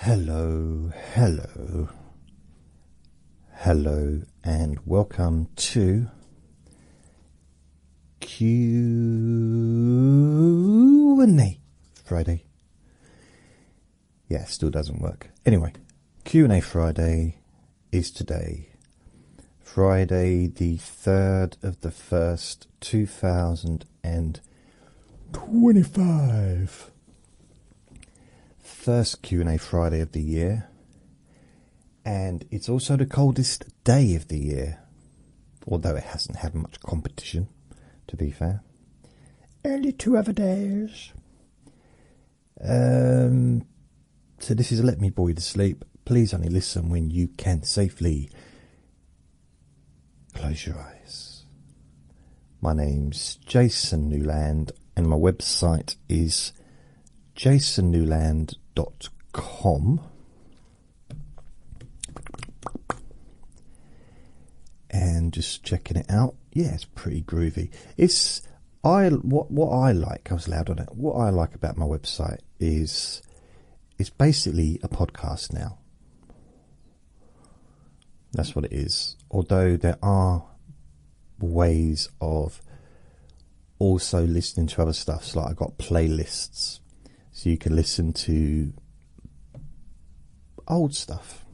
Hello, hello, hello, and welcome to Q&A Friday. Yeah, still doesn't work. Anyway, Q&A Friday is today, Friday the 3rd of the 1st, 2025. First Q&A Friday of the year, and it's also the coldest day of the year, although it hasn't had much competition, to be fair. Only 2 other days. So this is Let Me Bore You to Sleep. Please only listen when you can safely. Close your eyes. My name's Jason Newland, and my website is jasonnewland.com. And just checking it out. Yeah, it's pretty groovy. What I like. I was loud on it. What I like about my website is it's basically a podcast now. That's what it is. Although there are ways of also listening to other stuff. So like I've got playlists, so you can listen to old stuff.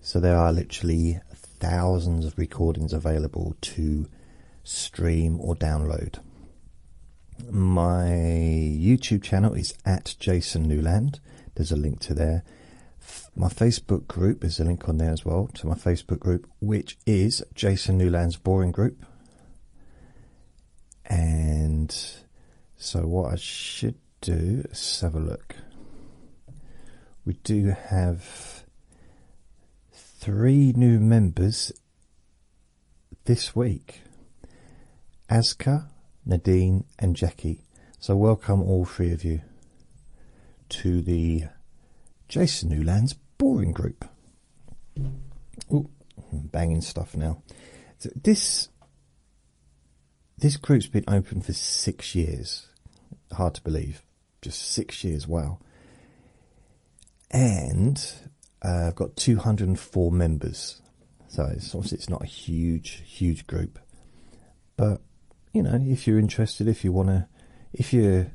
So there are literally thousands of recordings available to stream or download. My YouTube channel is at Jason Newland. There's a link to there. My Facebook group, there's a link on there as well to my Facebook group, which is Jason Newland's Boring Group. And so what I should do, let's have a look. We do have 3 new members this week: Aska, Nadine and Jackie. So welcome all 3 of you to the Jason Newland's Boring Group. Ooh, I'm banging stuff now. So this group's been open for 6 years. Hard to believe. Just 6 years, wow. And I've got 204 members. So obviously it's not a huge group. But, you know, if you're interested, if you want to, if you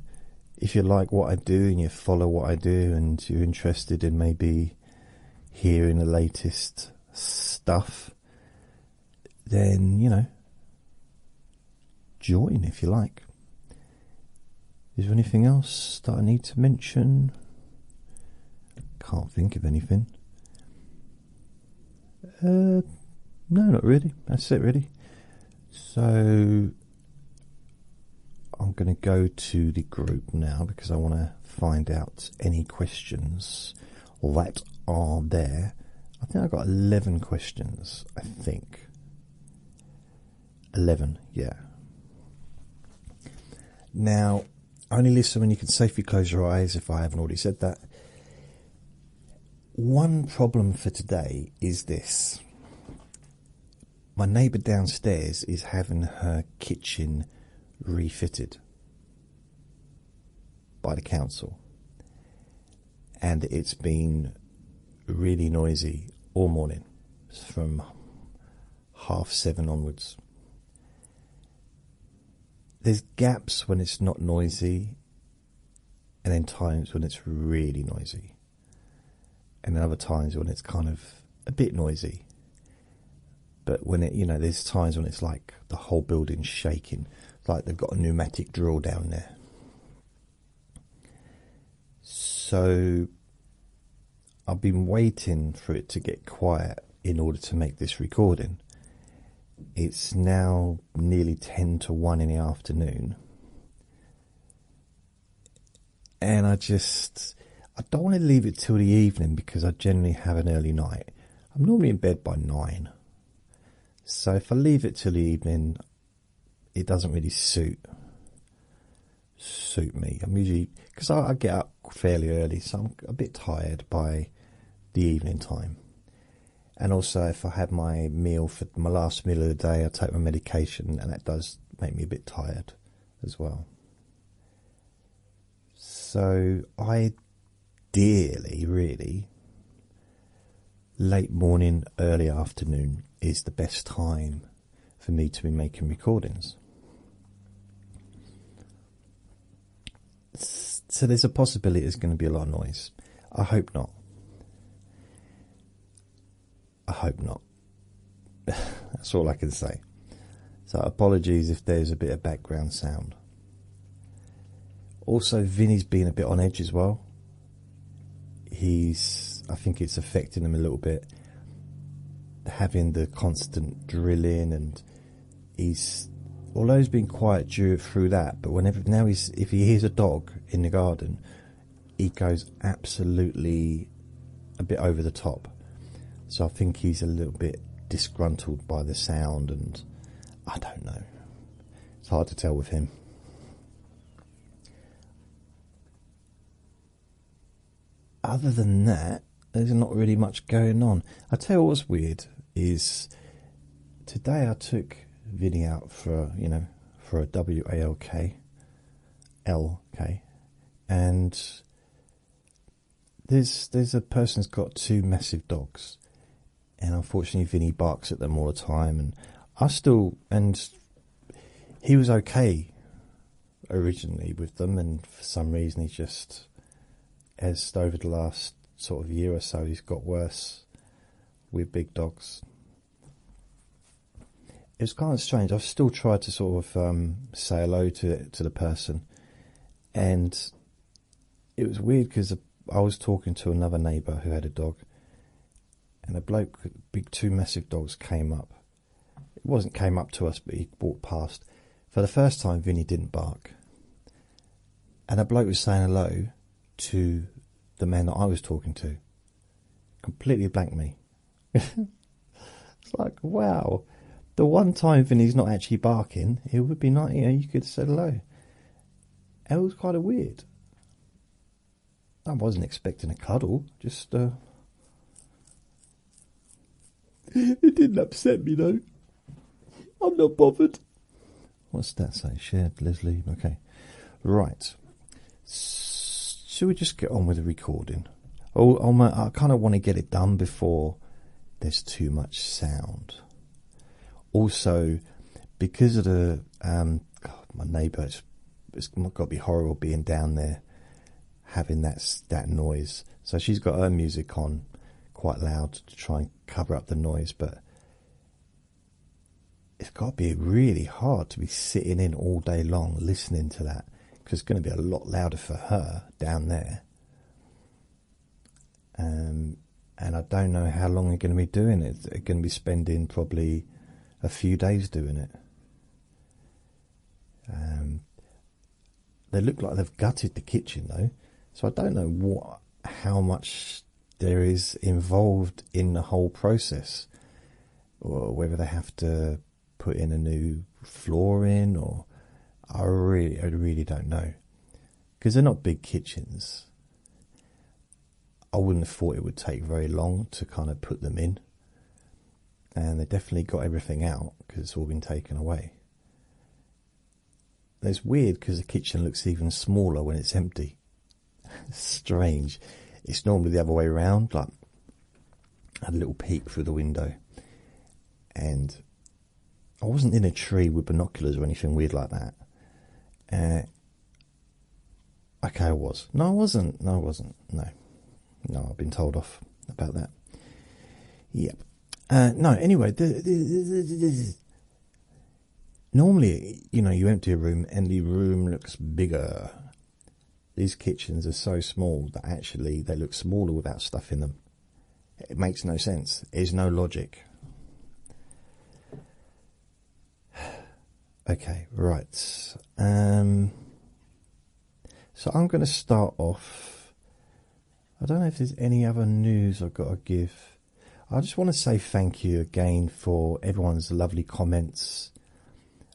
like what I do and you follow what I do and you're interested in maybe hearing the latest stuff, then, you know, join if you like. Is there anything else that I need to mention? Can't think of anything. No, not really. That's it, really. So I'm going to go to the group now because I want to find out any questions that are there. I think I've got 11 questions, I think. 11, yeah. Now, only listen when you can safely close your eyes, if I haven't already said that. One problem for today is this. My neighbour downstairs is having her kitchen refitted by the council. And it's been really noisy all morning, from 7:30 onwards. There's gaps when it's not noisy, and then times when it's really noisy, and then other times when it's kind of a bit noisy. But when it, you know, there's times when it's like the whole building's shaking, like they've got a pneumatic drill down there. So I've been waiting for it to get quiet in order to make this recording. It's now nearly 10 to 1 in the afternoon. And I don't want to leave it till the evening because I generally have an early night. I'm normally in bed by 9. So if I leave it till the evening, it doesn't really suit me. I'm usually, because I get up fairly early, so I'm a bit tired by the evening time. And also, if I have my meal for my last meal of the day, I take my medication, and that does make me a bit tired as well. So I ideally, really, late morning, early afternoon is the best time for me to be making recordings. So there's a possibility there's going to be a lot of noise. I hope not. I hope not. That's all I can say. So apologies if there's a bit of background sound. Also, Vinny's been a bit on edge as well. I think it's affecting him a little bit, having the constant drilling, and although he's been quiet through that, but if he hears a dog in the garden, he goes absolutely a bit over the top. So I think he's a little bit disgruntled by the sound, and I don't know. It's hard to tell with him. Other than that, there's not really much going on. I tell you what's weird is today I took Vinny out for a WALK, and there's a person's got two massive dogs, and unfortunately Vinny barks at them all the time, and he was okay originally with them, and for some reason he just, as over the last sort of year or so, he's got worse with big dogs. It was kind of strange. I've still tried to sort of say hello to the person, and it was weird because I was talking to another neighbour who had a dog, and a bloke with two massive dogs came up. It came up to us, but he walked past. For the first time, Vinny didn't bark, and a bloke was saying hello to the man that I was talking to. Completely blanked me. It's like, wow. The one time Vinny's not actually barking, it would be nice, you could have said hello. It was kind of weird. I wasn't expecting a cuddle, just it didn't upset me though. I'm not bothered. What's that say? Shared, Leslie. Okay. Right. Should we just get on with the recording? I kind of want to get it done before there's too much sound. Also, because of the my neighbour, it's got to be horrible being down there having that noise. So she's got her music on quite loud to try and cover up the noise, but it's got to be really hard to be sitting in all day long listening to that, because it's going to be a lot louder for her down there. And I don't know how long they're going to be doing it. They're going to be spending probably a few days doing it. They look like they've gutted the kitchen though, so I don't know how much there is involved in the whole process, or whether they have to put in a new floor in, or I really don't know, because they're not big kitchens. I wouldn't have thought it would take very long to kind of put them in, and they definitely got everything out because it's all been taken away. It's weird because the kitchen looks even smaller when it's empty. Strange. It's normally the other way around. Like, I had a little peek through the window, and I wasn't in a tree with binoculars or anything weird like that. Okay, I was. No, I wasn't. No, I've been told off about that. Yep. No, anyway, normally, you empty a room and the room looks bigger. These kitchens are so small that actually they look smaller without stuff in them. It makes no sense. There's no logic. Okay, right. So I'm going to start off. I don't know if there's any other news I've got to give. I just want to say thank you again for everyone's lovely comments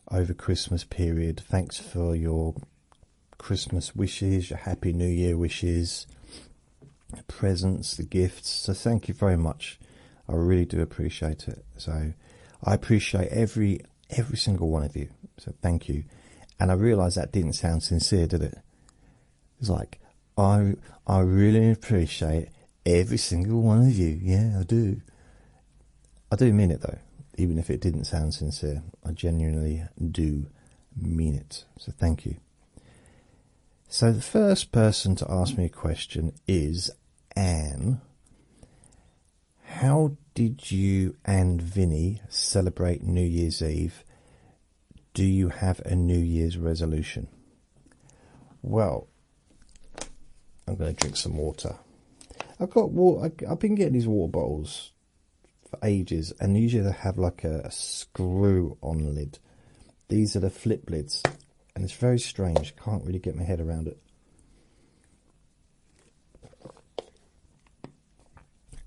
over Christmas period. Thanks for your Christmas wishes, your Happy New Year wishes, the presents, the gifts. So thank you very much. I really do appreciate it. So I appreciate every single one of you. So thank you. And I realise that didn't sound sincere, did it? It's like, I really appreciate every single one of you. Yeah, I do. I do mean it though, even if it didn't sound sincere. I genuinely do mean it. So thank you. So the first person to ask me a question is Anne. How did you and Vinny celebrate New Year's Eve? Do you have a New Year's resolution? Well, I'm going to drink some water. I've got water. I've been getting these water bottles for ages, and usually they have like a screw-on lid. These are the flip lids, and it's very strange. Can't really get my head around it.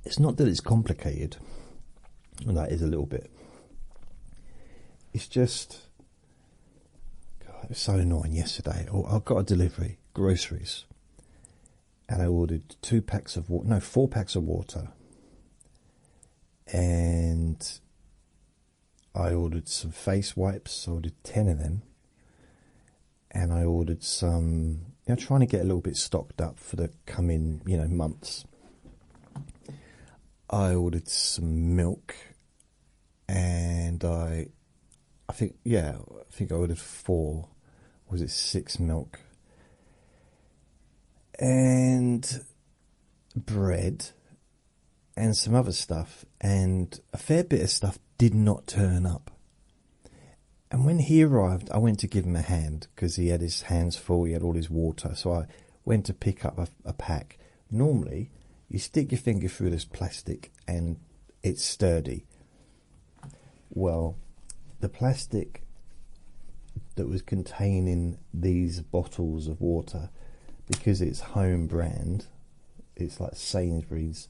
It's not that it's complicated. Well, that is a little bit. It's just... God, it was so annoying yesterday. I got a delivery, groceries, and I ordered 4 packs of water. And I ordered some face wipes. I ordered 10 of them. And I ordered some, trying to get a little bit stocked up for the coming, months. I ordered some milk, and I think I ordered 4. Was it 6 milk? And bread, and some other stuff, and a fair bit of stuff did not turn up. And when he arrived, I went to give him a hand, because he had his hands full, he had all his water, so I went to pick up a pack. Normally, you stick your finger through this plastic and it's sturdy. Well, the plastic that was containing these bottles of water, because it's home brand, it's like Sainsbury's,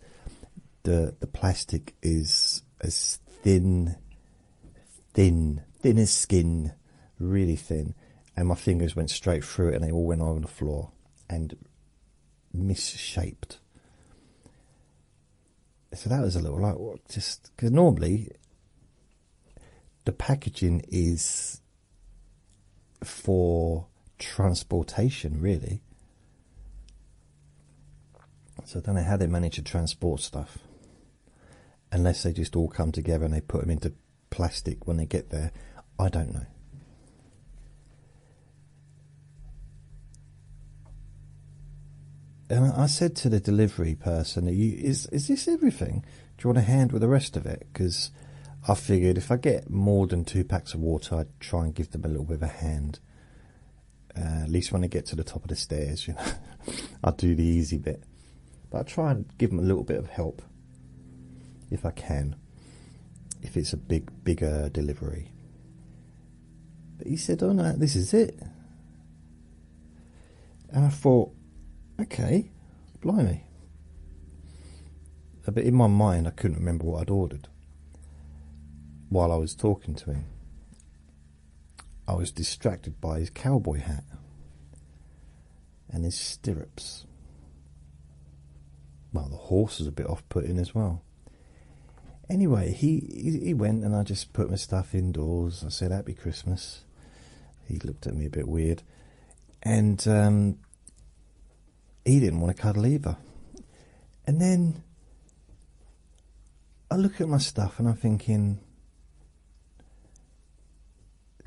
the plastic is as thin as skin, really thin, and my fingers went straight through it and they all went over the floor and misshaped. So that was a little like, what, just because normally the packaging is for transportation, really. So I don't know how they manage to transport stuff, unless they just all come together and they put them into plastic when they get there. I don't know. And I said to the delivery person, is this everything? Do you want a hand with the rest of it? Because I figured if I get more than 2 packs of water, I'd try and give them a little bit of a hand. At least when I get to the top of the stairs, I'll do the easy bit. But I try and give them a little bit of help, if I can, if it's a bigger delivery. But he said, oh no, this is it. And I thought, okay, blimey. But in my mind, I couldn't remember what I'd ordered. While I was talking to him, I was distracted by his cowboy hat and his stirrups. Well, the horse was a bit off-putting as well. Anyway, he went, and I just put my stuff indoors. I said, Happy Christmas. He looked at me a bit weird. And he didn't want to cuddle either. And then I look at my stuff and I'm thinking,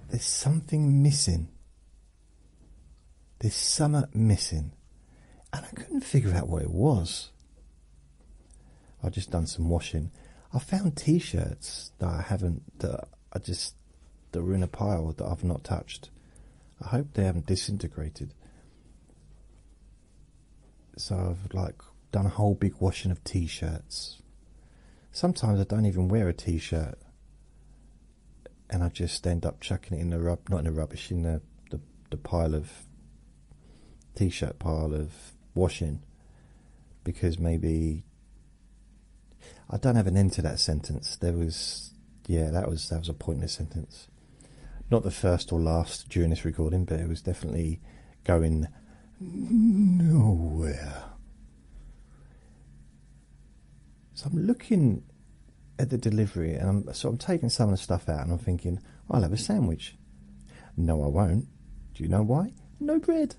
there's something missing. There's something missing. And I couldn't figure out what it was. I've just done some washing. I found T-shirts that were in a pile that I've not touched. I hope they haven't disintegrated. So I've done a whole big washing of T-shirts. Sometimes I don't even wear a T-shirt, and I just end up chucking it in the rubbish, in the pile of T-shirt pile of washing, because maybe I don't have an end to that sentence. That was a pointless sentence. Not the first or last during this recording, but it was definitely going nowhere. So I'm looking at the delivery, and I'm taking some of the stuff out, and I'm thinking, I'll have a sandwich. No, I won't. Do you know why? No bread.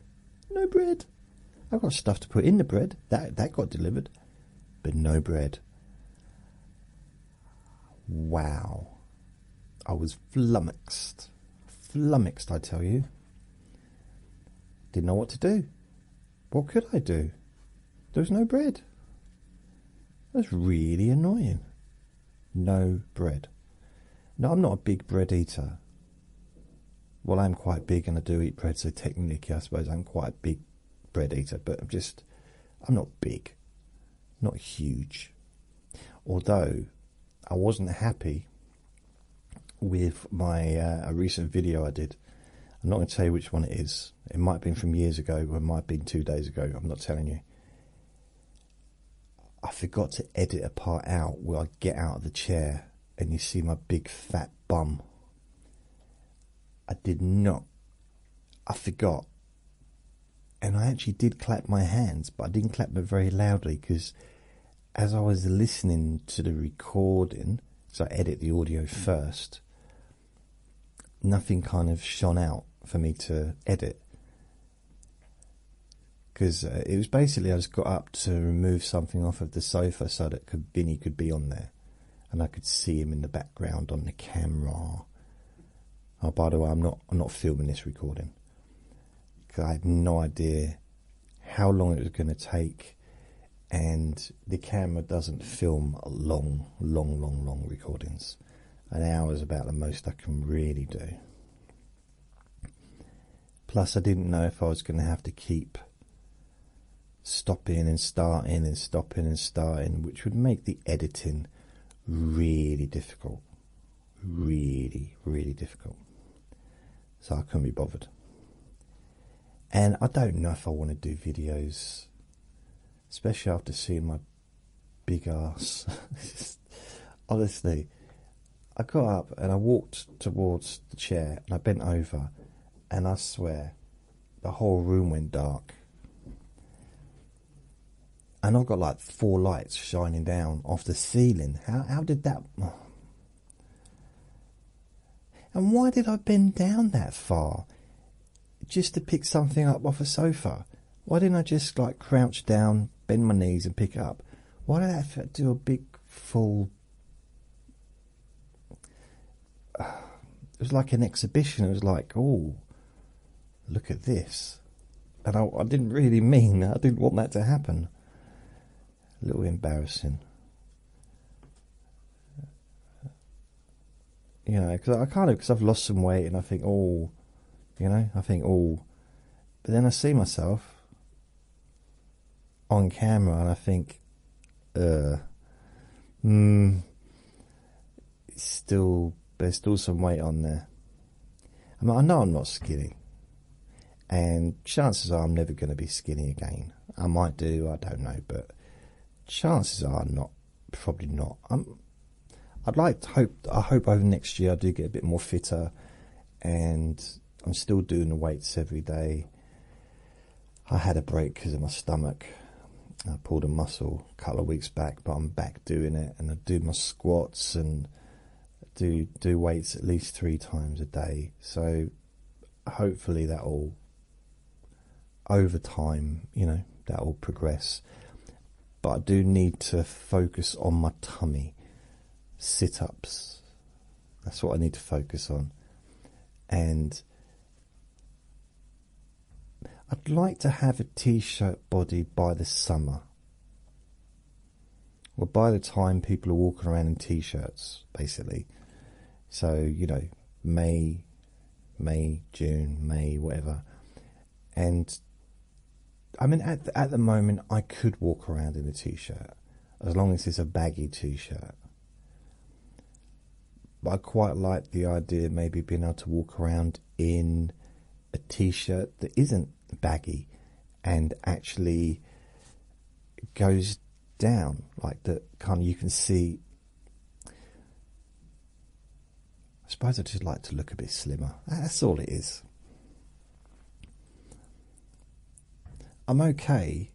I've got stuff to put in the bread. That got delivered. But no bread. Wow. I was flummoxed. Flummoxed, I tell you. Didn't know what to do. What could I do? There was no bread. That was really annoying. No bread. No, I'm not a big bread eater. Well, I'm quite big and I do eat bread, so technically I suppose I'm quite a big bread eater, but I'm not big. Not huge. Although I wasn't happy with my a recent video I did. I'm not going to tell you which one it is. It might have been from years ago, or it might have been 2 days ago. I'm not telling you. I forgot to edit a part out where I get out of the chair and you see my big fat bum. I did not. I forgot. And I actually did clap my hands, but I didn't clap them very loudly because as I was listening to the recording, so I edit the audio first, nothing kind of shone out for me to edit. Because it was basically I just got up to remove something off of the sofa so that Vinny could be on there. And I could see him in the background on the camera. Oh, by the way, I'm not filming this recording. Because I had no idea how long it was going to take. And the camera doesn't film long recordings. An hour is about the most I can really do. Plus, I didn't know if I was going to have to keep stopping and starting and stopping and starting, which would make the editing really difficult. Really difficult. So I couldn't be bothered. And I don't know if I want to do videos, especially after seeing my big ass. Honestly, I got up and I walked towards the chair and I bent over, and I swear the whole room went dark. And I've got like 4 lights shining down off the ceiling. How did that... Oh. And why did I bend down that far? Just to pick something up off a sofa? Why didn't I just like crouch down, bend my knees and pick it up? Why did I have to do a big full... It was like an exhibition. It was like, oh, look at this. And I didn't really mean that. I didn't want that to happen. A little embarrassing. You know, because I've lost some weight and I think, oh, you know, but then I see myself on camera and I think, there's still some weight on there. I mean, I know I'm not skinny, and chances are I'm never going to be skinny again. I might do, I don't know, but chances are probably not. I hope over next year I do get a bit more fitter, and I'm still doing the weights every day. I had a break because of my stomach. I pulled a muscle a couple of weeks back, but I'm back doing it, and I do my squats and do weights at least 3 times a day. So hopefully that'll, over time, you know, that'll progress. But I do need to focus on my tummy. Sit-ups. That's what I need to focus on. And I'd like to have a t-shirt body by the summer. Well, by the time people are walking around in t-shirts, basically. So, you know, May, June, May, whatever. And I mean, at the moment, I could walk around in a t-shirt, as long as it's a baggy t-shirt. But I quite like the idea of maybe being able to walk around in a t-shirt that isn't baggy and actually goes down, like that kind of, you can see. I suppose I just like to look a bit slimmer. That's all it is. I'm okay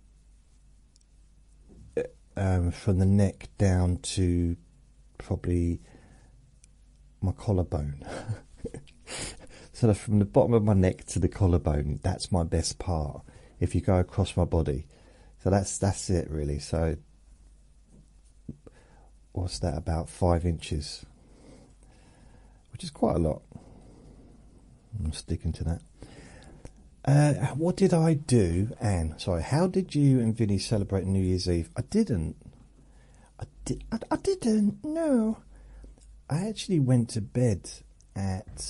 from the neck down to probably my collarbone. So from the bottom of my neck to the collarbone, that's my best part. if you go across my body. So that's it really. So what's that, about 5 inches, which is quite a lot. I'm sticking to that. What did I do, Anne? Sorry, how did you and Vinny celebrate New Year's Eve? I didn't. I didn't. No, I actually went to bed at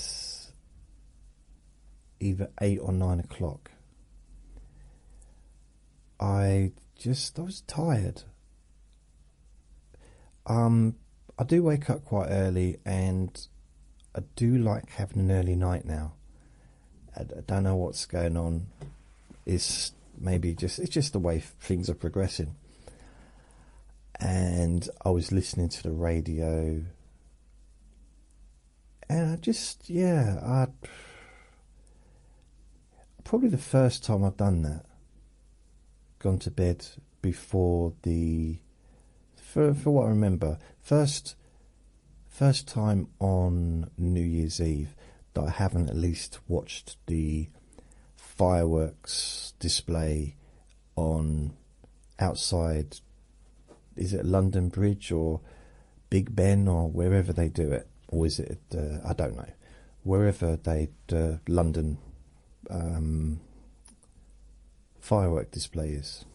either 8 or 9 o'clock. I was tired. I do wake up quite early, and I do like having an early night now. I don't know what's going on. It's just the way things are progressing. And I was listening to the radio, and probably the first time I've done that, gone to bed before for what I remember, first time on New Year's Eve that I haven't at least watched the fireworks display on outside. Is it London Bridge or Big Ben or wherever they do it? Or is it, I don't know, wherever London firework display is.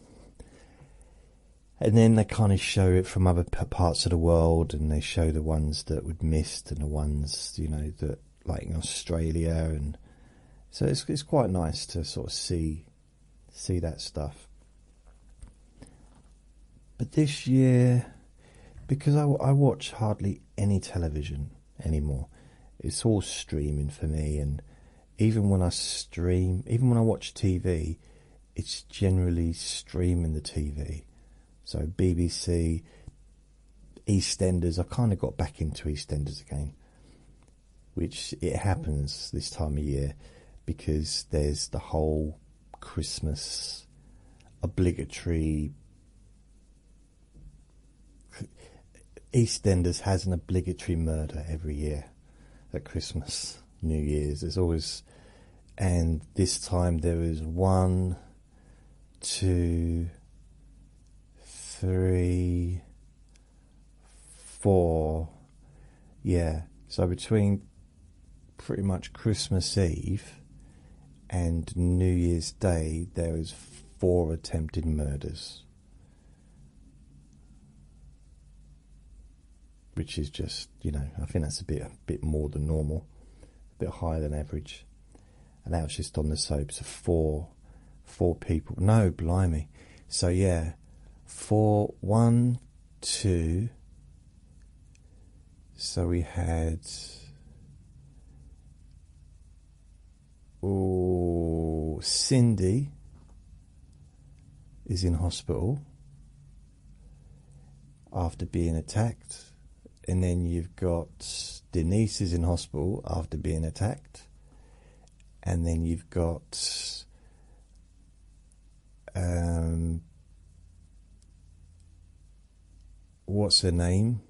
And then they kind of show it from other parts of the world, and they show the ones that we'd missed and the ones, that like in Australia. And so it's quite nice to sort of see that stuff. But this year, because I watch hardly any television anymore, it's all streaming for me. And even when I watch TV, it's generally streaming the TV. So BBC, EastEnders, I kind of got back into EastEnders again, which it happens this time of year because there's the whole Christmas obligatory. EastEnders has an obligatory murder every year at Christmas, New Year's. There's always, and this time there is 1, 2, 3, 4. Yeah, so between pretty much Christmas Eve and New Year's Day, there is 4 attempted murders. Which is just, I think that's a bit more than normal, a bit higher than average. And that was just on the soap. So four people. No, blimey. So yeah, 4, 1, 2. So we had, Cindy is in hospital after being attacked. And then you've got Denise is in hospital after being attacked. And then you've got what's her name?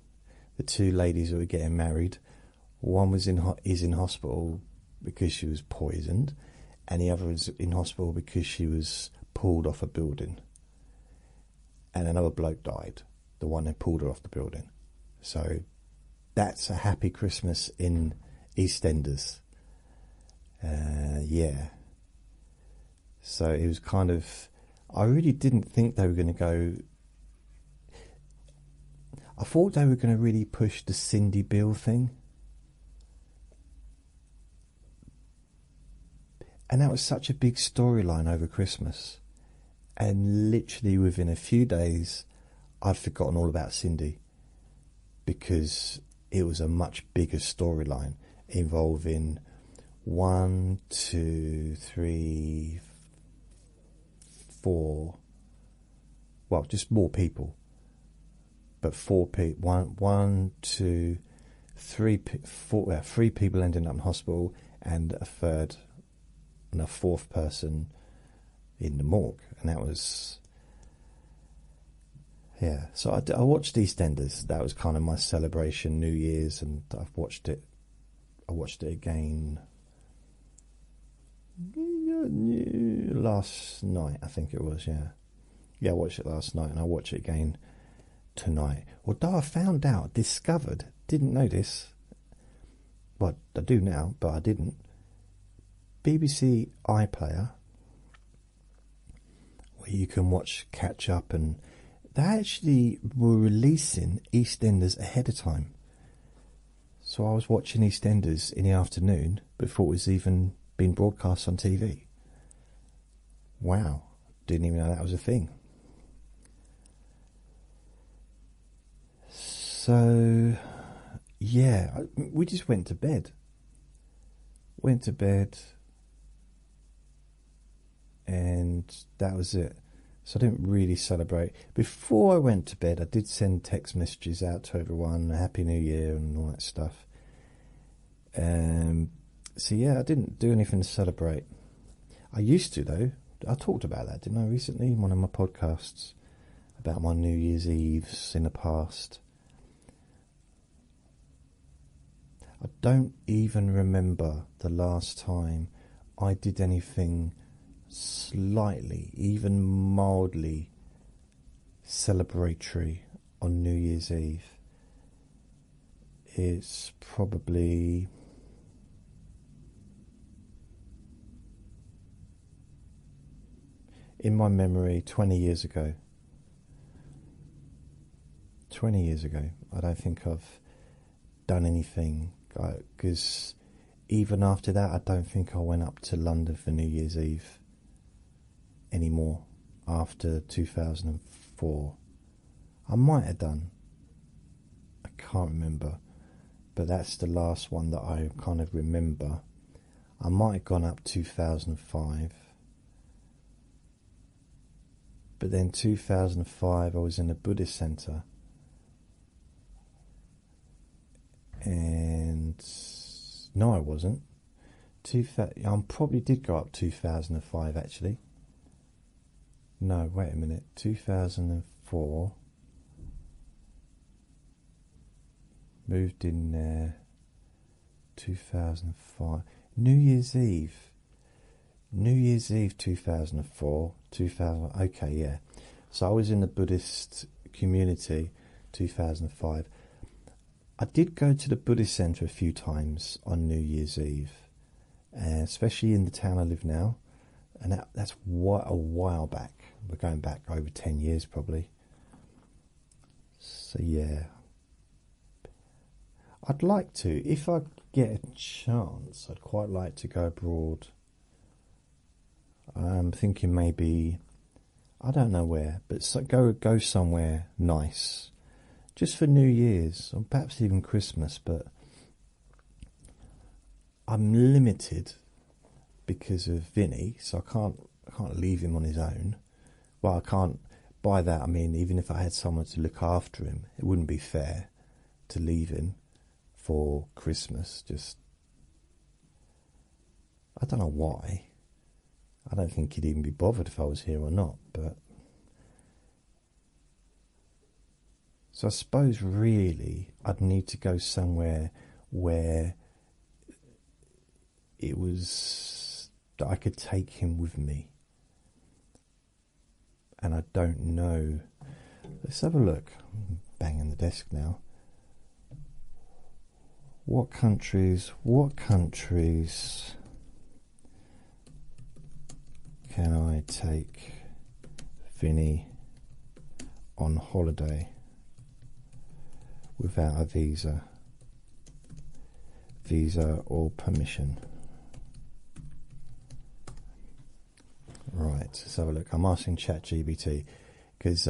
The 2 ladies who are getting married. One is in hospital because she was poisoned, and the other is in hospital because she was pulled off a building. And another bloke died, the one who pulled her off the building. So that's a happy Christmas in EastEnders. Yeah. So it was kind of, I really didn't think they were going to go, I thought they were going to really push the Cindy Bill thing. And that was such a big storyline over Christmas. And literally within a few days, I'd forgotten all about Cindy. Because it was a much bigger storyline involving 1, 2, 3, 4. Well, just more people. But 4 people. 1, 2, 3, 4. 3 people ending up in hospital, and a 4th person in the morgue. And that was. Yeah, so I watched EastEnders. That was kind of my celebration, New Year's, and I've watched it. I watched it again Last night, I think it was, yeah. Yeah, I watched it last night, and I'll watch it again tonight. Although I found out, discovered, didn't know this. Well, I do now, but I didn't. BBC iPlayer, where you can watch catch up, and they actually were releasing EastEnders ahead of time. So I was watching EastEnders in the afternoon before it was even been broadcast on TV. Wow, didn't even know that was a thing. So, yeah, we just went to bed. And that was it. So I didn't really celebrate. Before I went to bed, I did send text messages out to everyone, Happy New Year and all that stuff. So yeah, I didn't do anything to celebrate. I used to, though. I talked about that, didn't I, recently, in one of my podcasts, about my New Year's Eves in the past. I don't even remember the last time I did anything slightly, even mildly celebratory on New Year's Eve. It's probably in my memory 20 years ago. 20 years ago. I don't think I've done anything, because even after that, I don't think I went up to London for New Year's Eve anymore after 2004. I might have done. I can't remember. But that's the last one that I kind of remember. I might have gone up 2005. But then 2005 I was in a Buddhist centre. And no, I wasn't. I probably did go up 2005 actually. No, wait a minute. 2004. Moved in there. 2005. New Year's Eve 2004. 2000. Okay, yeah. So I was in the Buddhist community 2005. I did go to the Buddhist centre a few times on New Year's Eve, especially in the town I live now, and that's a while back. We're going back over 10 years probably. So yeah, I'd like to, if I get a chance, I'd quite like to go abroad. I'm thinking maybe, I don't know where, but go somewhere nice. Just for New Year's, or perhaps even Christmas, but I'm limited because of Vinny, so I can't leave him on his own. Well, I can't. By that I mean, even if I had someone to look after him, it wouldn't be fair to leave him for Christmas. Just, I don't know why. I don't think he'd even be bothered if I was here or not, but. So I suppose really I'd need to go somewhere where it was that I could take him with me. And I don't know. Let's have a look. I'm banging the desk now. What countries can I take Vinny on holiday without a visa or permission? Right, let's have a look. I'm asking ChatGPT because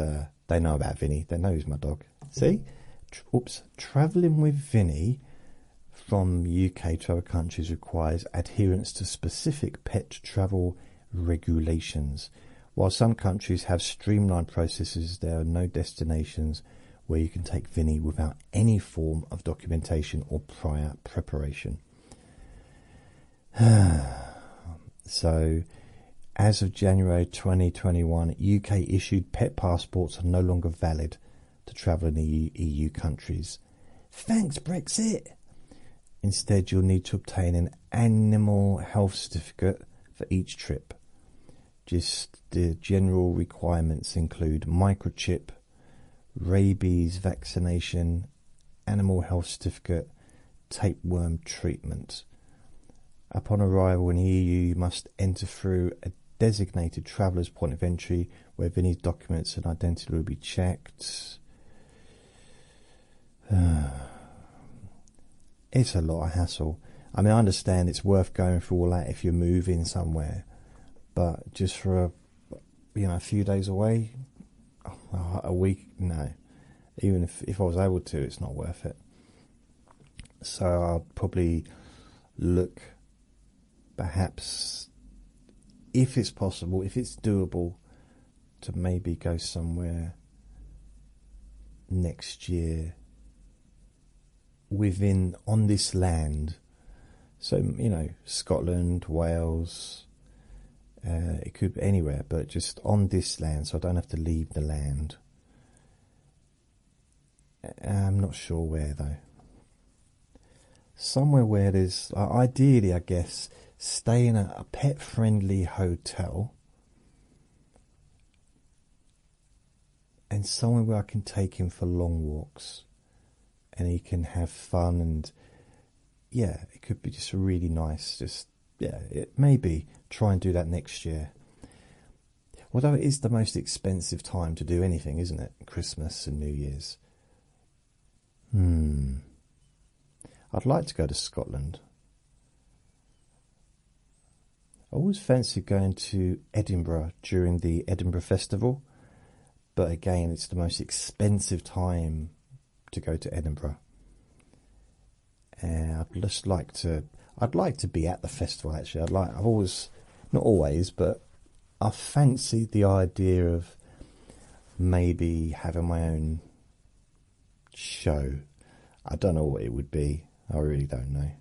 they know about Vinny. They know he's my dog. See? Travelling with Vinny from UK to other countries requires adherence to specific pet travel regulations. While some countries have streamlined processes, there are no destinations where you can take Vinny without any form of documentation or prior preparation. So, as of January 2021, UK issued pet passports are no longer valid to travel in the EU countries. Thanks, Brexit! Instead, you'll need to obtain an animal health certificate for each trip. Just the general requirements include microchip, rabies vaccination, animal health certificate, tapeworm treatment. Upon arrival in the EU, you must enter through a designated traveller's point of entry where Vinny's documents and identity will be checked. It's a lot of hassle. I mean, I understand it's worth going through all that if you're moving somewhere, but just for a few days away, a week, no. Even if I was able to, it's not worth it. So I'll probably look, perhaps, if it's possible, if it's doable, to maybe go somewhere next year on this land. So, Scotland, Wales, it could be anywhere, but just on this land, so I don't have to leave the land. I'm not sure where, though. Somewhere where there's, ideally, I guess, stay in a pet-friendly hotel, and somewhere where I can take him for long walks, and he can have fun, and it could be just really nice. Maybe try and do that next year. Although it is the most expensive time to do anything, isn't it? Christmas and New Year's. I'd like to go to Scotland. I always fancied going to Edinburgh during the Edinburgh Festival, but again, it's the most expensive time to go to Edinburgh. And I'd like to be at the festival, actually. I've always, not always, but I fancied the idea of maybe having my own show. I don't know what it would be. I really don't know.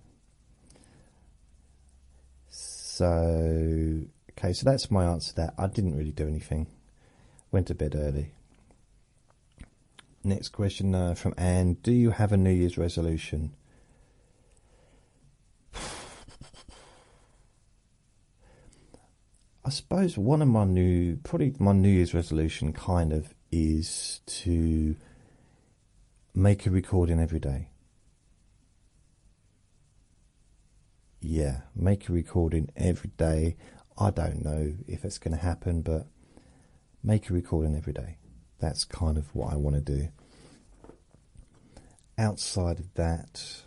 So that's my answer to that. I didn't really do anything. Went to bed early. Next question from Anne. Do you have a New Year's resolution? I suppose one of my New Year's resolution kind of is to make a recording every day. Yeah, make a recording every day. I don't know if it's going to happen, but make a recording every day. That's kind of what I want to do. Outside of that,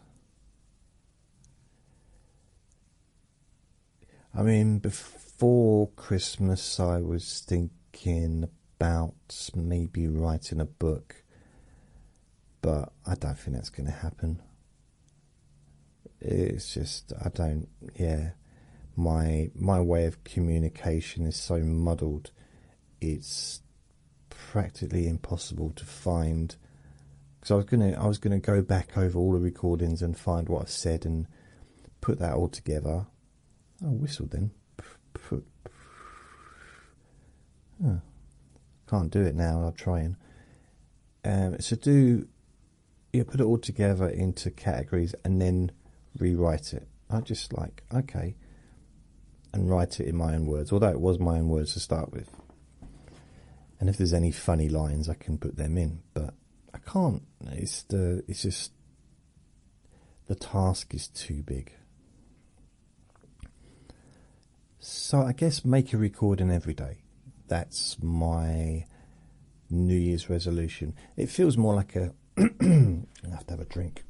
I mean, before Christmas, I was thinking about maybe writing a book, but I don't think that's going to happen. It's just, my way of communication is so muddled, it's practically impossible to find. Because I was gonna go back over all the recordings and find what I've said and put that all together. Oh, whistle then. Oh, can't do it now. I'll try and put it all together into categories and then rewrite it. I just and write it in my own words, although it was my own words to start with. And if there's any funny lines, I can put them in, but I can't. It's just the task is too big. So I guess make a recording every day. That's my New Year's resolution. It feels more like I have to have a drink.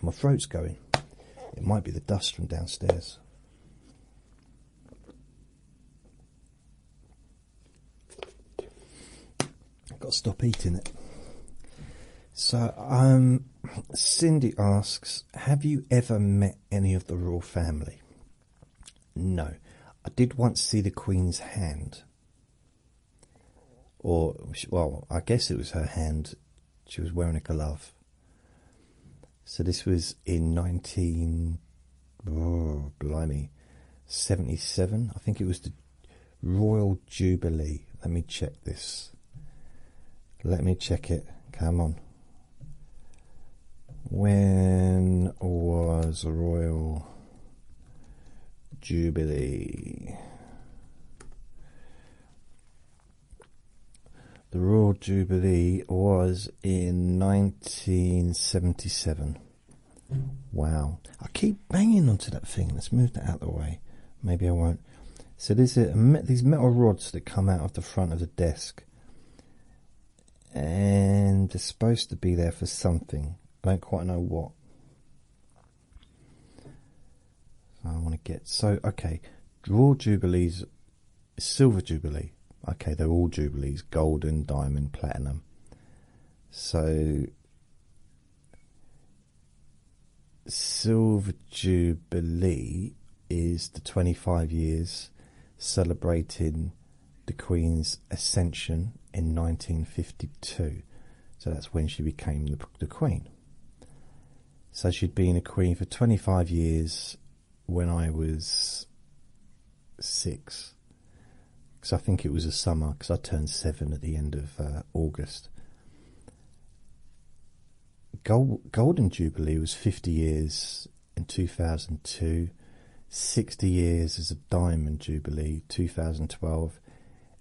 My throat's going. It might be the dust from downstairs. I've got to stop eating it. So, Cindy asks, have you ever met any of the royal family? No. I did once see the Queen's hand. I guess it was her hand. She was wearing a glove. So this was in 77. I think it was the Royal Jubilee. Let me check this. Let me check it. Come on. When was Royal Jubilee. The Royal Jubilee was in 1977. Wow. I keep banging onto that thing. Let's move that out of the way. Maybe I won't. So there's these metal rods that come out of the front of the desk. And they're supposed to be there for something. I don't quite know what. So I want to get... So, okay. Royal Jubilees, Silver Jubilee. Okay, they're all Jubilees. Golden, Diamond, Platinum. So... Silver Jubilee is the 25 years celebrating the Queen's ascension in 1952. So that's when she became the Queen. So she'd been a Queen for 25 years when I was 6. Because I think it was a summer, because I turned 7 at the end of August. Golden Jubilee was 50 years in 2002, 60 years as a Diamond Jubilee, 2012,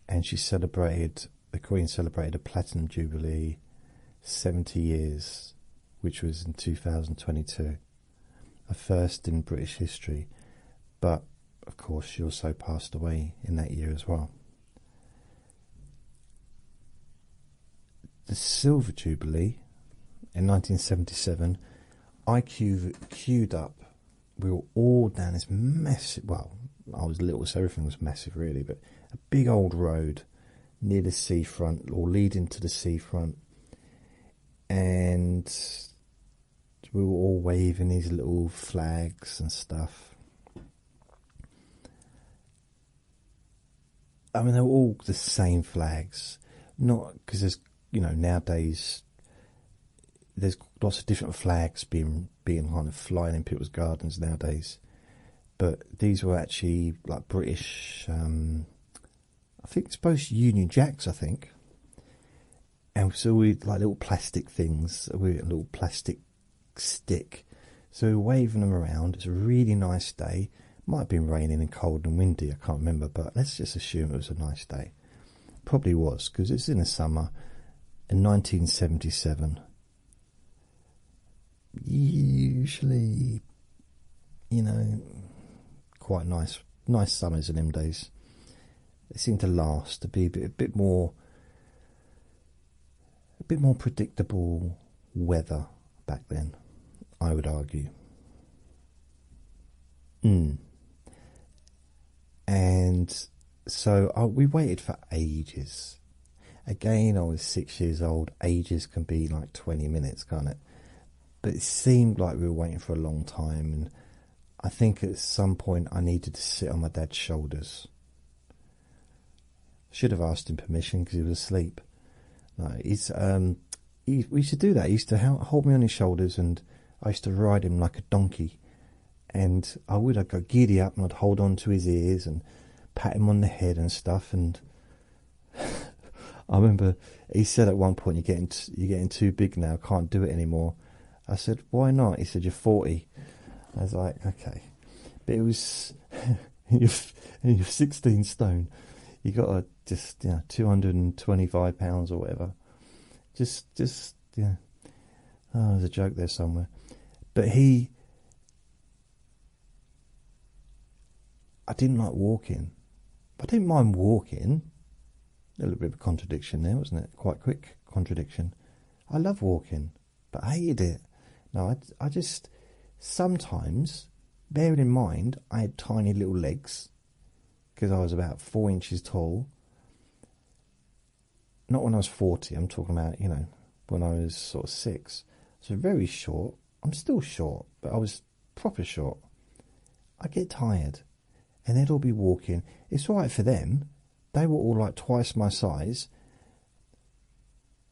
and the Queen celebrated a Platinum Jubilee, 70 years, which was in 2022, a first in British history, but of course she also passed away in that year as well. The Silver Jubilee in 1977, I queued up. We were all down this massive, well, I was little, so everything was massive really, but a big old road near the seafront, or leading to the seafront, and we were all waving these little flags and stuff. I mean, they were all the same flags, not because there's, nowadays there's lots of different flags being kind of flying in people's gardens nowadays, but these were actually like British. I think it's both Union Jacks. I think, and so we like little plastic things with a little plastic stick. So we were waving them around. It's a really nice day. Might have been raining and cold and windy. I can't remember, but let's just assume it was a nice day. Probably was, because it's in the summer in 1977. Usually, quite nice summers in them days. They seem to last, to be a bit more predictable weather back then, I would argue. And so we waited for ages. Again, I was 6 years old. Ages can be like 20 minutes, can't it? But it seemed like we were waiting for a long time, and I think at some point I needed to sit on my dad's shoulders. Should have asked him permission because he was asleep. No, we used to do that. He used to hold me on his shoulders, and I used to ride him like a donkey. And I'd go giddy up, and I'd hold on to his ears and pat him on the head and stuff. And I remember he said at one point, "You're getting too big now. Can't do it anymore." I said, "Why not?" He said, "You're 40. I was like, "Okay," but it was you're 16 stone. You got to just 225 pounds or whatever. Just yeah. Oh, there's a joke there somewhere. But I didn't like walking. I didn't mind walking. A little bit of a contradiction there, wasn't it? Quite quick contradiction. I love walking, but I hated it. No, I just sometimes, bearing in mind I had tiny little legs because I was about 4 inches tall. Not when I was 40, I'm talking about, when I was sort of 6. So very short. I'm still short, but I was proper short. I get tired, and they'd all be walking. It's all right for them. They were all like twice my size.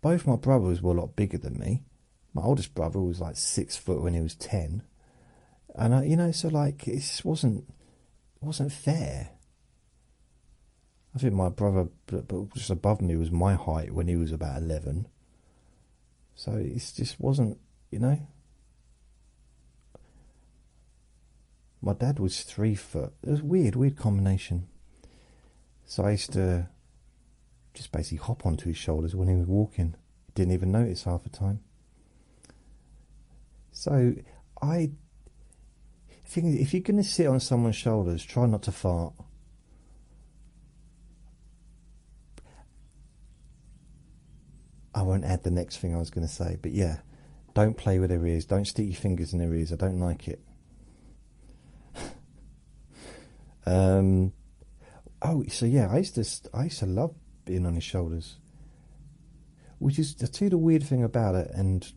Both my brothers were a lot bigger than me. My oldest brother was like 6 foot when he was 10. And, so like, it just wasn't fair. I think my brother, but just above me, was my height when he was about 11. So it just wasn't, My dad was 3 foot. It was a weird combination. So I used to just basically hop onto his shoulders when he was walking. Didn't even notice half the time. So I think if you're going to sit on someone's shoulders, try not to fart. I won't add the next thing I was going to say, but yeah, don't play with their ears. Don't stick your fingers in their ears. I don't like it. Oh, so yeah, I used to love being on his shoulders. Which is, I tell you the weird thing about it, and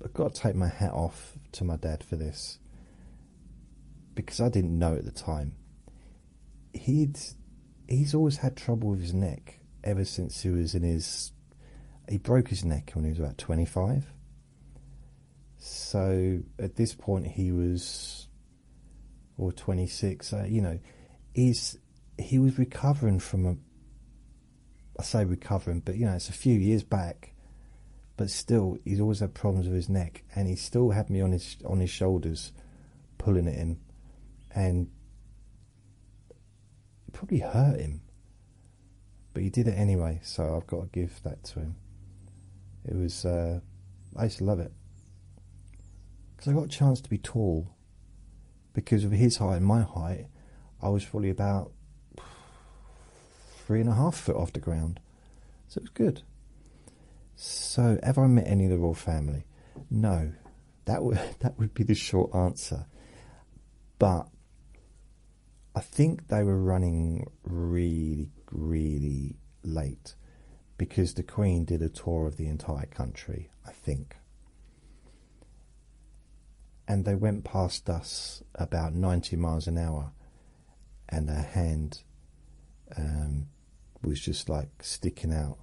I've got to take my hat off to my dad for this, because I didn't know at the time. He's always had trouble with his neck ever since he was in his... He broke his neck when he was about 25. So at this point he was... or 26, you know, he was recovering from a... I say recovering, but you know, it's a few years back. But still, he's always had problems with his neck, and he still had me on his shoulders, pulling at him, and it probably hurt him. But he did it anyway, so I've got to give that to him. It was, I used to love it, because I got a chance to be tall. Because of his height and my height, I was probably about 3.5 foot off the ground, so it was good. So, have I met any of the royal family? No, that would be the short answer. But I think they were running really, really late, because the Queen did a tour of the entire country, I think. And they went past us about 90 miles an hour, and her hand was just like sticking out.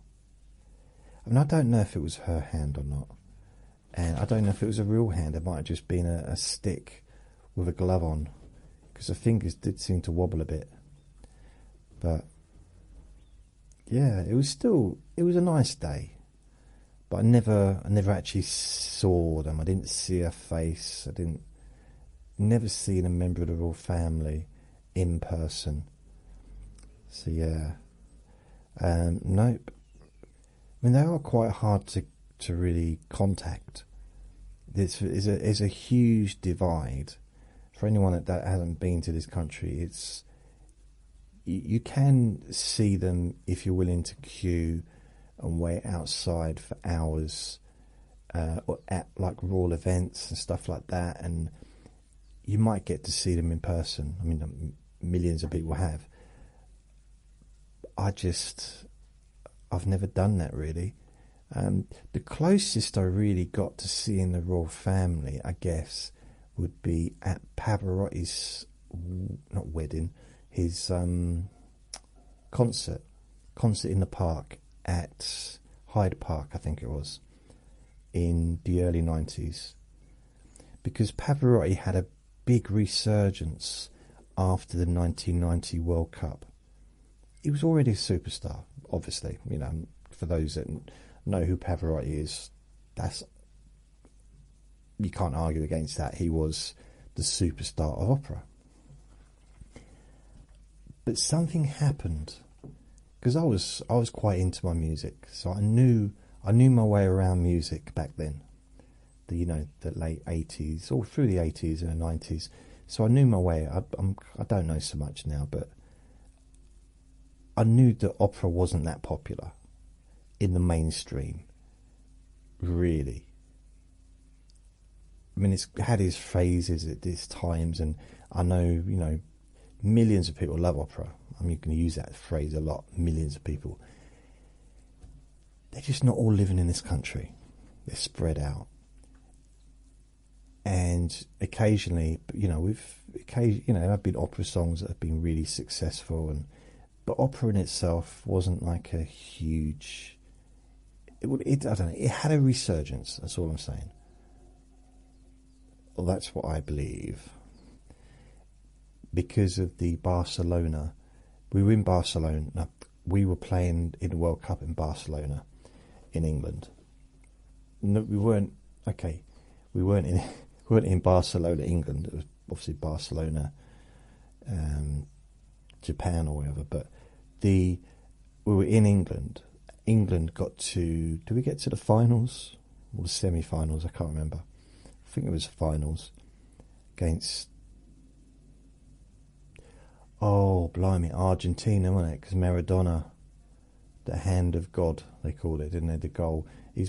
I mean, I don't know if it was her hand or not, and I don't know if it was a real hand. It might have just been a stick with a glove on, because her fingers did seem to wobble a bit. But yeah, it was a nice day. But I never actually saw them. I didn't see her face. Never seen a member of the royal family in person. So yeah, nope. I mean, they are quite hard to really contact. There's a huge divide. For anyone that hasn't been to this country, you can see them if you're willing to queue and wait outside for hours, or at like royal events and stuff like that, and you might get to see them in person. I mean, millions of people have. I've never done that really. The closest I really got to seeing the royal family, I guess, would be at Pavarotti's, not wedding, his concert in the park at Hyde Park, I think it was, in the early 90s. Because Pavarotti had a big resurgence after the 1990 World Cup. He was already a superstar, obviously. You know, for those that know who Pavarotti is, you can't argue against that. He was the superstar of opera. But something happened, because I was quite into my music, so I knew my way around music back then. The late 80s, all through the 80s and the 90s. So I knew my way. I don't know so much now, but I knew that opera wasn't that popular in the mainstream, really. I mean, it's had its phases at its times, and I know, millions of people love opera. I mean, you can use that phrase a lot, millions of people. They're just not all living in this country. They're spread out. And occasionally, there have been opera songs that have been really successful, but opera in itself wasn't like a huge... I don't know, it had a resurgence, that's all I'm saying. Well, that's what I believe. Because of the Barcelona, we were in Barcelona, we were playing in the World Cup in Barcelona, in England. No, we weren't in We weren't in Barcelona, England. It was obviously Barcelona, Japan or whatever. But we were in England. England got to... Did we get to the finals? Or the semi-finals? I can't remember. I think it was finals. Against... Oh, blimey. Argentina, wasn't it? Because Maradona, the hand of God, they called it, didn't they? The goal. He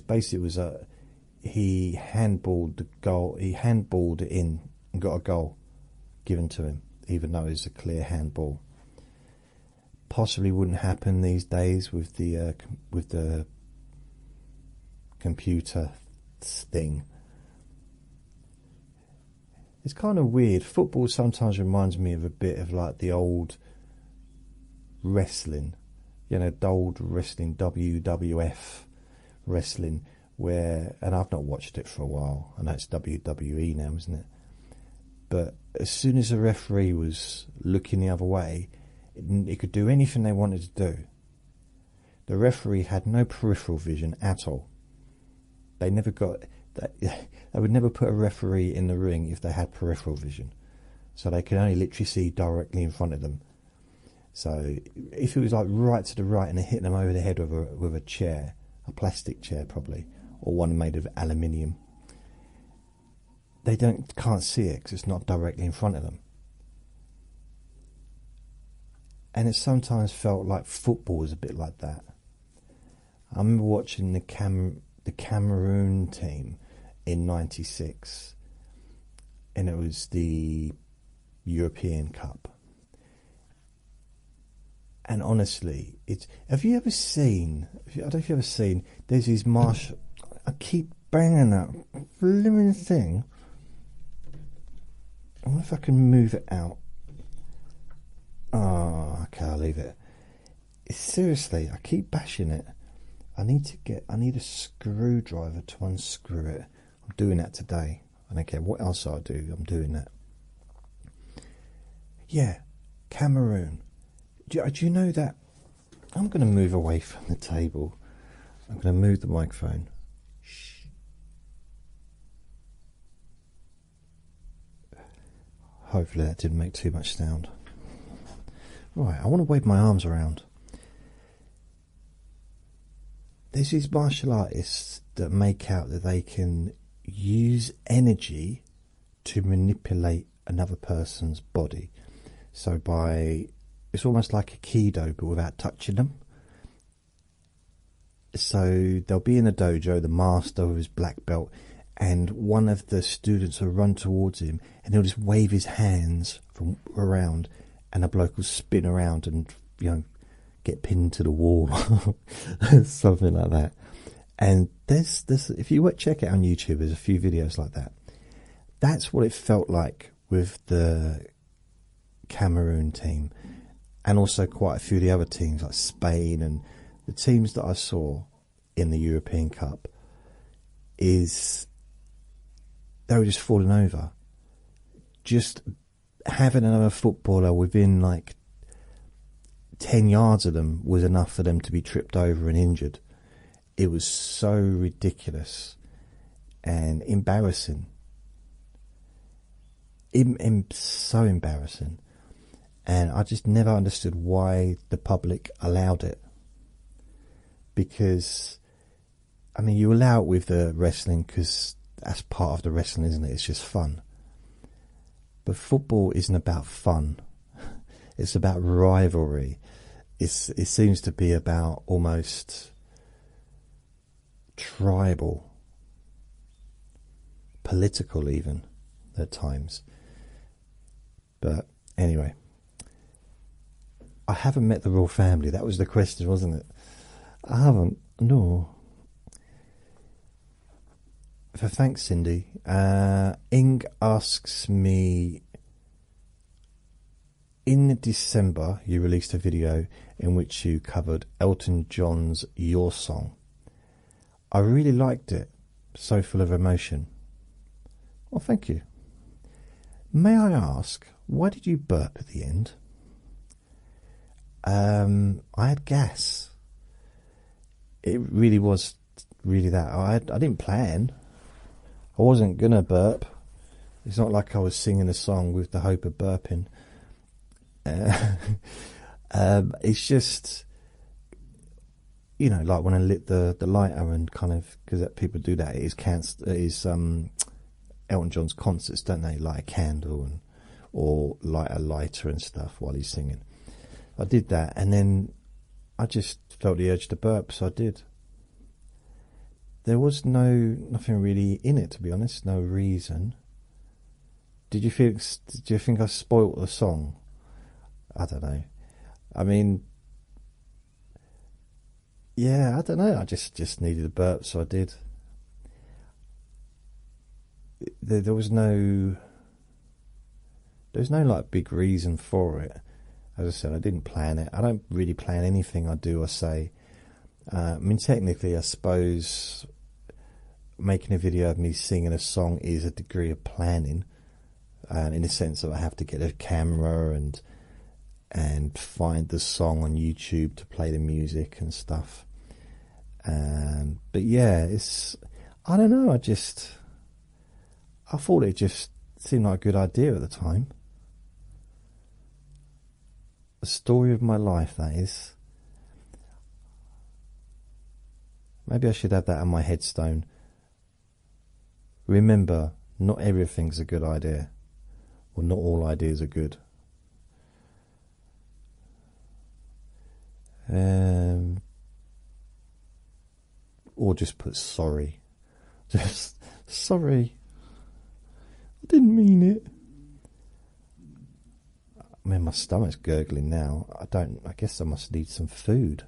handballed the goal. He handballed it in and got a goal given to him, even though it was a clear handball. Possibly wouldn't happen these days with the computer thing. It's kind of weird. Football sometimes reminds me of a bit of like the old wrestling, the old wrestling, WWF wrestling, and I've not watched it for a while, and that's WWE now, isn't it? But as soon as the referee was looking the other way, it could do anything they wanted to do. The referee had no peripheral vision at all. They never got that. They would never put a referee in the ring if they had peripheral vision, so they could only literally see directly in front of them. So if it was like right to the right and it hit them over the head with a chair, a plastic chair probably, or one made of aluminium, they can't see it because it's not directly in front of them. And it sometimes felt like football was a bit like that. I remember watching the Cameroon team in '96, and it was the European Cup. And honestly, have you ever seen? I don't know if you've ever seen. There's these martial. I keep banging that living thing. I wonder if I can move it out. Oh, okay, I'll leave it. Seriously, I keep bashing it. I need a screwdriver to unscrew it. I'm doing that today. I don't care what else I do, I'm doing that. Yeah, Cameroon. Do you know that? I'm going to move away from the table. I'm going to move the microphone. Shh. Hopefully that didn't make too much sound. Right, I want to wave my arms around. There's these martial artists that make out that they can use energy to manipulate another person's body. So it's almost like a Kido, but without touching them. So they'll be in a dojo, the master with his black belt, and one of the students will run towards him, and he'll just wave his hands from around, and a bloke will spin around and get pinned to the wall, something like that. And there's if you check it on YouTube, there's a few videos like that. That's what it felt like with the Cameroon team, and also quite a few of the other teams like Spain and the teams that I saw in the European Cup. They were just falling over. Just having another footballer within like 10 yards of them was enough for them to be tripped over and injured. It was so ridiculous and embarrassing. So embarrassing. And I just never understood why the public allowed it. Because, I mean, you allow it with the wrestling because that's part of the wrestling, isn't it? It's just fun. But football isn't about fun. It's about rivalry. It seems to be about almost tribal, political even, at times. But anyway, I haven't met the royal family. That was the question, wasn't it? I haven't, no. For thanks, Cindy. Ing asks me, in December you released a video in which you covered Elton John's Your Song. I really liked it, so full of emotion. Well, thank you. May I ask, why did you burp at the end? I had gas. It really that. I didn't plan. I wasn't gonna burp. It's not like I was singing a song with the hope of burping. It's just, you know, like when I lit the lighter and kind of, because people do that, it is Elton John's concerts, don't they? Light a candle or light a lighter and stuff while he's singing. I did that, and then I just felt the urge to burp, so I did. There was nothing really in it, to be honest, no reason. Did you think I spoilt the song? I don't know. I mean, yeah, I don't know. I just needed a burp, so I did. There was no like big reason for it. As I said, I didn't plan it. I don't really plan anything I do or say. I mean, technically, I suppose making a video of me singing a song is a degree of planning, in the sense that I have to get a camera and find the song on YouTube to play the music and stuff. But yeah, I don't know. I thought it just seemed like a good idea at the time. The story of my life, that is. Maybe I should have that on my headstone. Remember, not everything's a good idea. Well, not all ideas are good. Or just put sorry. Just sorry. I didn't mean it. I mean, my stomach's gurgling now. I guess I must need some food.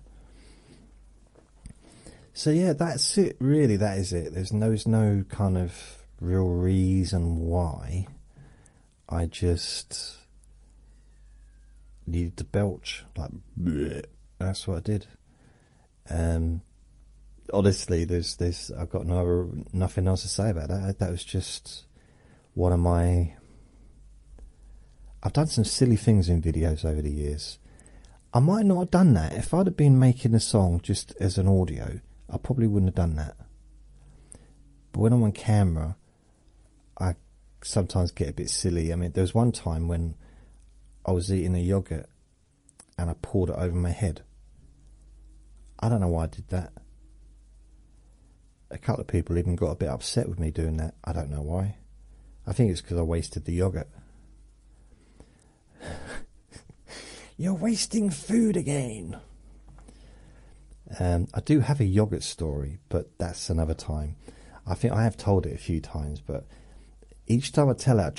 So yeah, that's it, really. That is it. There's no kind of real reason why. I just needed to belch, like bleh. That's what I did. Honestly, I've got nothing else to say about that. That was just one of my. I've done some silly things in videos over the years. I might not have done that if I'd have been making a song just as an audio. I probably wouldn't have done that. But when I'm on camera, I sometimes get a bit silly. I mean, there was one time when I was eating a yogurt and I poured it over my head. I don't know why I did that. A couple of people even got a bit upset with me doing that. I don't know why. I think it's because I wasted the yogurt. You're wasting food again. I do have a yogurt story, but that's another time. I think I have told it a few times, but each time I tell it, I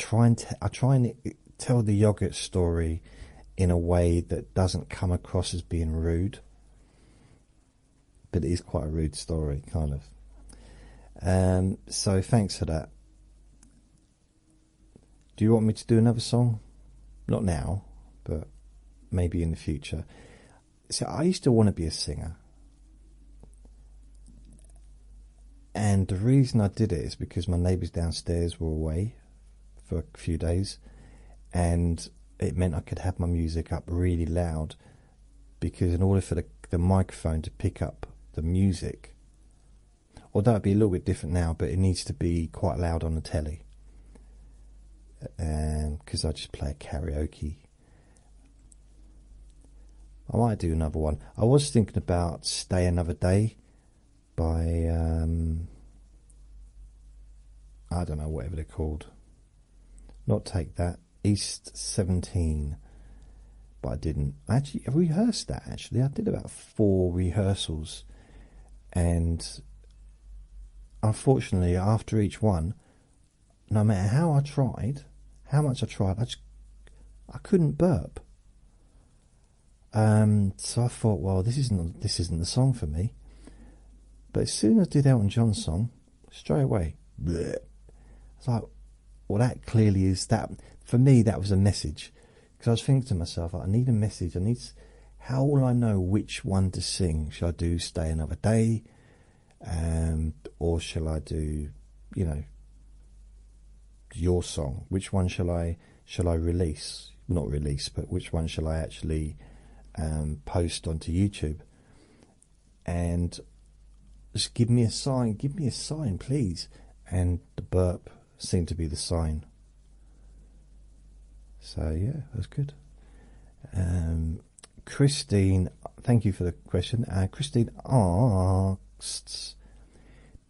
try and tell the yogurt story in a way that doesn't come across as being rude. But it is quite a rude story, kind of. So thanks for that. Do you want me to do another song? Not now, but maybe in the future. So I used to want to be a singer. And the reason I did it is because my neighbours downstairs were away for a few days, and it meant I could have my music up really loud, because in order for the microphone to pick up the music, although it'd be a little bit different now, but it needs to be quite loud on the telly, because I just play karaoke. I might do another one. I was thinking about Stay Another Day by I don't know, whatever they're called. Not Take That, East 17. But I didn't. I actually rehearsed that, actually. I did about 4 rehearsals, and unfortunately after each one, no matter how much I tried, I couldn't burp. So I thought, well, this isn't the song for me. But as soon as I did Elton John's song, straight away, bleh. It's like, well, that clearly is that. For me, that was a message. Because I was thinking to myself, I need a message. How will I know which one to sing? Shall I do Stay Another Day? Or shall I do, your song? Which one shall I release? Not release, but which one shall I actually post onto YouTube? And just give me a sign, please. And the burp seemed to be the sign. So yeah, that's good. Christine, thank you for the question. Christine asks,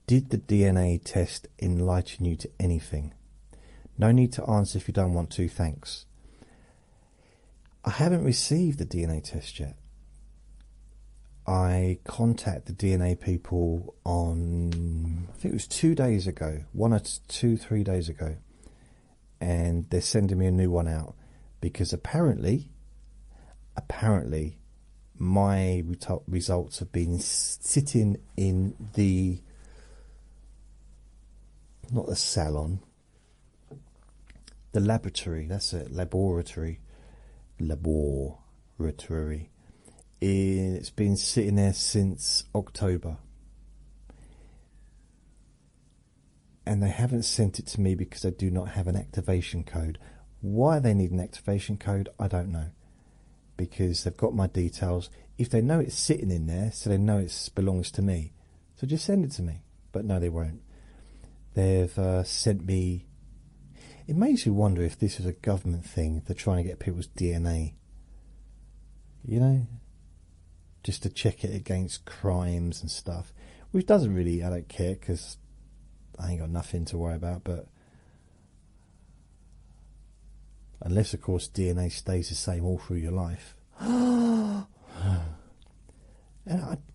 did the DNA test enlighten you to anything? No need to answer if you don't want to, thanks. I haven't received the DNA test yet. I contacted the DNA people on, I think it was 2 days ago, 3 days ago, and they're sending me a new one out because apparently my results have been sitting in the, not the salon, the laboratory. That's it, laboratory. It's been sitting there since October, and they haven't sent it to me because they do not have an activation code. Why they need an activation code, I don't know, because they've got my details. If they know it's sitting in there, so they know it belongs to me, so just send it to me. But no, they won't. They've sent me. It makes you wonder if this is a government thing. They're trying to get people's DNA, you know, just to check it against crimes and stuff, which doesn't really, I don't care, because I ain't got nothing to worry about. But unless, of course, DNA stays the same all through your life.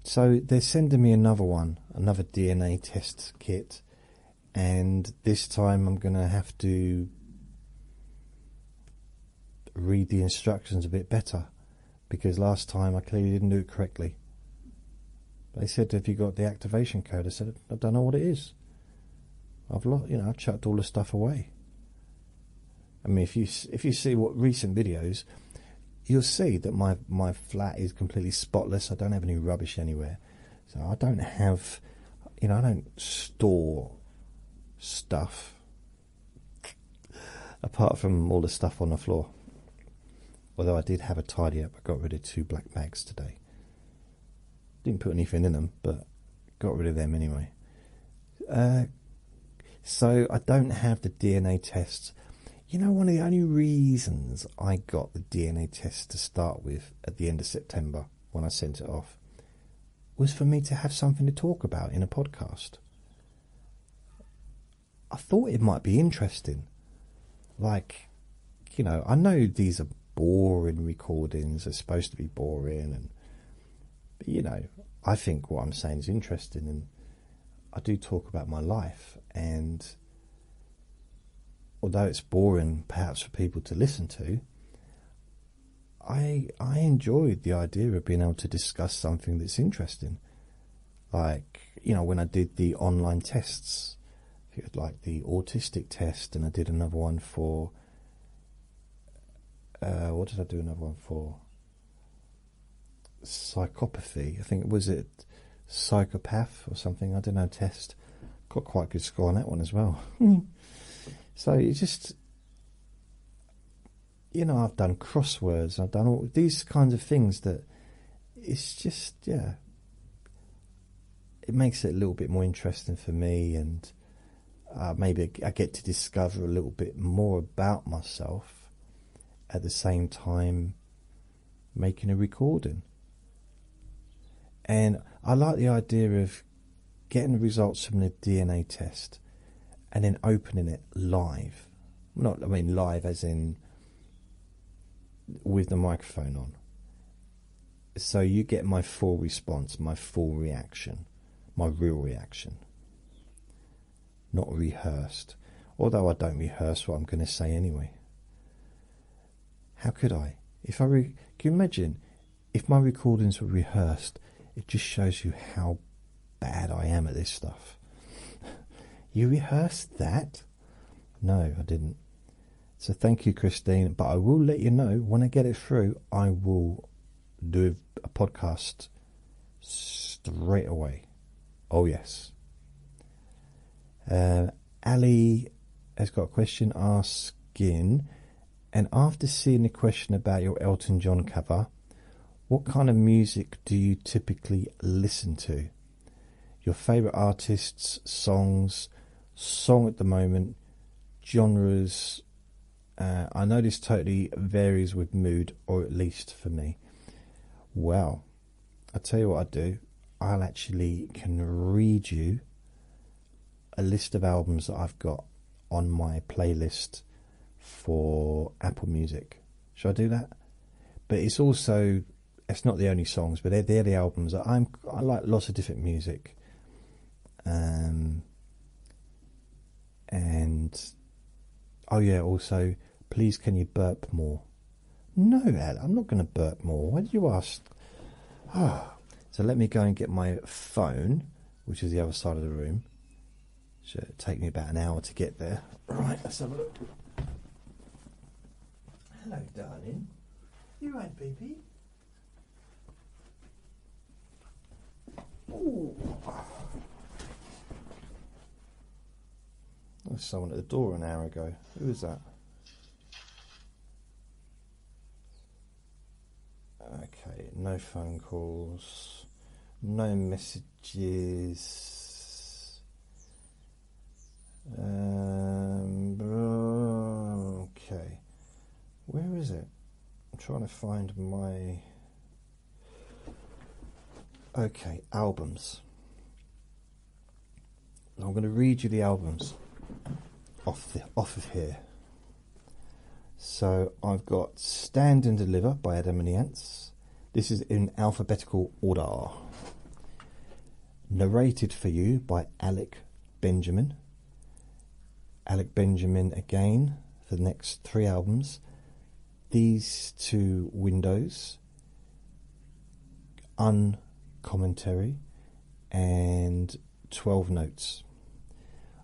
So they're sending me another one, another DNA test kit, and this time I'm going to have to read the instructions a bit better, because last time I clearly didn't do it correctly. They said, have you got the activation code? I said, I don't know what it is. I've chucked all the stuff away. I mean, if you see what recent videos, you'll see that my flat is completely spotless. I don't have any rubbish anywhere. So I don't have, I don't store stuff apart from all the stuff on the floor. Although I did have a tidy up. I got rid of 2 black bags today. Didn't put anything in them, but got rid of them anyway. So I don't have the DNA tests. One of the only reasons I got the DNA test to start with at the end of September, when I sent it off, was for me to have something to talk about in a podcast. I thought it might be interesting. Like, I know these are boring recordings. They're supposed to be boring, but I think what I'm saying is interesting, and I do talk about my life. And although it's boring perhaps for people to listen to, I enjoyed the idea of being able to discuss something that's interesting. Like, when I did the online tests, like the autistic test, and I did another one for, what did I do another one for? Psychopathy. I think it psychopath or something, I don't know, test. Got quite a good score on that one as well. So it's just, I've done crosswords, I've done all these kinds of things that it's just, it makes it a little bit more interesting for me, and maybe I get to discover a little bit more about myself at the same time making a recording. And I like the idea of getting the results from the DNA test and then opening it live. Live as in with the microphone on. So you get my full response, my full reaction, my real reaction. Not rehearsed. Although I don't rehearse what I'm going to say anyway. How could I? Can you imagine if my recordings were rehearsed? It just shows you how bad I am at this stuff. You rehearsed that? No, I didn't. So thank you, Christine. But I will let you know when I get it through. I will do a podcast straight away. Oh yes. Ali has got a question asking, and after seeing the question about your Elton John cover, what kind of music do you typically listen to? Your favourite artists, songs, song at the moment, genres, I know this totally varies with mood, or at least for me. Well, I'll tell you what I'll do. I'll actually can read you a list of albums that I've got on my playlist for Apple Music. Should I do that? But it's also, it's not the only songs, but they're the albums that I like lots of different music. And oh yeah, also, please can you burp more? No, Al, I'm not going to burp more. Why did you ask? So let me go and get my phone, which is the other side of the room. Should take me about an hour to get there. Right, let's have a look. Hello, darling. You right, baby? Ooh. There's someone at the door an hour ago. Who was that? Okay, no phone calls, no messages. Okay, where is it? I'm trying to find my... Okay, albums. I'm going to read you the albums off of here. So I've got Stand and Deliver by Adam and the Ants. This is in alphabetical order. Narrated for You by Alec Benjamin. Alec Benjamin again for the next 3 albums. These 2 Windows, Uncommentary, and 12 Notes.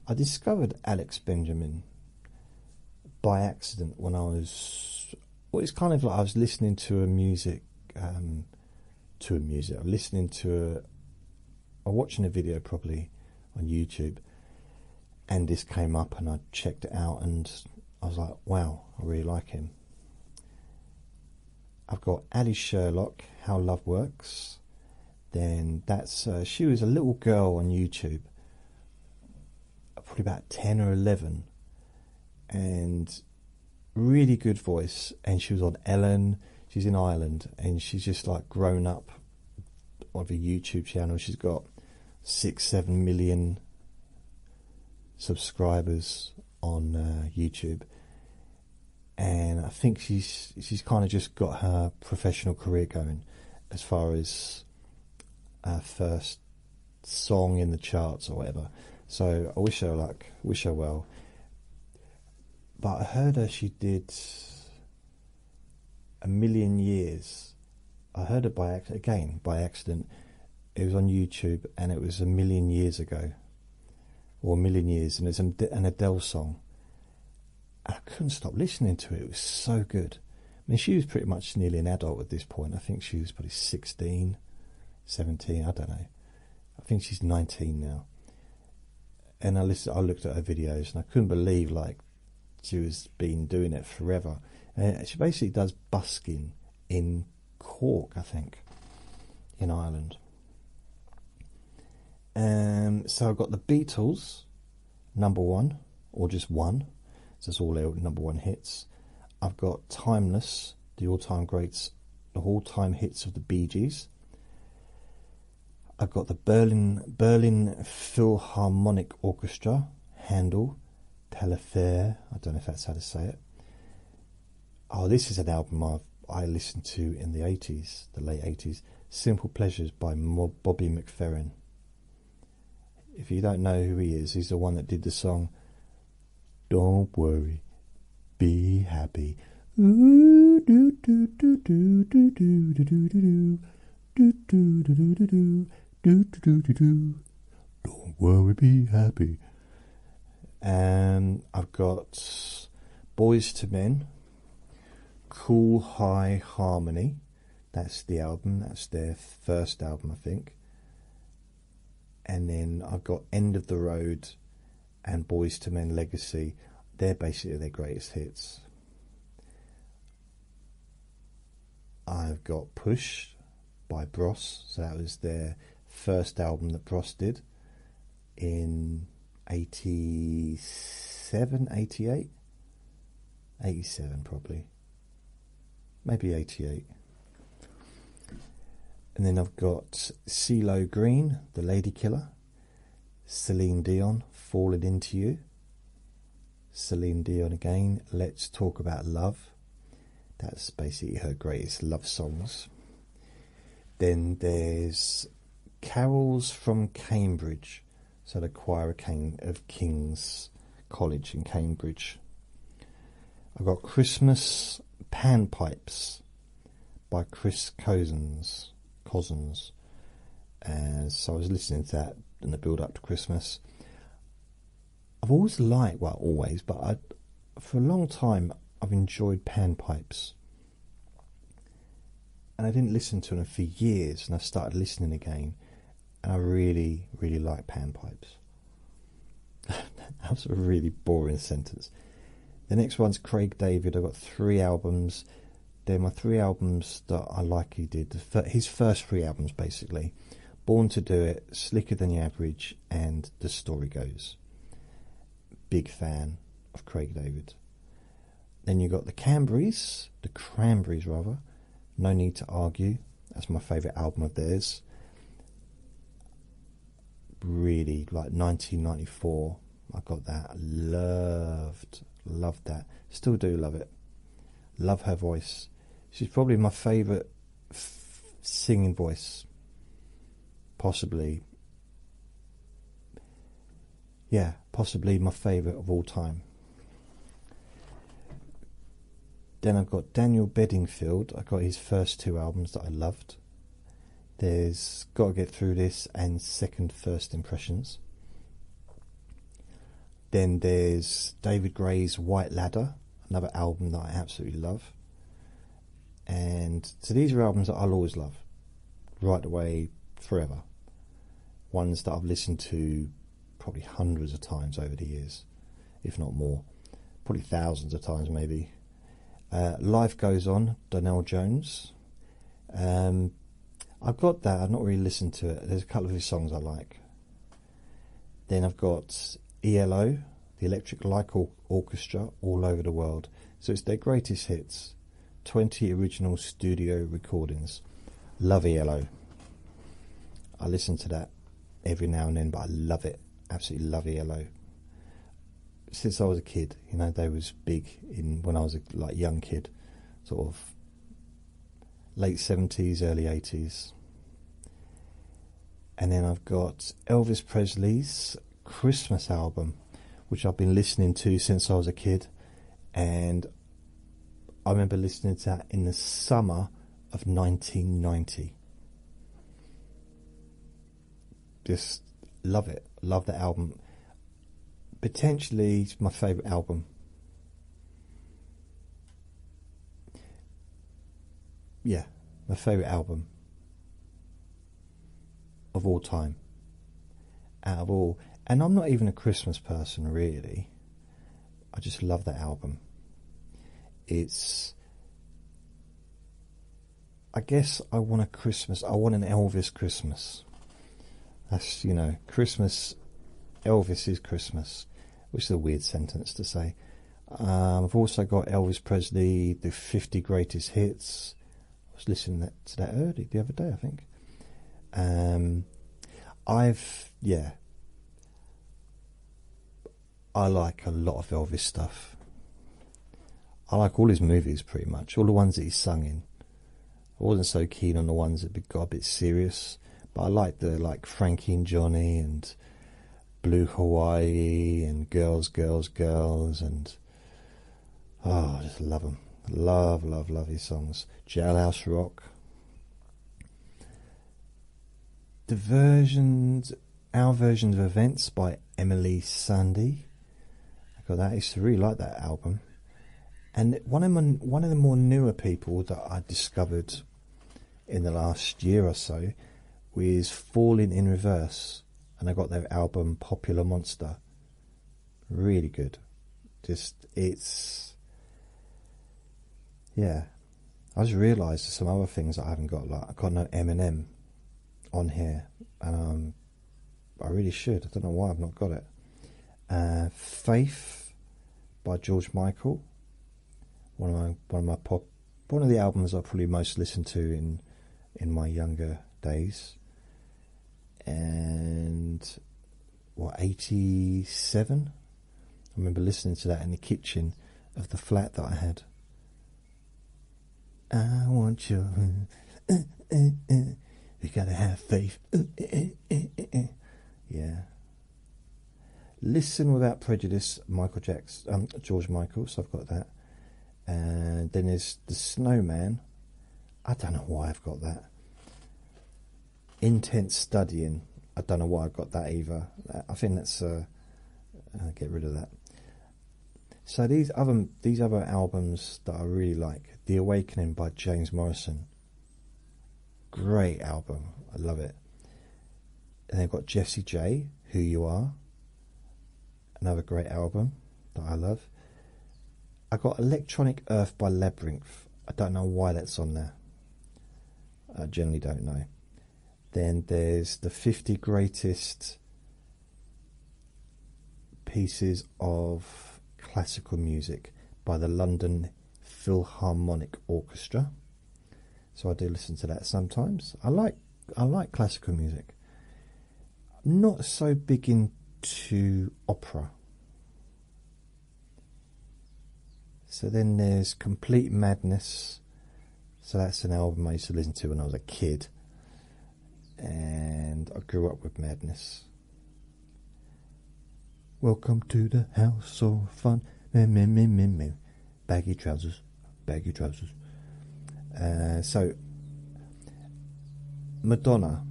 I discovered Alex Benjamin by accident when I was... Well, it's kind of like I was listening to a music... I'm listening to or watching a video probably on YouTube, and this came up and I checked it out and I was like, wow, I really like him. I've got Ali Sherlock, How Love Works. Then that's she was a little girl on YouTube, probably about 10 or 11, and really good voice, and she was on Ellen. She's in Ireland, and she's just like grown up on a YouTube channel. She's got 6-7 million subscribers on YouTube, and I think she's kind of just got her professional career going as far as her first song in the charts or whatever. So I wish her luck, wish her well. But I heard she did A Million Years. I heard it by accident. It was on YouTube, and it was 1,000,000 years ago, or 1,000,000 years, and it's an Adele song. And I couldn't stop listening to it. It was so good. I mean, she was pretty much nearly an adult at this point. I think she was probably 16, 17. I don't know. I think she's 19 now. And I looked at her videos, and I couldn't believe like she was been doing it forever. And she basically does busking in Cork, I think, in Ireland. So I've got the Beatles, number 1, or just 1. So it's all their number 1 hits. I've got Timeless, the all-time greats, the all-time hits of the Bee Gees. I've got the Berlin Philharmonic Orchestra, Handel, Taillefer. I don't know if that's how to say it. Oh, this is an album I listened to in the 80s, the late 80s. Simple Pleasures by Bobby McFerrin. If you don't know who he is, he's the one that did the song Don't Worry, Be Happy. Ooh, do, do, do, do, do, do, do, do, do, do, do, do, do, do, do. Do, do, do, do. Don't worry, be happy. And I've got Boys to Men, Cool High Harmony. That's the album. That's their first album, I think. And then I've got End of the Road and Boys to Men Legacy. They're basically their greatest hits. I've got Push by Bros. So that was their first album that Bros did in 87, 88. 87 probably, maybe 88. And then I've got CeeLo Green, The Lady Killer. Celine Dion, Falling Into You. Celine Dion again, Let's Talk About Love. That's basically her greatest love songs. Then there's Carols from Cambridge, so the choir of King's College in Cambridge. I've got Christmas Panpipes by Chris Cozens. So I was listening to that in the build up to Christmas. I've always liked, well, always, but for a long time I've enjoyed panpipes, and I didn't listen to them for years, and I started listening again, and I really, really like panpipes. That was a really boring sentence. The next one's Craig David. I've got 3 albums. They're my 3 albums that I like he did. His first 3 albums, basically. Born to Do It, Slicker Than the Average, and The Story Goes. Big fan of Craig David. Then you got the Cranberries, No Need to Argue. That's my favourite album of theirs. Really, like 1994, I got that. Loved that. Still do love it. Love her voice. She's probably my favourite singing voice. Possibly my favourite of all time. Then I've got Daniel Bedingfield. I got his first 2 albums that I loved. There's Gotta Get Through This and Second First Impressions. Then there's David Gray's White Ladder, another album that I absolutely love. And so these are albums that I'll always love, right away, forever. Ones that I've listened to probably hundreds of times over the years, if not more, probably thousands of times maybe. Life Goes On, Donnell Jones. I've got that. I've not really listened to it. There's a couple of his songs I like. Then I've got ELO, the Electric Light Orchestra, All Over the World. So it's their greatest hits. 20 original studio recordings. Love ELO. I listen to that every now and then, but I love it. Absolutely love ELO. Since I was a kid, you know, they was big when I was a young kid, sort of late 70s, early 80s. And then I've got Elvis Presley's Christmas album, which I've been listening to since I was a kid, and I remember listening to that in the summer of 1990. Just love it. Love that album. Potentially it's my favourite album. Yeah, my favourite album of all time. Out of all. And I'm not even a Christmas person, really. I just love that album. I guess I want an Elvis Christmas. That's, Christmas, Elvis is Christmas, which is a weird sentence to say. I've also got Elvis Presley, the 50 Greatest Hits. I was listening to that early, the other day, I think. I like a lot of Elvis stuff. I like all his movies pretty much, all the ones that he's sung in. I wasn't so keen on the ones that got a bit serious, but I like Frankie and Johnny and Blue Hawaii and Girls, Girls, Girls, and I just love them. Love his songs. Jailhouse Rock. Our version of Events by Emily Sandé. I got that. I used to really like that album. And one of the more newer people that I discovered in the last year or so was Falling in Reverse, and I got their album Popular Monster. Really good. I just realised there's some other things I haven't got. Like I got no Eminem on here, and I really should. I don't know why I've not got it. Faith by George Michael. one of the albums I probably most listened to in my younger days. And 87? I remember listening to that in the kitchen of the flat that I had. I want you. You gotta have faith. Yeah. Listen Without Prejudice, Michael Jackson, George Michael, so I've got that. And then there's The Snowman. I don't know why I've got that. Intense Studying. I don't know why I've got that either. I think that's get rid of that. So these other albums that I really like, The Awakening by James Morrison, great album, I love it. And they've got Jessie J, Who You Are, another great album that I love. I got Electronic Earth by Labyrinth. I don't know why that's on there. I generally don't know. Then there's the 50 greatest pieces of classical music by the London Philharmonic Orchestra. So I do listen to that sometimes. I like classical music. I'm not so big into opera. So then there's Complete Madness. So that's an album I used to listen to when I was a kid. And I grew up with Madness. Welcome to the house of fun. Baggy trousers. Baggy trousers. So Madonna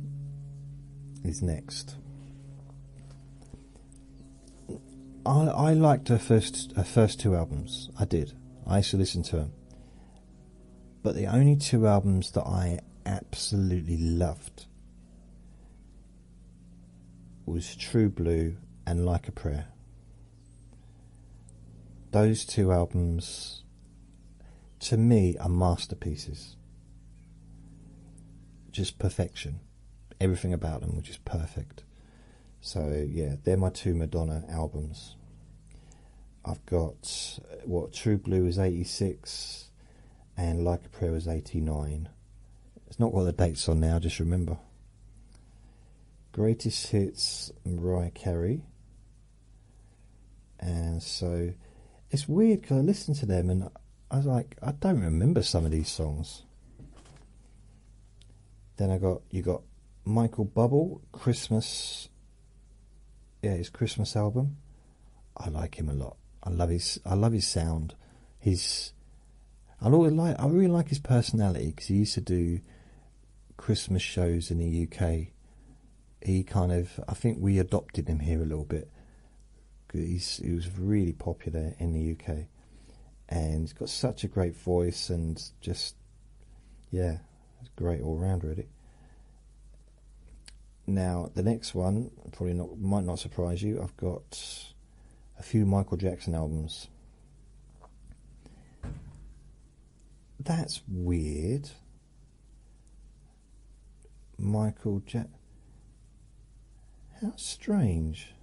is next. I liked her first two albums. I did. I used to listen to them. But the only two albums that I absolutely loved was True Blue and Like a Prayer. Those two albums, to me, are masterpieces. Just perfection. Everything about them was just perfect. So yeah, they're my two Madonna albums. I've got True Blue is 86 and Like a Prayer is 89. It's not got the dates on now, just remember. Greatest Hits, Mariah Carey. And so it's weird because I listened to them and I was like, I don't remember some of these songs. Then you got Michael Bublé, Christmas. Yeah, his Christmas album. I like him a lot. I love his sound. I really like his personality because he used to do Christmas shows in the UK. I think we adopted him here a little bit. He was really popular in the UK, and he's got such a great voice and just, yeah, it's great all round really. Now the next one might not surprise you. I've got a few Michael Jackson albums. That's weird. Michael Jackson. How strange.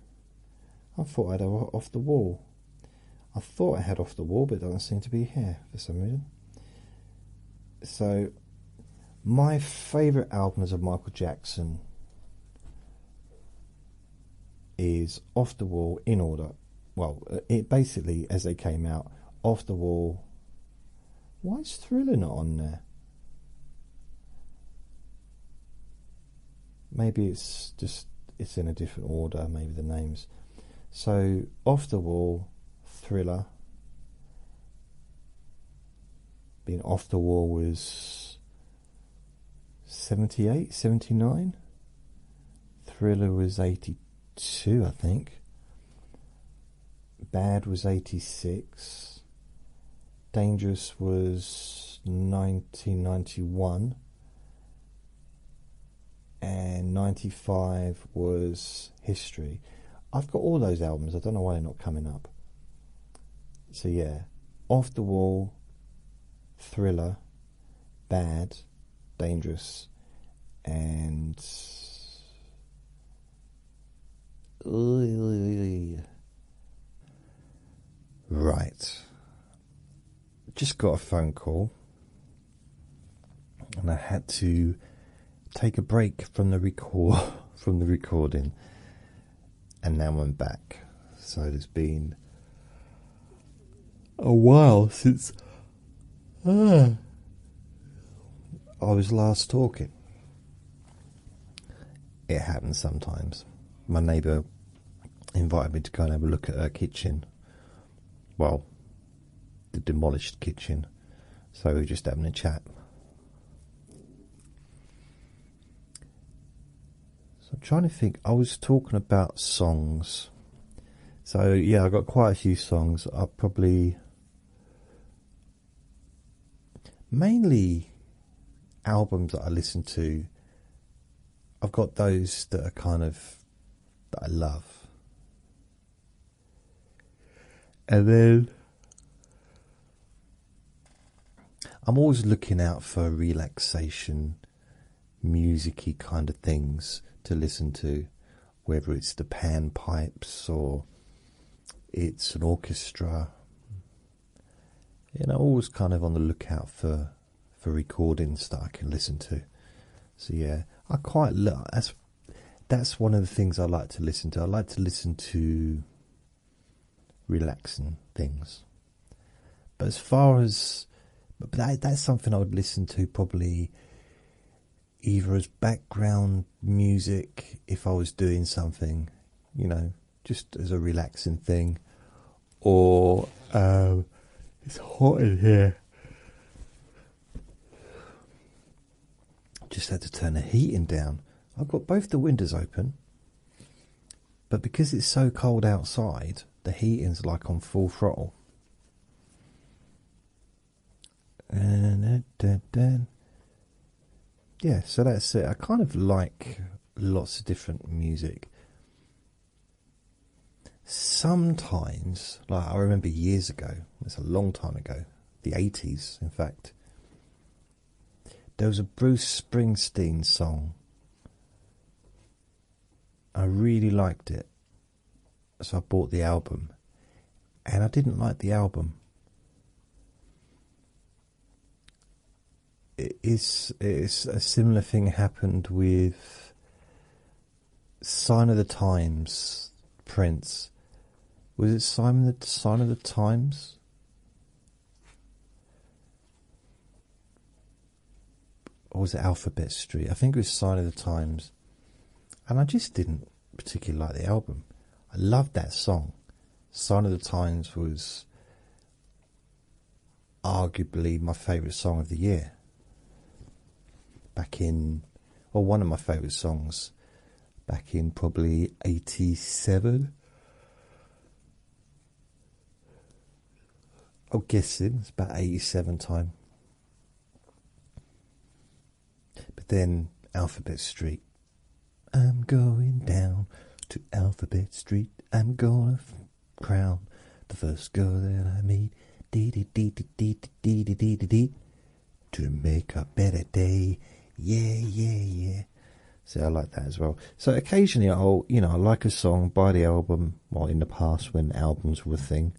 I thought I had Off the Wall. I thought I had Off the Wall, but it doesn't seem to be here for some reason. So, my favourite albums of Michael Jackson is Off the Wall in order. Well, it basically, as they came out, Off the Wall. Why is Thriller not on there? Maybe it's in a different order, maybe the names. So, Off the Wall, Thriller. Being Off the Wall was 78, 79. Thriller was 82, I think. Bad was 86. Dangerous was 1991. And 95 was History. I've got all those albums. I don't know why they're not coming up. So yeah, Off the Wall, Thriller, Bad, Dangerous, and right. just got a phone call, and I had to take a break from the recording, and now I'm back. So there's been a while since I was last talking. It happens sometimes. My neighbour invited me to go and have a look at her kitchen. Well, the demolished kitchen. So we were just having a chat. So I'm trying to think. I was talking about songs. So yeah, I got quite a few songs. I probably mainly albums that I listen to. I've got those that are kind of that I love, and then I'm always looking out for relaxation, music-y kind of things to listen to, whether it's the panpipes or it's an orchestra. You know, always kind of on the lookout for recordings that I can listen to. So yeah, I quite that's one of the things I like to listen to. I like to listen to relaxing things. But as far as that's something I would listen to probably either as background music if I was doing something, you know, just as a relaxing thing, or it's hot in here. Just had to turn the heating down. I've got both the windows open, but because it's so cold outside, the heating's like on full throttle. Yeah, so that's it. I kind of like lots of different music. Sometimes, like I remember years ago, it's a long time ago, the 80s in fact, there was a Bruce Springsteen song. I really liked it, so I bought the album, and I didn't like the album. It's a similar thing happened with Sign of the Times, Prince. Was it Sign of the Times? Or was it Alphabet Street? I think it was Sign of the Times. And I just didn't particularly like the album. I loved that song. Sign of the Times was arguably my favourite song of the year. One of my favourite songs back in probably 87. I'm guessing it's about 87 time. But then Alphabet Street. I'm going down to Alphabet Street. I'm gonna crown the first girl that I meet. To make a better day. Yeah. So I like that as well. So occasionally I like a song, buy the album, well, in the past when albums were a thing.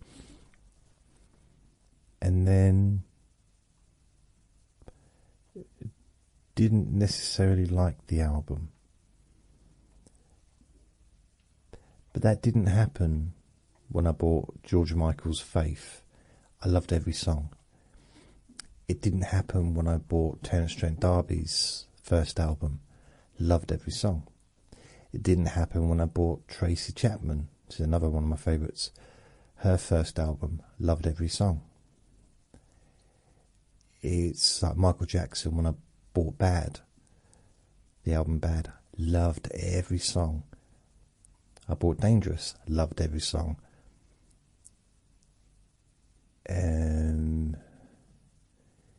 And then didn't necessarily like the album. But that didn't happen when I bought George Michael's Faith. I loved every song. It didn't happen when I bought Terence Trent D'Arby's first album. Loved every song. It didn't happen when I bought Tracy Chapman, which is another one of my favourites. Her first album. Loved every song. It's like Michael Jackson when I bought Bad. The album Bad. Loved every song. I bought Dangerous. Loved every song.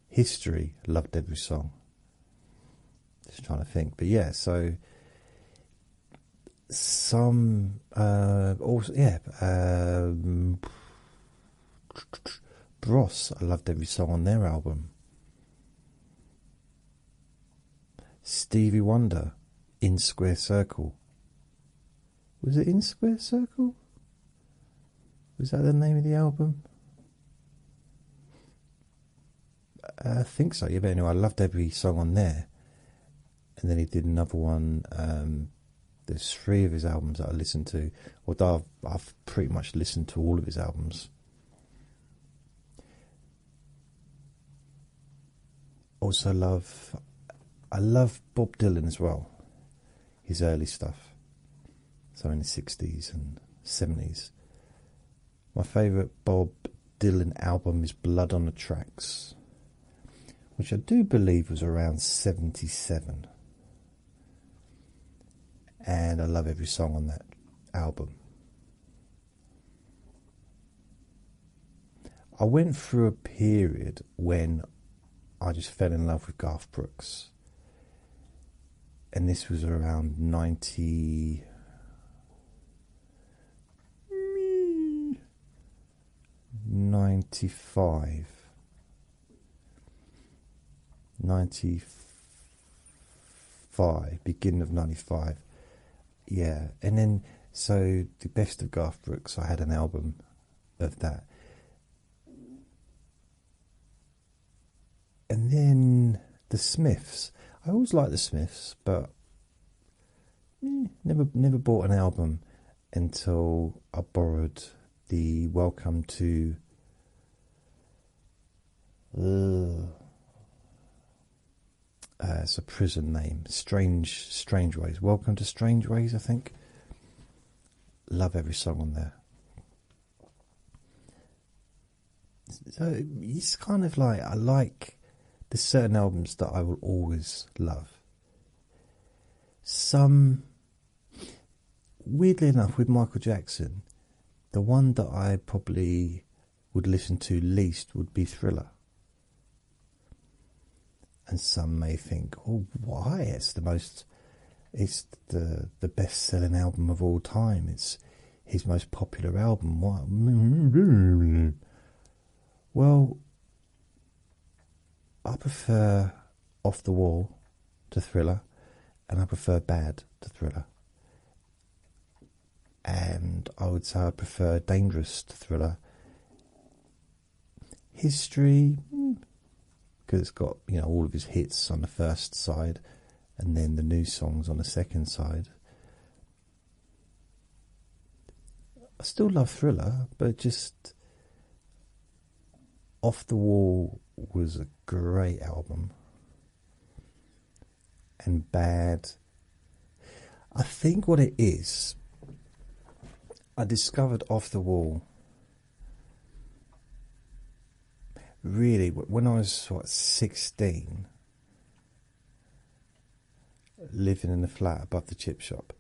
History. Loved every song. Just trying to think. But yeah, so some Bros. I loved every song on their album. Stevie Wonder, In Square Circle. Was it In Square Circle? Was that the name of the album? I think so, yeah, but anyway, I loved every song on there. And then he did another one. There's 3 of his albums that I listened to, although I've pretty much listened to all of his albums. Also I love Bob Dylan as well, his early stuff, so in the 60s and 70s. My favourite Bob Dylan album is Blood on the Tracks, which I do believe was around 77. And I love every song on that album. I went through a period when I just fell in love with Garth Brooks. And this was around 95. 95, beginning of 95. Yeah, and then, so the best of Garth Brooks, I had an album of that. And then the Smiths. I always liked the Smiths, but never bought an album until I borrowed the Welcome to it's a prison name, Strange Ways. Welcome to Strange Ways, I think. Love every song on there. So it's kind of like, I like, there's certain albums that I will always love. Some, weirdly enough, with Michael Jackson, the one that I probably would listen to least would be Thriller. And some may think, oh, why? It's the best-selling album of all time. It's his most popular album. Why? Well, I prefer Off the Wall to Thriller, and I prefer Bad to Thriller. And I would say I prefer Dangerous to Thriller. History, because it's got, you know, all of his hits on the first side and then the new songs on the second side. I still love Thriller, but just Off the Wall was a great album. And Bad, I think what it is, I discovered Off the Wall really when I was 16, living in the flat above the chip shop.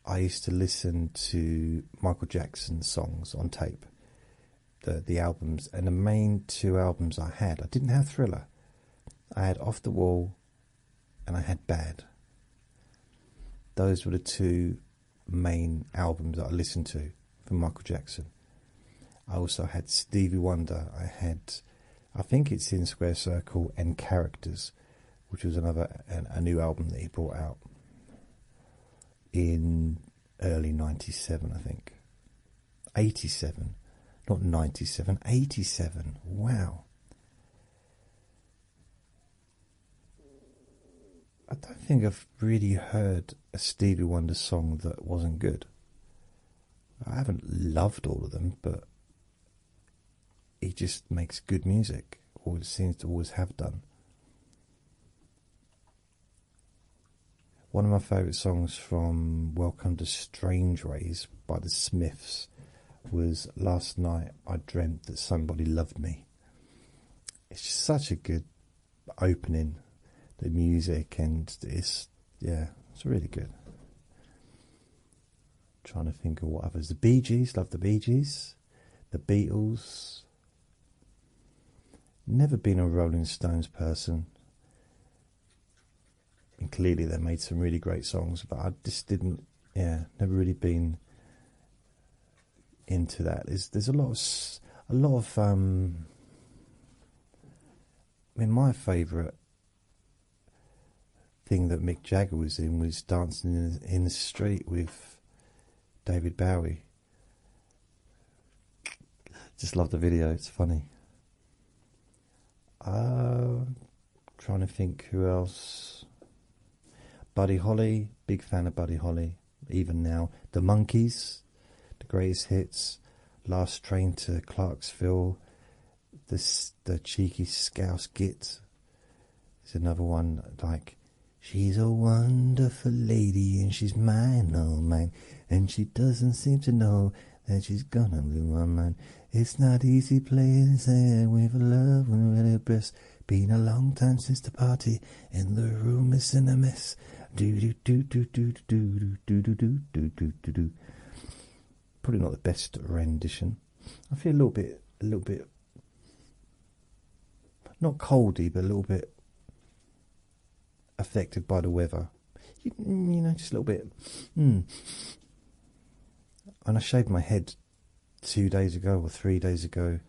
I used to listen to Michael Jackson's songs on tape, the albums, and the main 2 albums I didn't have Thriller. I had Off the Wall and I had Bad. Those were the 2 main albums that I listened to from Michael Jackson. I also had Stevie Wonder. I think it's in Square Circle and Characters, which was a new album that he brought out in early 97, I think. 87, not 97, 87. Wow. I don't think I've really heard a Stevie Wonder song that wasn't good. I haven't loved all of them, but he just makes good music, or seems to always have done. One of my favourite songs from Welcome to Strange Ways by the Smiths was Last Night I Dreamt That Somebody Loved Me. It's just such a good opening, the music, and it's really good. Trying to think of what others. The Bee Gees, love the Bee Gees. The Beatles. Never been a Rolling Stones person. And clearly they made some really great songs, but I just didn't, never really been into that. There's a lot of I mean, my favourite thing that Mick Jagger was in was Dancing in the Street with David Bowie. Just love the video, it's funny. Trying to think who else. Buddy Holly, big fan of Buddy Holly, even now. The Monkees, the greatest hits. Last Train to Clarksville. The Cheeky Scouse Git is another one, like, she's a wonderful lady and she's mine, oh mine, and she doesn't seem to know that she's gonna be my man. It's not easy playing sad with love and with a breast. Been a long time since the party and the room is in a mess. Do do do do do do do do do do do do do. Probably not the best rendition. I feel a little bit, not coldy, but a little bit affected by the weather. You know, just a little bit. And I shaved my head 2 days ago or 3 days ago,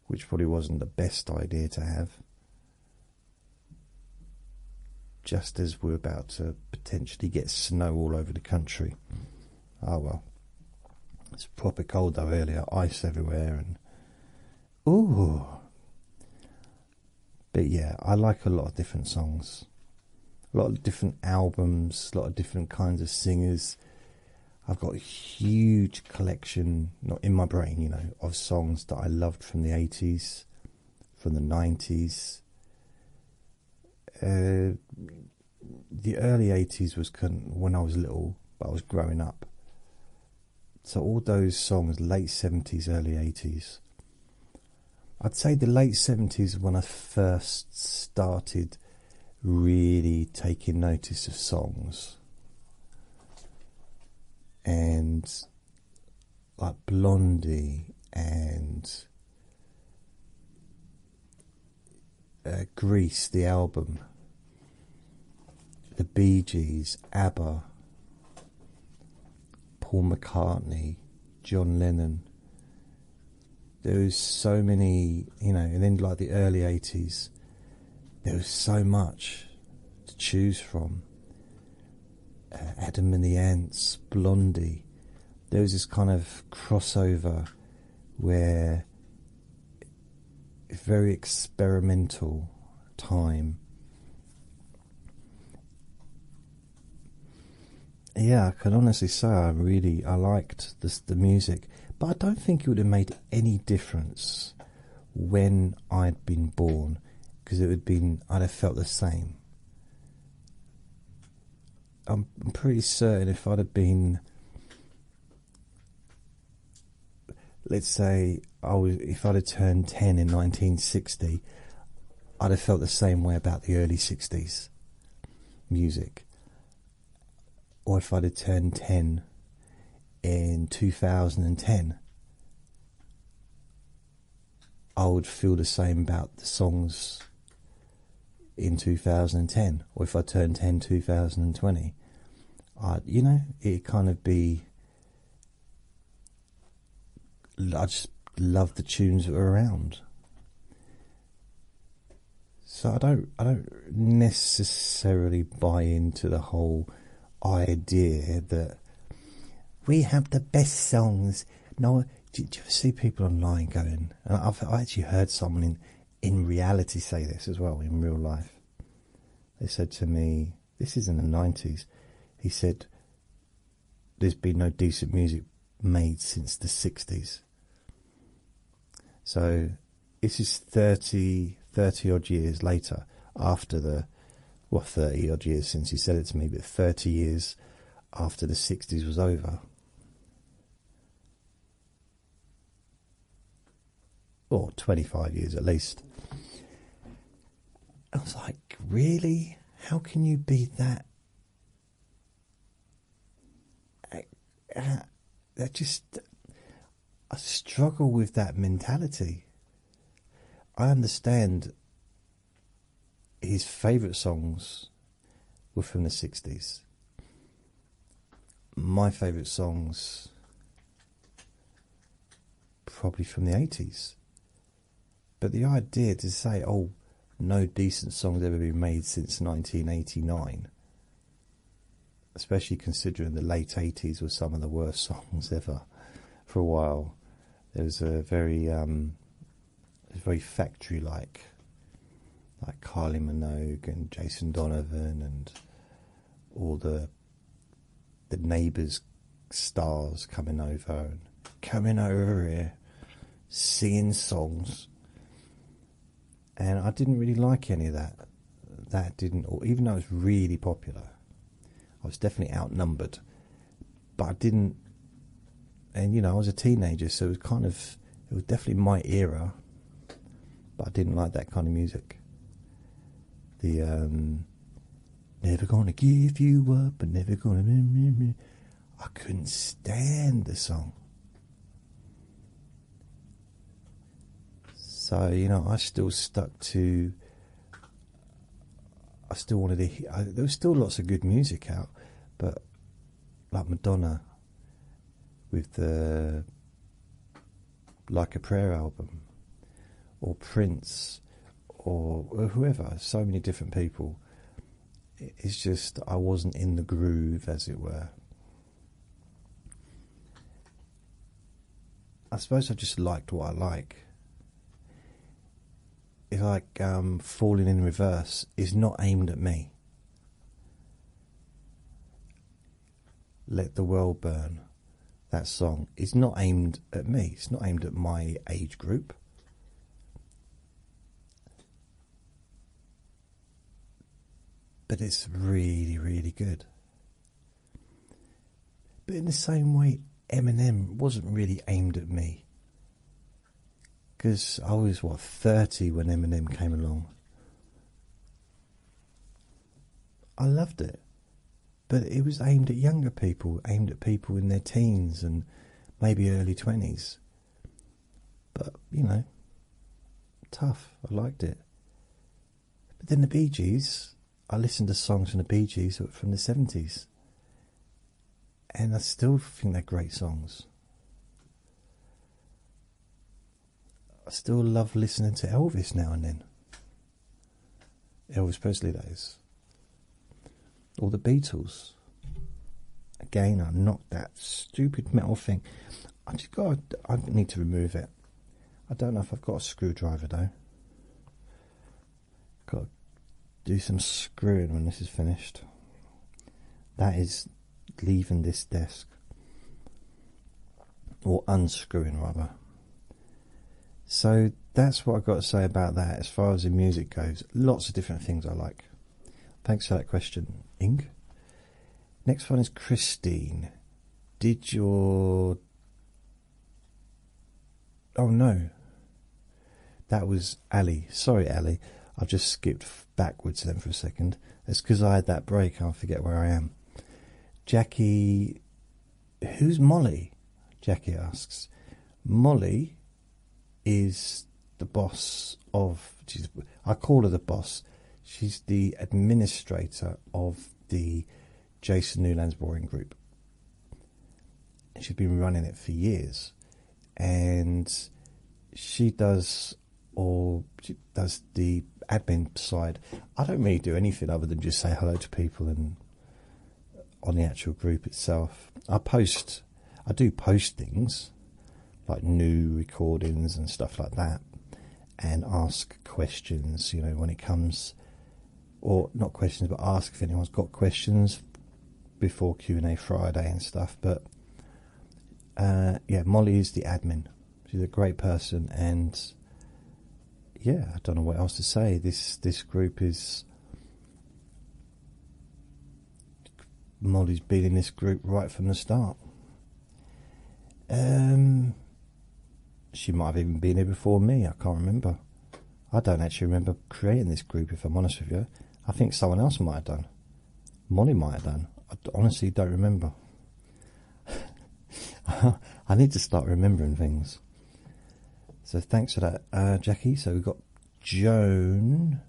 which probably wasn't the best idea to have. Just as we're about to potentially get snow all over the country. Oh well. It's proper cold though earlier, ice everywhere, and ooh. But yeah, I like a lot of different songs, a lot of different albums, a lot of different kinds of singers. I've got a huge collection, not in my brain, you know, of songs that I loved from the 80s, from the 90s. The early 80s was when I was little, but I was growing up. So all those songs, late 70s, early 80s. I'd say the late 70s when I first started really taking notice of songs. And like Blondie and Grease, the album, the Bee Gees, ABBA, Paul McCartney, John Lennon. There was so many, you know, and then like the early 80s, there was so much to choose from. Adam and the Ants, Blondie. There was this kind of crossover where very experimental time. Yeah, I can honestly say I liked the music, but I don't think it would have made any difference when I'd been born, because I'd have felt the same. I'm pretty certain if I'd have been, let's say, if I'd have turned 10 in 1960, I'd have felt the same way about the early 60s music. Or if I'd have turned 10 in 2010, I would feel the same about the songs in 2010. Or if I turned 10 2020, it'd kind of be, I just love the tunes that were around. So I don't necessarily buy into the whole idea that we have the best songs. No, do you ever see people online going, and I've actually heard someone in reality say this as well, in real life. They said to me, this is in the 90s, he said, there's been no decent music made since the 60s. So this is 30 odd years later, after 30 odd years since he said it to me, but 30 years after the 60s was over. Or 25 years at least. I was like, really? How can you be that? I struggle with that mentality. I understand his favourite songs were from the 60s. My favourite songs probably from the 80s. But the idea to say, oh, no decent song's ever been made since 1989, especially considering the late 80s were some of the worst songs ever for a while. There was a very factory-like. like Kylie Minogue and Jason Donovan and all the Neighbours stars coming over here singing songs, and I didn't really like any of that. That didn't, even though it was really popular, I was definitely outnumbered. But I didn't, and I was a teenager, so it was definitely my era. But I didn't like that kind of music. The never gonna give you up, but never gonna. I couldn't stand the song. So, I still stuck to. I still wanted to hear. There was still lots of good music out, but like Madonna with the Like a Prayer album, or Prince, or whoever, so many different people. It's just I wasn't in the groove, as it were. I suppose I just liked what I like. It's like Falling in Reverse is not aimed at me. Let the World Burn, that song, is not aimed at me. It's not aimed at my age group. But it's really, really good. But in the same way, Eminem wasn't really aimed at me. Because I was, 30 when Eminem came along. I loved it. But it was aimed at younger people, aimed at people in their teens and maybe early 20s. But, tough. I liked it. But then the Bee Gees, I listened to songs from the Bee Gees from the 70s. And I still think they're great songs. I still love listening to Elvis now and then. Elvis Presley, that is. Or the Beatles. Again, I knocked that stupid metal thing. I need to remove it. I don't know if I've got a screwdriver though. Got to do some screwing when this is finished. That is leaving this desk. Or unscrewing, rather. So that's what I've got to say about that as far as the music goes. Lots of different things I like. Thanks for that question, Ing. Next one is Christine. Oh no. That was Ali. Sorry, Ali. I just skipped backwards then for a second. It's because I had that break. I'll forget where I am. Jackie. Who's Molly? Jackie asks. Molly is the boss of. I call her the boss. She's the administrator of the Jason Newland's Boring Group. And she's been running it for years. And she does the admin side. I don't really do anything other than just say hello to people and on the actual group itself. I do post things like new recordings and stuff like that, and ask questions, when it comes, or not questions, but ask if anyone's got questions before Q&A Friday and stuff. But Molly is the admin. She's a great person, and I don't know what else to say. This group is. Molly's been in this group right from the start. She might have even been here before me. I can't remember. I don't actually remember creating this group, if I'm honest with you. I think someone else might have done. Molly might have done. I honestly don't remember. I need to start remembering things. So thanks for that, Jackie. So we've got Joanne.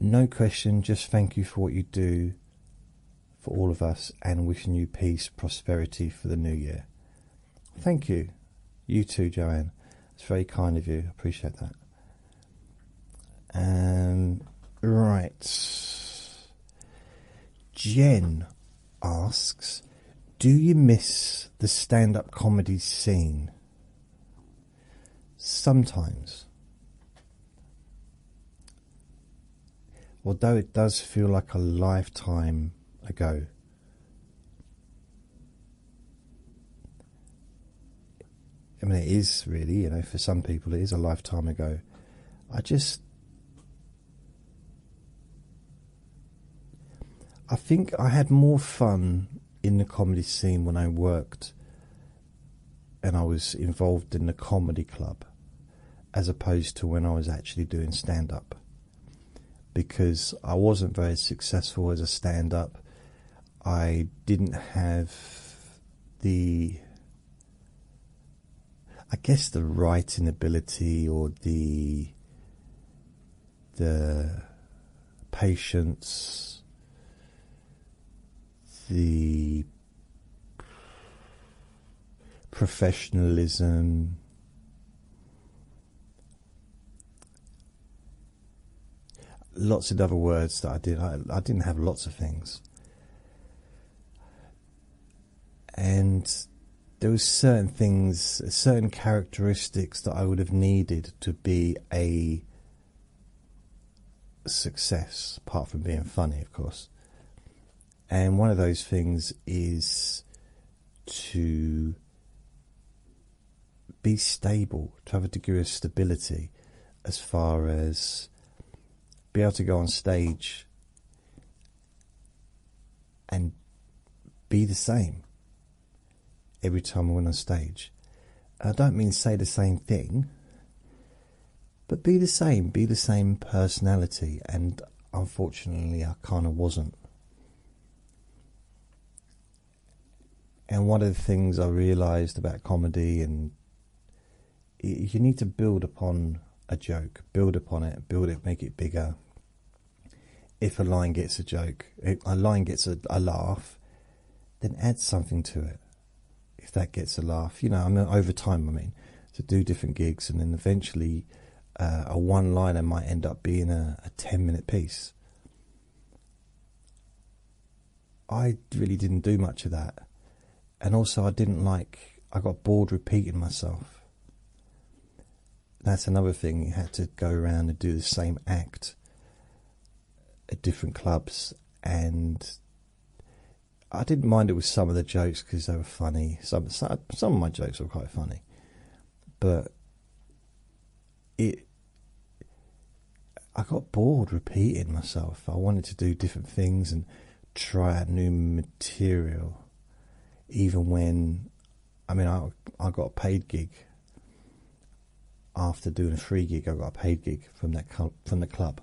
No question, just thank you for what you do for all of us, and wishing you peace, prosperity for the new year. Thank you. You too, Joanne. It's very kind of you. I appreciate that. Right. Jen asks, do you miss the stand-up comedy scene? Sometimes. although it does feel like a lifetime ago, I mean, it is really, for some people it is a lifetime ago. I think I had more fun in the comedy scene when I worked and I was involved in the comedy club, as opposed to when I was actually doing stand-up, because I wasn't very successful as a stand-up. I didn't have the writing ability or the patience, the professionalism, lots of other words that I did. I didn't have lots of things. And there was certain things, certain characteristics that I would have needed to be a success, apart from being funny, of course. And one of those things is to be stable, to have a degree of stability, as far as be able to go on stage and be the same every time I went on stage. I don't mean say the same thing, but be the same personality, and unfortunately I kind of wasn't. And one of the things I realised about comedy, and you need to build upon a joke, build upon it, make it bigger. If a line gets a joke, if a line gets a laugh, then add something to it. If that gets a laugh, over time, to do different gigs, and then eventually a one-liner might end up being a 10-minute piece. I really didn't do much of that. And also I got bored repeating myself. That's another thing. You had to go around and do the same act at different clubs, and I didn't mind it with some of the jokes because they were funny. Some of my jokes were quite funny, but I got bored repeating myself. I wanted to do different things and try out new material. Even when, I got a paid gig. After doing a free gig, I got a paid gig from the club.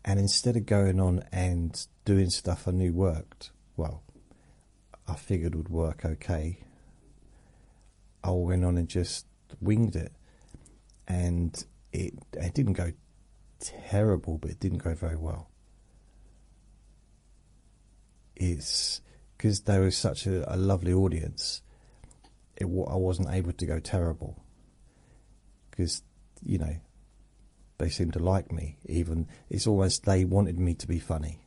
And instead of going on and doing stuff I knew worked, well, I figured would work okay, I went on and just winged it. And it didn't go terrible, but it didn't go very well. It's because there was such a lovely audience, I wasn't able to go terrible. Because, they seemed to like me. Even, it's almost they wanted me to be funny.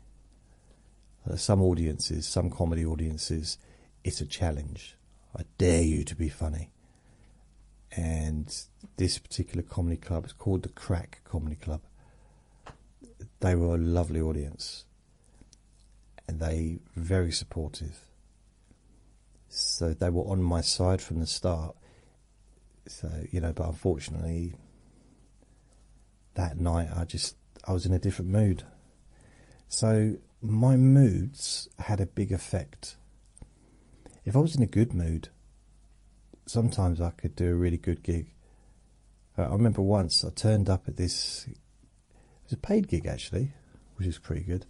Some audiences, some comedy audiences, it's a challenge. I dare you to be funny. And this particular comedy club is called the Crack Comedy Club. They were a lovely audience. And they were very supportive. So they were on my side from the start. So, but unfortunately, that night I was in a different mood. So my moods had a big effect. If I was in a good mood, sometimes I could do a really good gig. I remember once I turned up at this, it was a paid gig actually, which is pretty good.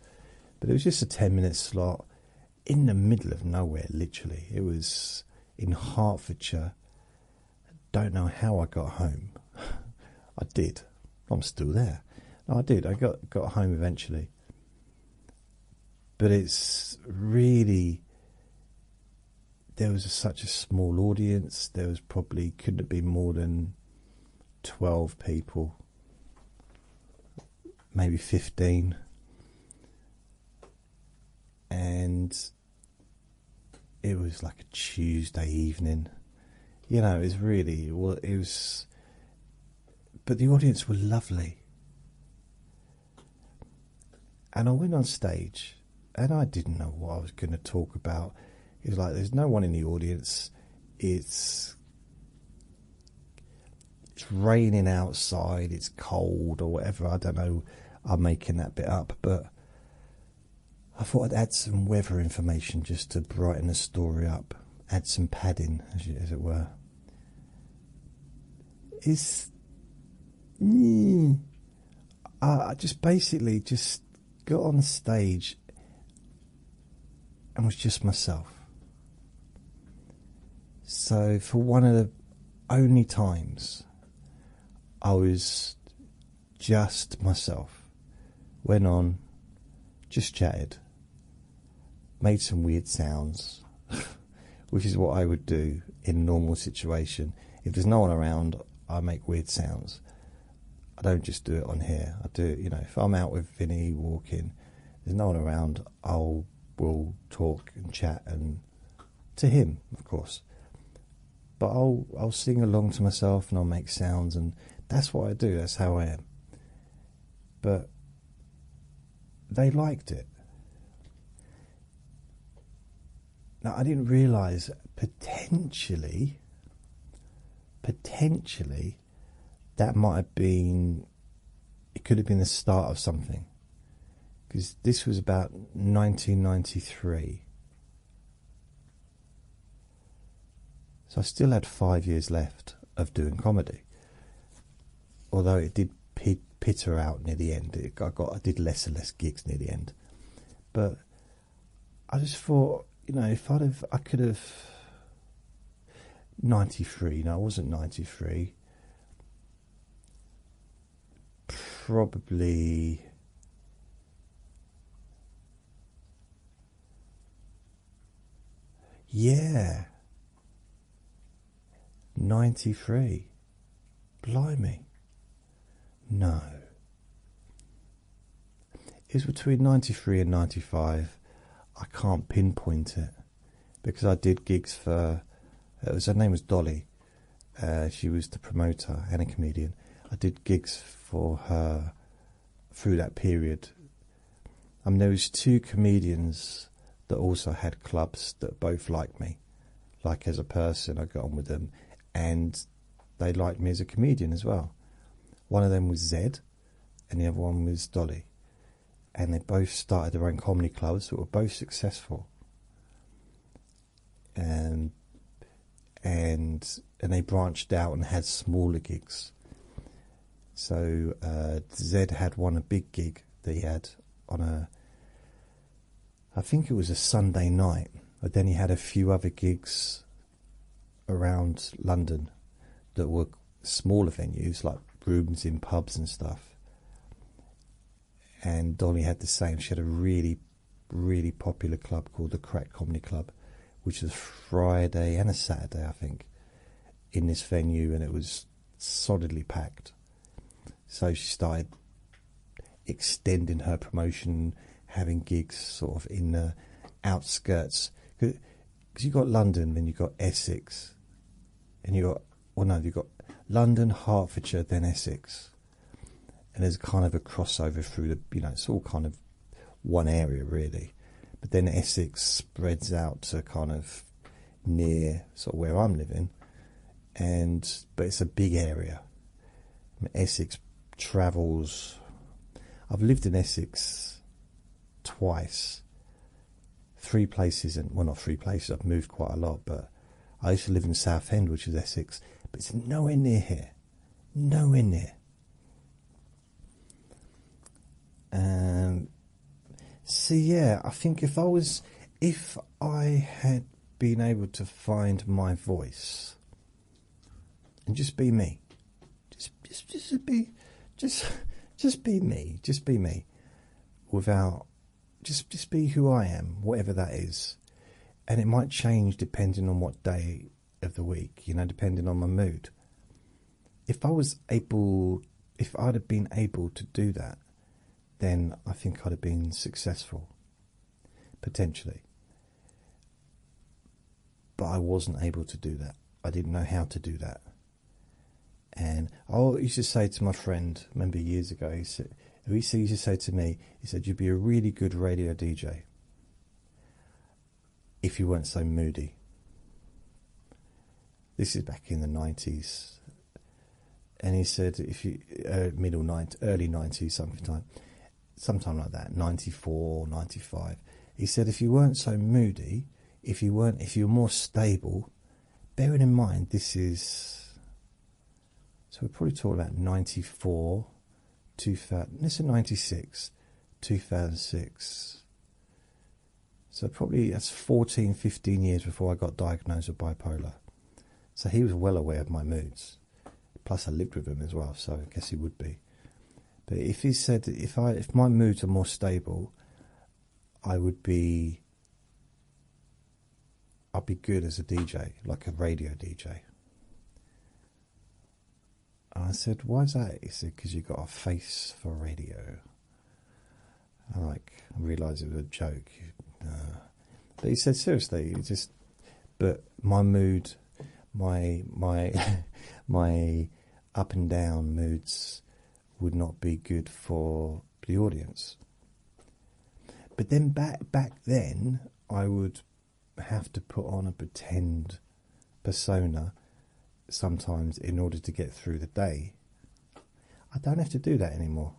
But it was just a 10-minute slot in the middle of nowhere, literally. It was in Hertfordshire. Don't know how I got home. I did. I'm still there. No, I did. I got home eventually. But it's really, there was such a small audience. There was probably, couldn't have been more than 12 people. Maybe 15. And it was like a Tuesday evening. It was really, but the audience were lovely. And I went on stage, and I didn't know what I was going to talk about. It was like, there's no one in the audience. It's raining outside. It's cold or whatever. I don't know. I'm making that bit up, but I thought I'd add some weather information just to brighten the story up. Add some padding, as it were. I just basically just got on stage and was just myself. So for one of the only times I was just myself, went on, just chatted, made some weird sounds, which is what I would do in a normal situation. If there's no one around, I make weird sounds. I don't just do it on here. I do it, if I'm out with Vinny walking, there's no one around, we'll talk and chat, and to him, of course. But I'll sing along to myself, and I'll make sounds, and that's what I do. That's how I am. But they liked it. Now, I didn't realise potentially that might have been, it could have been the start of something. Because this was about 1993. So I still had 5 years left of doing comedy. Although it did peter out near the end. I did less and less gigs near the end. But I just thought, if I could have 93. No, I wasn't 93. Probably. Yeah. 93. Blimey. No. It was between 93 and 95. I can't pinpoint it because I did gigs for. Her name was Dolly. She was the promoter and a comedian. I did gigs for her through that period. There was two comedians that also had clubs that both liked me. Like as a person, I got on with them, and they liked me as a comedian as well. One of them was Zed, and the other one was Dolly. And they both started their own comedy clubs that were both successful. And they branched out and had smaller gigs. So Zed had a big gig that he had on I think it was a Sunday night. But then he had a few other gigs around London that were smaller venues, like rooms in pubs and stuff. And Dolly had the same. She had a really, really popular club called the Crack Comedy Club, which was Friday and a Saturday, I think, in this venue, and it was solidly packed. So she started extending her promotion, having gigs sort of in the outskirts. Because you've got London, then you've got Essex, and you've got London, Hertfordshire, then Essex. And there's kind of a crossover through the, it's all kind of one area really. But then Essex spreads out to kind of near sort of where I'm living. But it's a big area. Essex travels. I've lived in Essex twice. 3 places, not 3 places, I've moved quite a lot, but I used to live in Southend, which is Essex, but it's nowhere near here. Nowhere near. I think if I had been able to find my voice and just be me, just be me, without just be who I am, whatever that is, and it might change depending on what day of the week, depending on my mood. If I'd have been able to do that, then I think I'd have been successful, potentially. But I wasn't able to do that. I didn't know how to do that. And I used to say to my friend, remember years ago, He used to say to me, he said, you'd be a really good radio DJ if you weren't so moody. This is back in the 90s. And he said, if you, early 90s, sometime like that, 94, 95. He said, if you weren't so moody, if you were more stable, bearing in mind this is, so we're probably talking about 94, 2000, this is 96, 2006. So probably that's 14, 15 years before I got diagnosed with bipolar. So he was well aware of my moods. Plus I lived with him as well, so I guess he would be. But if he said, if my moods are more stable, I'd be good as a DJ, like a radio DJ. And I said, why is that? He said, because you've got a face for radio. I realised it was a joke. But he said, seriously, but my mood, my my up and down moods would not be good for the audience. But then back then, I would have to put on a pretend persona sometimes in order to get through the day. I don't have to do that anymore.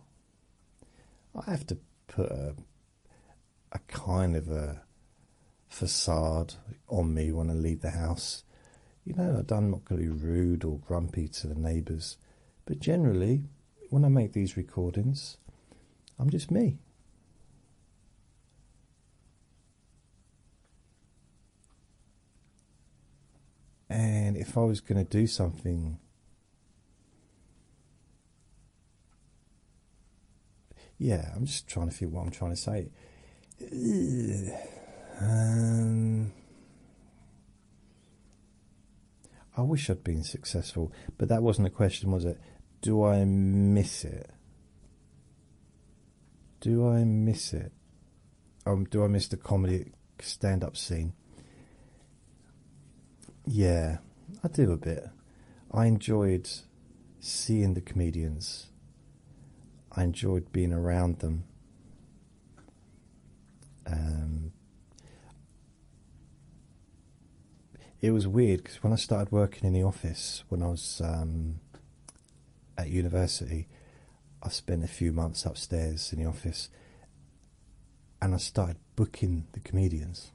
I have to put a kind of a facade on me when I leave the house. You know, I'm not going to be rude or grumpy to the neighbours, but generally, when I make these recordings, I'm just me. And if I was going to do something, yeah, I'm just trying to think what I'm trying to say. I wish I'd been successful, but that wasn't a question, was it? Do I miss it? Do I miss it? Do I miss the comedy stand-up scene? Yeah, I do a bit. I enjoyed seeing the comedians. I enjoyed being around them. It was weird because when I started working in the office, when I was at university, I spent a few months upstairs in the office and I started booking the comedians.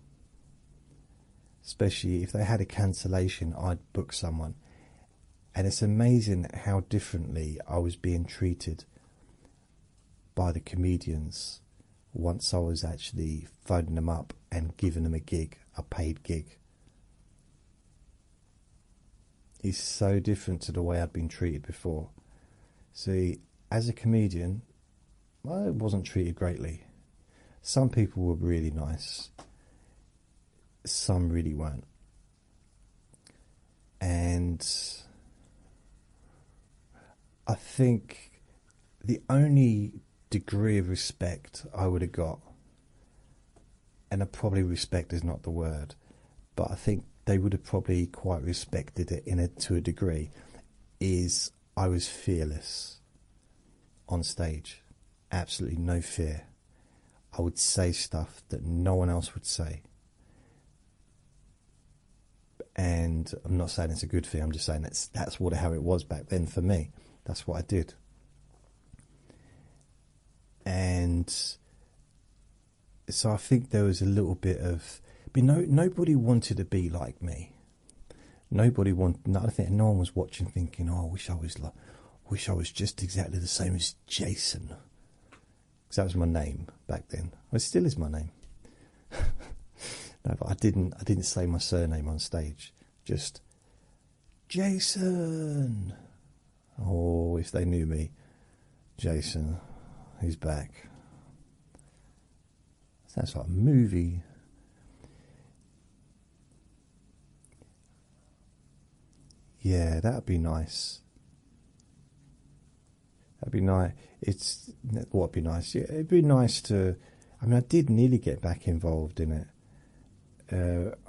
Especially if they had a cancellation, I'd book someone. And it's amazing how differently I was being treated by the comedians once I was actually phoning them up and giving them a gig, a paid gig. It's so different to the way I'd been treated before. See, as a comedian, I wasn't treated greatly. Some people were really nice. Some really weren't. And I think the only degree of respect I would have got, and probably respect is not the word, but I think they would have probably quite respected it to a degree, is I was fearless on stage. Absolutely no fear. I would say stuff that no one else would say. And I'm not saying it's a good thing, I'm just saying that's how it was back then for me. That's what I did. And so I think there was a little bit of, nobody wanted to be like me. I think no one was watching thinking, oh, I wish I was just exactly the same as Jason. Because that was my name back then. Well, it still is my name. No, but I didn't say my surname on stage. Just Jason. Oh, if they knew me. Jason, he's back. Sounds like a movie. Yeah, that'd be nice. That'd be nice. What'd be nice? Yeah, it'd be nice to. I did nearly get back involved in it.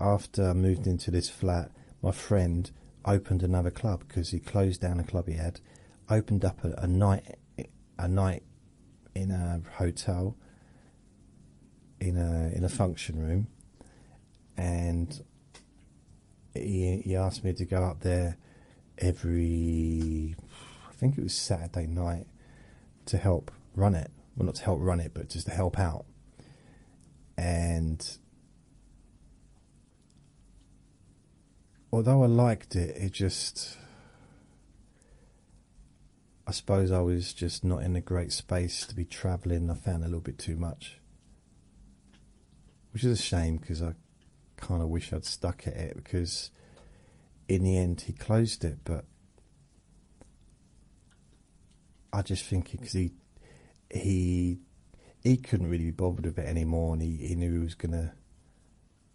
After I moved into this flat, my friend opened another club because he closed down a club he had, opened up a night in a hotel, in a function room, and he asked me to go up there every, I think it was Saturday night, to help run it. Well, not to help run it, but just to help out. And although I liked it, it just, I suppose I was just not in a great space to be travelling. I found a little bit too much, which is a shame, because I kind of wish I'd stuck at it, because in the end he closed it. But I just think because he couldn't really be bothered with it anymore, and he knew he was going to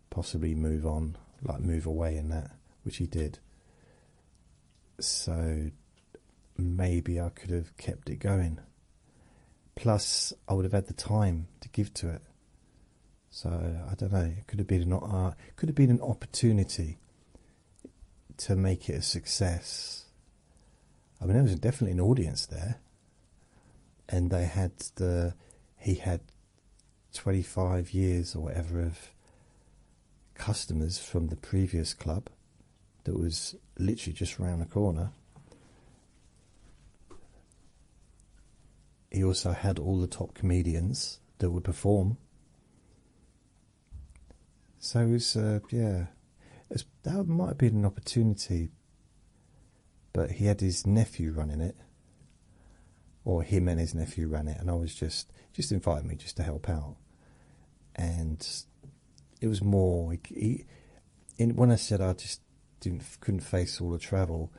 possibly move on, like move away and that, which he did. So maybe I could have kept it going. Plus, I would have had the time to give to it. So I don't know. It could have been an opportunity to make it a success. I mean, there was definitely an audience there, and he had 25 years or whatever of customers from the previous club that was literally just round the corner. He also had all the top comedians that would perform. So it was, that might have been an opportunity, but he had his nephew running it, or him and his nephew ran it, and I was just invited me just to help out. And it was more, when I said I just couldn't face all the travel,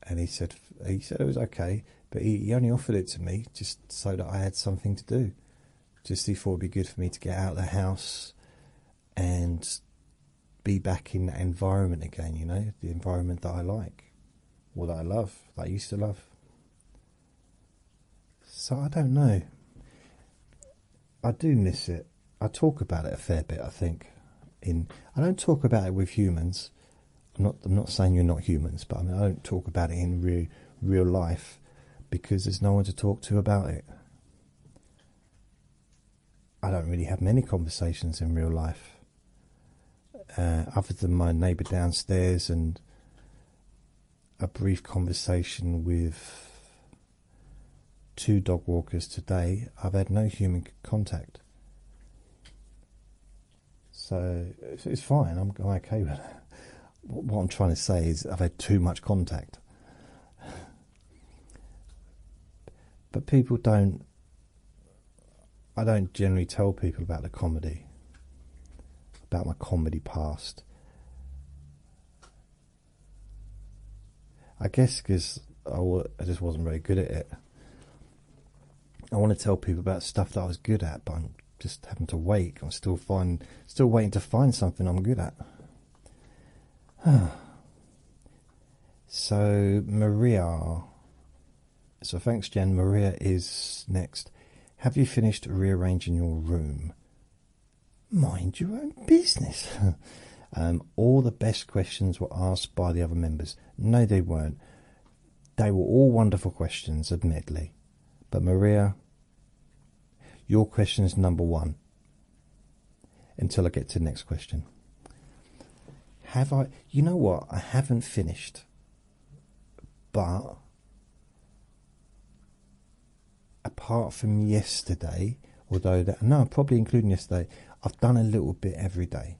and he said it was okay, but he only offered it to me just so that I had something to do. Just he thought it'd be good for me to get out of the house and be back in that environment again, the environment that I like, or that I love, that I used to love. So I don't know. I do miss it. I talk about it a fair bit, I think. I don't talk about it with humans. I'm not saying you're not humans, but I don't talk about it in real life, because there's no one to talk to about it. I don't really have many conversations in real life, other than my neighbour downstairs and a brief conversation with 2 dog walkers today. I've had no human contact, so it's fine. I'm okay with it. What I'm trying to say is I've had too much contact. But I don't generally tell people about the comedy, about my comedy past. I guess because I just wasn't very good at it. I want to tell people about stuff that I was good at, but I'm just having to wait. I'm still waiting to find something I'm good at. So Maria. So thanks, Jen. Maria is next. Have you finished rearranging your room? Mind your own business. All the best questions were asked by the other members. No, they weren't. They were all wonderful questions, admittedly. But Maria, your question is number 1. Until I get to the next question. Have I? You know what? I haven't finished. But apart from yesterday, probably including yesterday, I've done a little bit every day.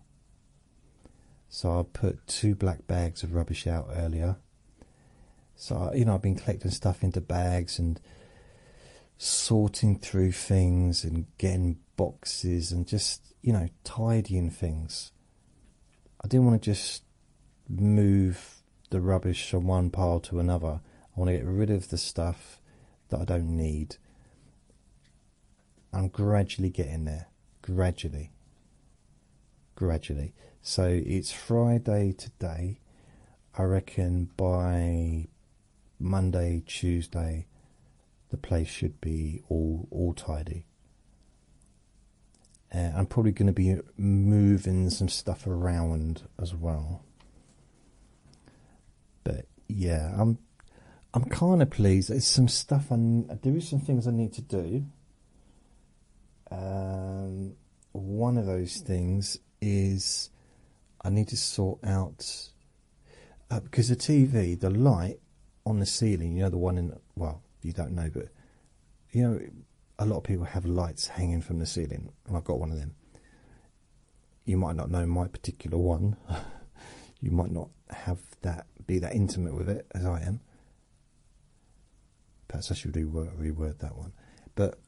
So I put 2 black bags of rubbish out earlier. So, I've been collecting stuff into bags and sorting through things and getting boxes and just, tidying things. I didn't want to just move the rubbish from one pile to another. I want to get rid of the stuff that I don't need. I'm gradually getting there. Gradually. So it's Friday today. I reckon by Monday, Tuesday, the place should be all tidy. I'm probably going to be moving some stuff around as well. But yeah, I'm kind of pleased. There's some stuff there is some things I need to do. One of those things is I need to sort out because the TV, the light on the ceiling, you know, the one in, well, you don't know, but you know, a lot of people have lights hanging from the ceiling, and I've got one of them. You might not know my particular one. You might not have that, be that intimate with it as I am. Perhaps I should reword that one. But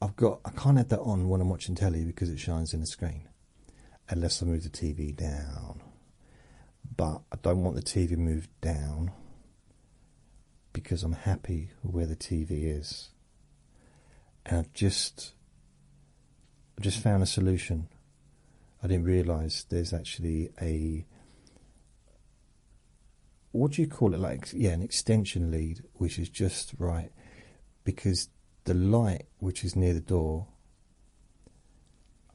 I can't have that on when I'm watching telly because it shines in the screen, unless I move the TV down. But I don't want the TV moved down because I'm happy with where the TV is. And I've just found a solution. I didn't realise there's actually a, what do you call it? Like, yeah, an extension lead, which is just right, because the light, which is near the door,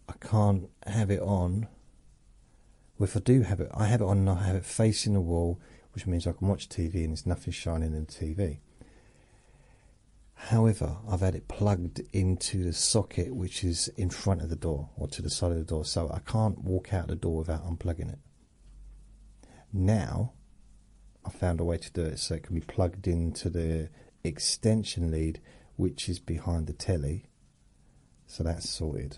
I can't have it on. Well, if I do have it, I have it on and I have it facing the wall, which means I can watch TV and there's nothing shining in the TV. However, I've had it plugged into the socket which is in front of the door, or to the side of the door, so I can't walk out the door without unplugging it. Now, I found a way to do it so it can be plugged into the extension lead which is behind the telly, so that's sorted.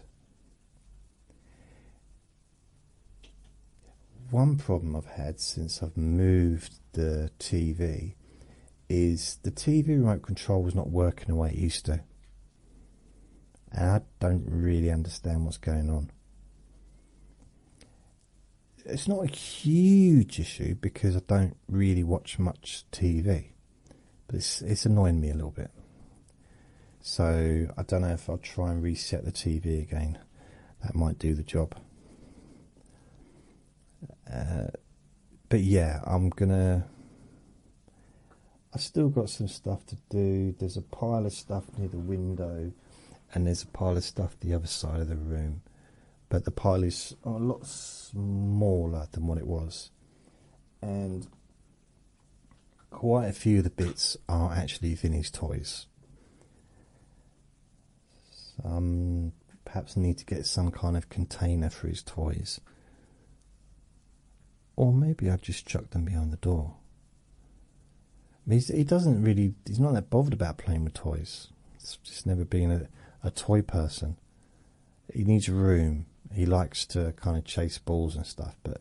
One problem I've had since I've moved the TV is the TV remote control was not working the way it used to. And I don't really understand what's going on. It's not a huge issue because I don't really watch much TV, but it's annoying me a little bit. So I don't know if I'll try and reset the TV again. That might do the job. But yeah, I've still got some stuff to do. There's a pile of stuff near the window, and there's a pile of stuff the other side of the room. But the pile is a lot smaller than what it was. And quite a few of the bits are actually Vinny's toys. Perhaps need to get some kind of container for his toys. Or maybe I've just chucked them behind the door. He doesn't really, he's not that bothered about playing with toys. It's just never been a toy person. He needs a room. He likes to kind of chase balls and stuff, but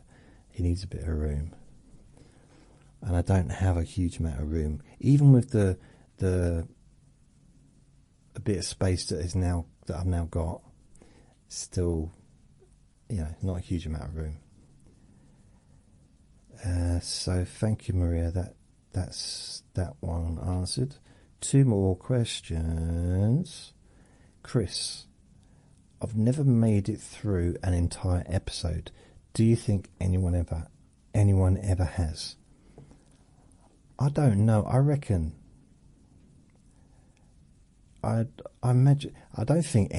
he needs a bit of room. And I don't have a huge amount of room. Even with a bit of space that I've now got, still, you know, not a huge amount of room. So thank you, Maria. That's that one answered. Two more questions. Chris, I've never made it through an entire episode. Do you think anyone ever has? I don't know. I reckon. I imagine. I don't think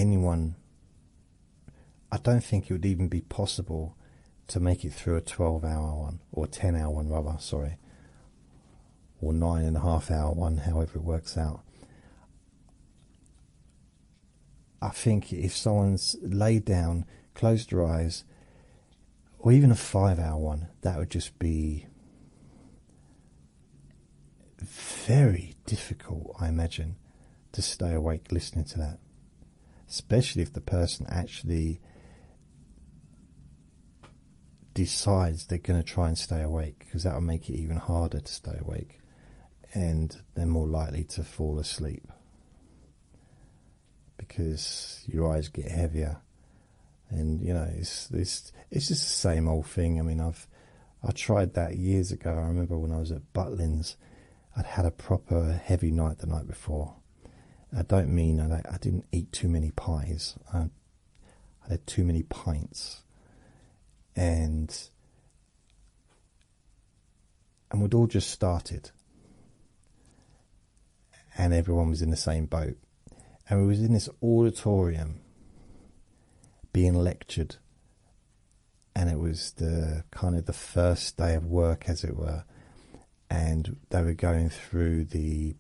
it would even be possible to make it through a 12-hour one, or 10-hour one rather, sorry, or 9.5-hour one, however it works out. I think if someone's laid down, closed their eyes, or even a 5-hour one, that would just be very difficult, I imagine, to stay awake listening to that. Especially if the person actually decides they're going to try and stay awake, because that will make it even harder to stay awake, and they're more likely to fall asleep because your eyes get heavier, and you know it's just the same old thing. I mean, I tried that years ago. I remember when I was at Butlins, I'd had a proper heavy night the night before. I don't mean I didn't eat too many pies. I had too many pints. And we'd all just started, and everyone was in the same boat, and we was in this auditorium being lectured, and it was the kind of the first day of work, as it were, and they were going through the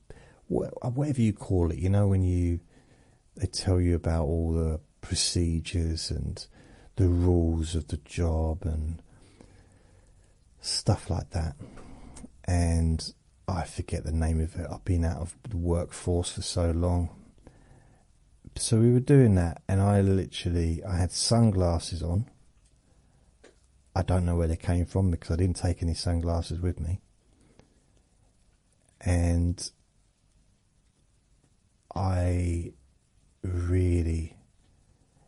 whatever you call it, you know, when you they tell you about all the procedures and the rules of the job and stuff like that. And I forget the name of it. I've been out of the workforce for so long. So we were doing that, and I had sunglasses on. I don't know where they came from because I didn't take any sunglasses with me. And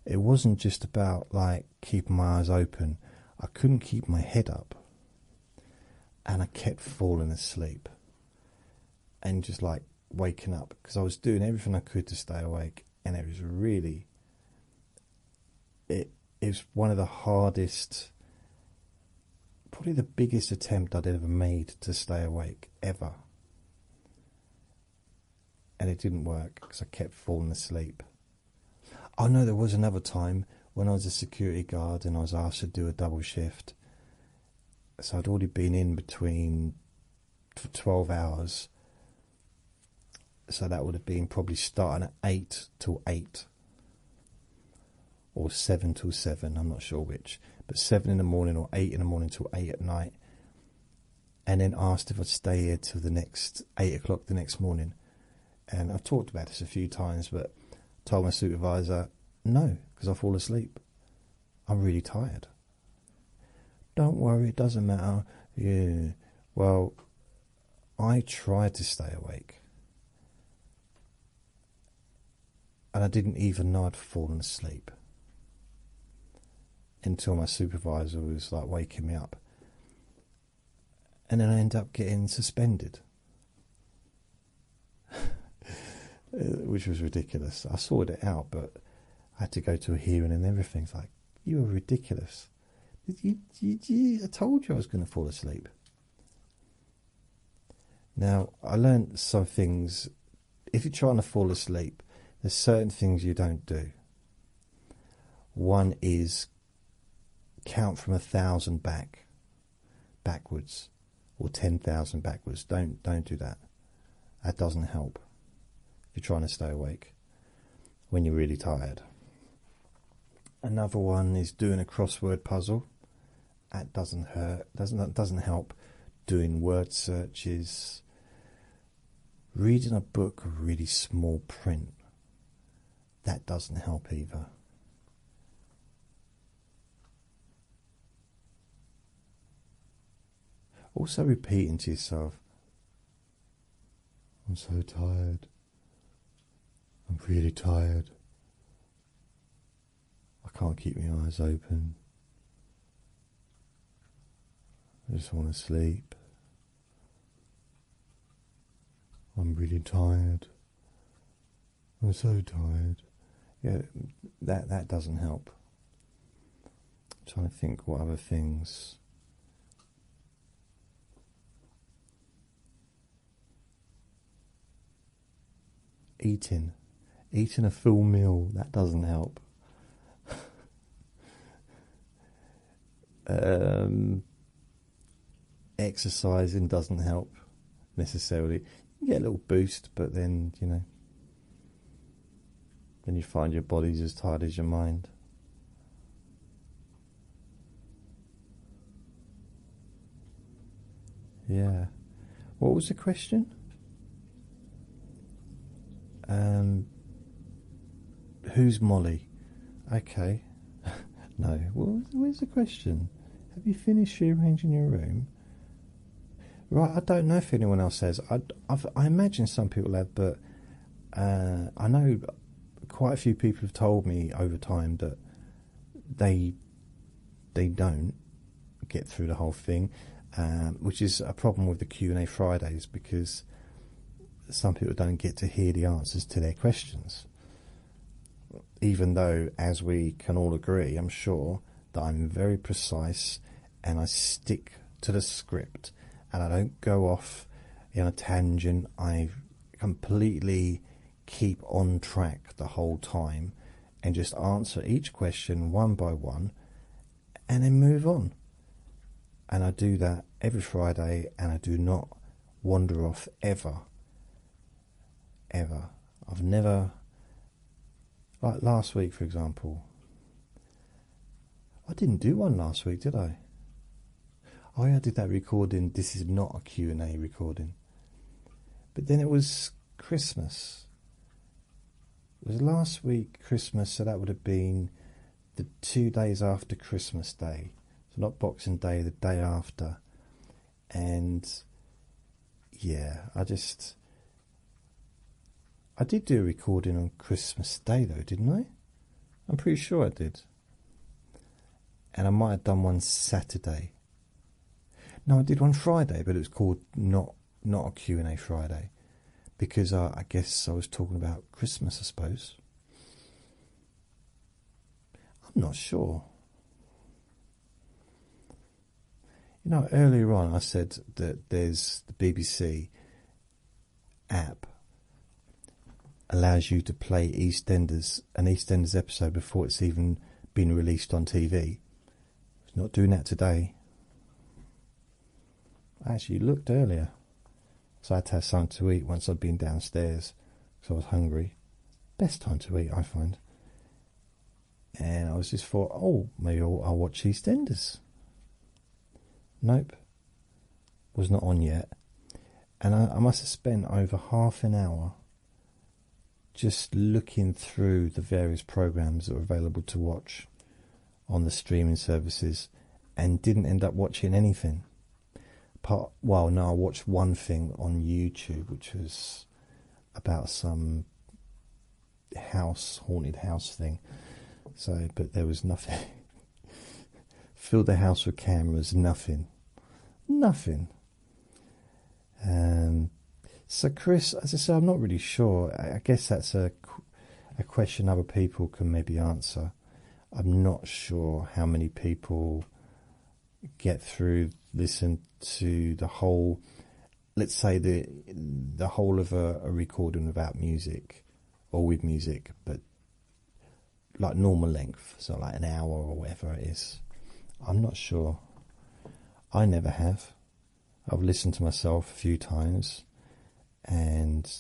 it wasn't just about like keeping my eyes open. I couldn't keep my head up. And I kept falling asleep. And just like waking up, because I was doing everything I could to stay awake. And it was really, it was one of the hardest, probably the biggest attempt I'd ever made to stay awake, ever. And it didn't work because I kept falling asleep. I know there was another time when I was a security guard and I was asked to do a double shift. So I'd already been in between for 12 hours. So that would have been probably starting at 8 till 8. Or 7 till 7, I'm not sure which. But 7 in the morning or 8 in the morning till 8 at night. And then asked if I'd stay here till the next 8 o'clock the next morning. And I've talked about this a few times, but told my supervisor, no, because I fall asleep. I'm really tired. Don't worry, it doesn't matter. Yeah. Well, I tried to stay awake. And I didn't even know I'd fallen asleep. Until my supervisor was like waking me up. And then I ended up getting suspended. Which was ridiculous. I sorted it out, but I had to go to a hearing and everything. It's like, you were ridiculous. I told you I was going to fall asleep. Now, I learned some things. If you're trying to fall asleep, there's certain things you don't do. One is count from 1,000 backwards, or 10,000 backwards. Don't do that. That doesn't help if you're trying to stay awake when you're really tired. Another one is doing a crossword puzzle. That doesn't hurt. Doesn't help. Doing word searches. Reading a book of really small print. That doesn't help either. Also repeating to yourself, I'm so tired. I'm really tired. I can't keep my eyes open. I just want to sleep. I'm really tired. I'm so tired. Yeah, that doesn't help. I'm trying to think what other things. Eating a full meal, that doesn't help. Exercising doesn't help necessarily. You get a little boost, but then, then you find your body's as tired as your mind. Yeah. What was the question? Who's Molly? Okay. No. Where's the question? Have you finished rearranging your room? Right, I don't know if anyone else has. I imagine some people have, but I know quite a few people have told me over time that they don't get through the whole thing, which is a problem with the Q&A Fridays, because some people don't get to hear the answers to their questions. Even though, as we can all agree, I'm sure, that I'm very precise and I stick to the script and I don't go off in a tangent. I completely keep on track the whole time and just answer each question one by one and then move on. And I do that every Friday, and I do not wander off ever. I've never Like last week, for example. I didn't do one last week, did I? Oh yeah, I did that recording. This is not a Q&A recording. But then it was Christmas. It was last week Christmas, so that would have been the 2 days after Christmas Day. So not Boxing Day, the day after. And yeah, I did do a recording on Christmas Day though, didn't I? I'm pretty sure I did. And I might have done one Saturday. No, I did one Friday, but it was called not a Q&A Friday. Because I guess I was talking about Christmas, I suppose. I'm not sure. You know, earlier on I said that there's the BBC app allows you to play an EastEnders episode before it's even been released on TV. It's not doing that today. I actually looked earlier. So I had to have something to eat once I'd been downstairs because I was hungry. Best time to eat, I find. And I was just thought, oh, maybe I'll watch EastEnders. Nope. Was not on yet. And I must have spent over half an hour just looking through the various programs that were available to watch on the streaming services and didn't end up watching anything. I watched one thing on YouTube, which was about some haunted house thing. So, but there was nothing. Filled the house with cameras, nothing. So Chris, as I say, I'm not really sure. I guess that's a question other people can maybe answer. I'm not sure how many people get through, listen to the whole, let's say the whole of a recording without music or with music, but like normal length, so like an hour or whatever it is. I'm not sure. I never have. I've listened to myself a few times and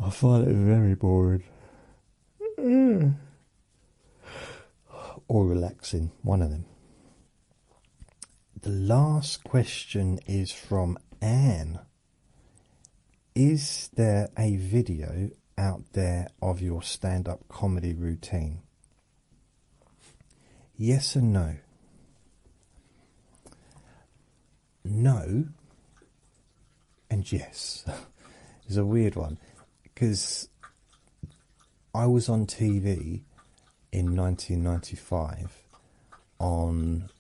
I find it very boring. Or relaxing, one of them. The last question is from Anne. Is there a video out there of your stand-up comedy routine? Yes and no. No and yes. It's a weird one because I was on TV in 1995 on...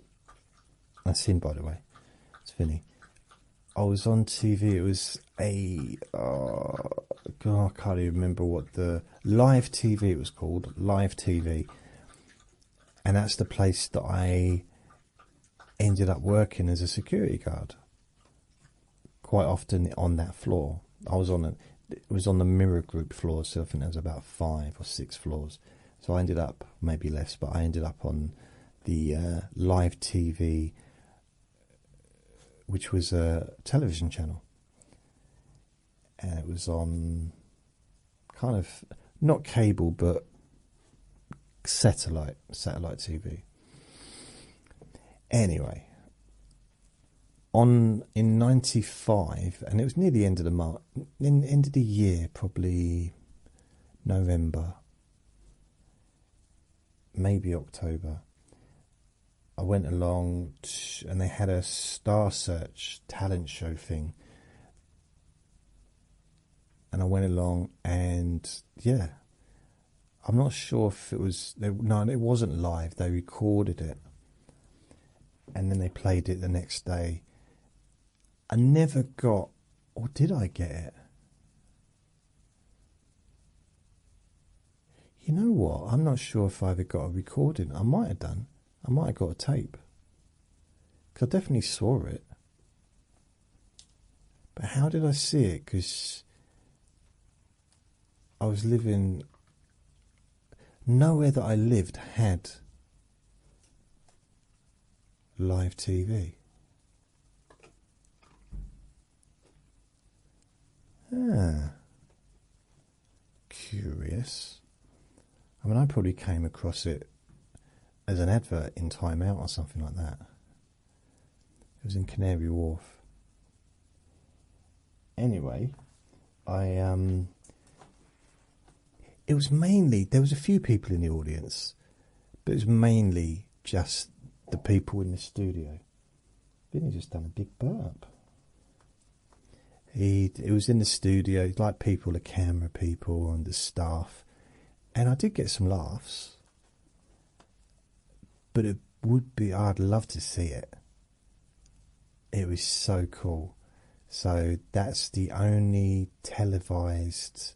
That's him, by the way. It's Vinny. I was on TV. It was I can't even remember what the... Live TV it was called. Live TV. And that's the place that I ended up working as a security guard. Quite often on that floor. It was on the Mirror Group floor, so I think there was about 5 or 6 floors. So I ended up, maybe less, but I ended up on the live TV, which was a television channel. And it was on kind of, not cable, but satellite TV. Anyway, in 95, and it was near the end of end of the year, probably November, maybe October, I went along and they had a Star Search talent show thing. And I went along and, yeah, I'm not sure if it was... No, it wasn't live. They recorded it. And then they played it the next day. I never got... Or did I get it? You know what? I'm not sure if I ever got a recording. I might have done. I might have got a tape. Because I definitely saw it. But how did I see it? Because I was living... Nowhere that I lived had live TV. curious. I mean, I probably came across it as an advert in Time Out or something like that. It was in Canary Wharf. Anyway, it was mainly, there was a few people in the audience, but it was mainly just the people in the studio. Vinny just done a big burp. It was in the studio, like people, the camera people and the staff. And I did get some laughs. But it would be, I'd love to see it. It was so cool. So that's the only televised,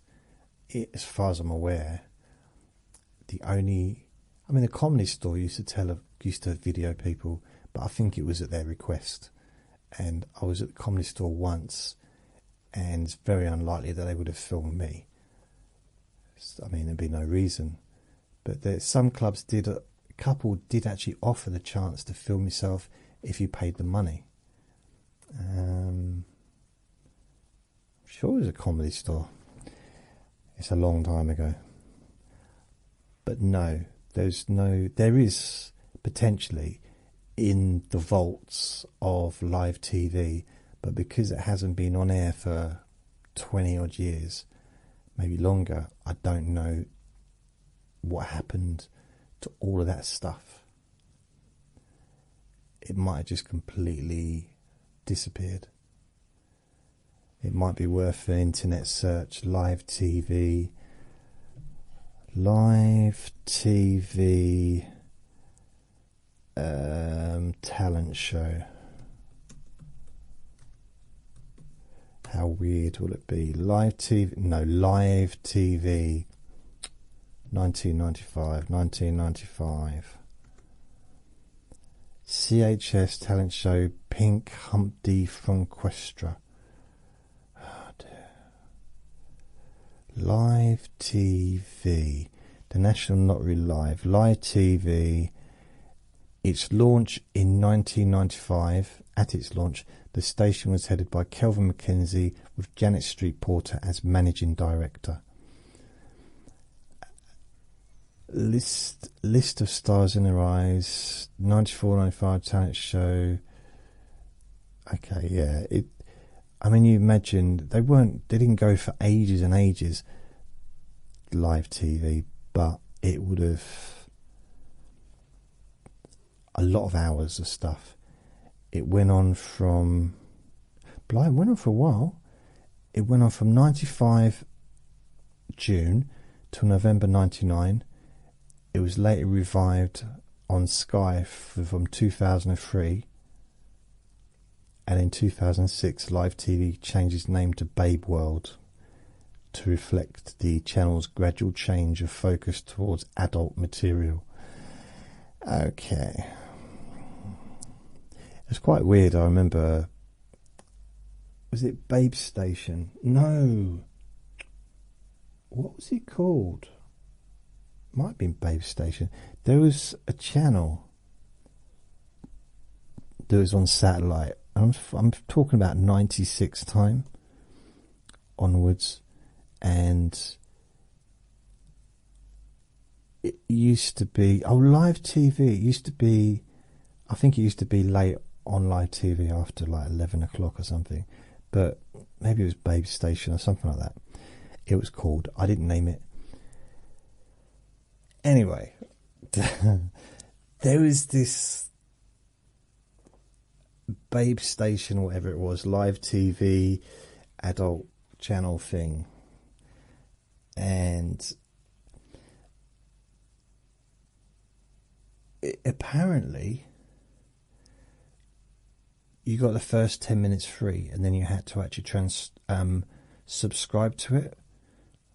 as far as I'm aware, the Comedy Store used to video people, but I think it was at their request. And I was at the Comedy Store once, and it's very unlikely that they would have filmed me. I mean, there'd be no reason. But some clubs did, a couple did actually offer the chance to film yourself if you paid the money. I'm sure it was a Comedy Store. It's a long time ago. But no, there is potentially in the vaults of live TV, but because it hasn't been on air for 20 odd years, maybe longer, I don't know what happened to all of that stuff. It might have just completely disappeared. It might be worth an internet search. Live TV talent show. How weird will it be? Live TV 1995. CHS talent show Pink Humpty Franquestra. Oh dear. Live TV. The National Not Really Live. Live TV. Its launch in 1995. At its launch, the station was headed by Kelvin McKenzie with Janet Street Porter as managing director. List of stars in their eyes. 94-95 talent show. Okay, yeah. I mean, you imagine they didn't go for ages and ages. Live TV, but it would have a lot of hours of stuff. It went on for a while. It went on from 95 June to November 99. It was later revived on Sky from 2003. And in 2006, Live TV changed its name to Babe World to reflect the channel's gradual change of focus towards adult material. Okay. It's quite weird. I remember, was it Babe Station? No. What was it called? Might have been Babe Station. There was a channel that was on satellite. I'm talking about 96 time onwards, and it used to be Live TV. It used to be, I think it used to be late on Live TV after like 11 o'clock or something, but maybe it was Babe Station or something like that. It was called. I didn't name it. Anyway, there was this Babe Station, whatever it was, Live TV, adult channel thing, and apparently you got the first 10 minutes free, and then you had to actually subscribe to it,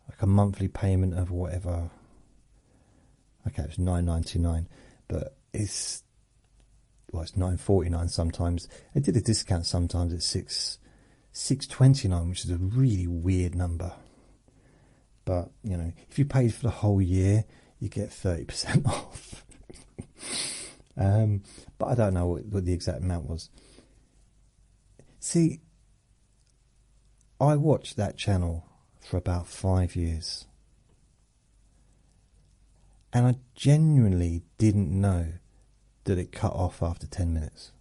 like a monthly payment of whatever. Okay, it was $9.99, but it's $9.49 sometimes. They did a discount sometimes at $6.29, which is a really weird number. But you know, if you paid for the whole year, you get 30% off. But I don't know what the exact amount was. See, I watched that channel for about 5 years. And I genuinely didn't know that it cut off after 10 minutes.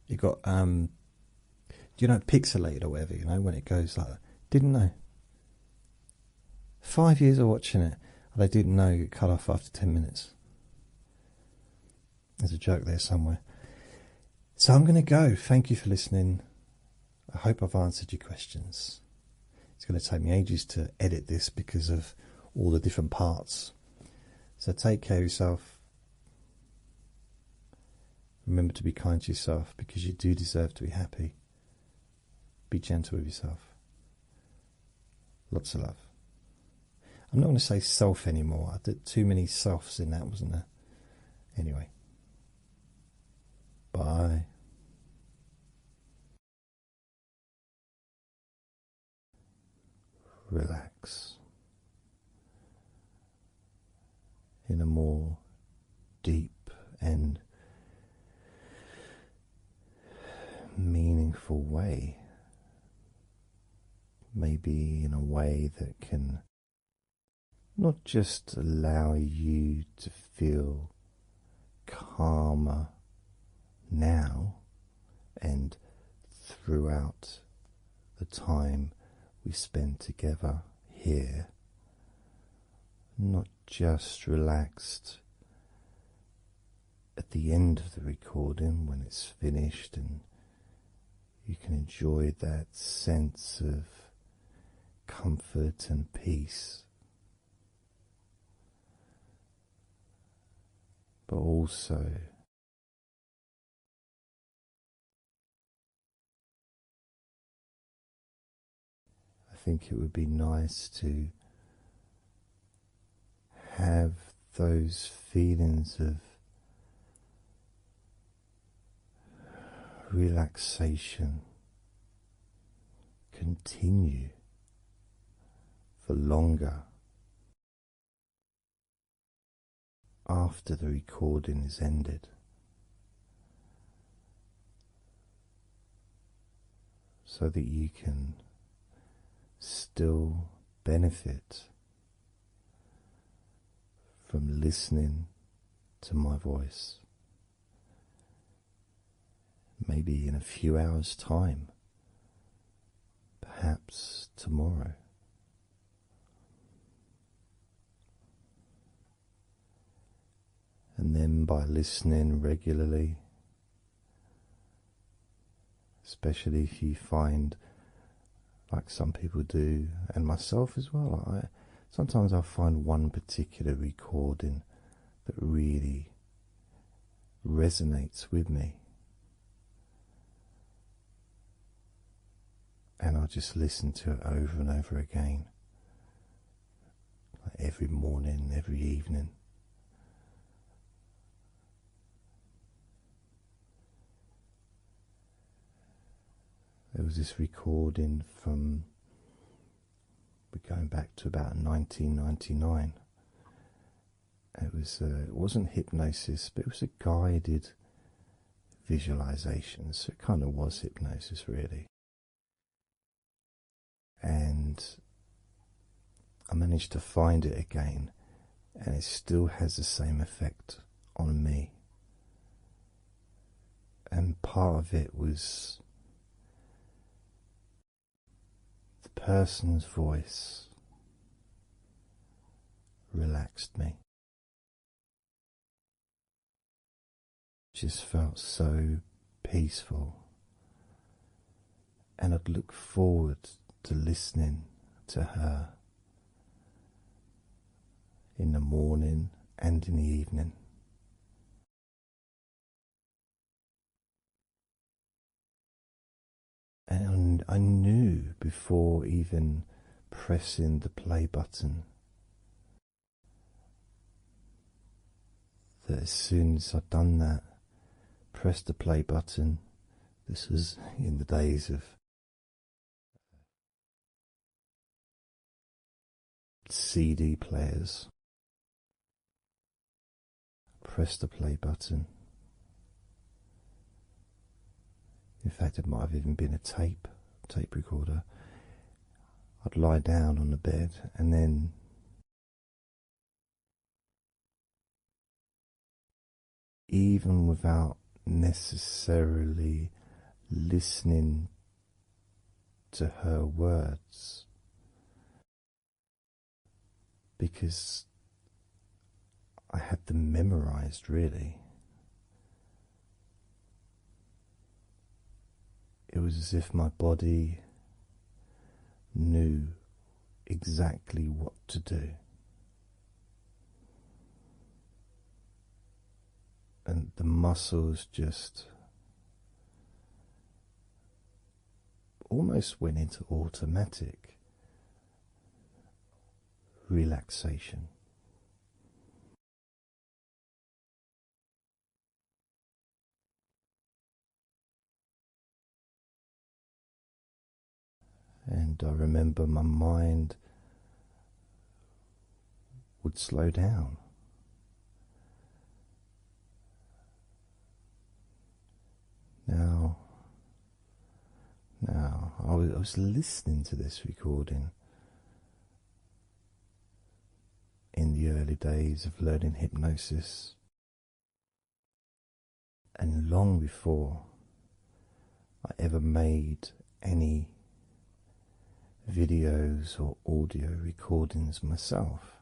It got, pixelated or whatever, when it goes like that. Didn't know. 5 years of watching it, and I didn't know it cut off after 10 minutes. There's a joke there somewhere. So I'm going to go. Thank you for listening. I hope I've answered your questions. It's going to take me ages to edit this because of all the different parts. So take care of yourself. Remember to be kind to yourself because you do deserve to be happy. Be gentle with yourself. Lots of love. I'm not going to say self anymore. I did too many selves in that, wasn't there? Anyway. Bye. Relax in a more deep and meaningful way. Maybe in a way that can not just allow you to feel calmer now and throughout the time we spend together here, not just relaxed at the end of the recording when it's finished and you can enjoy that sense of comfort and peace, but also I think it would be nice to have those feelings of relaxation continue for longer after the recording is ended, so that you can still benefit from listening to my voice. Maybe in a few hours' time, perhaps tomorrow. And then by listening regularly, especially if you find, like some people do, and myself as well, sometimes I'll find one particular recording that really resonates with me. And I'll just listen to it over and over again, like every morning, every evening. There was this recording from, we're going back to about 1999. It wasn't hypnosis, but it was a guided visualization, so it kind of was hypnosis really. And I managed to find it again, and it still has the same effect on me. And part of it was the person's voice relaxed me. Just felt so peaceful, and I'd look forward to listening to her in the morning and in the evening. And I knew before even pressing the play button that as soon as I'd done that, pressed the play button, this was in the days of CD players, press the play button. In fact, it might have even been a tape recorder. I'd lie down on the bed and then even without necessarily listening to her words, because I had them memorized, really. It was as if my body knew exactly what to do. And the muscles just almost went into automatic relaxation. And I remember my mind would slow down. Now, I was listening to this recording in the early days of learning hypnosis, and long before I ever made any videos or audio recordings myself,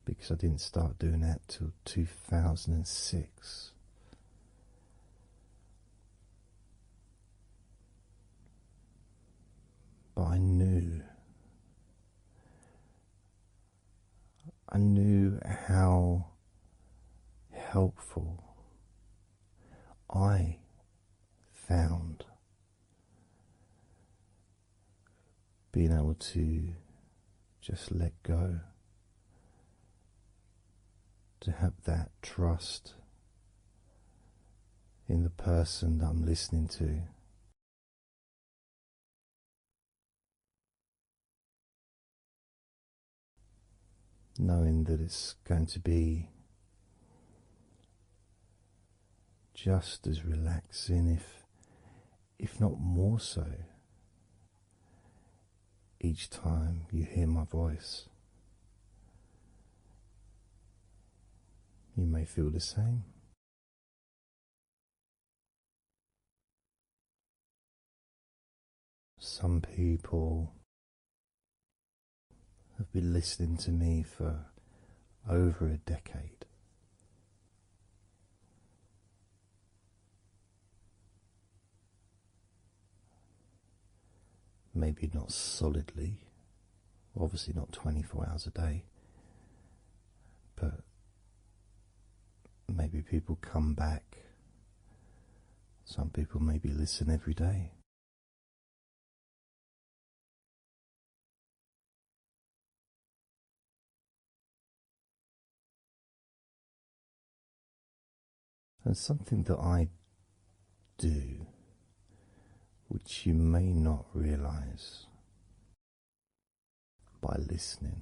because I didn't start doing that till 2006. But I knew how helpful I found being able to just let go, to have that trust in the person that I'm listening to. Knowing that it's going to be just as relaxing, if not more so, each time you hear my voice. You may feel the same. Some people have been listening to me for over a decade. Maybe not solidly, obviously not 24 hours a day, but maybe people come back. Some people maybe listen every day. And something that I do, which you may not realize by listening,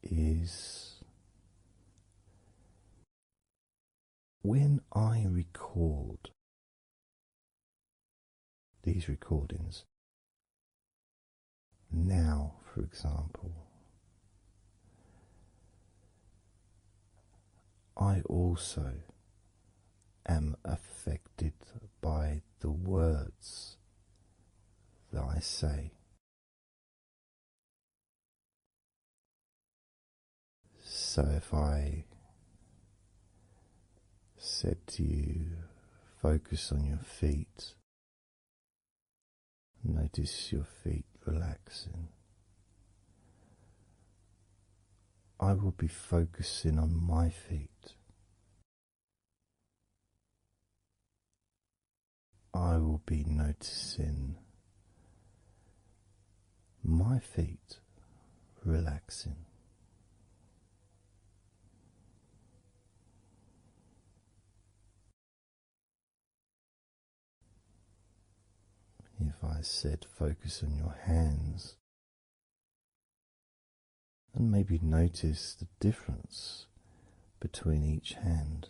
is when I record these recordings, now for example, I also am affected by the words that I say. So if I said to you, focus on your feet, notice your feet relaxing, I will be focusing on my feet. I will be noticing my feet relaxing. If I said focus on your hands, and maybe notice the difference between each hand.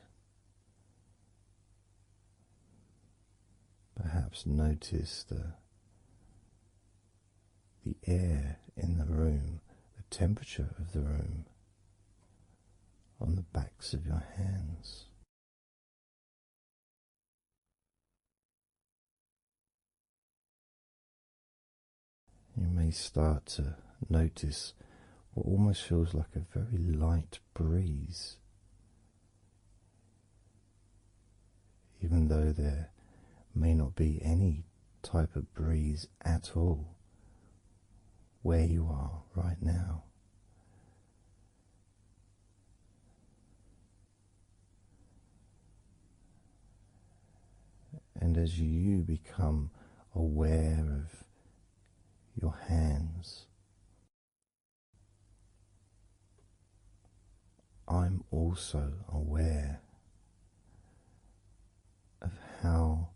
Perhaps notice the air in the room, the temperature of the room. on the backs of your hands. You may start to notice what almost feels like a very light breeze, even though there may not be any type of breeze at all where you are right now. And as you become aware of your hands, I'm also aware of how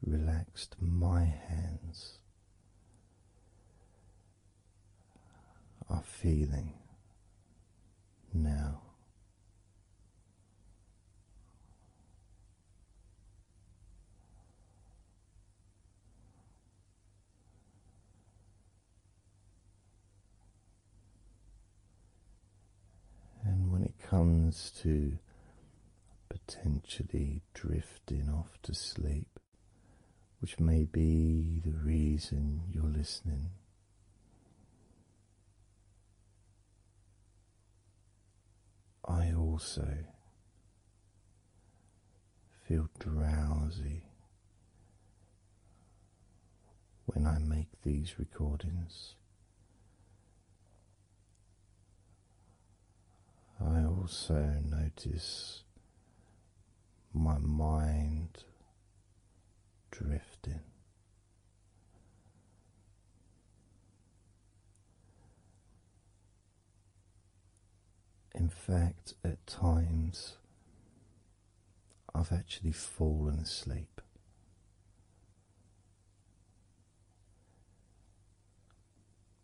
relaxed my hands are feeling now. And when it comes to potentially drifting off to sleep, which may be the reason you're listening, I also feel drowsy when I make these recordings. I also notice my mind drifting. In fact, at times I've actually fallen asleep.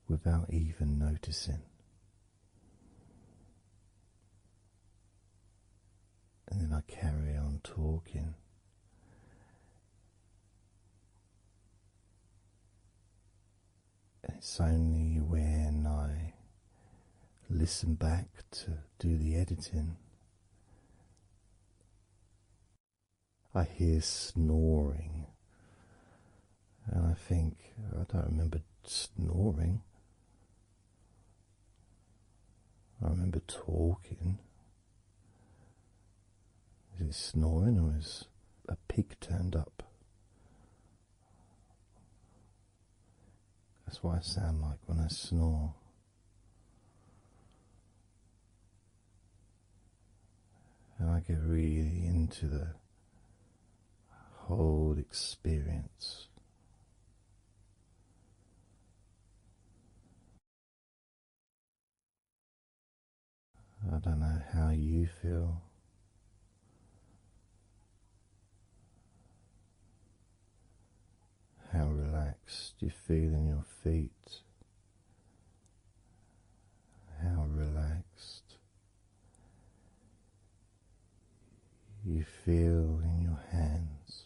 Without even noticing. And then I carry on talking. And it's only when I listen back to do the editing, I hear snoring. And I think, I don't remember snoring. I remember talking. Is it snoring or is a pig turned up? That's what I sound like when I snore. And I get really into the whole experience. I don't know how you feel. How relaxed you feel in your feet. How relaxed you feel in your hands.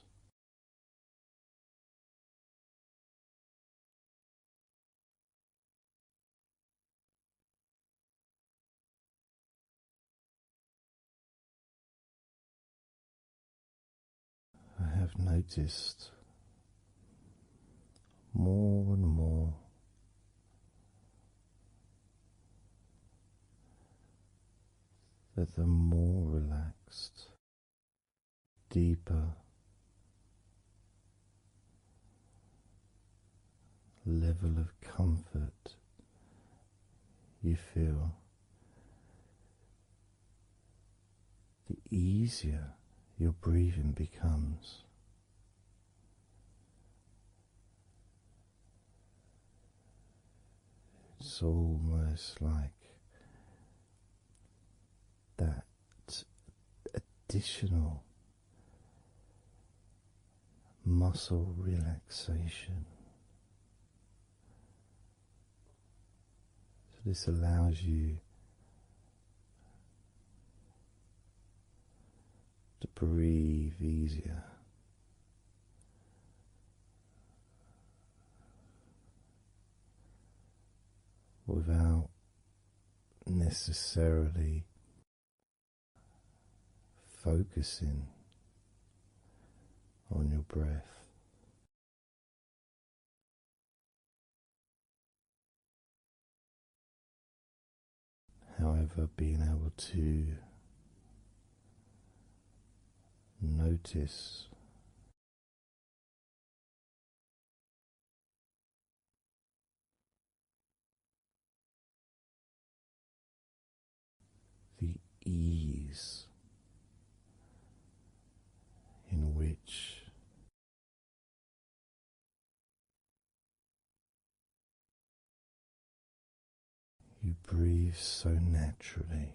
I have noticed more and more that the more relaxed, deeper level of comfort you feel, the easier your breathing becomes. It's almost like that additional muscle relaxation. So this allows you to breathe easier. Without necessarily focusing on your breath. However, being able to notice the ease in which you breathe so naturally.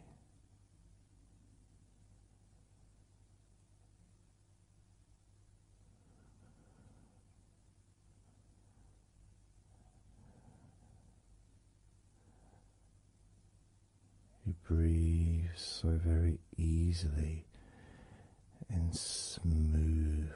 You breathe so very easily and smoothly.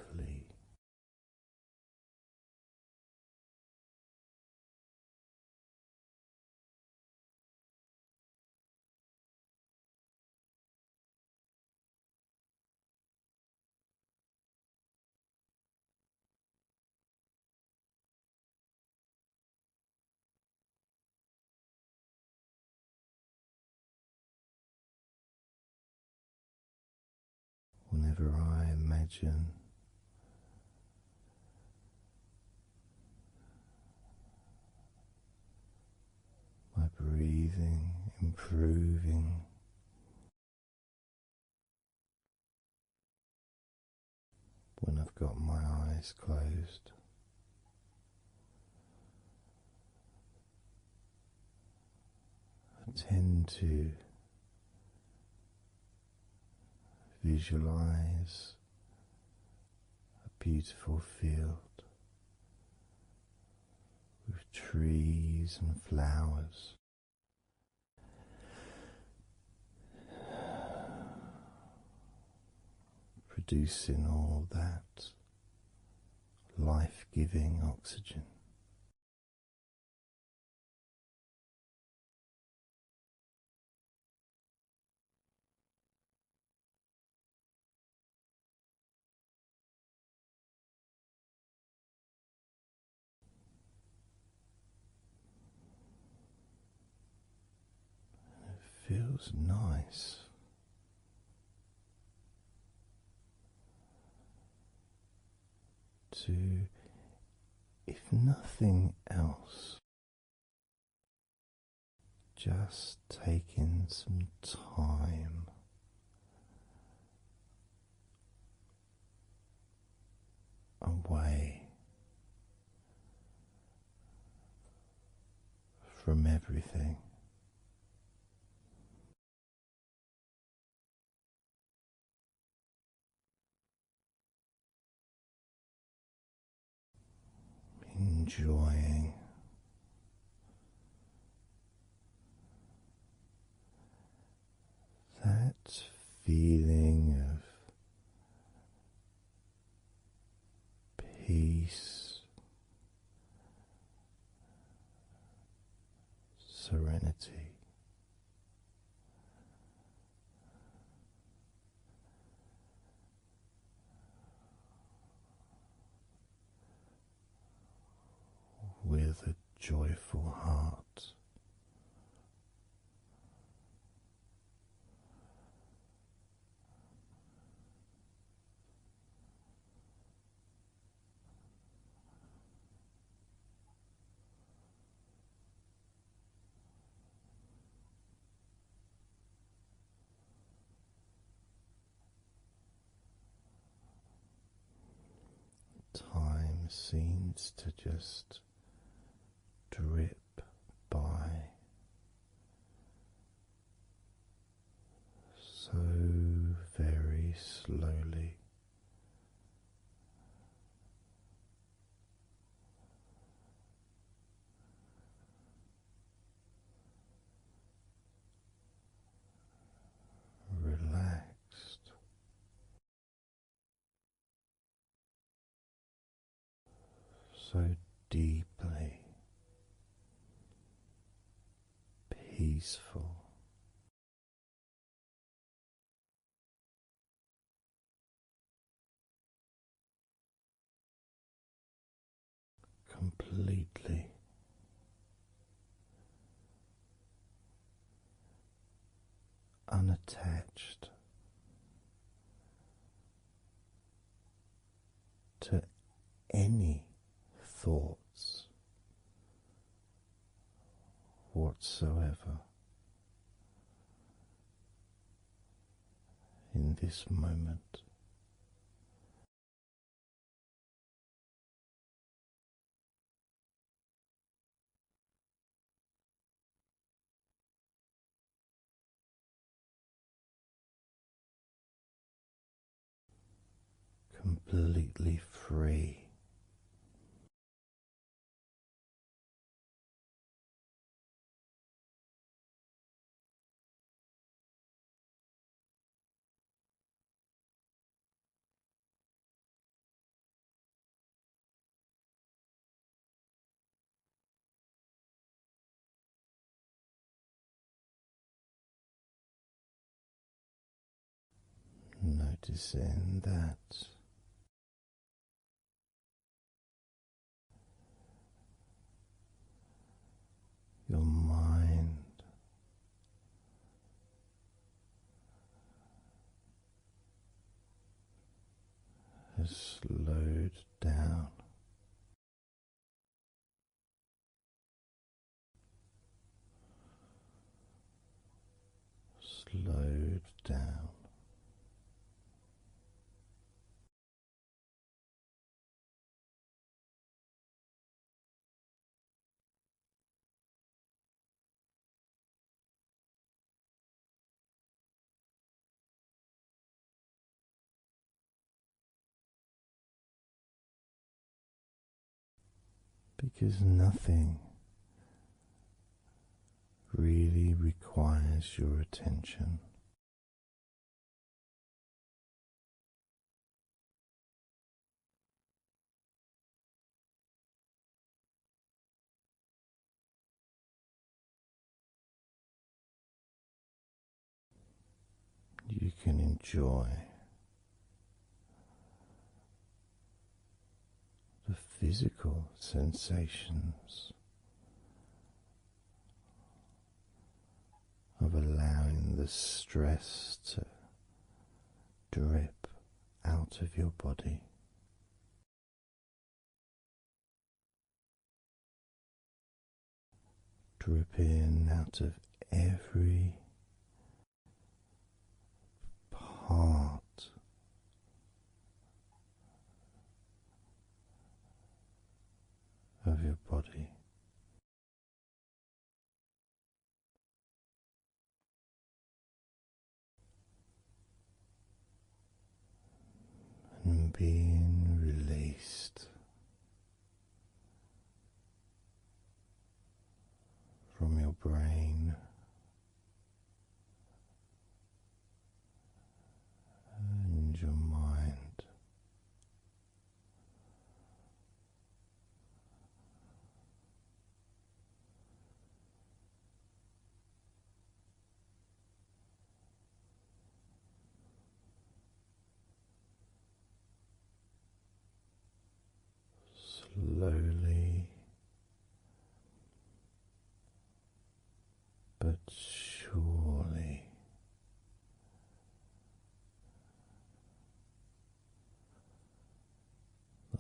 Whenever I imagine my breathing improving, when I've got my eyes closed, I tend to visualize a beautiful field with trees and flowers, producing all that life-giving oxygen. It feels nice to, if nothing else, just taking some time away from everything. Enjoying that feeling of peace, serenity, with a joyful heart. Time seems to just drip by so very slowly. Relaxed, so deeply peaceful. completely unattached to any thoughts whatsoever in this moment. Completely free. Noticing that your mind has slowed down, slowed down. Because nothing really requires your attention. You can enjoy the physical sensations of allowing the stress to drip out of your body. Dripping out of every part of your body. And being released from your brain and your mind. Slowly but surely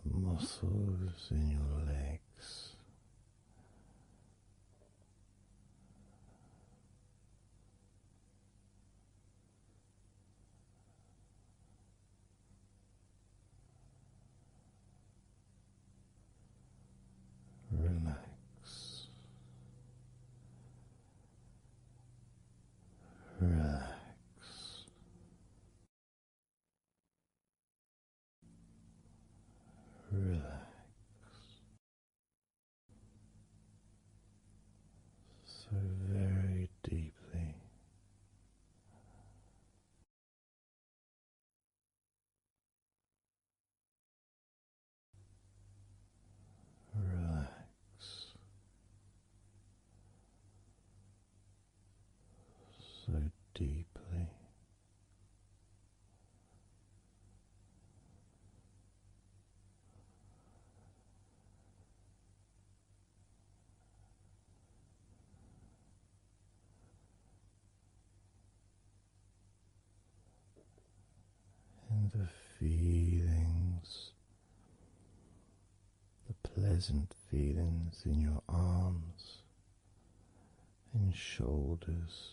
the muscles in your legs relax, relax, relax. So very deeply. Relax. So deeply. the feelings, the pleasant feelings in your arms and shoulders.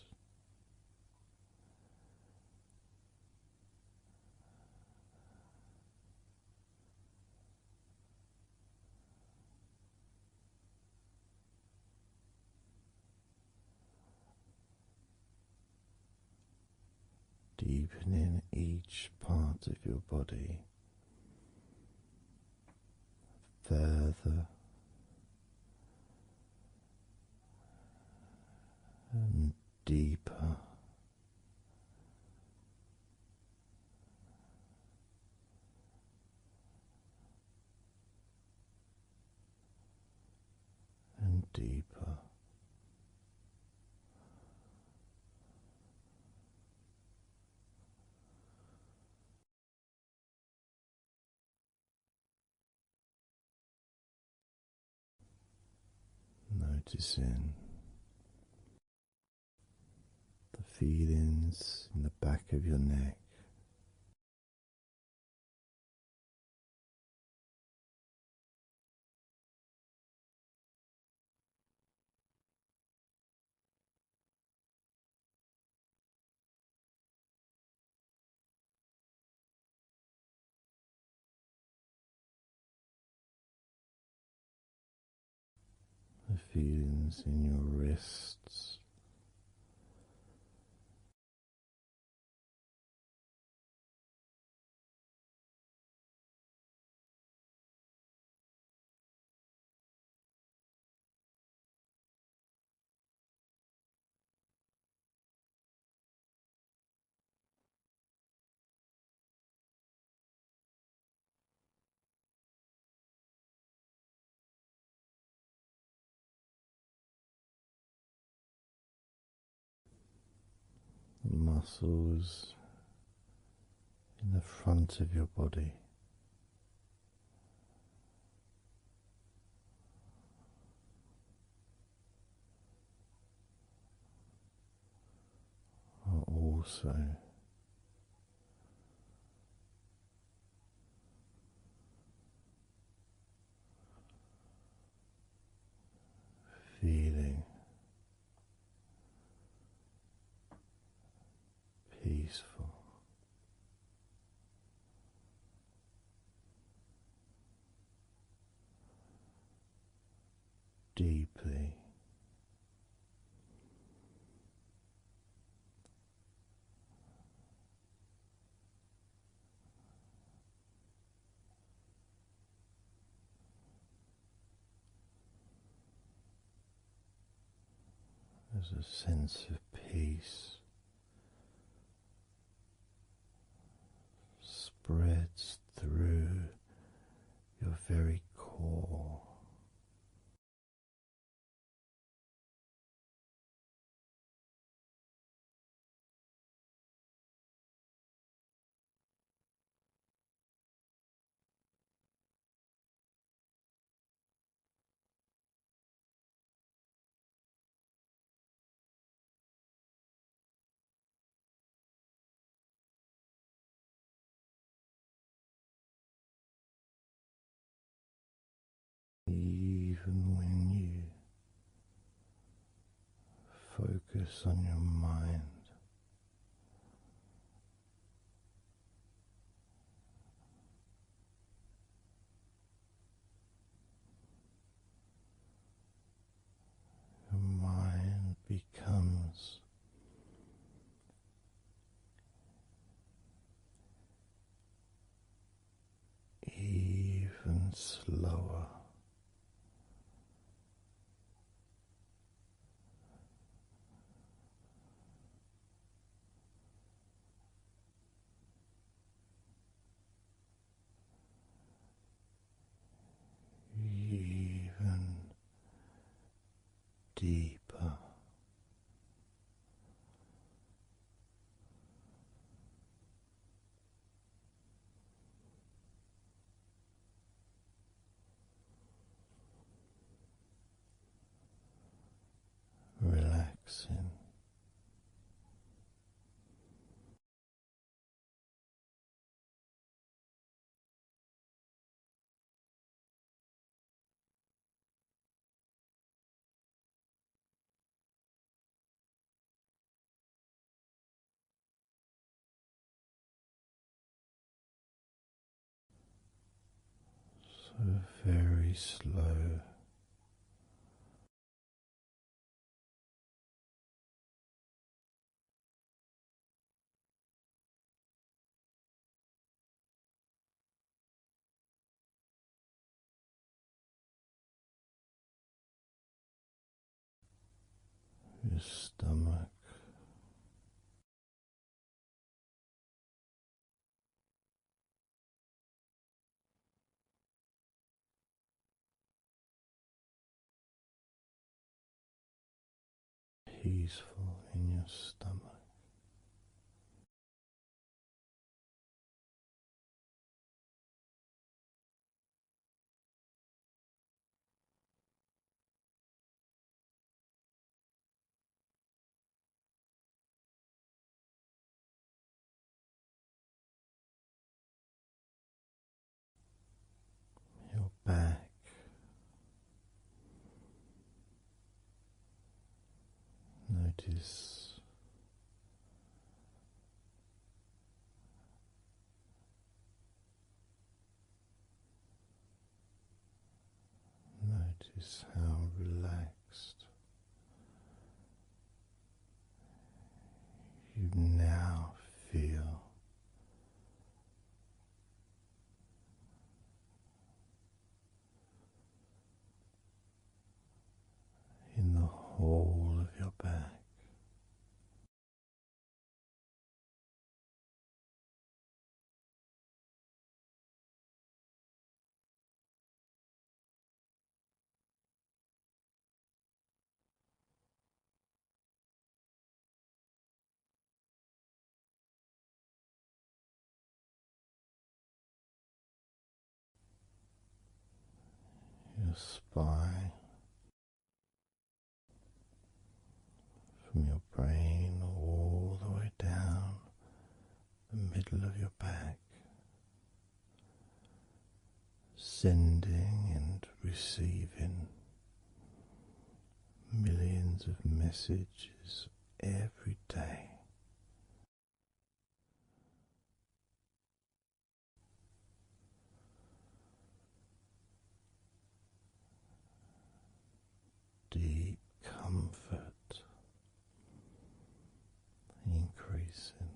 Deepening each part of your body further and deeper, and deeper. Noticing the feelings in the back of your neck, the feelings in your wrists, the muscles in the front of your body, are also feeling peaceful. Deeply there's a sense of peace spreads through your very core. Even when you focus on your mind, your mind becomes even slower. Even deeper. Relaxing. very slow. Your stomach, peaceful in your stomach. Your back, notice how relaxed you now feel. In the whole of your back. Your spine, from your brain all the way down the middle of your back, sending and receiving millions of messages every day. Deep comfort increasing.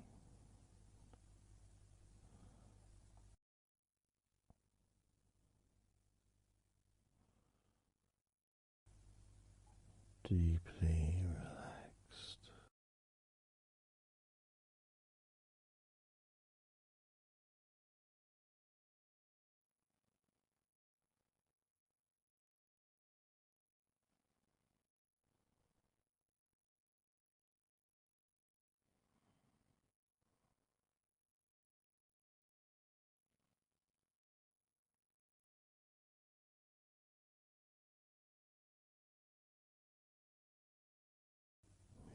Deeply relaxed.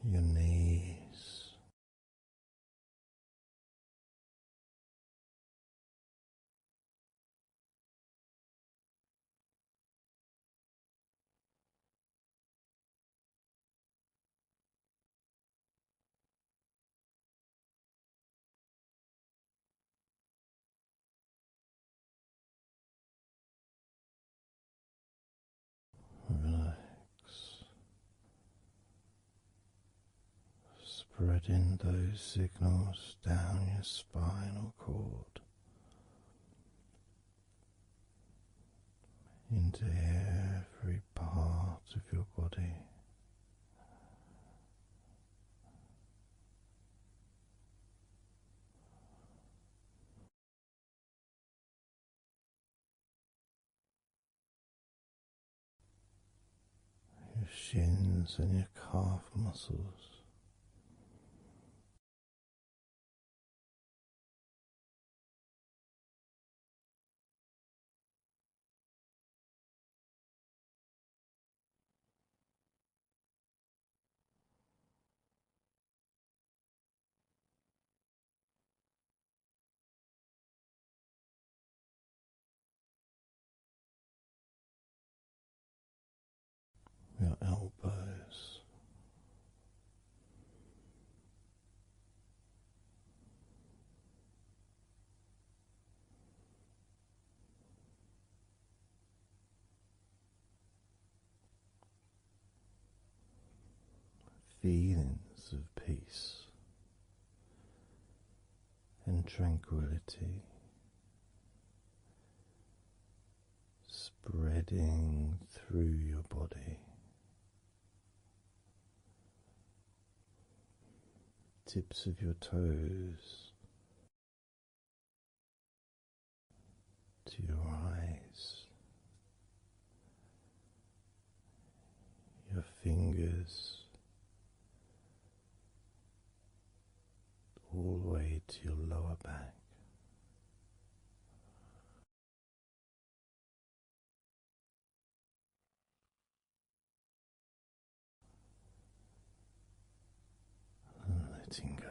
Your knees, relax, spreading those signals down your spinal cord into every part of your body. Your shins and your calf muscles. Your elbows, feelings of peace and tranquility spreading through your body, tips of your toes to your eyes, your fingers all the way to your lower back. Letting go,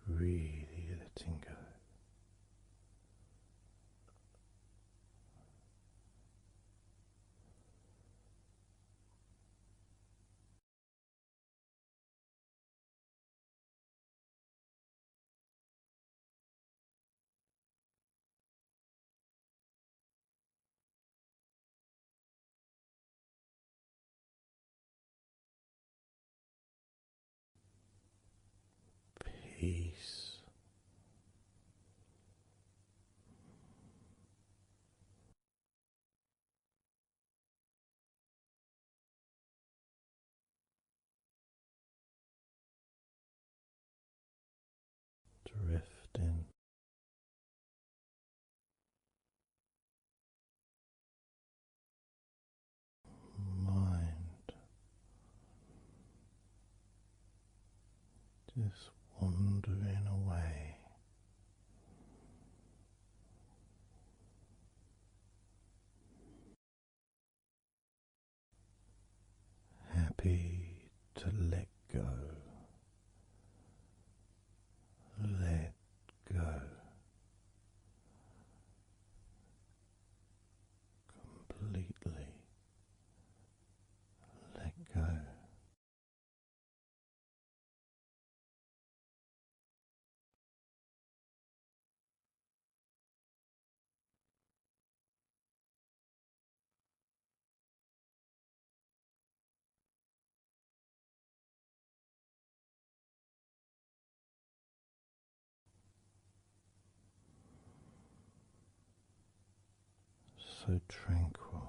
really letting go. Peace. Drifting. Mind just wandering away. Happy to let go. Let go. Completely let go. So tranquil.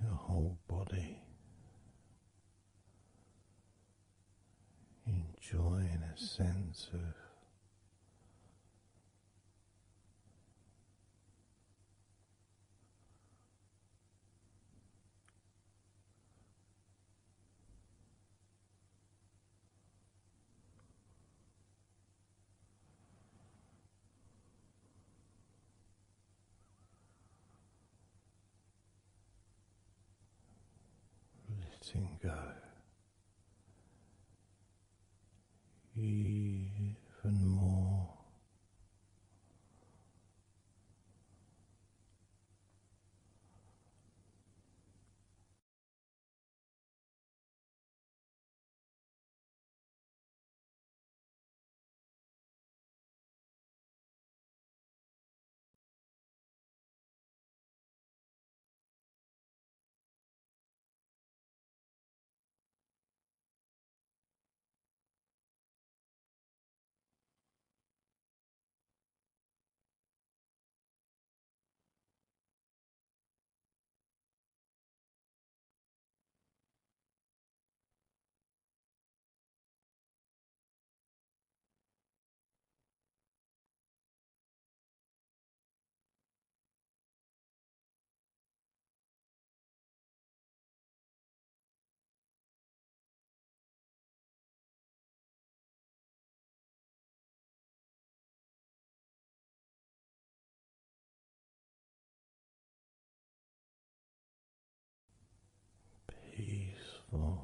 Your whole body enjoying a sense of letting go even more. Peaceful.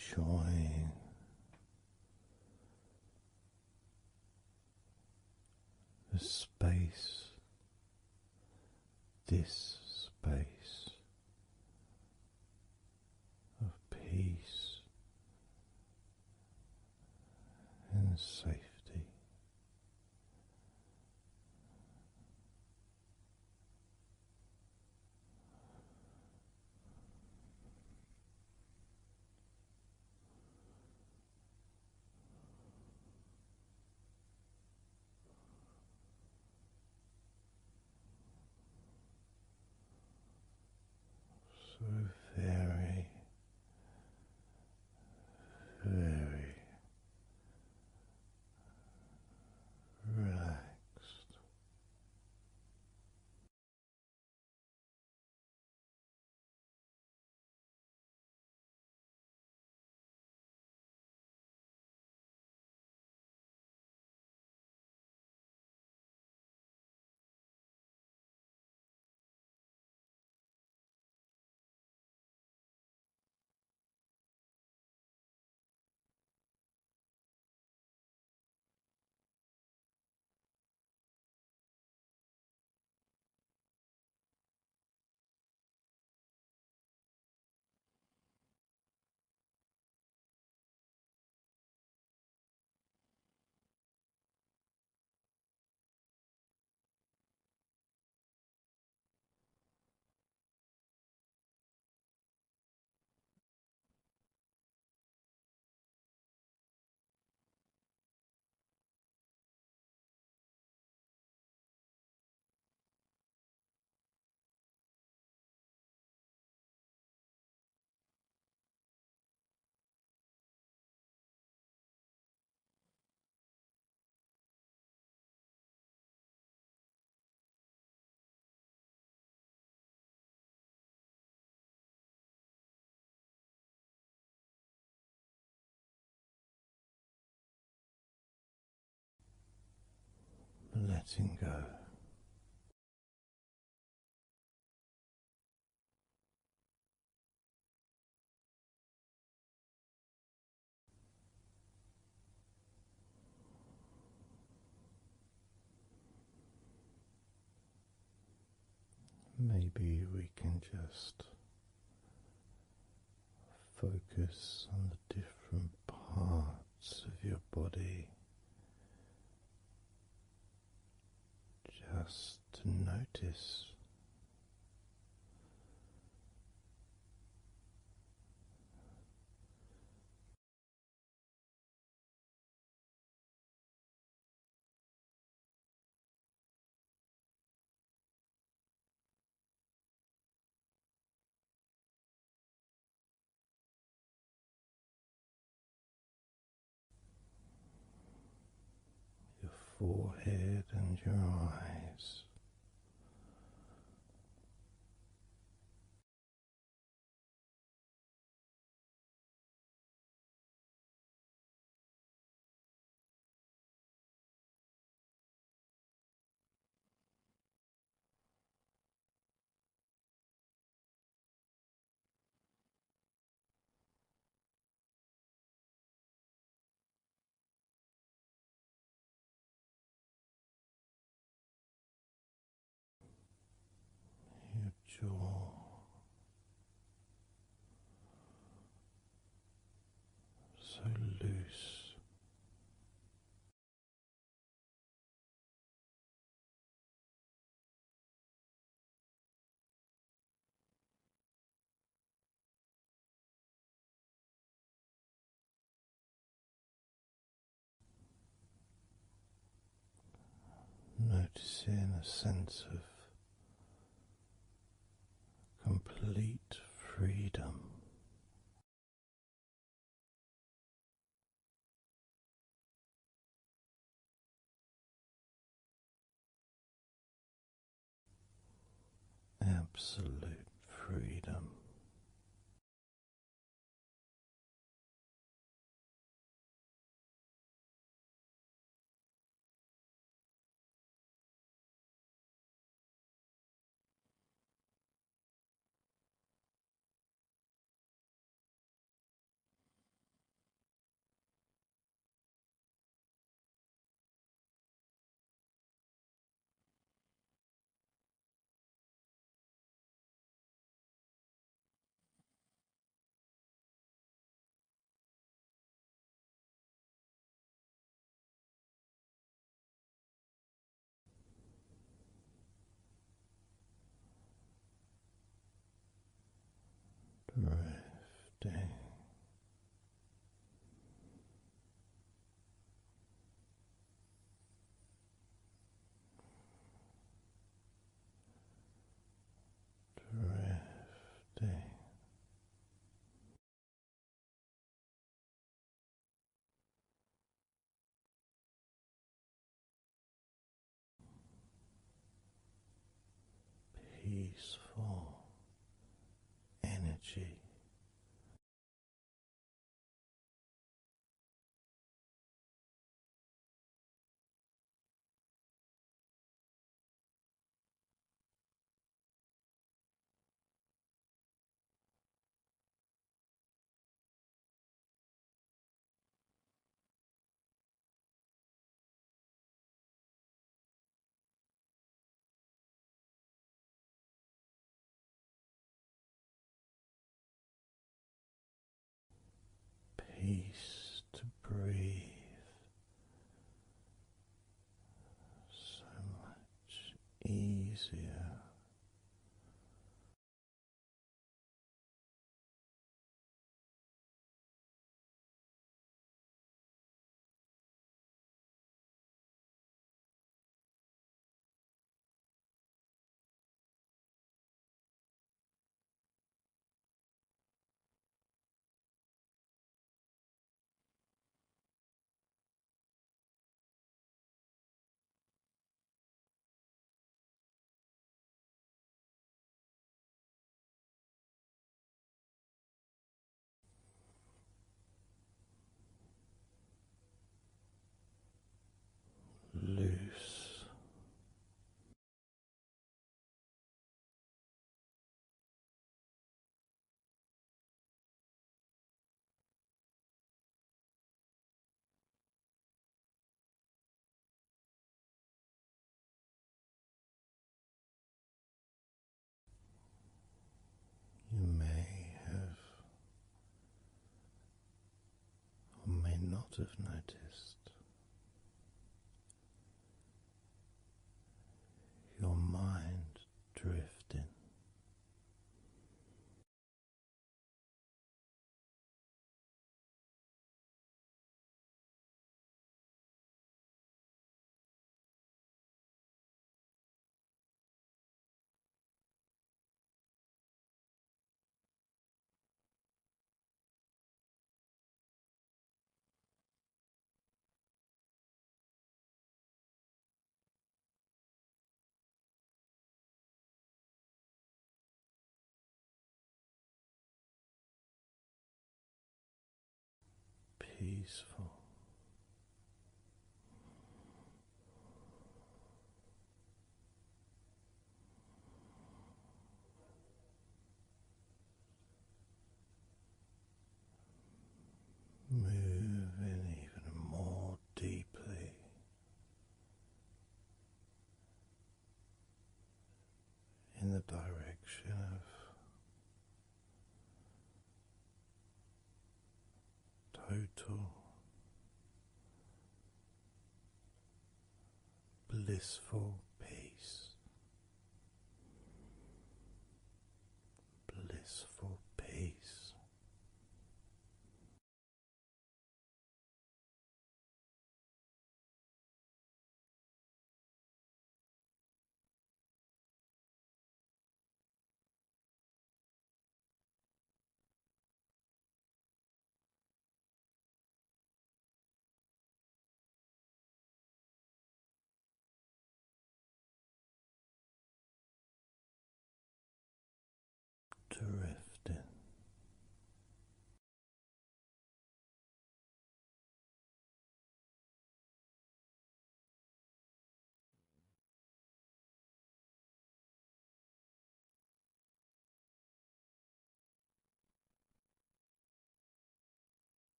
enjoying the space, this space of peace and safety. So very, very relaxed. Letting go. Maybe we can just focus on the different parts of your body, just to notice your forehead and your eyes. Your jaw, so loose. Noticing a sense of complete freedom. Absolute freedom. drifting. Drifting. Peaceful energy. Peace to breathe. So much easier. Loose. You may have or may not have noticed your mind drifting. Peaceful. Moving even more deeply in the direction of total blissful peace. Blissful peace.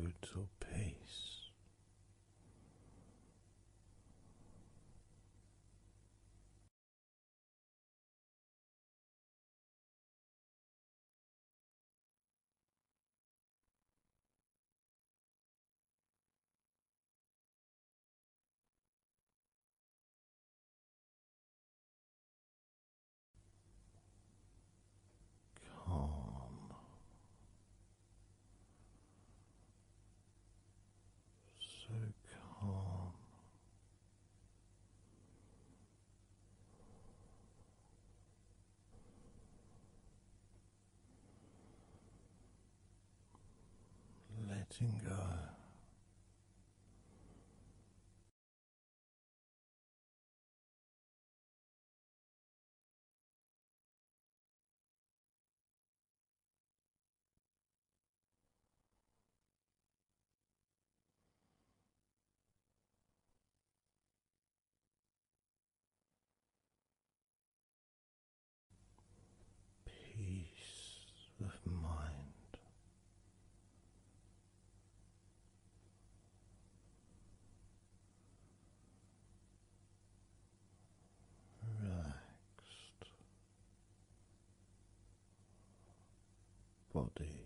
total peace. Calm, so calm, letting go. Peace of mind, relaxed body,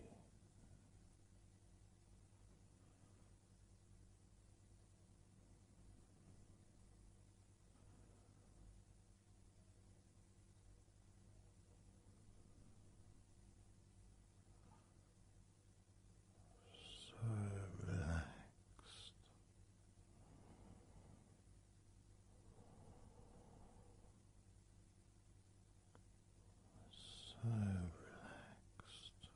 so relaxed, so relaxed.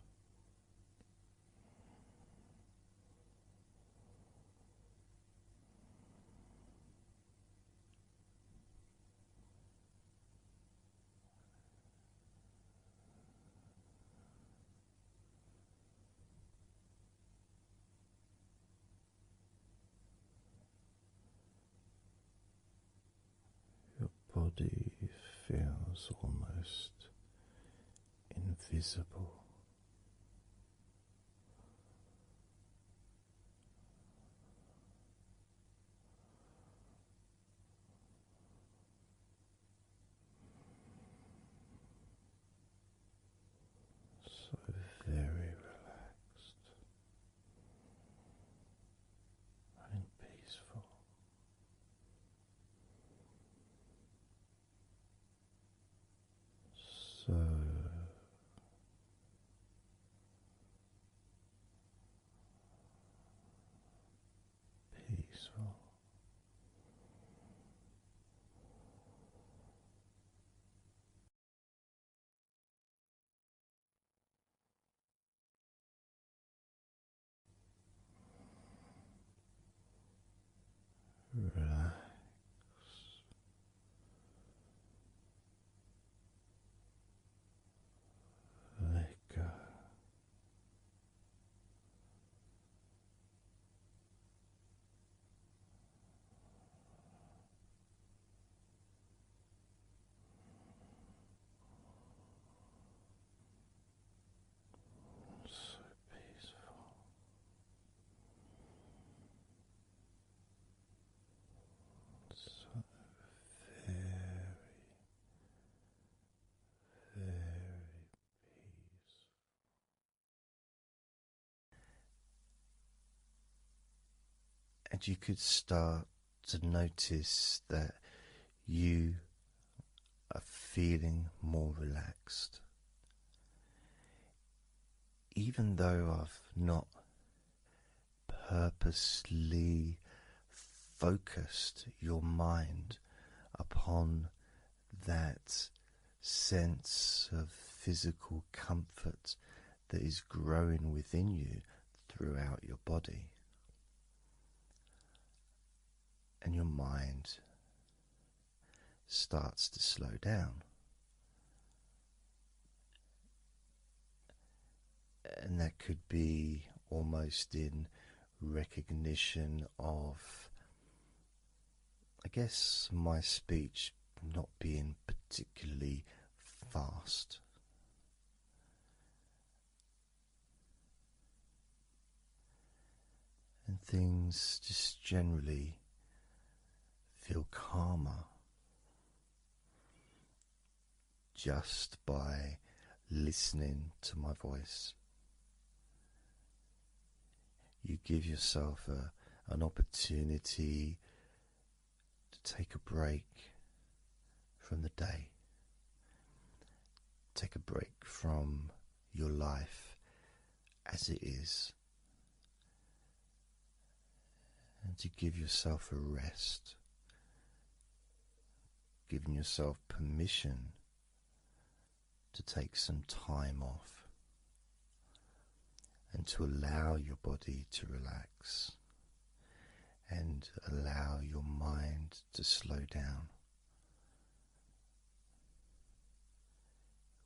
Your body feels almost invisible. So very relaxed and peaceful. So peaceful. Relax. Let go. So peaceful. So very, very peaceful. And you could start to notice that you are feeling more relaxed. Even though I've not purposely focused your mind upon that sense of physical comfort that is growing within you throughout your body, and your mind starts to slow down. And that could be almost in recognition of, I guess, my speech not being particularly fast. things just generally feel calmer just by listening to my voice. You give yourself an opportunity to take a break from the day, take a break from your life as it is, and to give yourself a rest, giving yourself permission to take some time off and to allow your body to relax and allow your mind to slow down,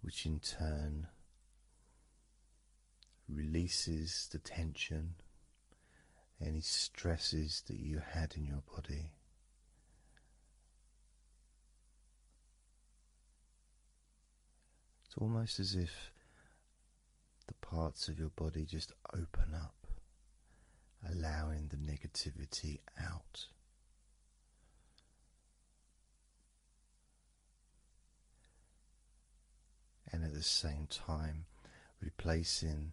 which in turn releases the tension, any stresses that you had in your body. It's almost as if the parts of your body just open up, allowing the negativity out. And at the same time, replacing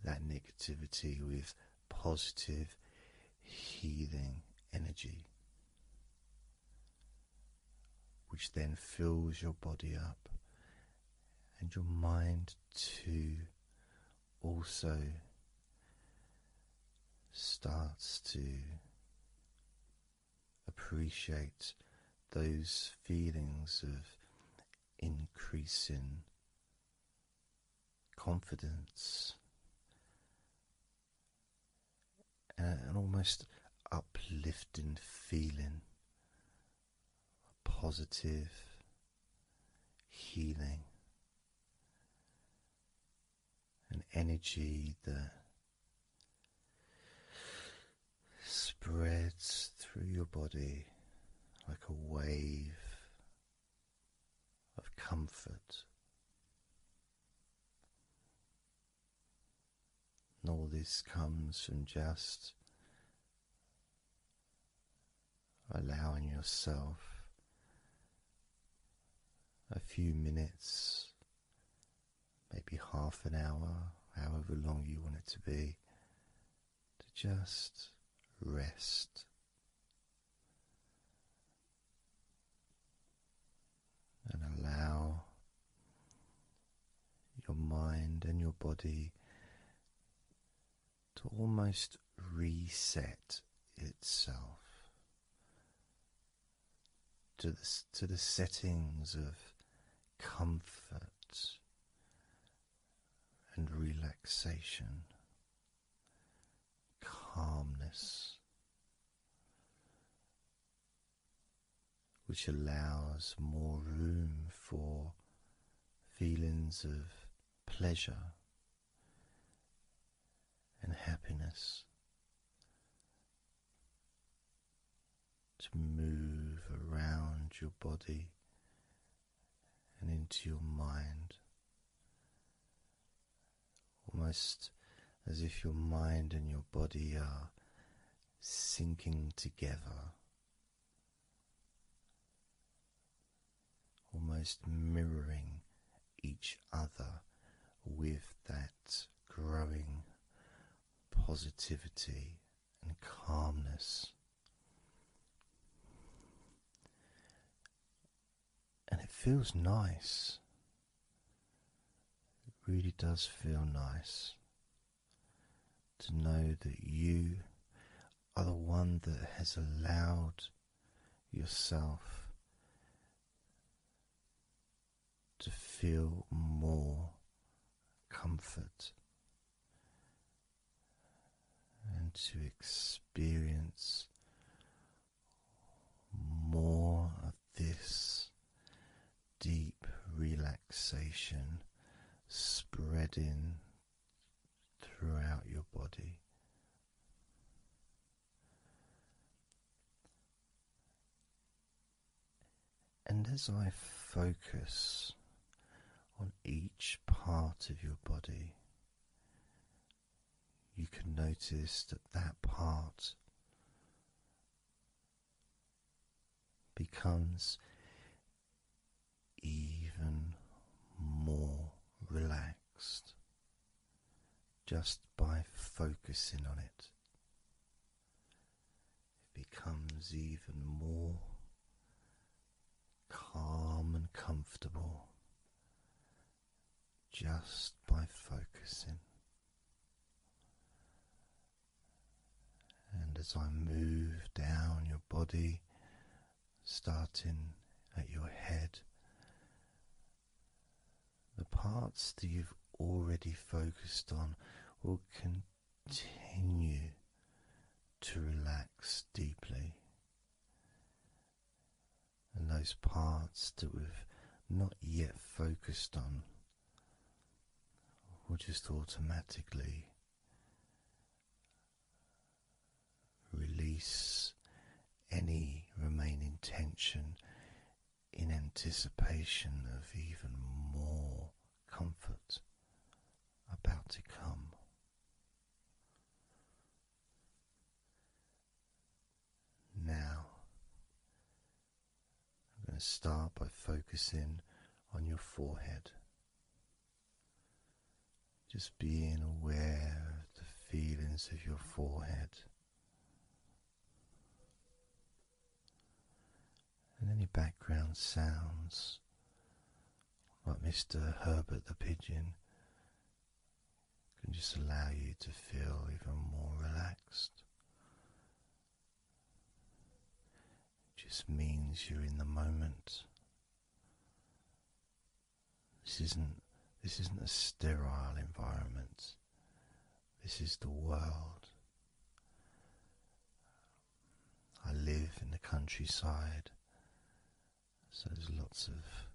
that negativity with positive, healing energy, which then fills your body up. And your mind too also starts to appreciate those feelings of increasing confidence and an almost uplifting feeling, a positive healing. An energy that spreads through your body like a wave of comfort. And all this comes from just allowing yourself a few minutes, maybe half an hour, however long you want it to be, to just rest. And allow your mind and your body to almost reset itself to the settings of comfort and relaxation, calmness, which allows more room for feelings of pleasure and happiness to move around your body and into your mind, almost as if your mind and your body are sinking together, almost mirroring each other with that growing positivity and calmness. And it feels nice. It really does feel nice to know that you are the one that has allowed yourself to feel more comfort and to experience more of this deep relaxation spreading throughout your body. And as I focus on each part of your body, you can notice that that part becomes even more relaxed just by focusing on it. It becomes even more calm and comfortable just by focusing. And as I move down your body, starting at your head, the parts that you've already focused on will continue to relax deeply. And those parts that we've not yet focused on will just automatically release any remaining tension in anticipation of even more comfort about to come. Now, I'm going to start by focusing on your forehead. Just being aware of the feelings of your forehead. And any background sounds, like Mr. Herbert the Pigeon, can just allow you to feel even more relaxed. It just means you're in the moment. This isn't a sterile environment. This is the world. I live in the countryside, so there's lots of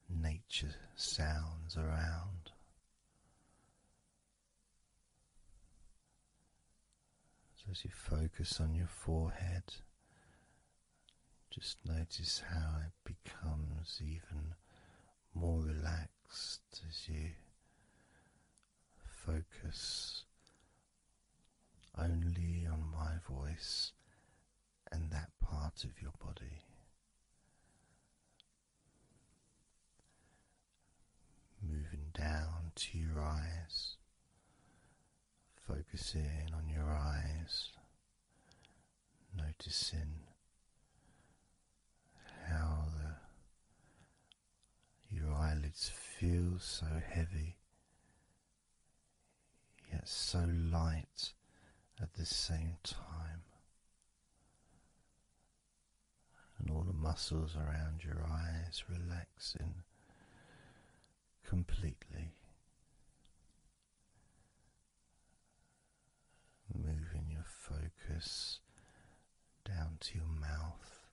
nature sounds around. So as you focus on your forehead, just notice how it becomes even more relaxed as you focus only on my voice and that part of your body. Moving down to your eyes, focusing on your eyes, noticing how your eyelids feel so heavy, yet so light at the same time, and all the muscles around your eyes relaxing completely. Moving your focus down to your mouth,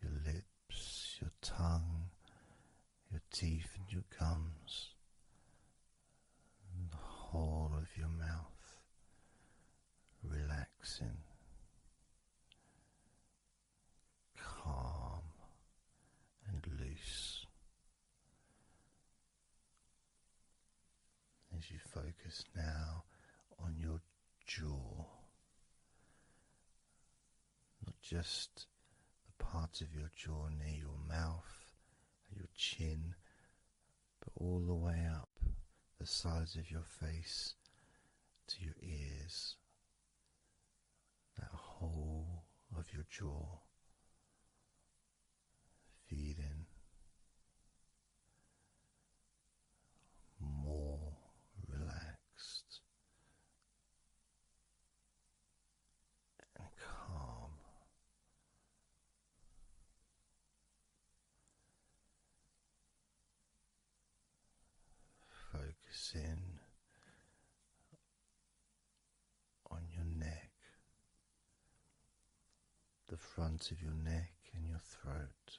your lips, your tongue, your teeth and your gums, and the whole of your mouth relaxing, calm and loose. As you focus now on your jaw, not just the part of your jaw near your mouth, your chin, but all the way up the sides of your face to your ears, that whole of your jaw, feeling more relaxed and calm. Focusing on your neck, the front of your neck and your throat,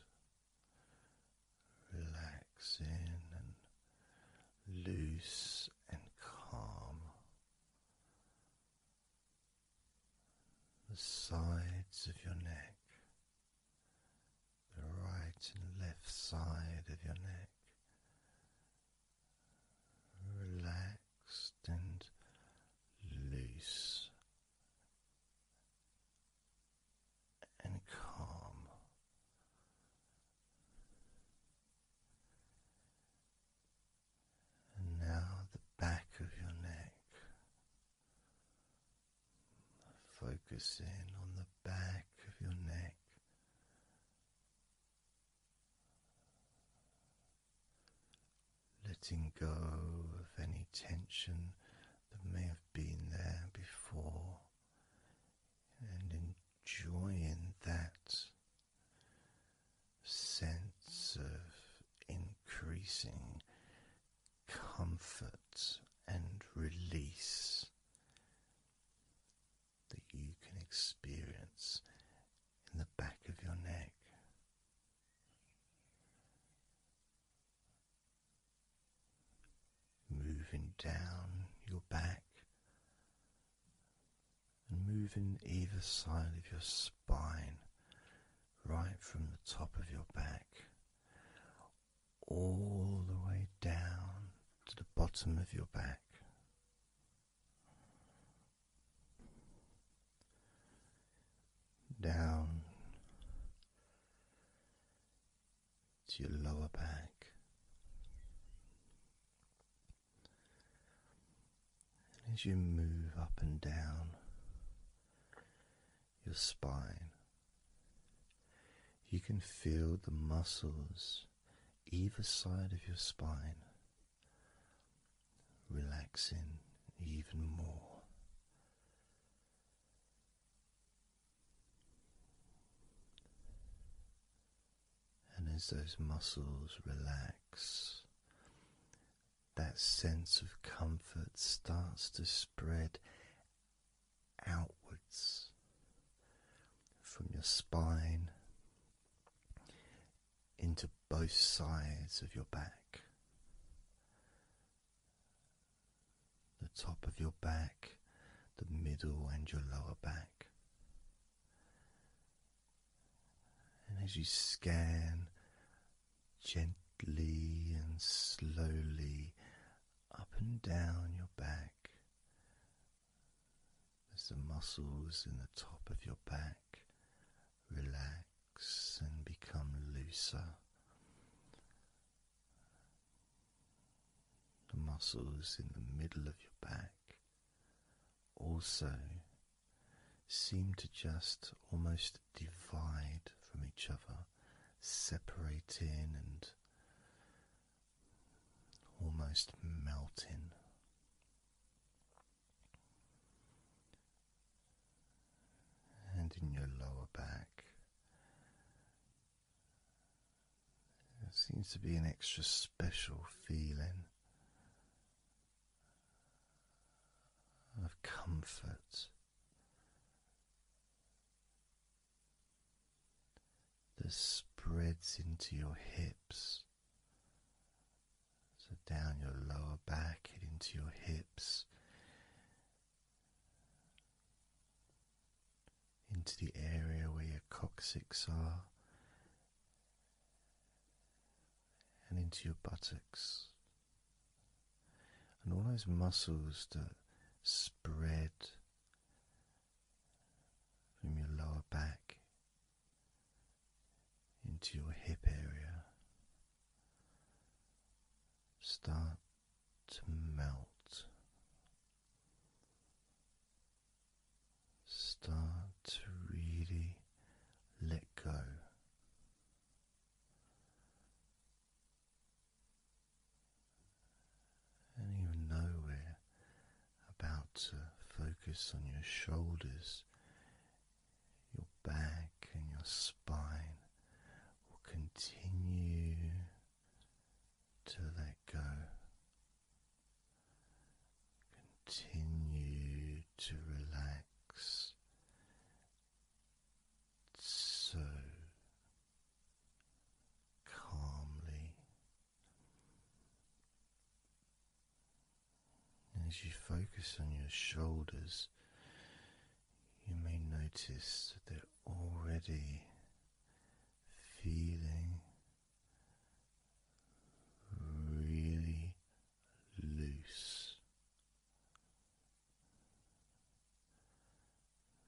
relaxing and loose and calm. The sides of your neck, the right and left side of your neck, relaxed and focusing on the back of your neck. Letting go of any tension that may have been there before and enjoying that sense of increasing comfort and release that you can experience in the back of your neck. Moving down your back and moving either side of your spine, right from the top of your back all the way down to the bottom of your back. Down to your lower back. And as you move up and down your spine, you can feel the muscles either side of your spine relaxing even more. And as those muscles relax, that sense of comfort starts to spread outwards from your spine into both sides of your back. The top of your back, the middle and your lower back. And as you scan gently and slowly up and down your back, as the muscles in the top of your back relax and become looser, the muscles in the middle of your back also seem to just almost divide from each other, separating and almost melting. And in your lower back, there seems to be an extra special feeling of comfort that spreads into your hips. So down your lower back and into your hips, into the area where your coccyx are, and into your buttocks, and all those muscles that spread from your lower back into your hip area start to melt, start to really let go. And even though we're about to focus on your shoulders, your back and your spine will continue to let go. Continue to relax so calmly. And as you focus on your shoulders, you may notice that they're already feeling really loose.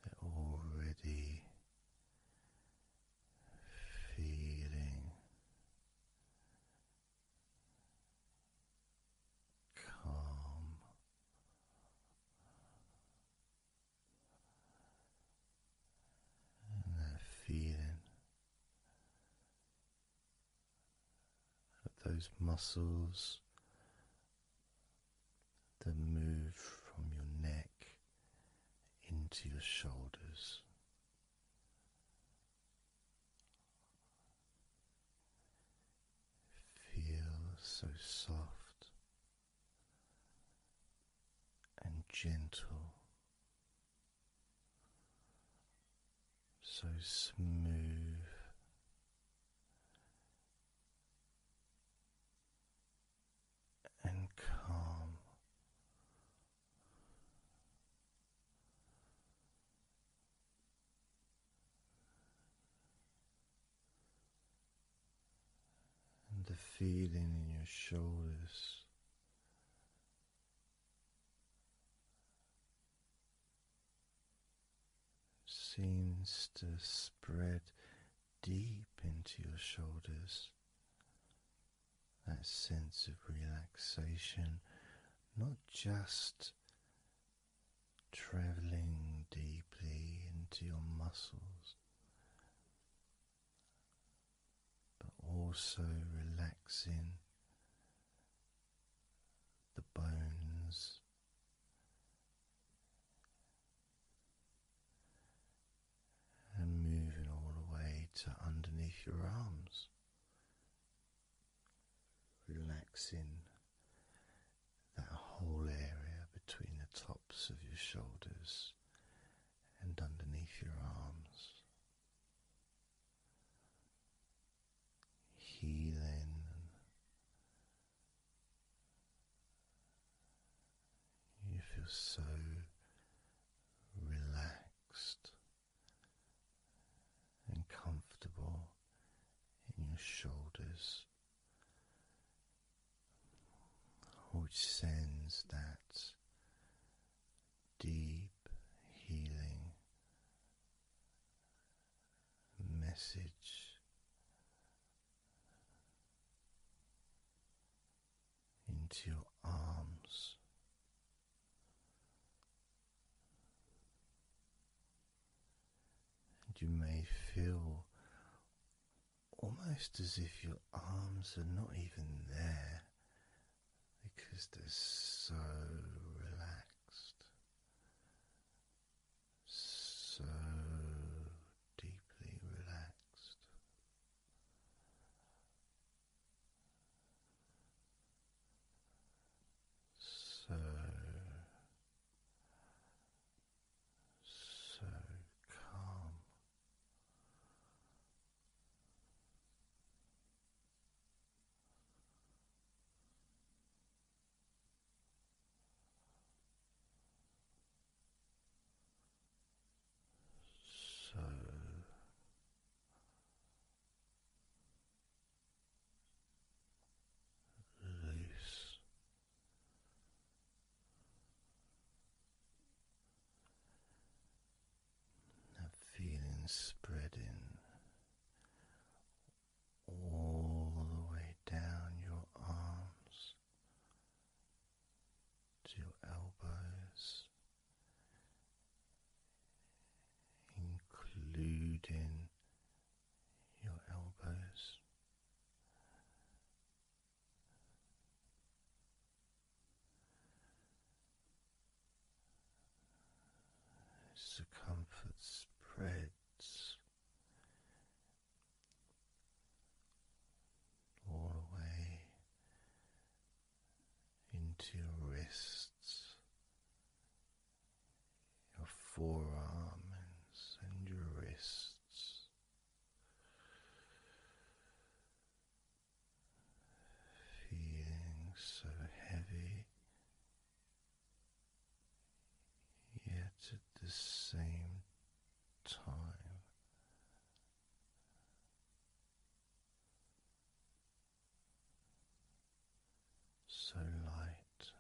They're already feeling calm those muscles that move from your neck into your shoulders. Feel so soft and gentle, so smooth and calm. And the feeling in your shoulders seems to spread deep into your shoulders. That sense of relaxation, not just traveling deeply into your muscles, but also relaxing the bones and moving all the way to underneath your arms, relaxing that whole area between the tops of your shoulders and underneath your arms, healing. You feel so relaxed and comfortable in your shoulders, which sends that deep healing message into your arms. And you may feel almost as if your arms are not even there because they're so relaxed, so deeply relaxed. So calm. So loose. That feeling spreading all the way down your arms to your elbows, including your elbows. As the comfort spreads all the way into your wrists, your forearms and your wrists, feeling so heavy, yet at the same time so light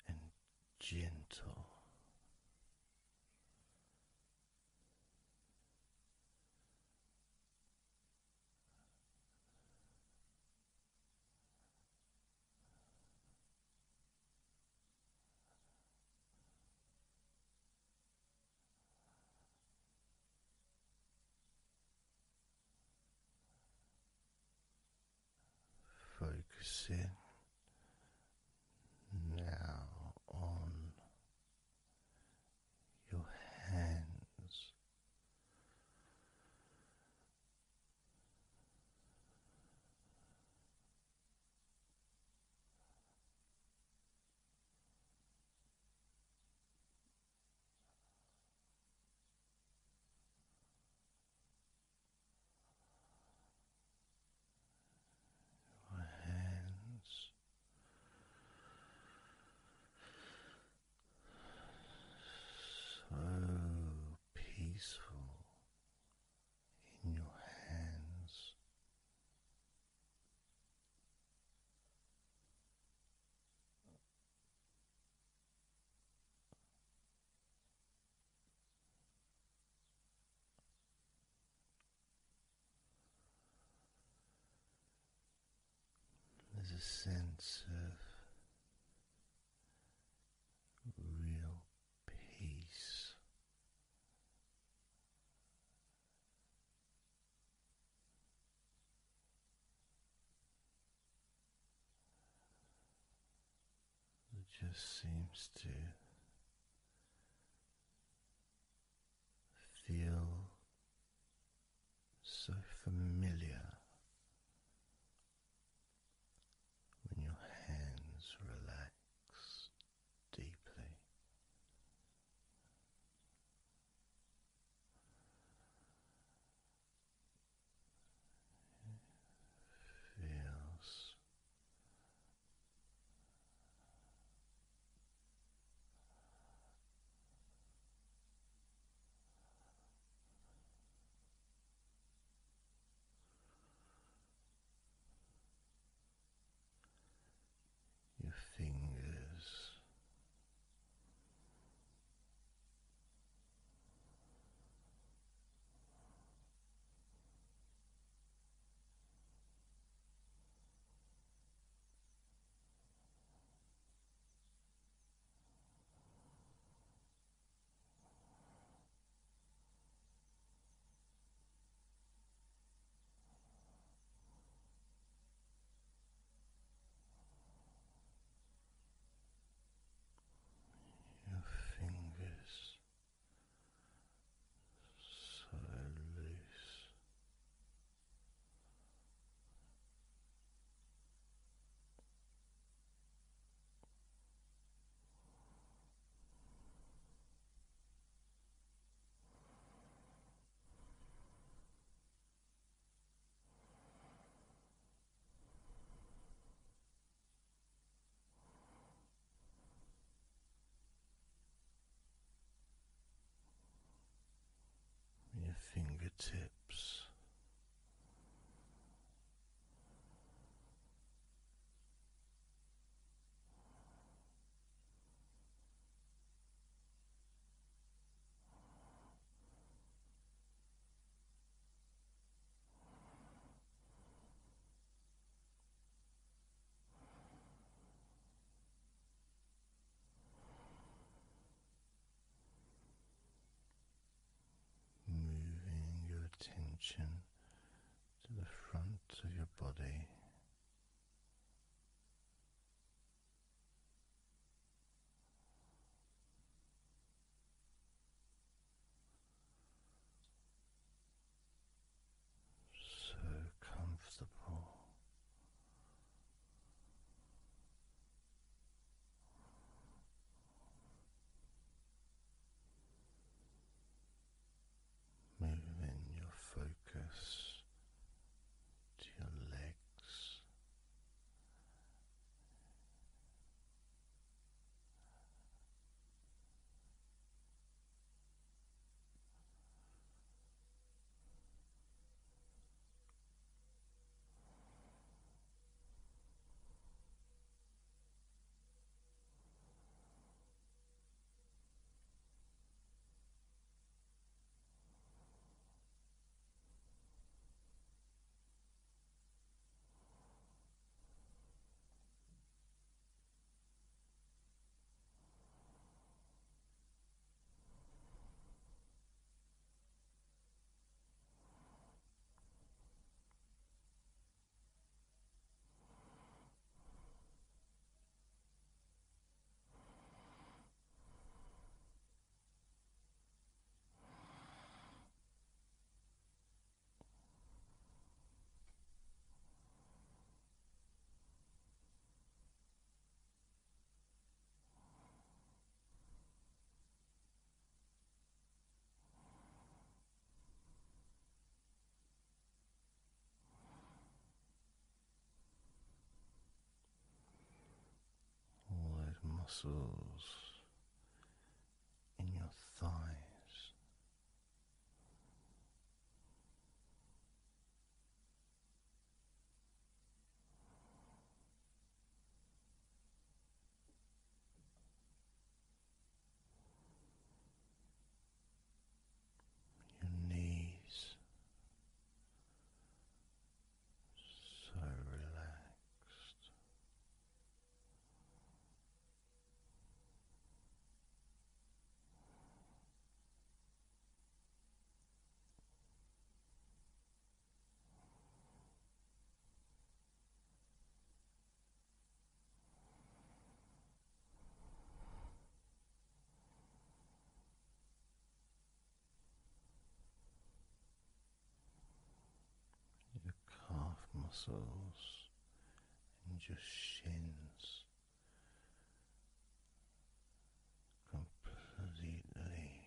and gentle. sense of real peace. It just seems to feel so familiar when your hands relax deeply. Feels your fingers your fingers so loose. Your fingertips moving your attention to the front of your body, so comfortable. Moving your focus to your legs, all those muscles in your thighs, your knees, so relaxed. muscles and your shins completely.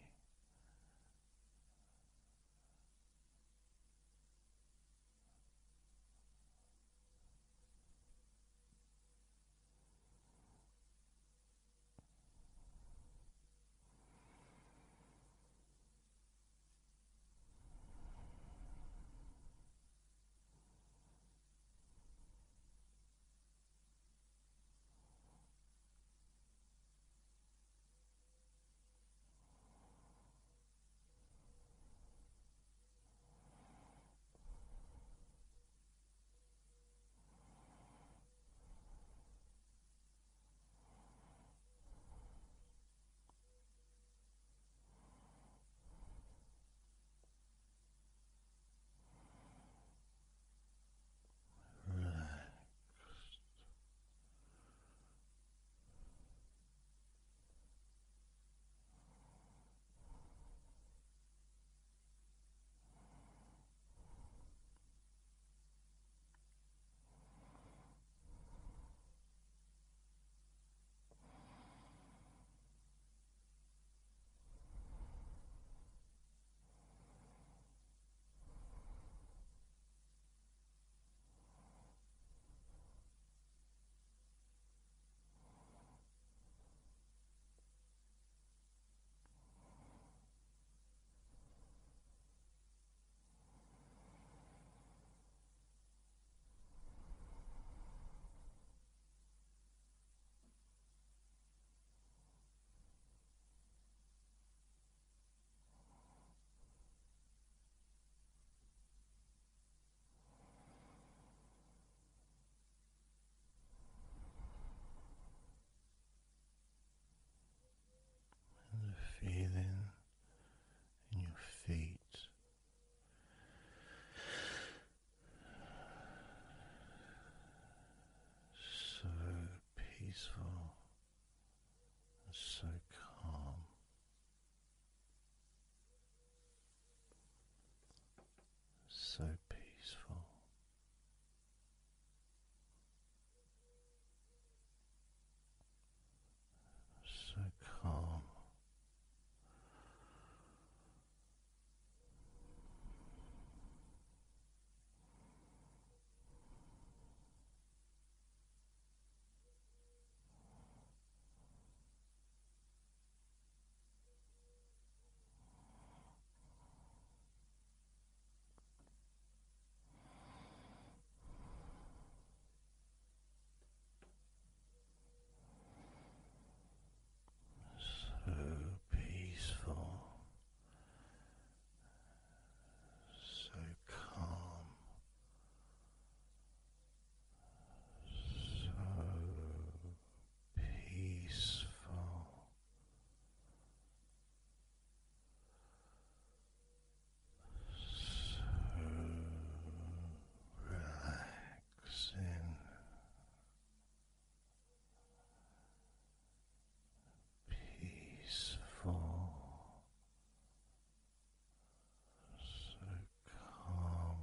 The feeling in your feet, so peaceful and so calm, so peaceful. So calm. So peaceful, so calm, so peaceful, so relaxing, peaceful, so calm.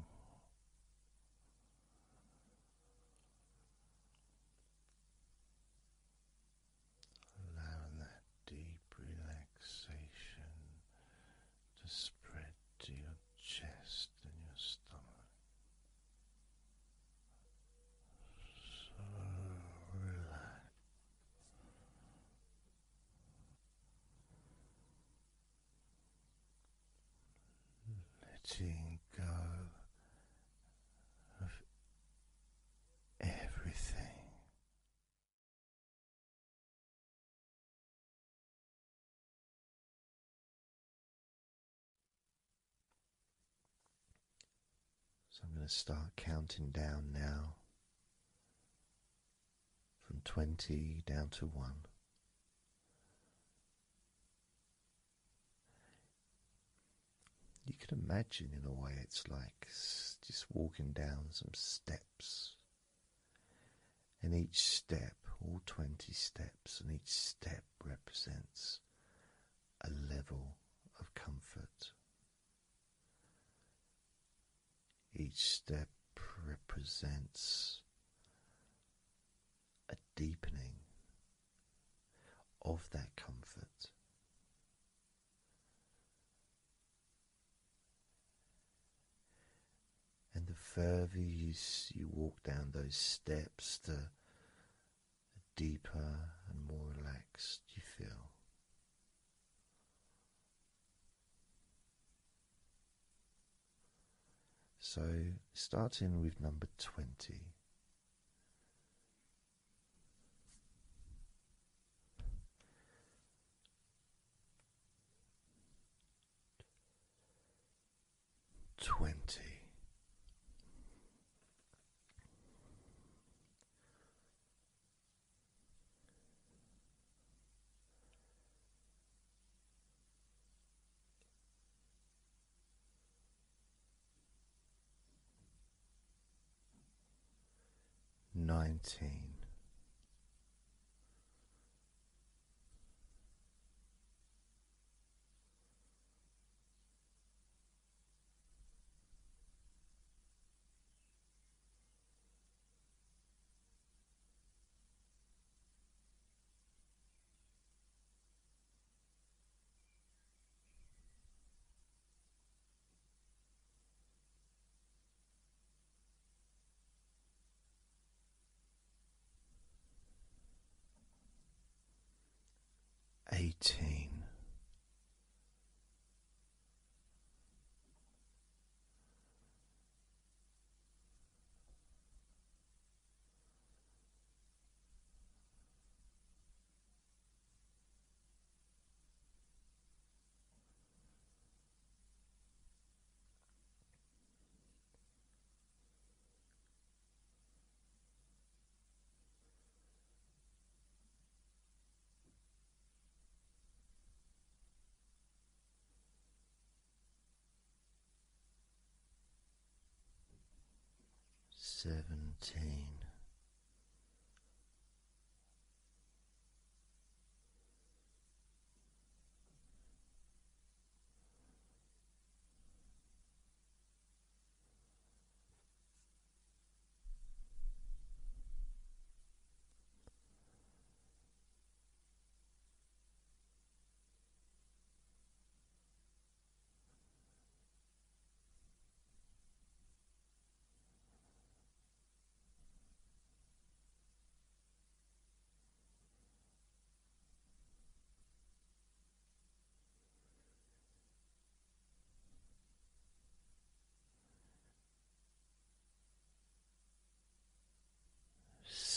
Allowing that deep relaxation to spread to your chest and your stomach. So relaxed. Letting go of everything. So I'm going to start counting down now from 20 down to 1. You can imagine, in a way, it's like just walking down some steps, and each step, all 20 steps, and each step represents a level of comfort. Each step represents a deepening of that comfort. And the further you walk down those steps, the deeper and more relaxed you feel. So, starting with number 20. $19. 18. 17.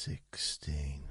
16.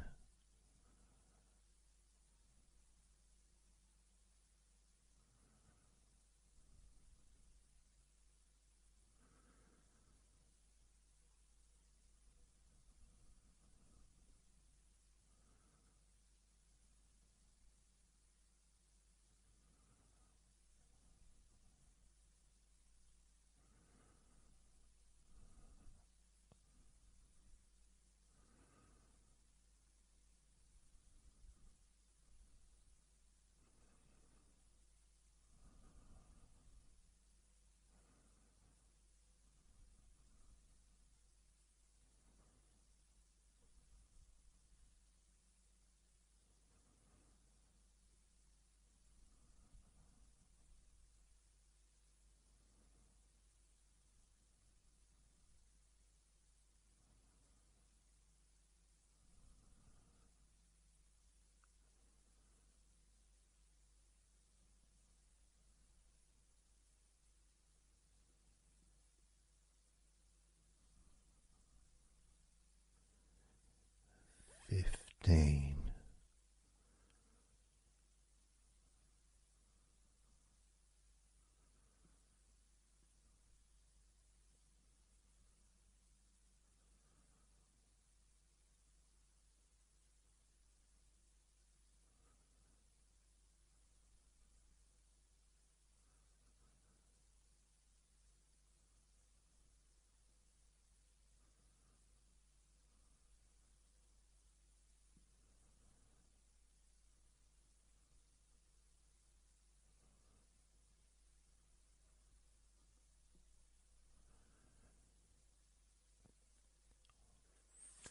15. 14.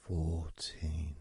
14.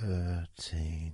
13.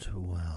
12. 11.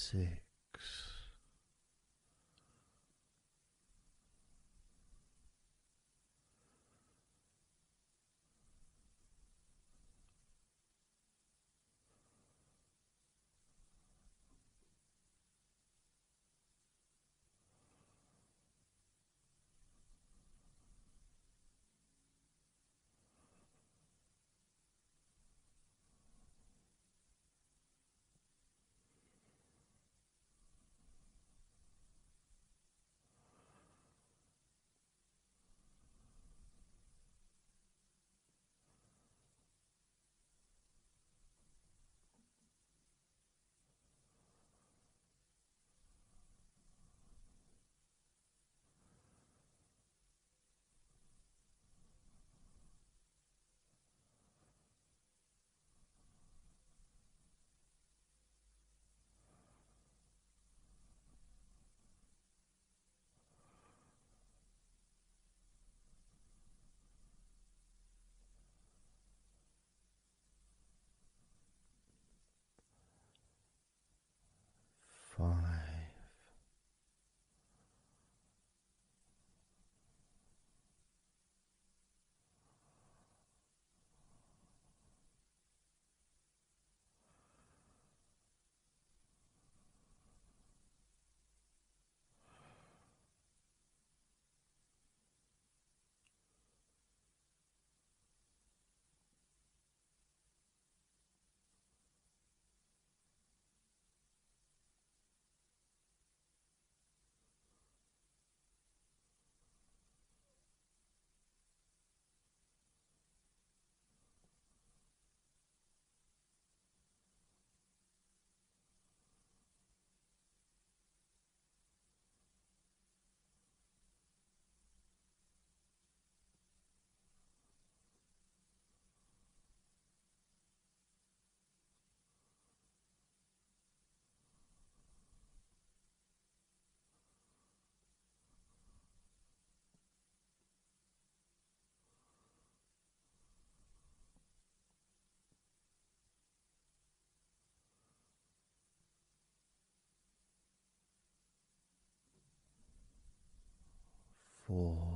6. 5. 4. 3.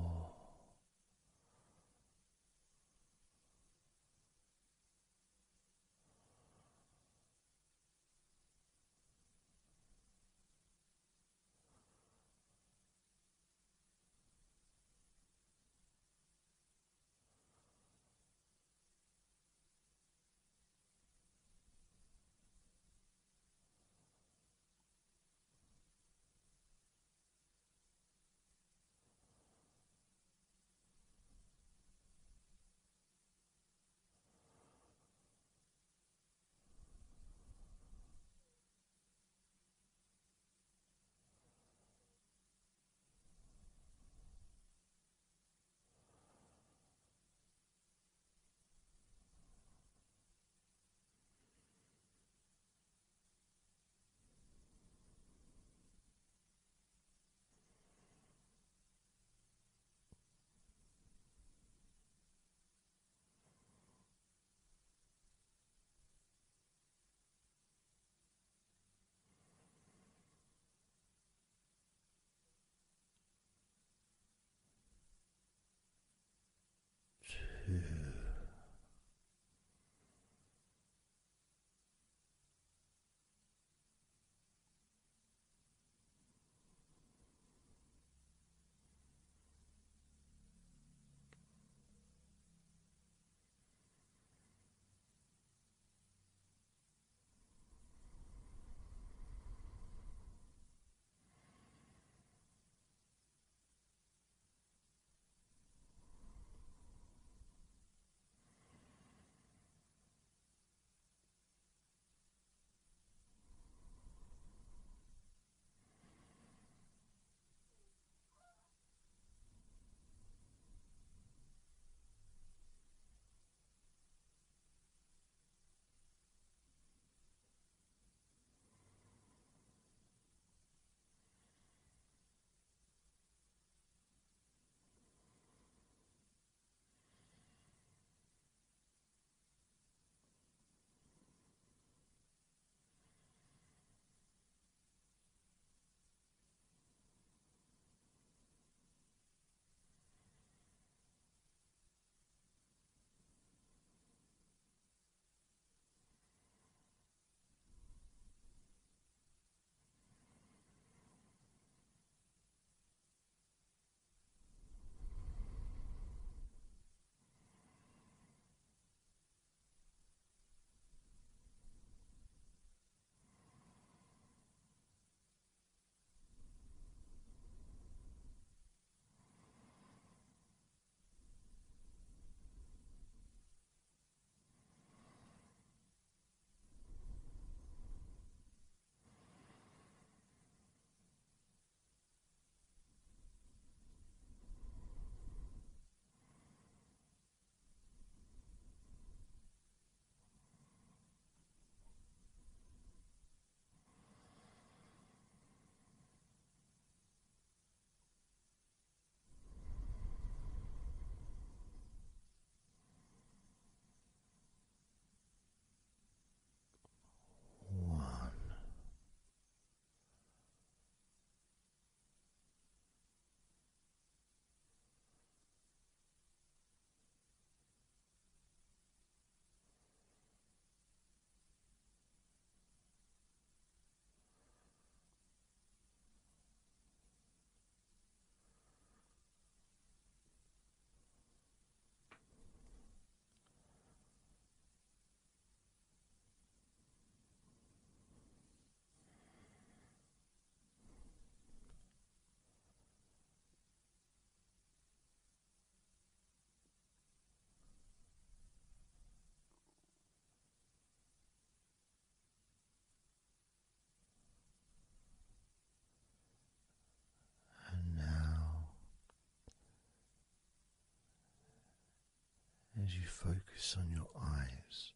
as you focus on your eyes,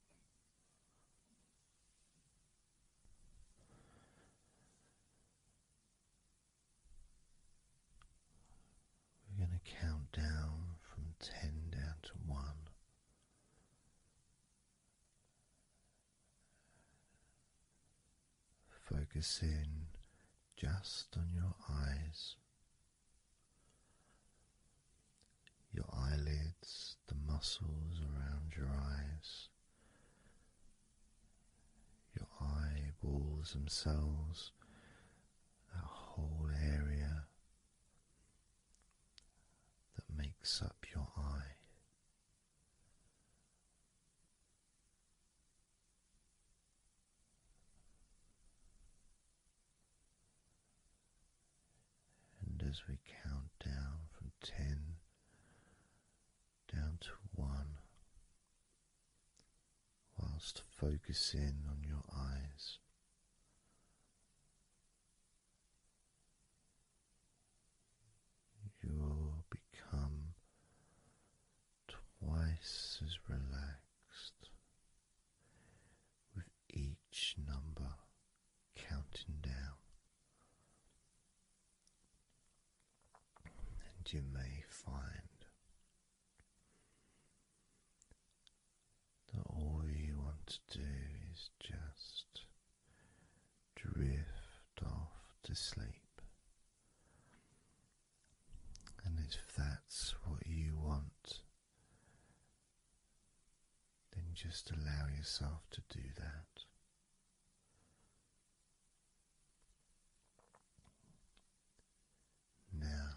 we're going to count down from 10 down to 1. Focus in just on your eyes, your eyelids, the muscles around your eyes, your eyeballs themselves, that whole area that makes up your eye. And as we count down from 10 down to 1, whilst focusing on your eyes, you'll become twice as relaxed with each number counting down. And you may find that all you want to do is just drift off to sleep. And if that's what you want, then just allow yourself to do that. Now,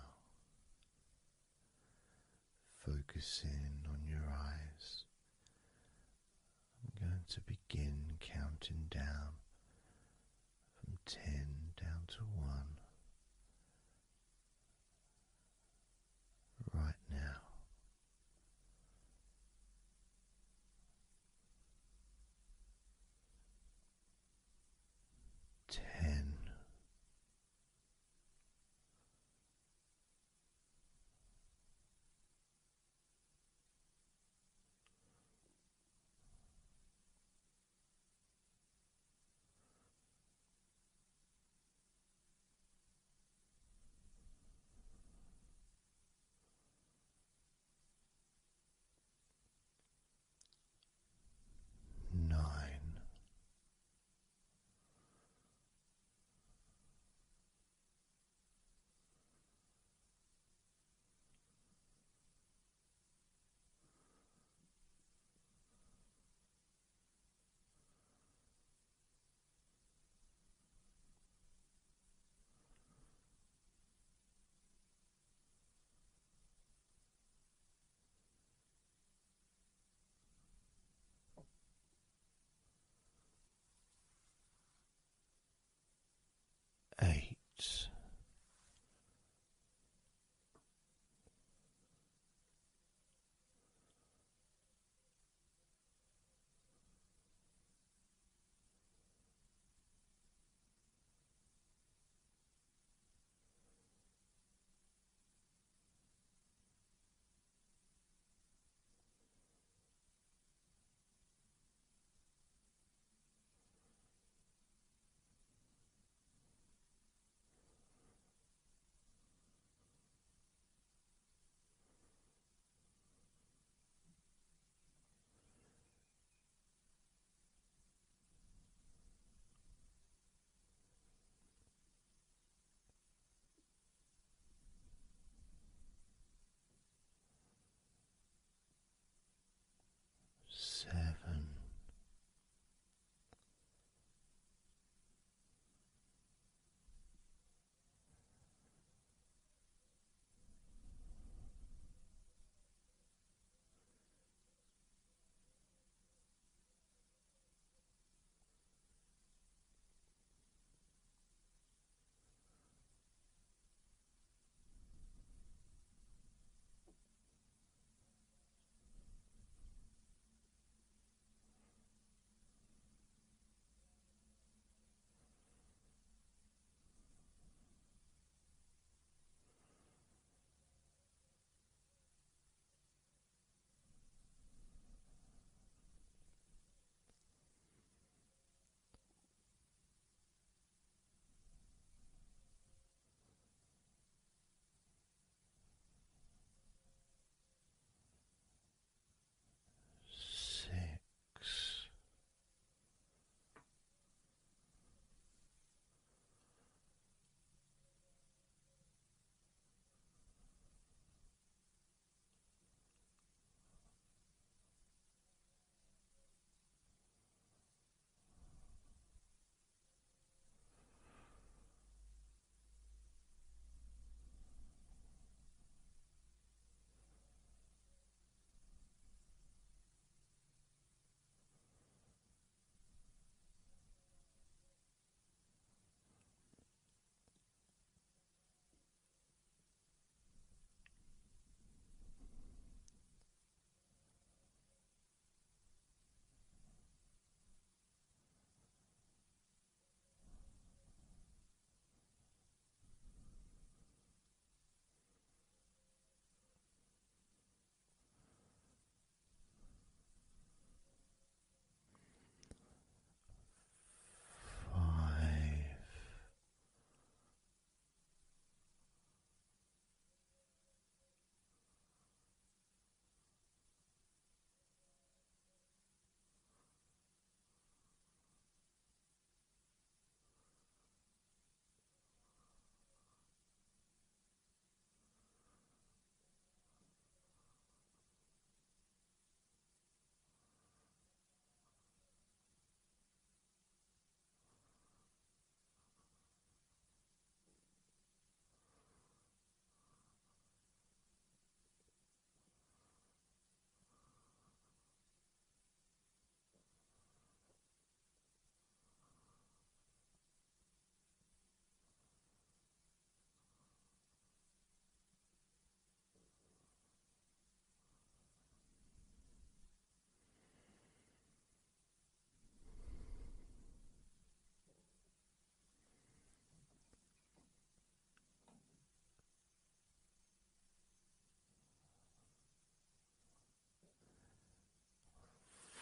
focusing on your eyes, I'm going to begin counting down from 10 down to 1 right now. 10. 9.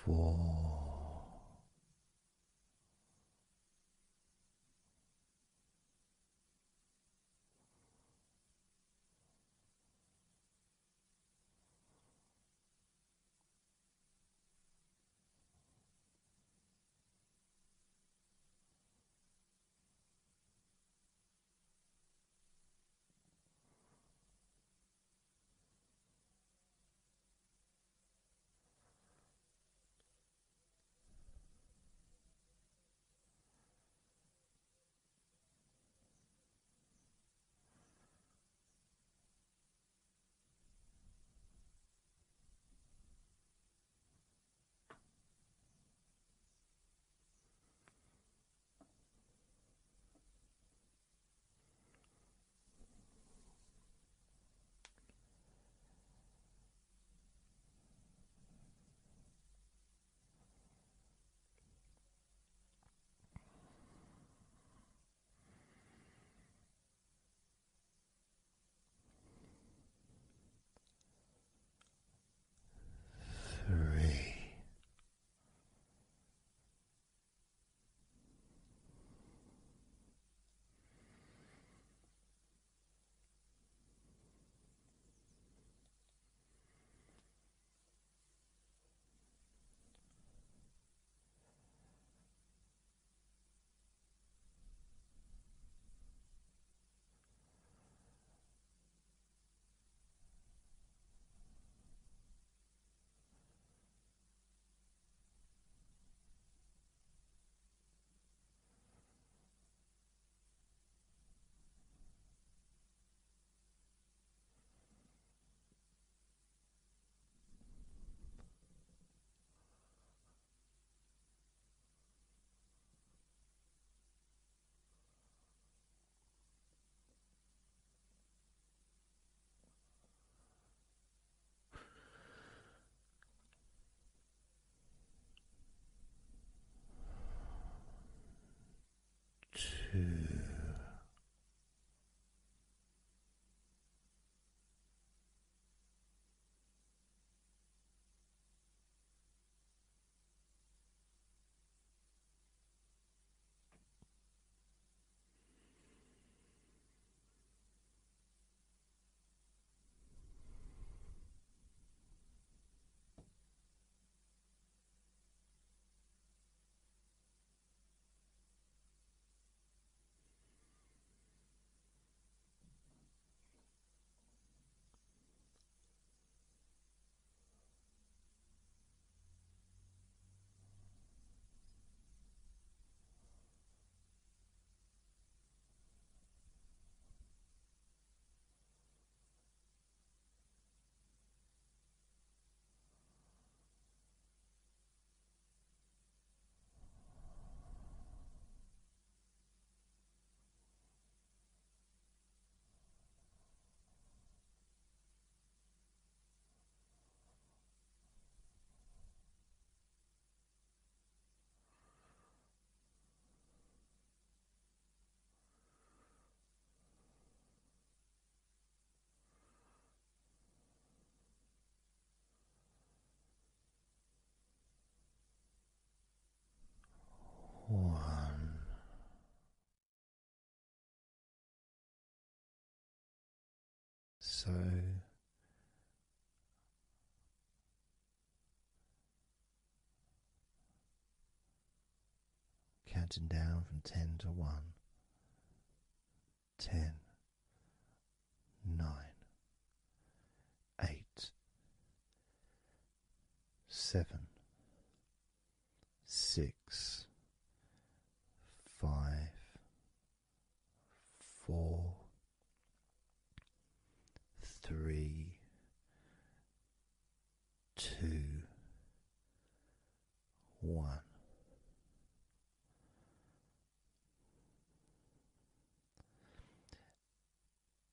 4. 3. Two. One. So counting down from 10 to 1. 10, 9, 8, 7, 6, 5, 4, 3, 2, 1.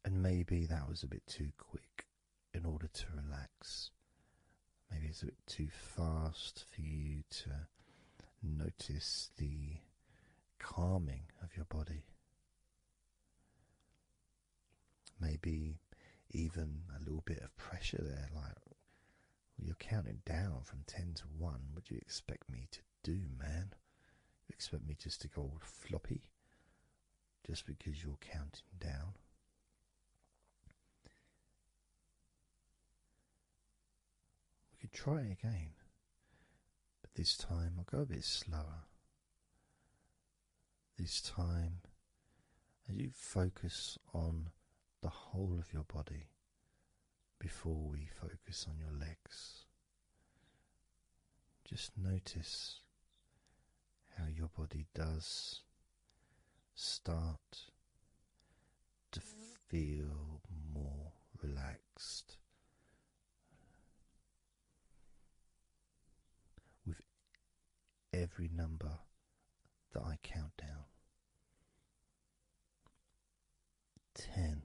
And maybe that was a bit too quick in order to relax. Maybe it's a bit too fast for you to notice the calming of your body. Maybe even a little bit of pressure there, like Well, you're counting down from 10 to 1. What do you expect me to do, man? You expect me just to go all floppy just because you're counting down? We could try again, but this time I'll go a bit slower. This time, as you focus on the whole of your body before we focus on your legs, just notice how your body does start to feel more relaxed with every number that I count down. 10.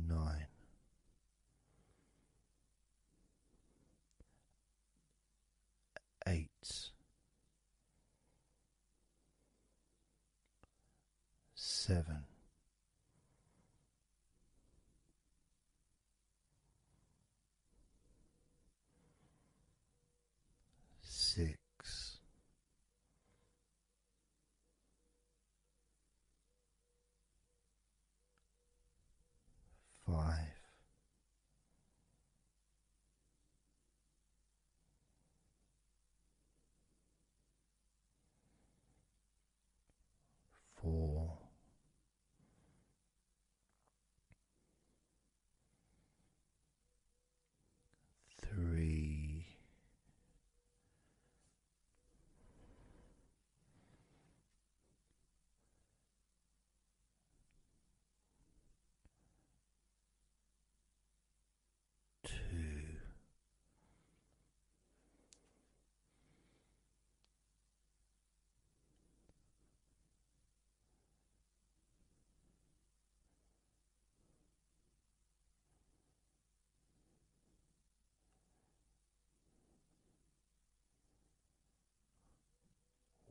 9. 8. 7. 6. 5. 4. 3. 2.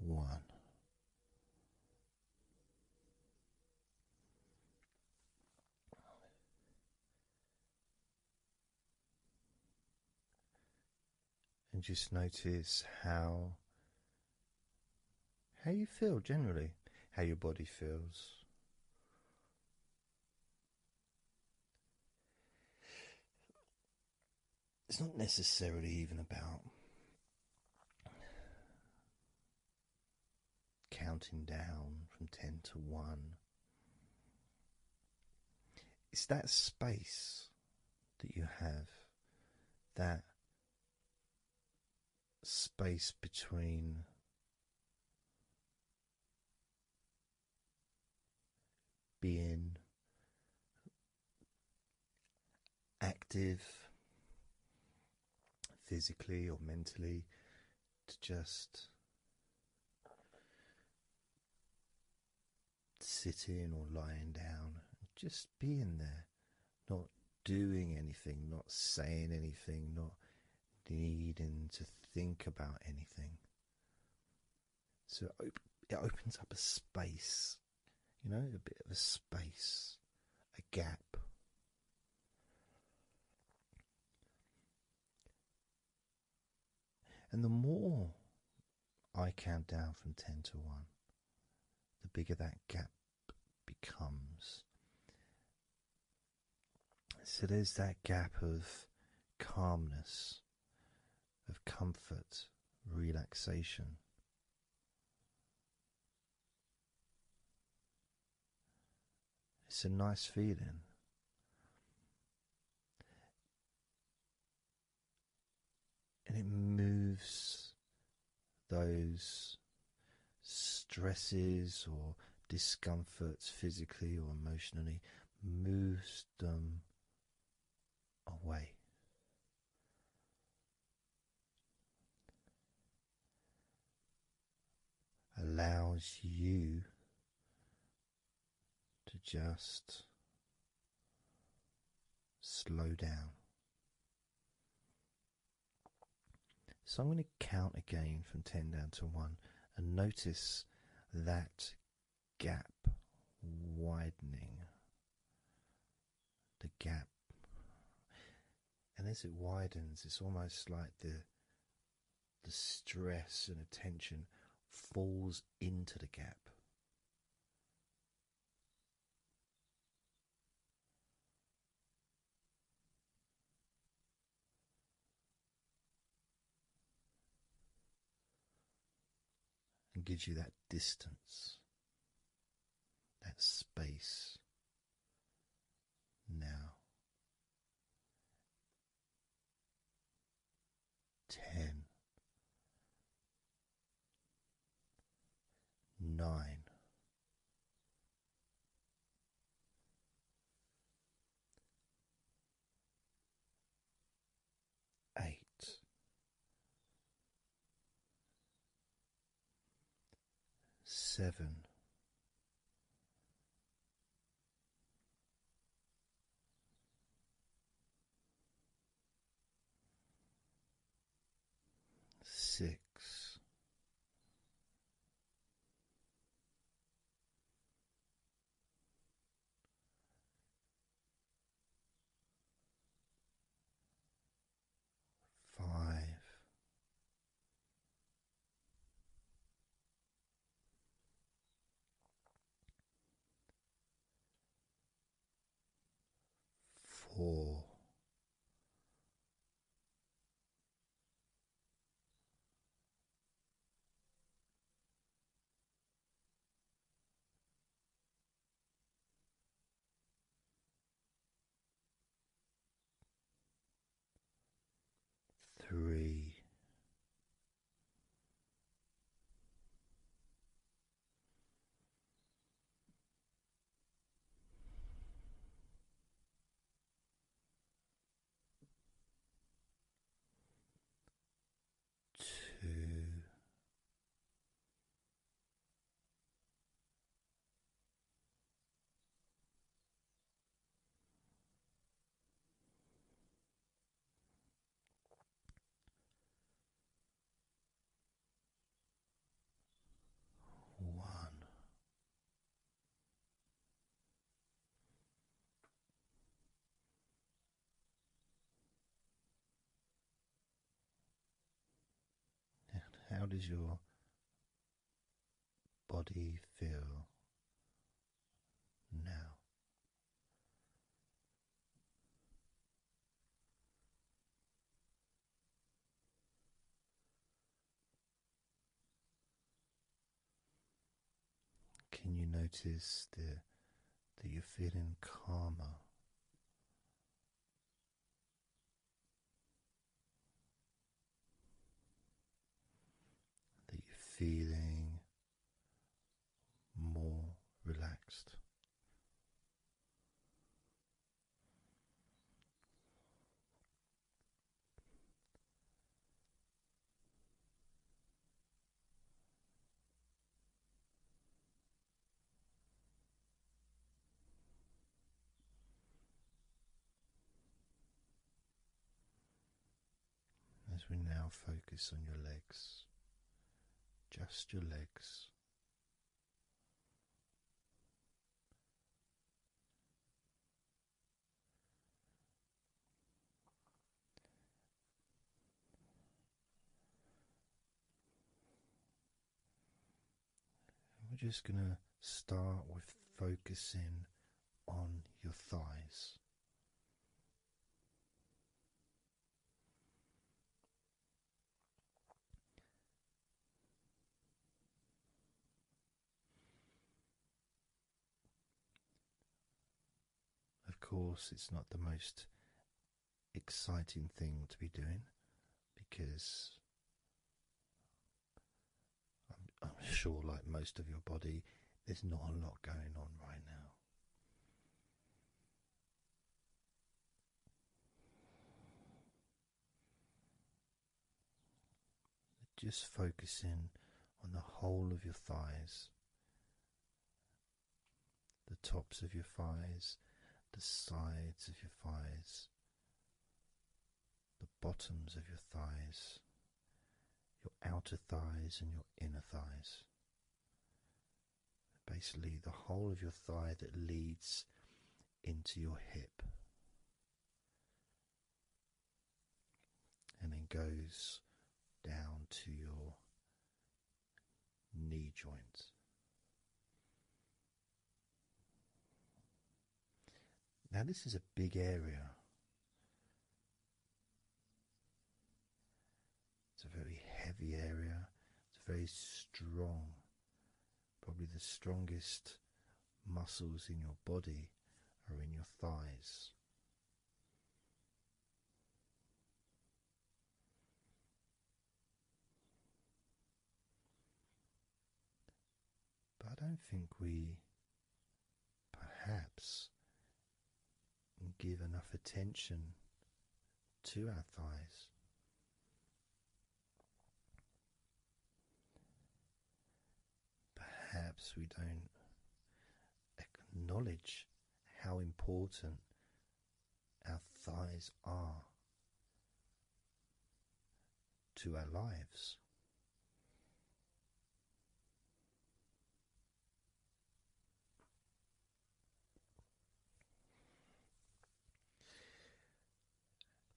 1. And just notice how you feel generally, how your body feels. It's not necessarily even about counting down from 10 to 1. It's that space that you have, that space between being active physically or mentally to just sitting or lying down, just being there, not doing anything, not saying anything, not needing to think about anything. So it opens up a space, a bit of a space, a gap. And the more I count down from 10 to 1, the bigger that gap becomes. So there's that gap of calmness, of comfort, relaxation. It's a nice feeling. And it moves those stresses or discomforts physically or emotionally, moves them away. Allows you to just slow down. So I'm going to count again from 10 down to 1 and notice that gap widening. the gap. And as it widens, it's almost like the stress and attention falls into the gap. And gives you that distance, that space. Now, 10, 9, 8, 7, 6, 5, 4, 3, 2, 1. How does your body feel now? Can you notice that you're feeling calmer? That you're feeling more relaxed? As we now focus on your legs, just your legs. We're just going to start with focusing on your thighs. Of course, it's not the most exciting thing to be doing because I'm sure, like most of your body, there's not a lot going on right now. Just focusing on the whole of your thighs, the tops of your thighs, the sides of your thighs, the bottoms of your thighs, your outer thighs and your inner thighs. Basically, the whole of your thigh that leads into your hip goes down to your knee joint. Now, this is a big area. It's a very heavy area. It's very strong. Probably the strongest muscles in your body are in your thighs. But I don't think we perhaps give enough attention to our thighs. Perhaps we don't acknowledge how important our thighs are to our lives.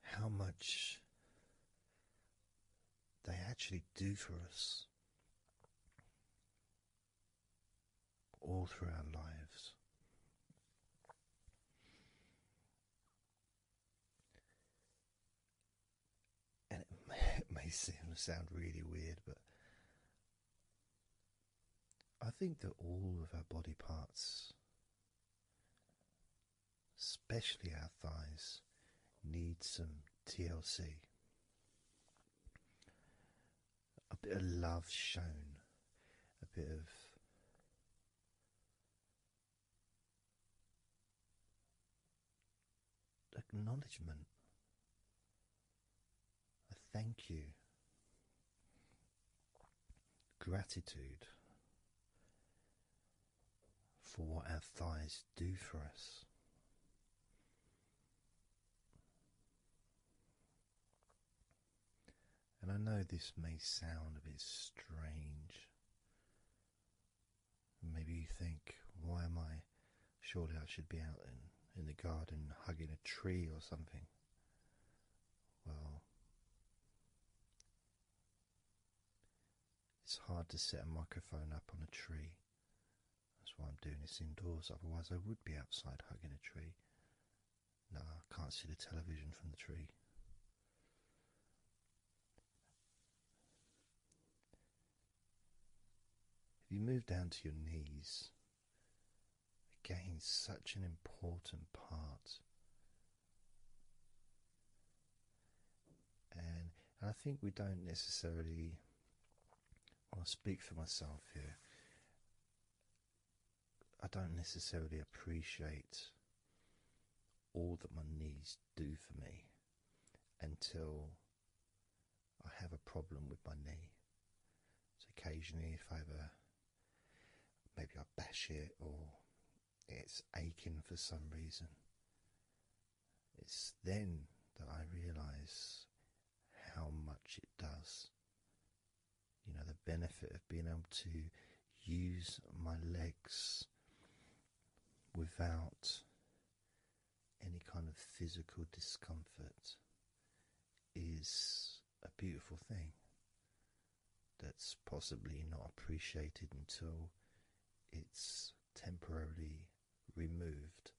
How much they actually do for us all through our lives. And it may sound really weird, but I think that all of our body parts, especially our thighs, need some TLC. A bit of love shown, a bit of acknowledgement, a thank you, gratitude for what our thighs do for us. And I know this may sound a bit strange. Maybe you think, why am I? Surely I should be out in the garden hugging a tree or something. Well, it's hard to set a microphone up on a tree. That's why I'm doing this indoors. Otherwise I would be outside hugging a tree. No, I can't see the television from the tree. If you move down to your knees, again, such an important part. And I think we don't necessarily, I'll speak for myself here, I don't necessarily appreciate all that my knees do for me until I have a problem with my knee. So occasionally if I ever, maybe I bash it or it's aching for some reason, it's then that I realise how much it does. You know, the benefit of being able to use my legs without any kind of physical discomfort is a beautiful thing that's possibly not appreciated until it's temporarily removed,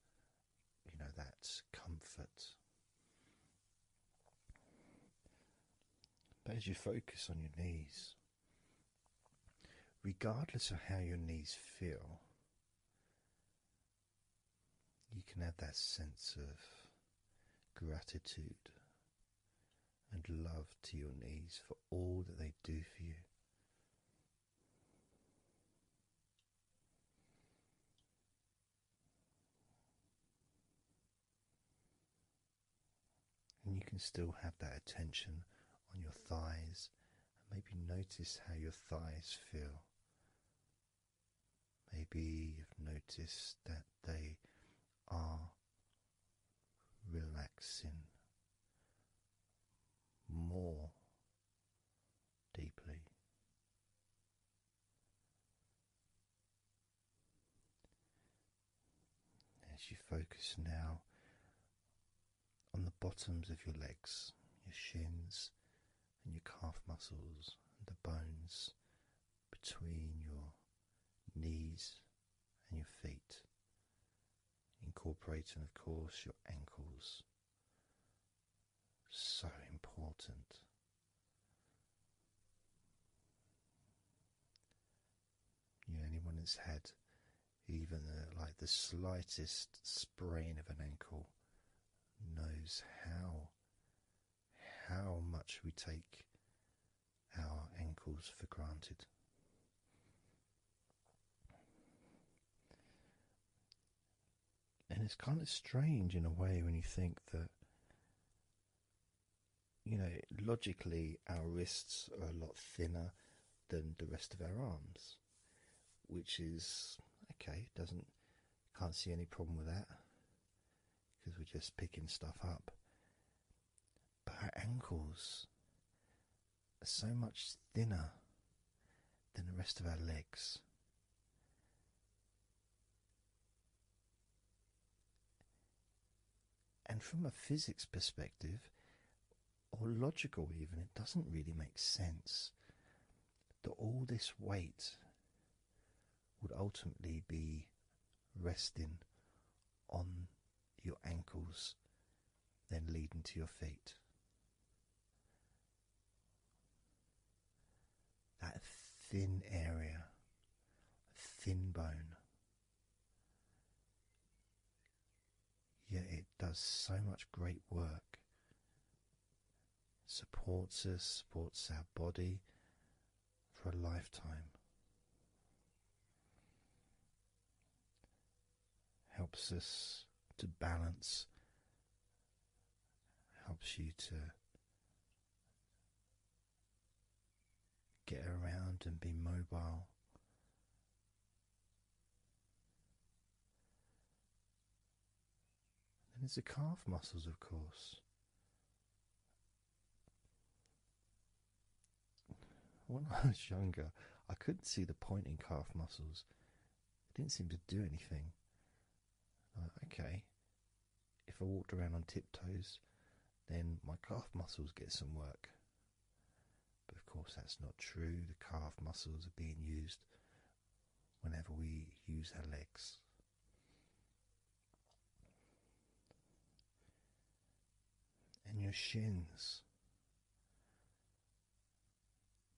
you know, that comfort. But as you focus on your knees, regardless of how your knees feel, you can have that sense of gratitude and love to your knees for all that they do for you. And you can still have that attention on your thighs and maybe notice how your thighs feel. Maybe you've noticed that they are relaxing more deeply. As you focus now on the bottoms of your legs, your shins, and your calf muscles, and the bones between your knees and your feet, incorporating, of course, your ankles. So important. Anyone that's had even like the slightest sprain of an ankle knows how much we take our ankles for granted. And it's kind of strange in a way when you think that, logically our wrists are a lot thinner than the rest of our arms, which is okay, can't see any problem with that because we're just picking stuff up. But our ankles are so much thinner than the rest of our legs. And from a physics perspective, or logical even, it doesn't really make sense that all this weight would ultimately be resting on your ankles, then leading to your feet. That thin area, thin bone, yet it does so much great work. Supports us, supports our body for a lifetime. Helps us to balance, helps you to get around and be mobile. And there's the calf muscles, of course. When I was younger, I couldn't see the point in calf muscles. It didn't seem to do anything. Okay, if I walked around on tiptoes, then my calf muscles get some work. But of course that's not true. The calf muscles are being used whenever we use our legs. And your shins,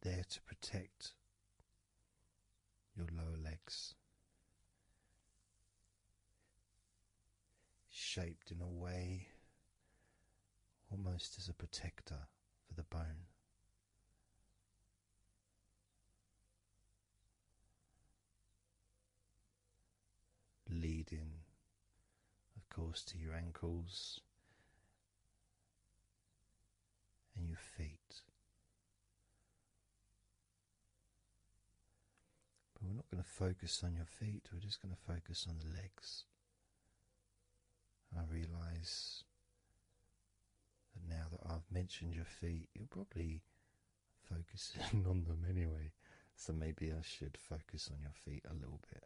there to protect your lower legs. Shaped in a way almost as a protector for the bone. Leading, of course, to your ankles and your feet. But we're not going to focus on your feet, we're just going to focus on the legs. I realise that now that I've mentioned your feet, you're probably focusing on them anyway. So maybe I should focus on your feet a little bit.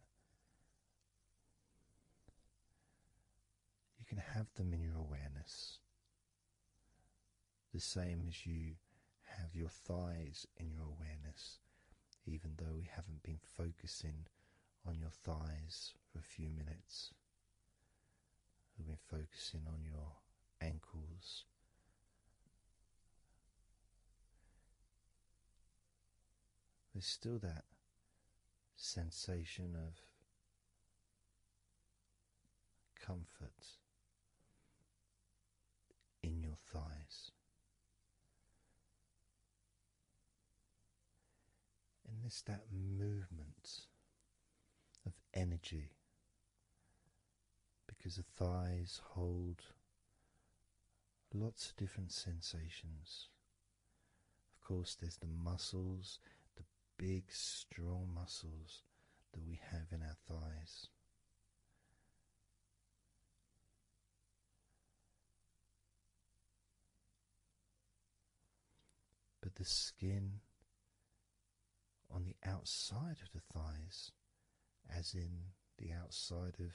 You can have them in your awareness, the same as you have your thighs in your awareness, even though we haven't been focusing on your thighs for a few minutes. We've been focusing on your ankles, there's still that sensation of comfort in your thighs. And there's that movement of energy, because the thighs hold lots of different sensations. Of course, there's the muscles, the big, strong muscles that we have in our thighs. But the skin on the outside of the thighs, as in the outside of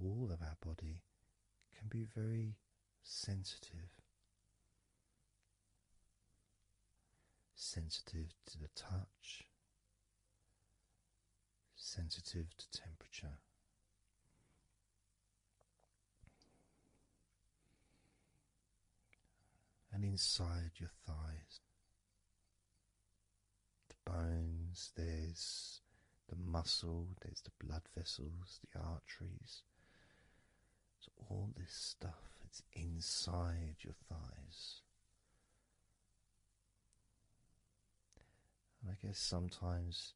all of our body, can be very sensitive. sensitive to the touch, sensitive to temperature. And inside your thighs, the bones, there's the muscle, there's the blood vessels, the arteries. So all this stuff, it's inside your thighs. And I guess sometimes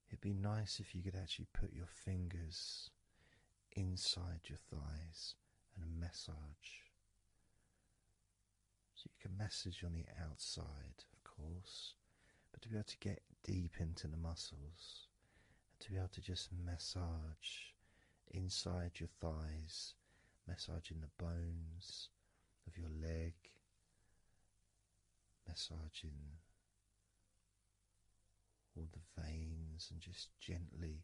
it'd be nice if you could actually put your fingers inside your thighs and massage. So you can massage on the outside, of course, but to be able to get deep into the muscles, and to be able to just massage inside your thighs, massaging the bones of your leg, massaging all the veins, and just gently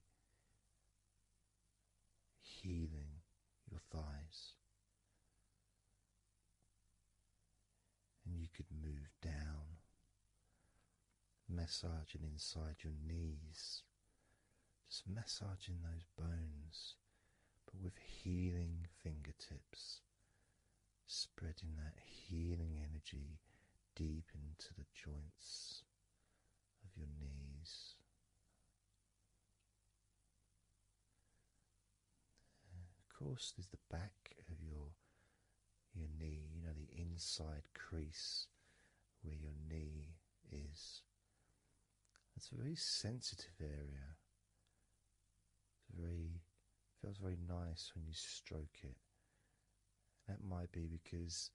healing your thighs. And you could move down, massaging inside your knees, just massaging those bones, but with healing fingertips, spreading that healing energy deep into the joints of your knees. Of course, there's the back of your knee, you know, the inside crease where your knee is. It's a very sensitive area. Feels very nice when you stroke it. That might be because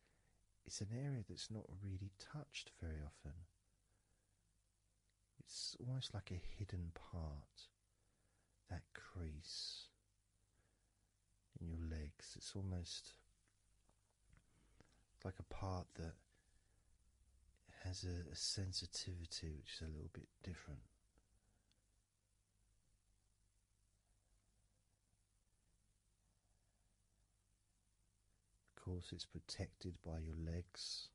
it's an area that's not really touched very often. It's almost like a hidden part, that crease in your legs. It's almost like a part that has a sensitivity which is a little bit different. Of course, it's protected by your legs.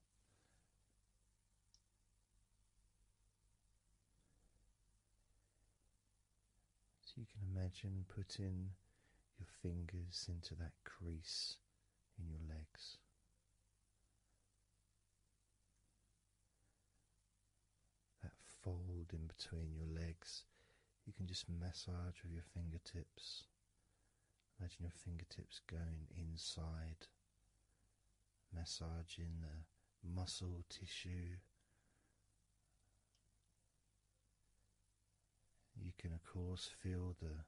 So you can imagine putting your fingers into that crease in your legs. That fold in between your legs, you can just massage with your fingertips. Imagine your fingertips going inside, massaging the muscle tissue. You can of course feel the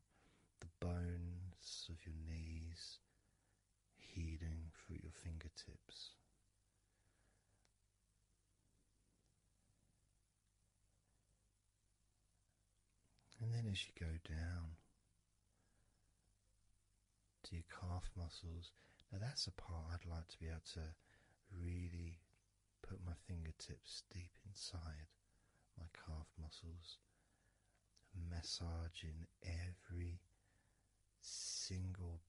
bones of your knees healing through your fingertips. And then as you go down to your calf muscles, now that's a part I'd like to be able to really put my fingertips deep inside my calf muscles, massaging every single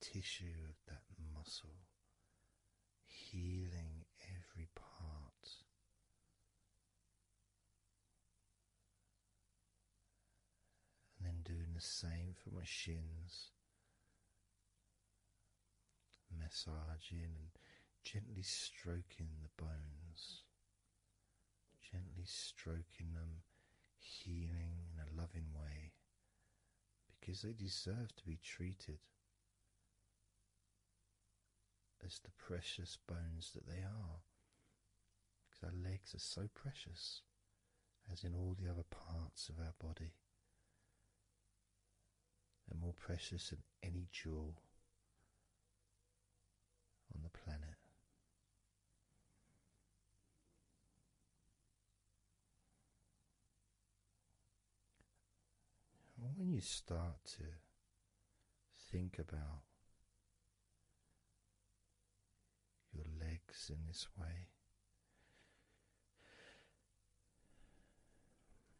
tissue of that muscle, healing every part. And then doing the same for my shins, massaging and gently stroking the bones, gently stroking them, healing in a loving way, because they deserve to be treated as the precious bones that they are, because our legs are so precious, as in all the other parts of our body. They're more precious than any jewel on the planet. And when you start to think about your legs in this way,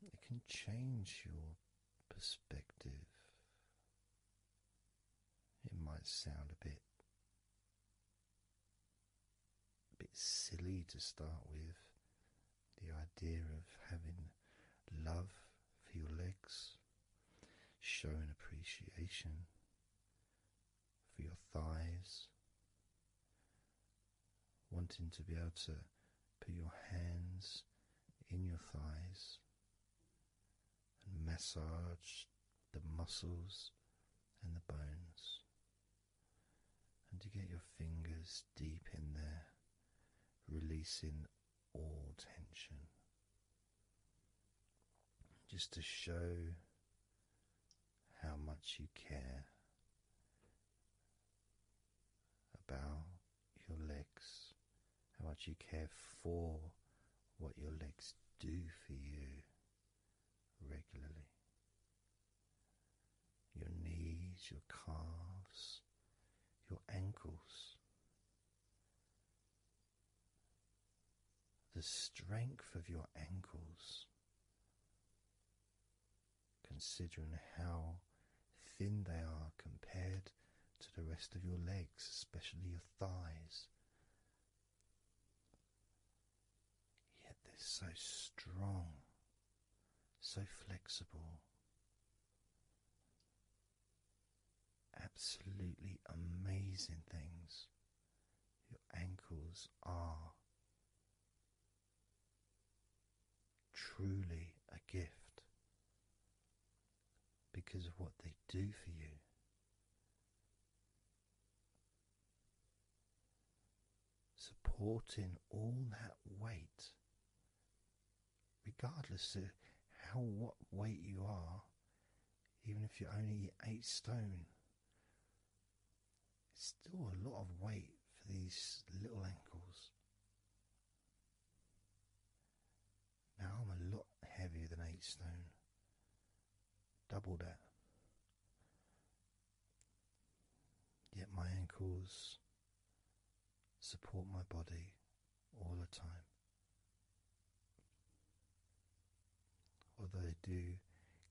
it can change your perspective. It might sound a bit silly to start with, the idea of having love for your legs, showing appreciation for your thighs, wanting to be able to put your hands in your thighs and massage the muscles and the bones, and to get your fingers deep in there, releasing all tension, just to show how much you care about your legs, how much you care for what your legs do for you regularly. Your knees, your calves, your ankles, the strength of your ankles, considering how thin they are compared to the rest of your legs, especially your thighs. Yet they're so strong, so flexible, absolutely amazing things. Your ankles are truly a gift because of what they do for you. Supporting all that weight, regardless of what weight you are, even if you're only 8 stone, it's still a lot of weight for these little ankles. Now I'm a lot heavier than 8 stone, double that. Yet my ankles support my body all the time. Although they do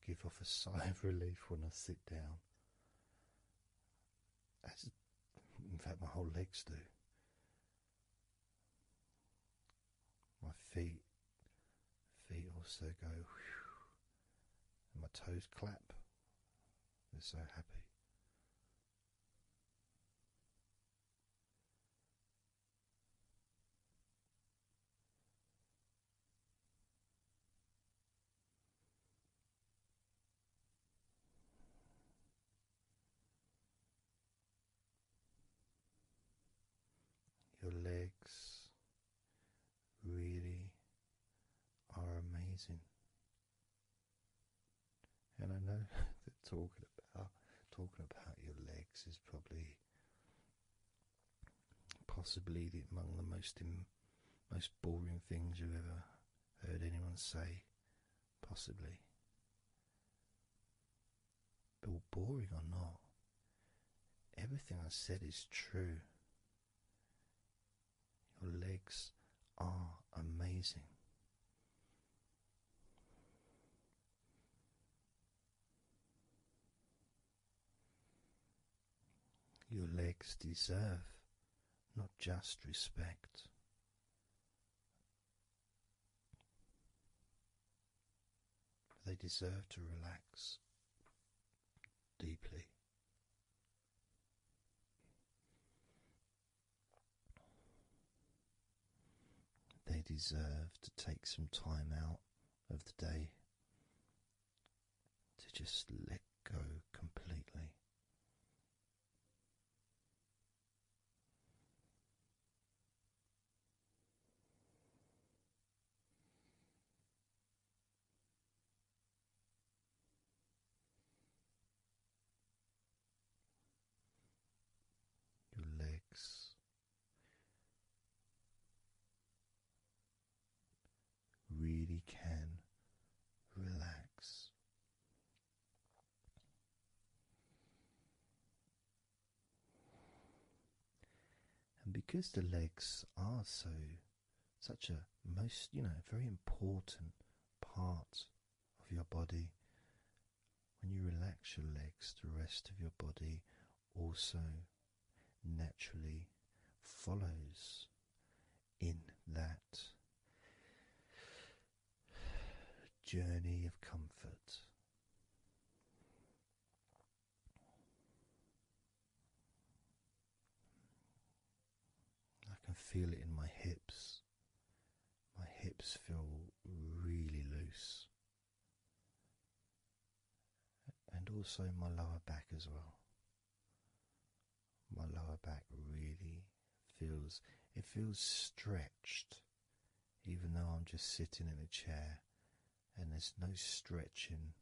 give off a sigh of relief when I sit down. As, in fact, my whole legs do. My feet also go whew, and my toes clap. They're so happy. Your legs really are amazing. And I know that talking about your legs is probably possibly among the most boring things you've ever heard anyone say, possibly. But boring or not, everything I said is true. Your legs are amazing. Your legs deserve not just respect, but they deserve to relax deeply. They deserve to take some time out of the day to just let go completely. Your legs really can relax. And because the legs are such a very important part of your body, when you relax your legs, the rest of your body also naturally follows in that journey of comfort. I can feel it in my hips. My hips feel really loose. And also my lower back as well. My lower back really feels, it feels stretched, even though I'm just sitting in a chair and there's no stretching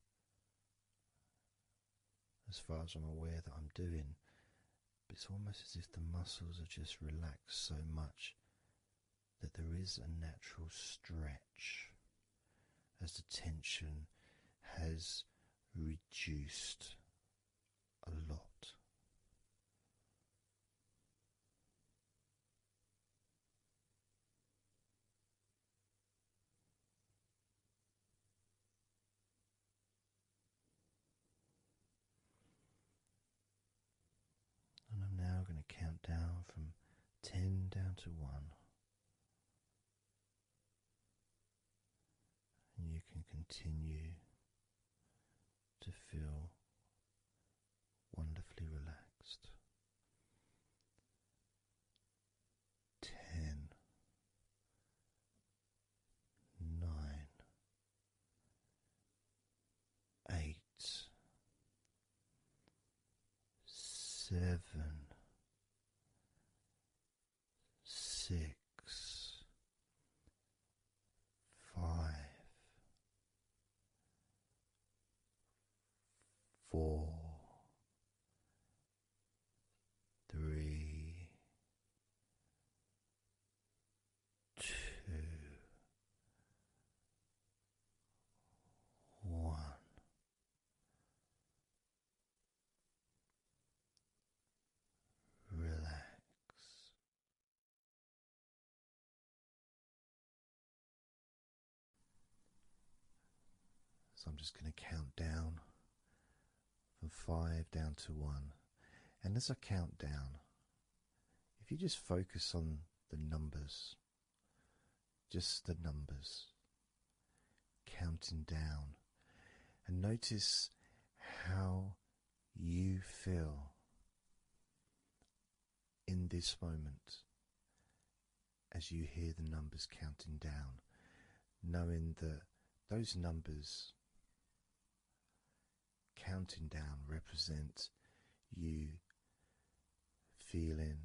as far as I'm aware that I'm doing. But it's almost as if the muscles are just relaxed so much that there is a natural stretch as the tension has reduced a lot. And I'm now going to count down from 10 down to 1. And you can continue to feel wonderfully relaxed. 10, 9, 8, 7, 6, 5, 4, 3, 2, 1. Relax. So I'm just going to count down from 5 down to 1. And as I count down, if you just focus on the numbers, just the numbers, counting down, and notice how you feel in this moment as you hear the numbers counting down, knowing that those numbers counting down represent you feeling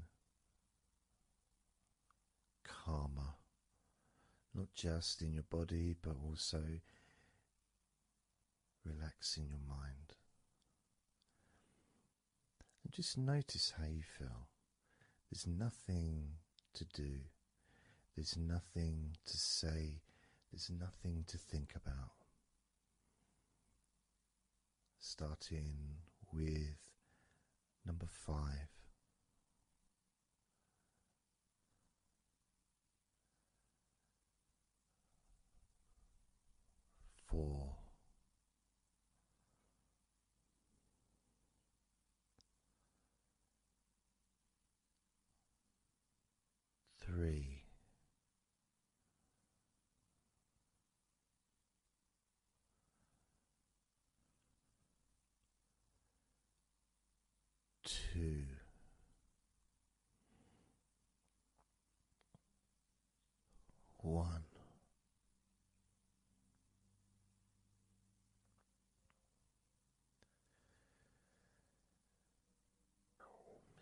calmer, not just in your body but also relaxing your mind. And just notice how you feel. There's nothing to do, there's nothing to say, there's nothing to think about. Starting with number 5. 4. 3. 2. 1.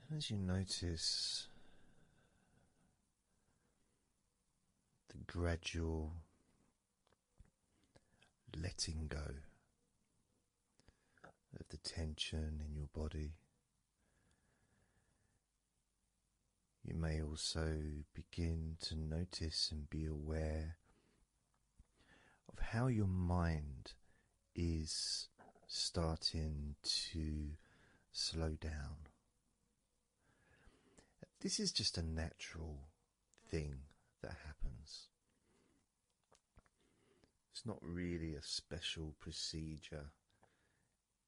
And as you notice the gradual letting go of the tension in your body, you may also begin to notice and be aware of how your mind is starting to slow down. This is just a natural thing that happens. It's not really a special procedure.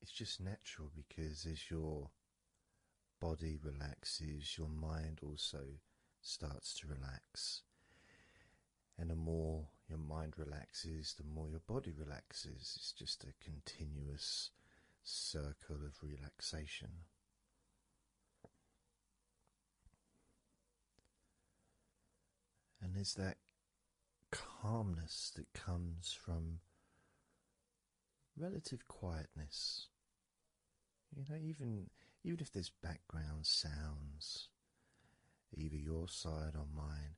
It's just natural because as your body relaxes, your mind also starts to relax. And the more your mind relaxes, the more your body relaxes. It's just a continuous circle of relaxation. And there's that calmness that comes from relative quietness. You know, even if there's background sounds, either your side or mine,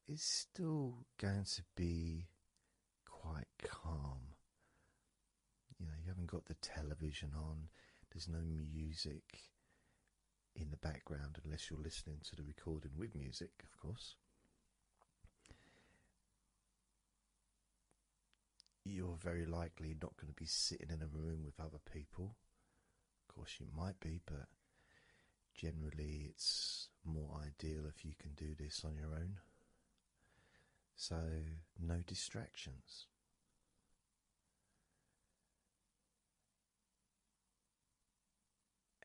it's still going to be quite calm. You know, you haven't got the television on, there's no music in the background unless you're listening to the recording with music, of course. You're very likely not going to be sitting in a room with other people. Of course, you might be, but generally it's more ideal if you can do this on your own. So, no distractions.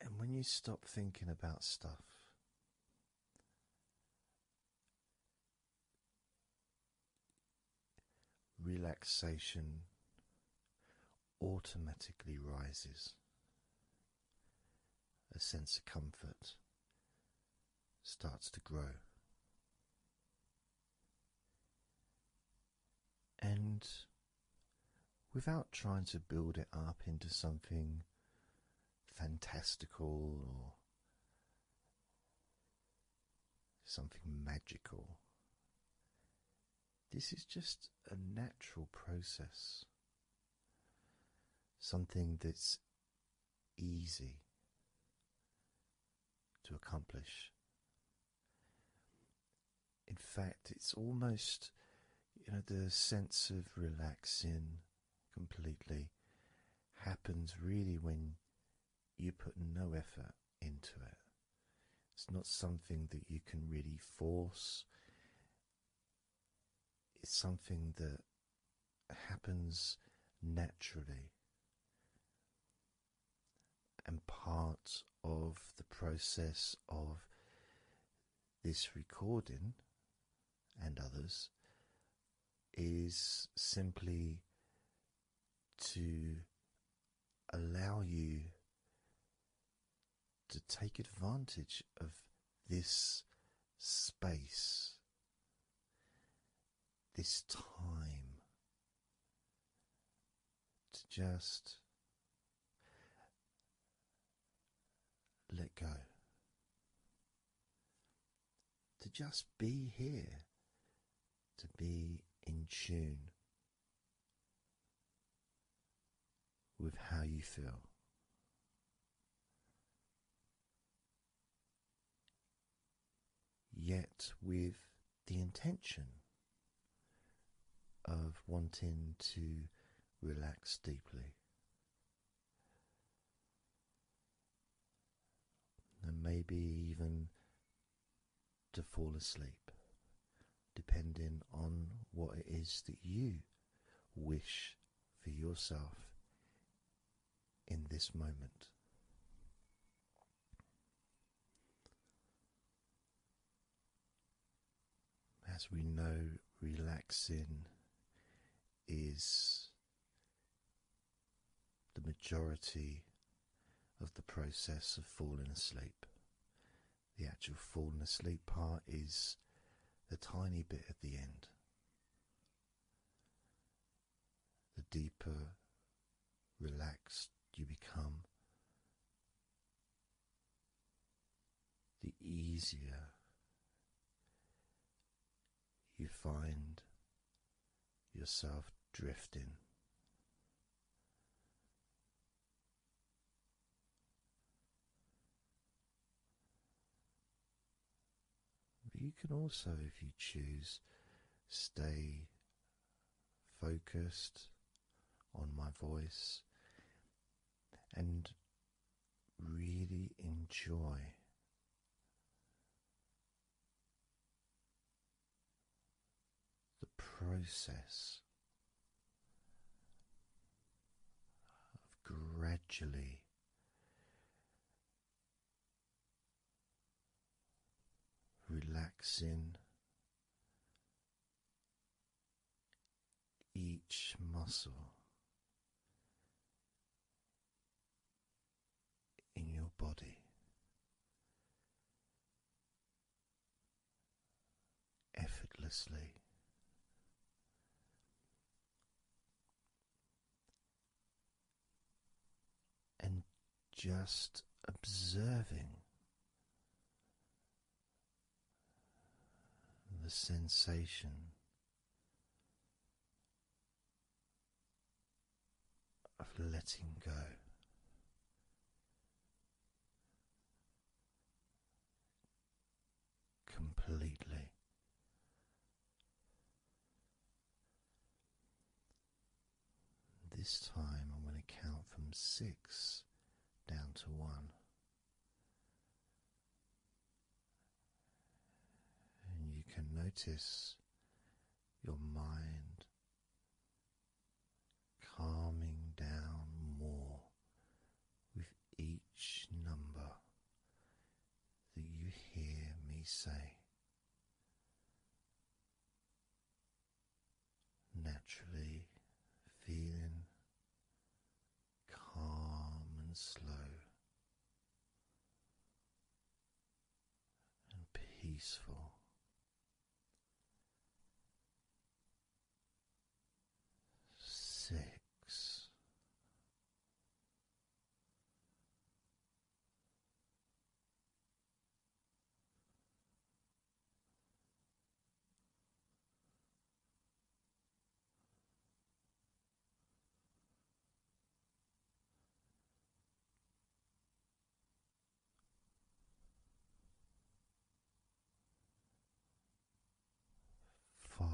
And when you stop thinking about stuff, relaxation automatically rises. A sense of comfort starts to grow. And without trying to build it up into something fantastical or something magical, this is just a natural process, something that's easy to accomplish. In fact, it's almost, the sense of relaxing completely happens really when you put no effort into it. It's not something that you can really force. It's something that happens naturally. And part of the process of this recording and others is simply to allow you to take advantage of this space, this time, to just let go, to just be here, to be in tune with how you feel. Yet with the intention of wanting to relax deeply. And maybe even to fall asleep, depending on what it is that you wish for yourself in this moment. As we know, relaxing is the majority of the process of falling asleep. The actual falling asleep part is the tiny bit at the end. The deeper relaxed you become, the easier you find yourself drifting. But you can also, if you choose, stay focused on my voice and really enjoy the process of gradually relaxing each muscle in your body effortlessly, and just observing the sensation of letting go. Completely. This time I'm going to count from 6 down to 1. And you can notice your mind calming down more with each number that you hear me say. Naturally feeling calm and slow and peaceful. 6. 5.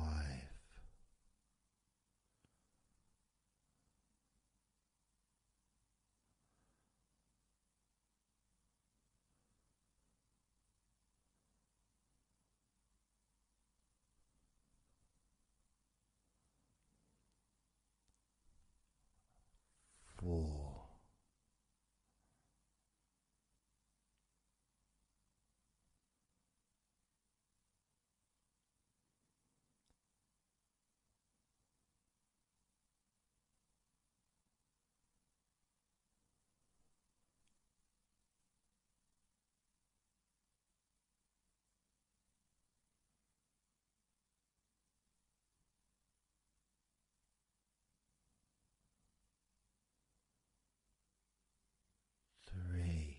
4. 3.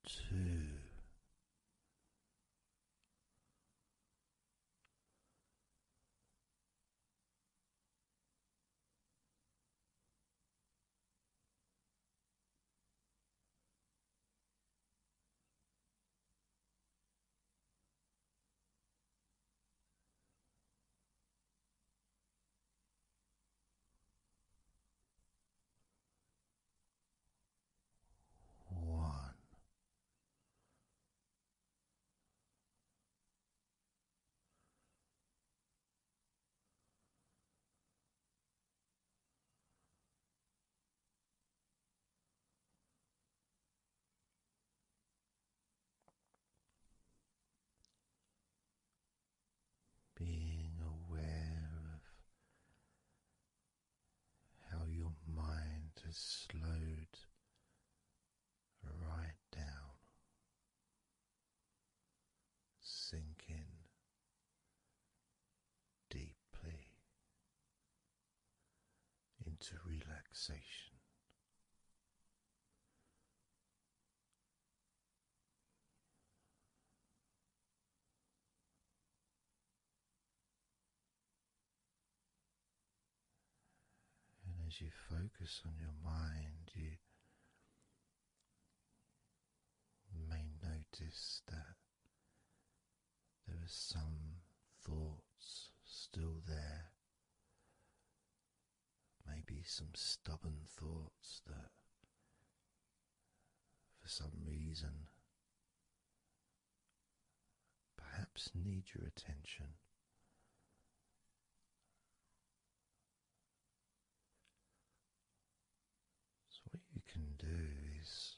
2. 1. Being aware of how your mind has slowed right down, sinking deeply into relaxation. And as you focus on your mind, you may notice notice that there are some thoughts still there, maybe some stubborn thoughts that for some reason perhaps need your attention. So what you can do is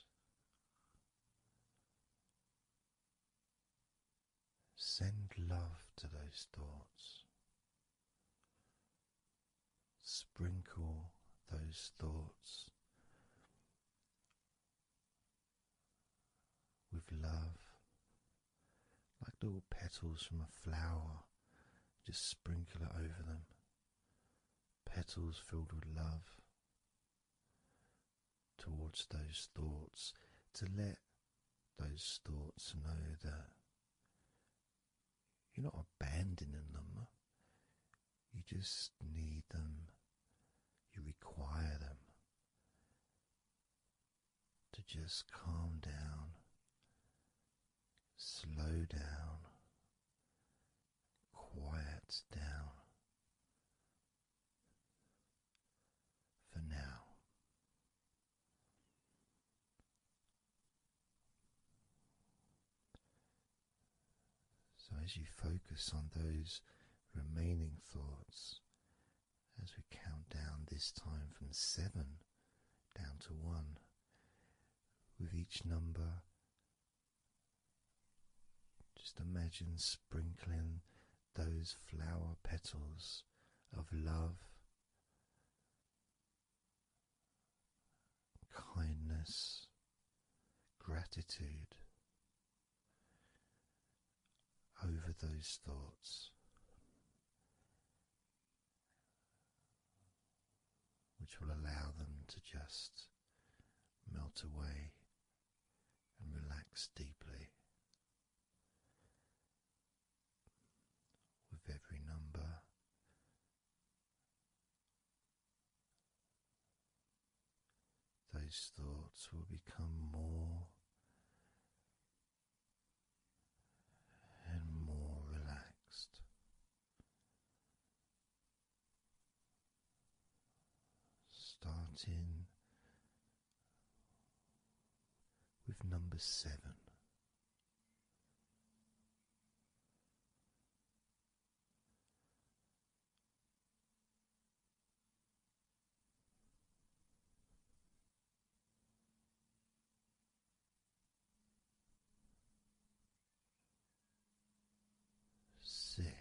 send love to those thoughts. Sprinkle those thoughts with love, like little petals from a flower. Just sprinkle it over them. Petals filled with love towards those thoughts, to let those thoughts know that you're not abandoning them. You just need them. You require them to just calm down, slow down, quiet down for now. So as you focus on those remaining thoughts, as we count down this time from 7 down to 1, with each number, just imagine sprinkling those flower petals of love, kindness, gratitude over those thoughts, which will allow them to just melt away and relax deeply with every number. Those thoughts will become more and more relaxed. Starting with number 7. 6. 5.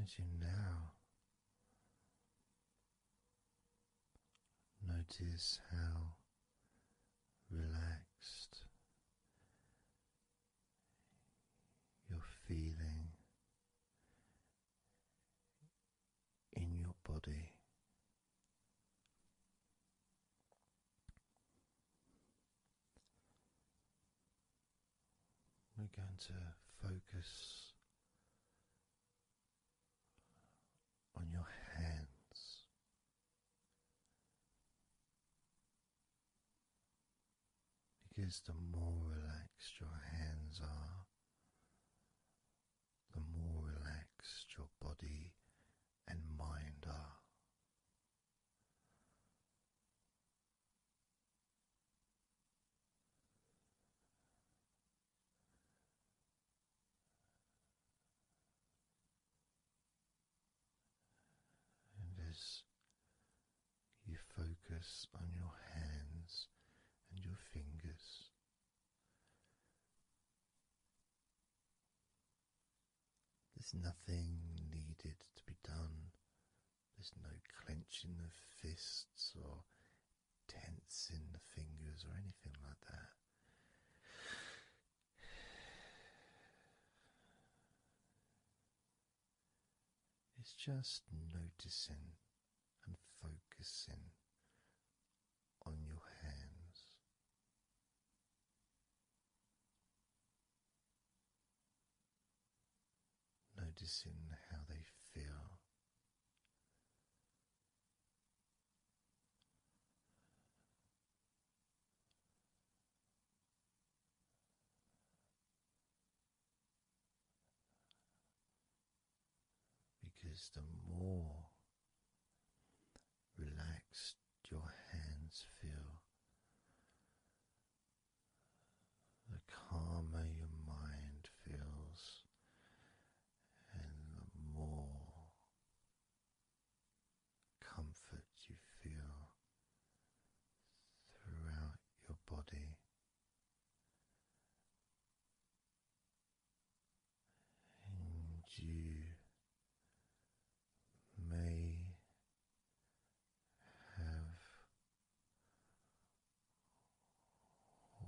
as you now notice how relaxed you're feeling in your body. We're going to focus on your hands. Because the more relaxed your hands are, the more relaxed your body and mind are. And as you focus on your hands and your fingers, there's nothing needed to be done. There's no clenching of fists or tensing the fingers or anything like that. It's just noticing and focusing on your hands. Noticing how they feel. Because the more relaxed your hands feel, the calmer your mind feels, and the more comfort you feel throughout your body. And you may have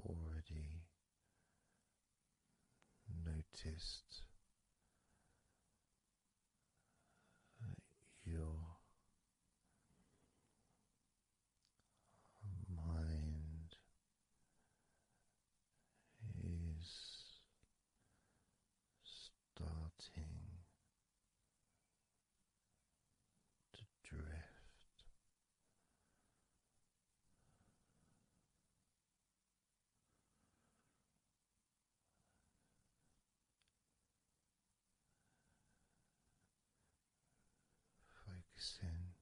already noticed that your mind is starting to drift. Focusing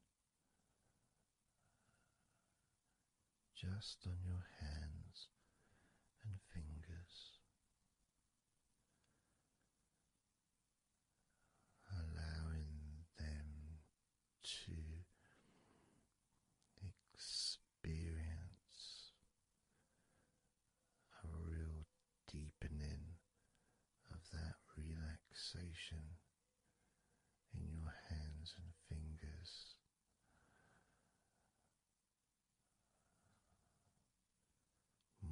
just on your hands and fingers, allowing them to experience a real deepening of that relaxation in your hands and fingers.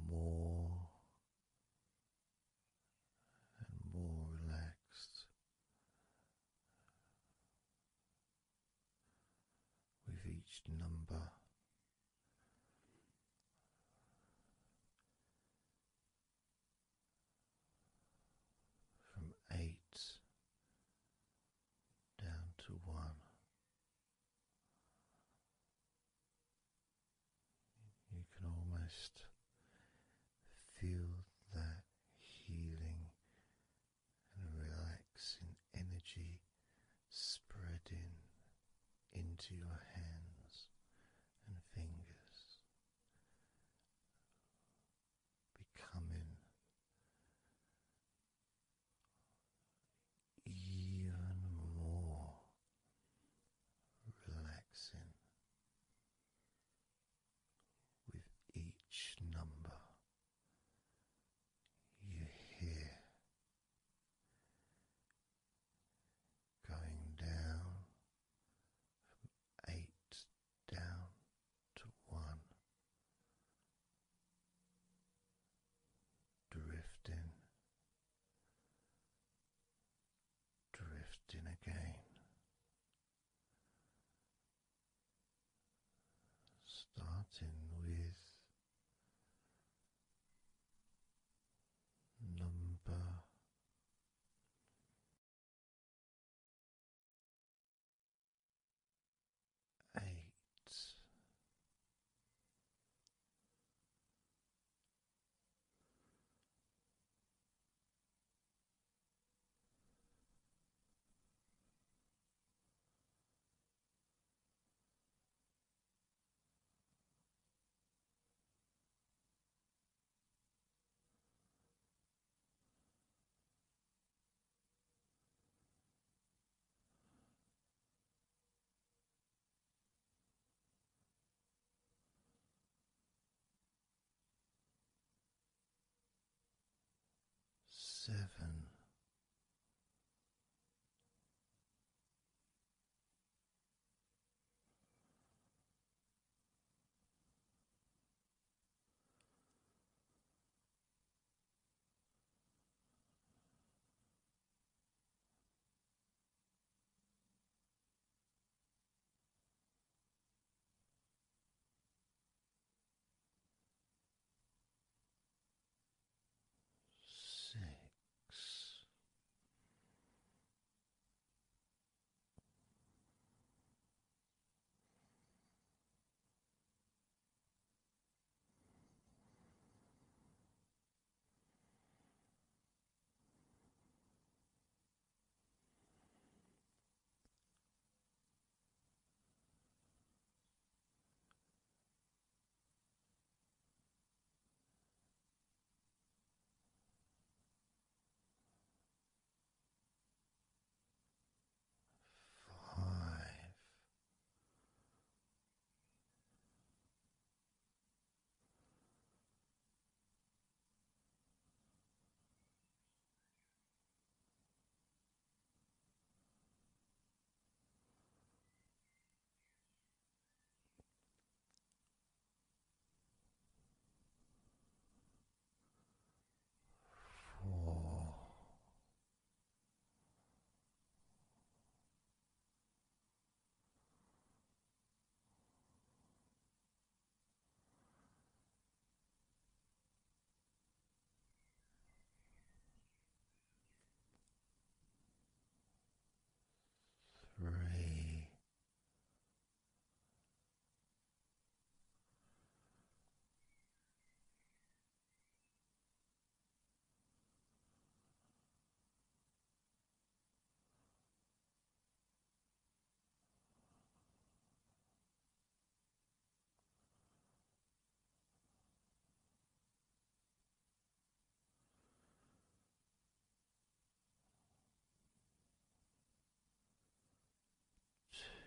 More and more relaxed with each number. From 8 down to 1. You can almost feel that healing and relaxing energy spreading into your hands and fingers, becoming even more relaxing with each Starting with number 8. 7. 6. 5. 4. 3.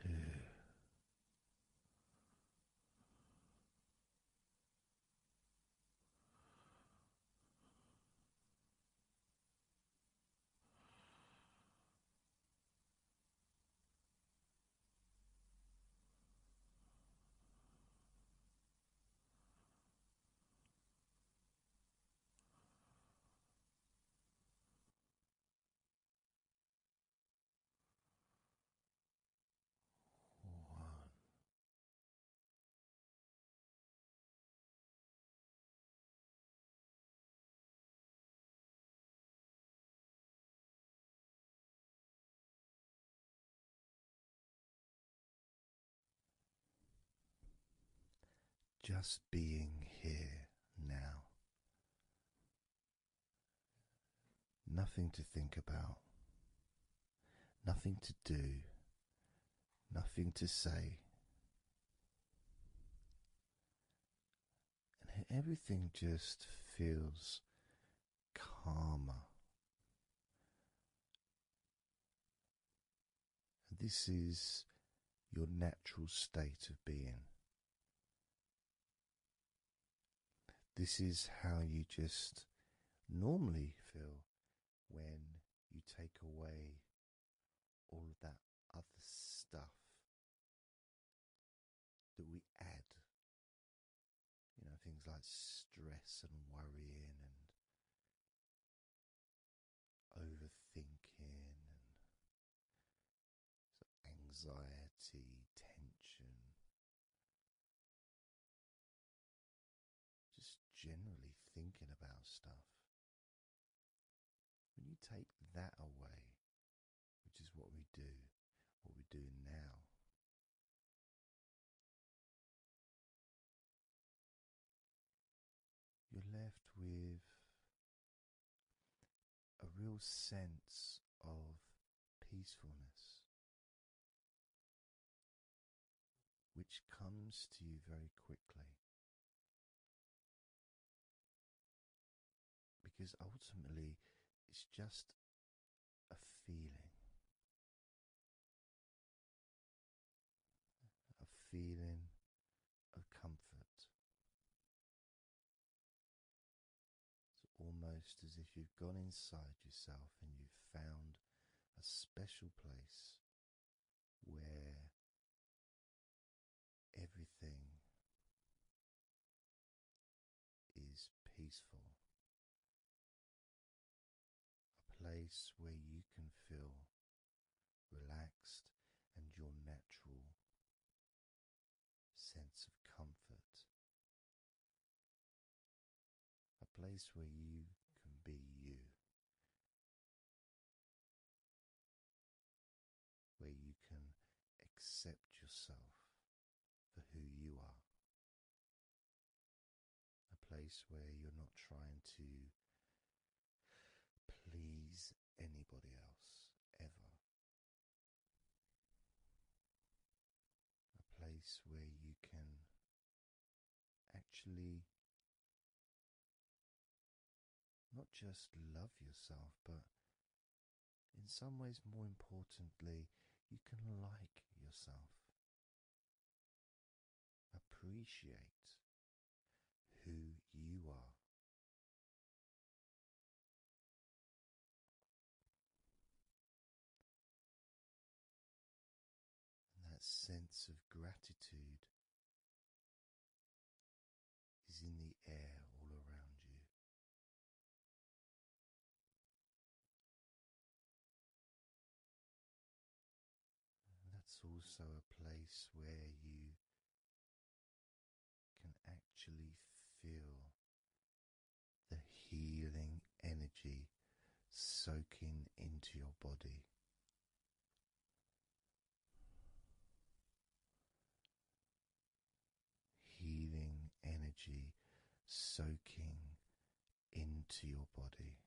2. 1. Just being here now. Nothing to think about, nothing to do, nothing to say. And everything just feels calmer. This is your natural state of being. This is how you just normally feel when you take away all of that other stuff that we add. You know, things like stress and worrying and overthinking and anxiety, tension, generally thinking about stuff. When you take that away, which is what we're doing now, you're left with a real sense of peacefulness, which comes to you very quickly. Because ultimately, it's just a feeling. A feeling of comfort. It's almost as if you've gone inside yourself and you've found a special place where everything is peaceful. A place where you can feel relaxed and your natural sense of comfort. A place where you can be you. Where you can accept yourself for who you are. A place where you're not trying to please anybody else, ever. A place where you can actually not just love yourself, but in some ways, more importantly, you can like yourself. Appreciate who you are. And that sense of gratitude is in the air all around you. And that's also a place where you can actually feel the healing energy soaking into your body. Healing energy soaking into your body.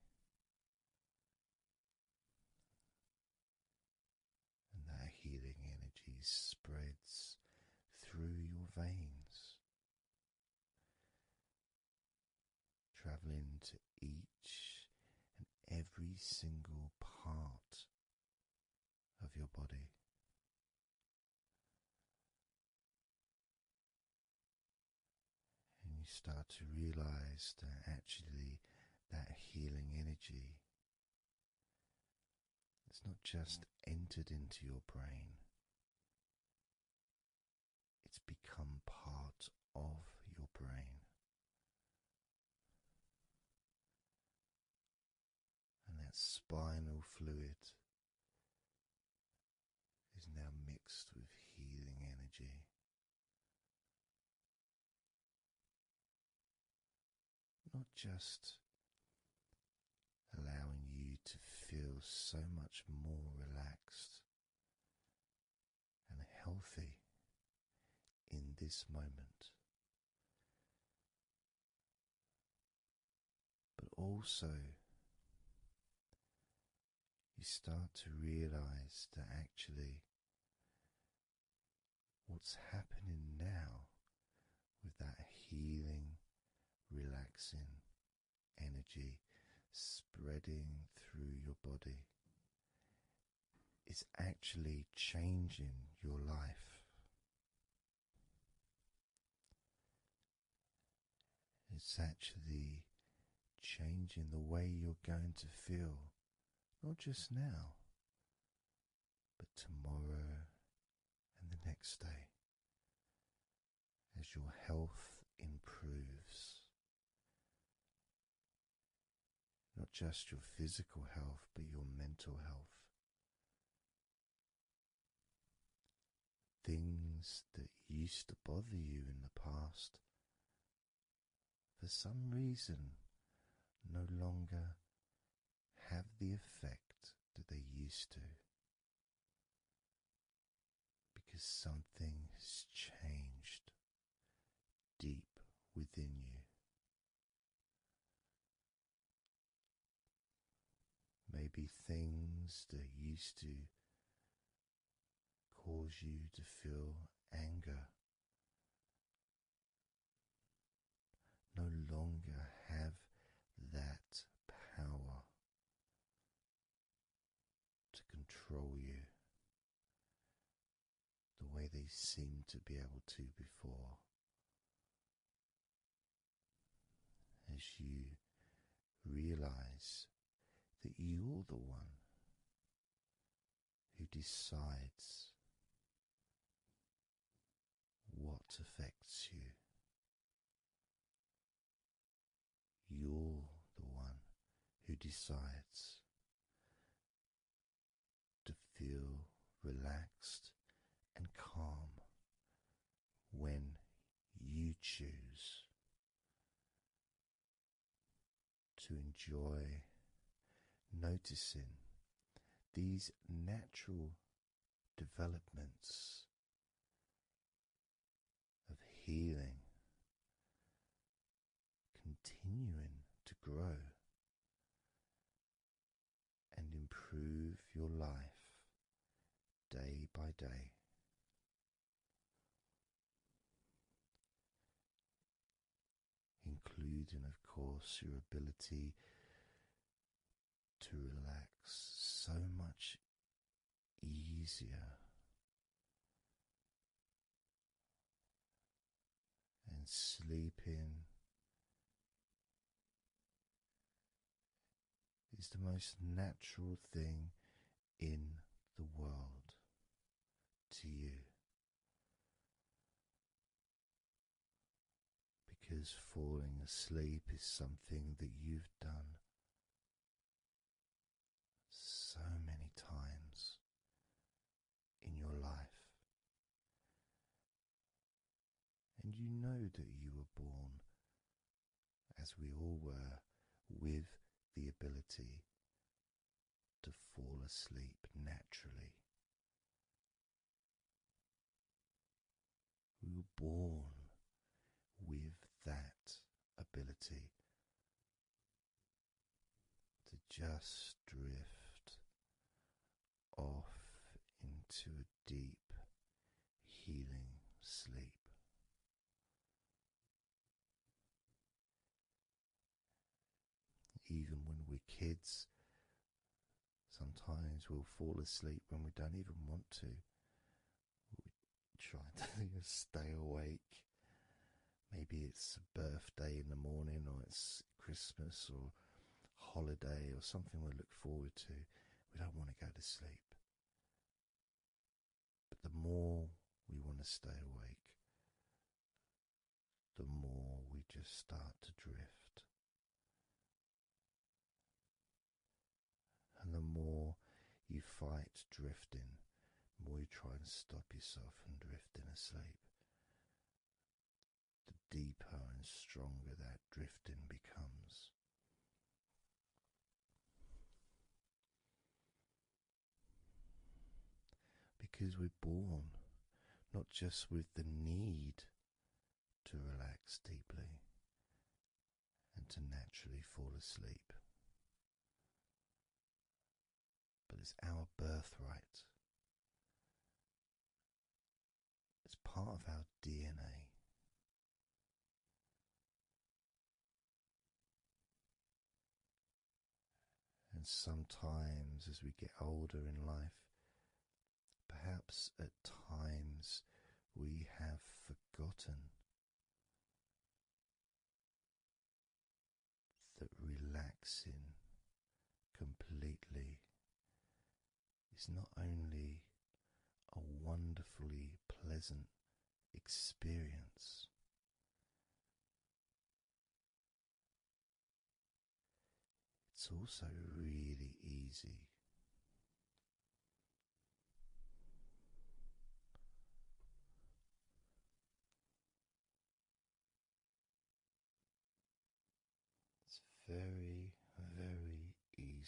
And that healing energy spreads through your veins, traveling to each and every single part of your body. And you start to realize that actually that healing energy has not just entered into your brain, it's become part of your brain. And that spinal fluid is now mixed with healing energy. Not just allowing you to feel so much more relaxed and healthy in this moment, but also you start to realize that actually what's happening now with that healing, relaxing energy spreading through your body is actually changing your life. It's actually changing the way you're going to feel, not just now, but tomorrow and the next day, as your health improves. Not just your physical health, but your mental health. Things that used to bother you in the past for some reason no longer have the effect that they used to, because something has changed deep within you. Maybe things that used to cause you to feel anger no longer have that power to control you the way they seemed to be able to before. As you realize that you're the one who decides what affects you. You're the one who decides to feel relaxed and calm when you choose to enjoy noticing these natural developments of healing continuing to grow and improve your life day by day. Including, of course, your ability to relax so much easier and sleeping is the most natural thing in the world to you, because falling asleep is something that you've done so many times in your life, and you know that you were born, as we all were, with the ability to fall asleep naturally. We were born with that ability to just drift off into a deep, healing sleep. Even when we're kids, sometimes we'll fall asleep when we don't even want to. We try to stay awake. Maybe it's a birthday in the morning, or it's Christmas or holiday or something we look forward to. We don't want to go to sleep. But the more we want to stay awake, the more we just start to drift. And the more you fight drifting, the more you try and stop yourself from drifting asleep, the deeper and stronger that drifting becomes. Because we're born not just with the need to relax deeply and to naturally fall asleep, but it's our birthright. It's part of our DNA. And sometimes as we get older in life, perhaps at times we have forgotten that relaxing completely is not only a wonderfully pleasant experience, it's also really easy.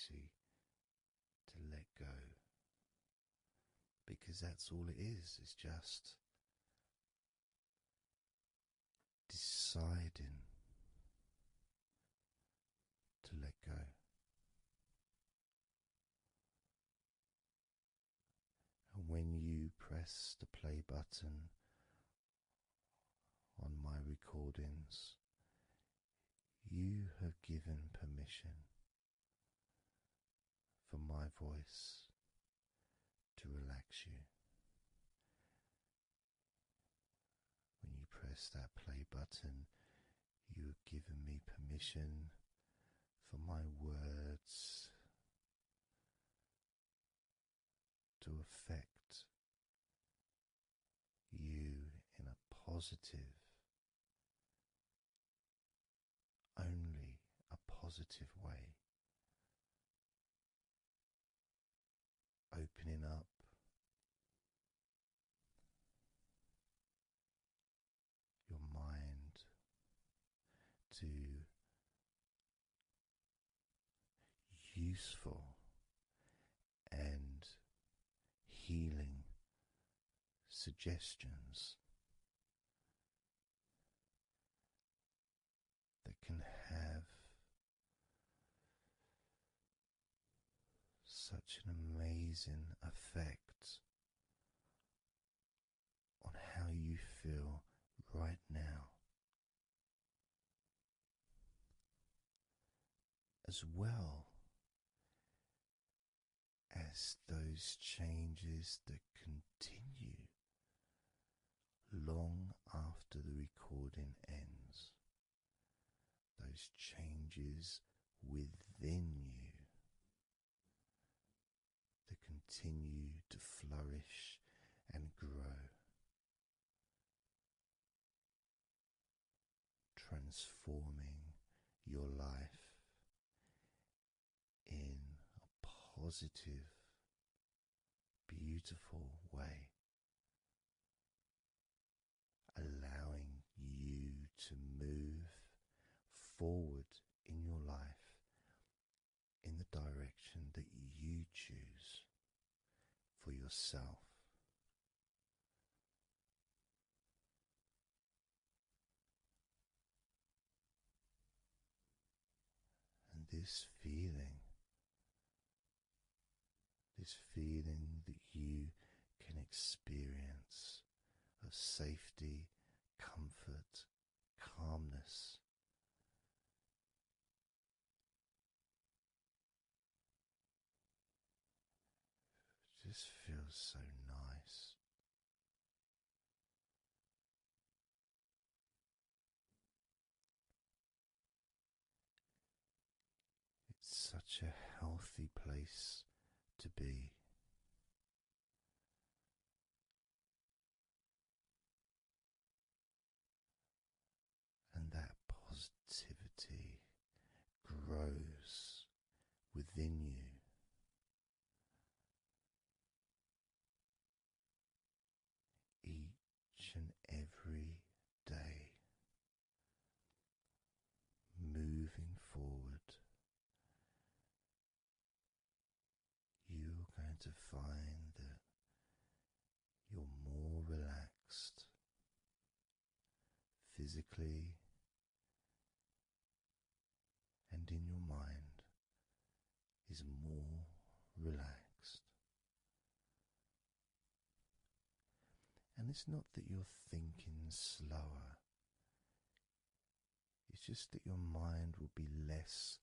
easy to let go, because that's all it is. It's just deciding to let go. And when you press the play button on my recordings, you have given permission for my voice to relax you. When you press that play button, you have given me permission for my words to affect you in a positive, only a positive way, opening up your mind to useful and healing suggestions that can have such an amazing effect on how you feel right now, as well as those changes that continue long after the recording ends, those changes within you that continue to flourish and grow, transforming your life in a positive, beautiful way, allowing you to move forward in your life in the direction that you choose for yourself. And this feeling that you can experience of safety, comfort, calmness, just feels so nice. It's such a healthy place to be. And that positivity grows within you. Each and every day, moving forward, you're going to find that you're more relaxed physically and in your mind is more relaxed. And it's not that you're thinking slower, it's just that your mind will be less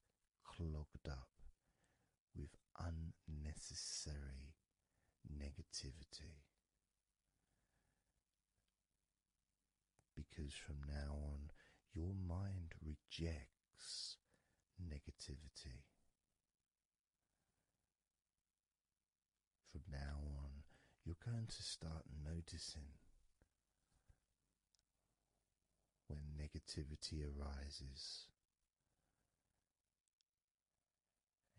clogged up with unnecessary negativity. Because from now on, your mind rejects negativity. From now on, you're going to start noticing when negativity arises,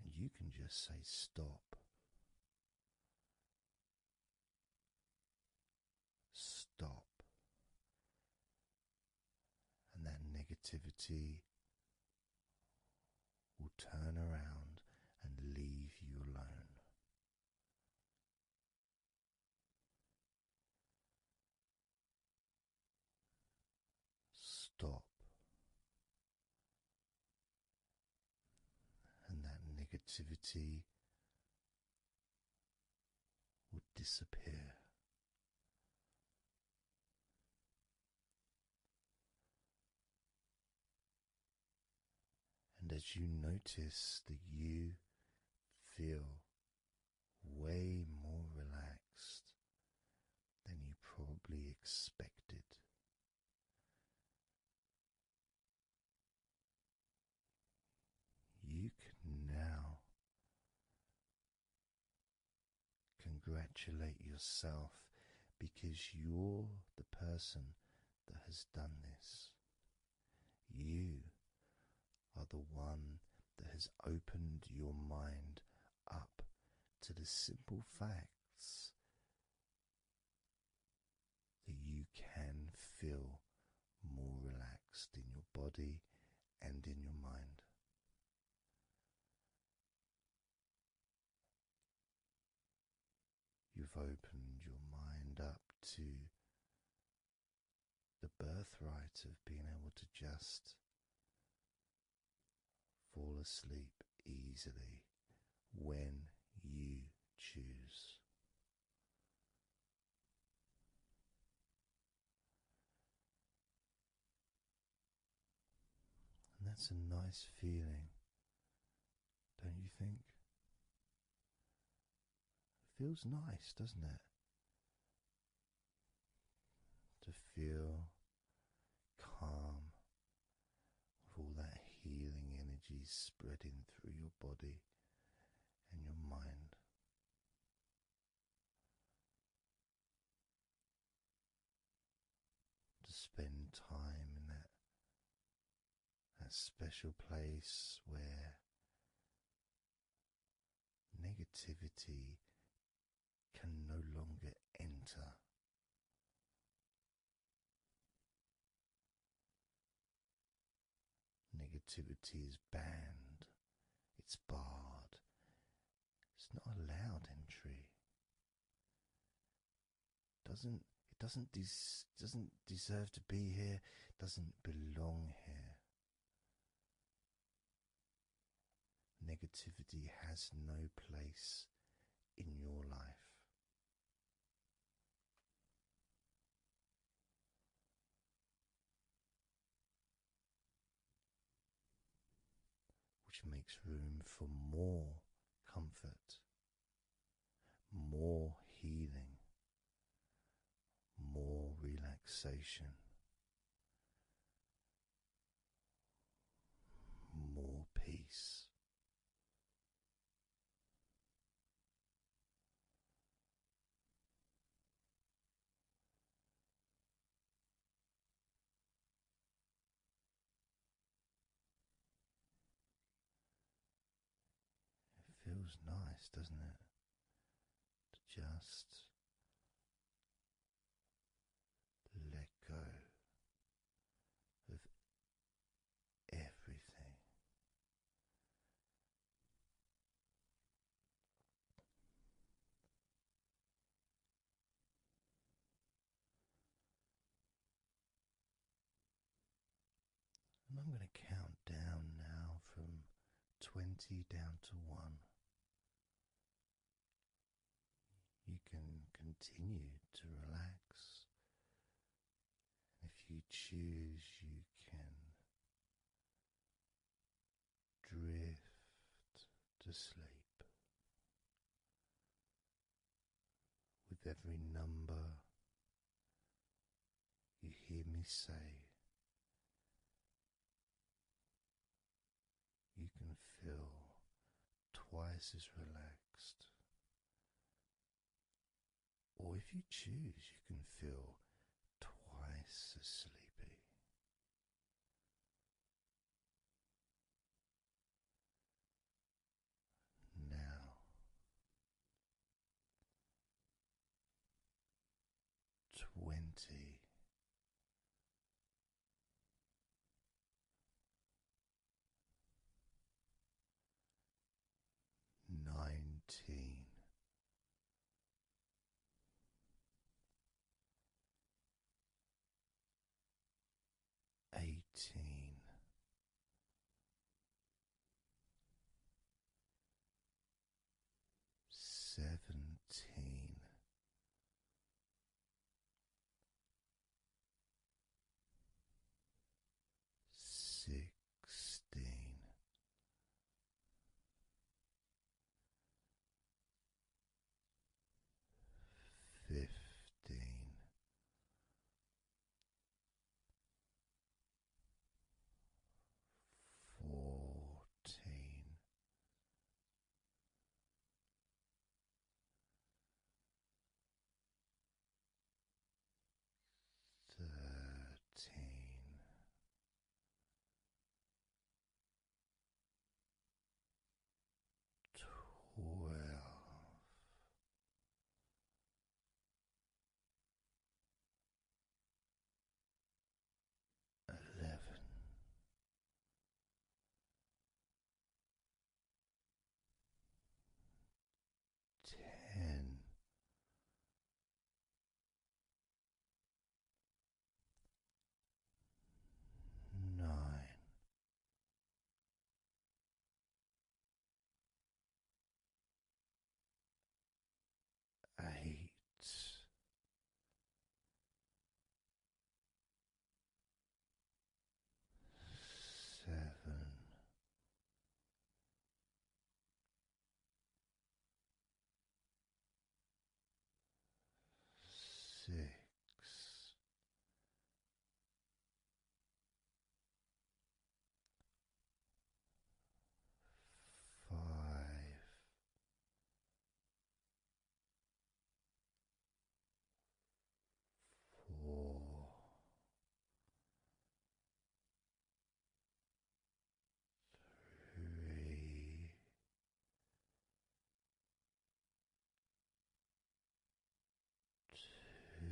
and you can just say stop. Stop. And that negativity will turn around and stop, and that negativity will disappear. And as you notice that you feel way more relaxed than you probably expected, you can now congratulate yourself because you're the person that has done this. You are the one that has opened your mind up to the simple facts that you can feel more relaxed in your body and in your mind. You've opened your mind up to the birthright of being able to just fall asleep easily when you choose. And that's a nice feeling, don't you think? It feels nice, doesn't it? To feel calm with all that healing energy spreading through your body and your mind. To spend time in that special place where negativity can no longer enter. Negativity is banned, it's barred, it's not allowed entry. It doesn't deserve to be here, doesn't belong here. Negativity has no place in your life. Which makes room for more comfort, more healing, more relaxation, more peace. It feels nice, doesn't it? To just let go of everything. And I'm going to count down now from 20 down to 1. You can continue to relax. If you choose, you can drift to sleep. With every number you hear me say, you can feel twice as relaxed. Or if you choose, you can feel twice as sleepy. Now, 20. 19. 18. 17, 16, 15, 14, 13, 12, 11, 10, 9, 8, 7, 6, 5, 4, 3, 2,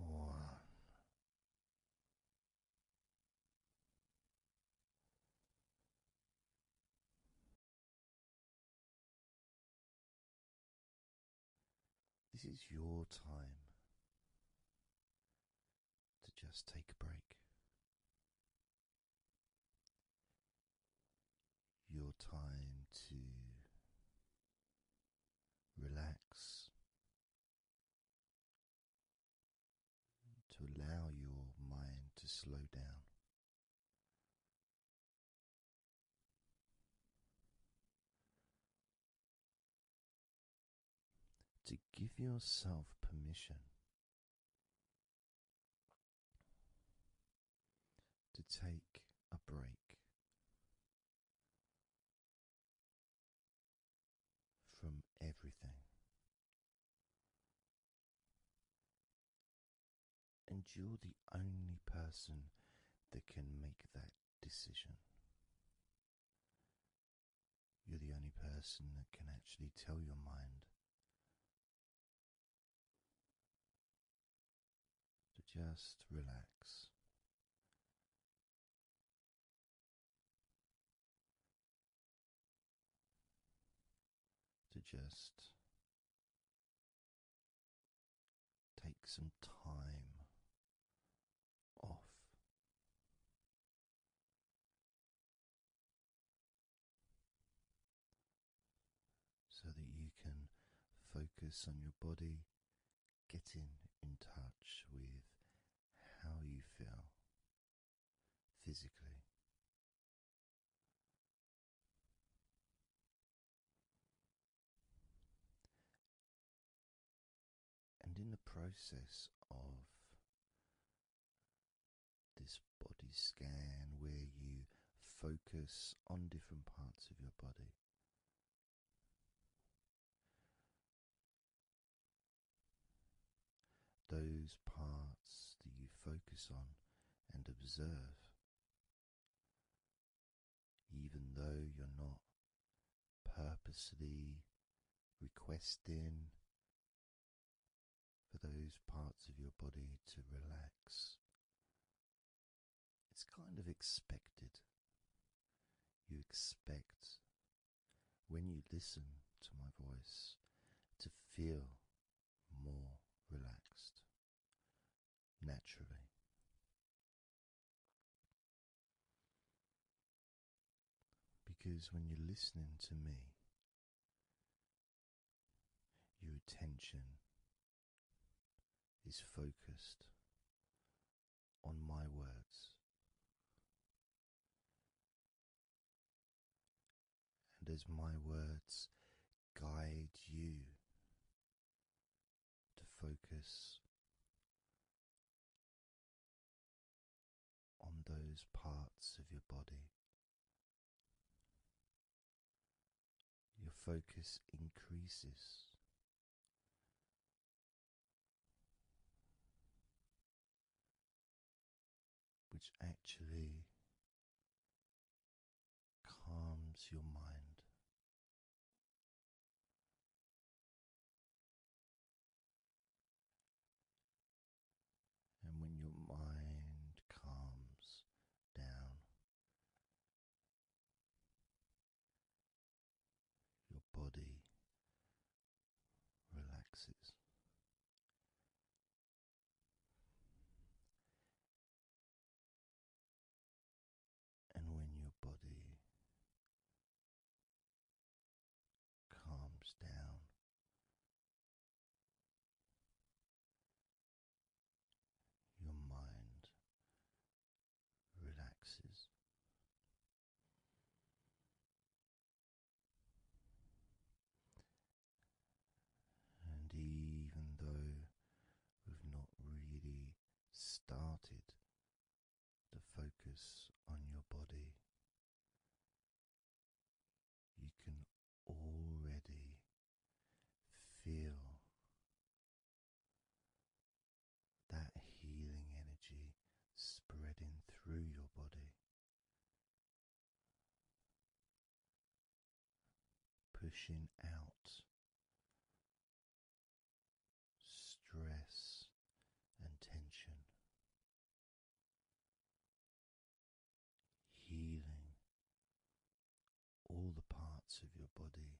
1. This is your time to just take a break. Your time to relax, to allow your mind to slow down. To give yourself permission to take a break from everything. And you're the only person that can make that decision. You're the only person that can actually tell your mind to just relax. To just take some time off. So that you can focus on your body, getting in touch with how you feel physically. And in the process of this body scan, where you focus on different parts of your body, those parts that you focus on and observe, even though you're not purposely requesting for those parts of your body to relax, it's kind of expected. You expect, when you listen to my voice, to feel more relaxed naturally. Because when you're listening to me, your attention is focused on my words, and as my words guide you to focus on those parts of your body, your focus increases. Which actually calms your mind. And when your mind calms down, your body relaxes. And when your body calms down, your mind relaxes. And even though we've not really started to focus on your body, you can already feel that healing energy spreading through your body, pushing out stress and tension, healing all the parts of your body,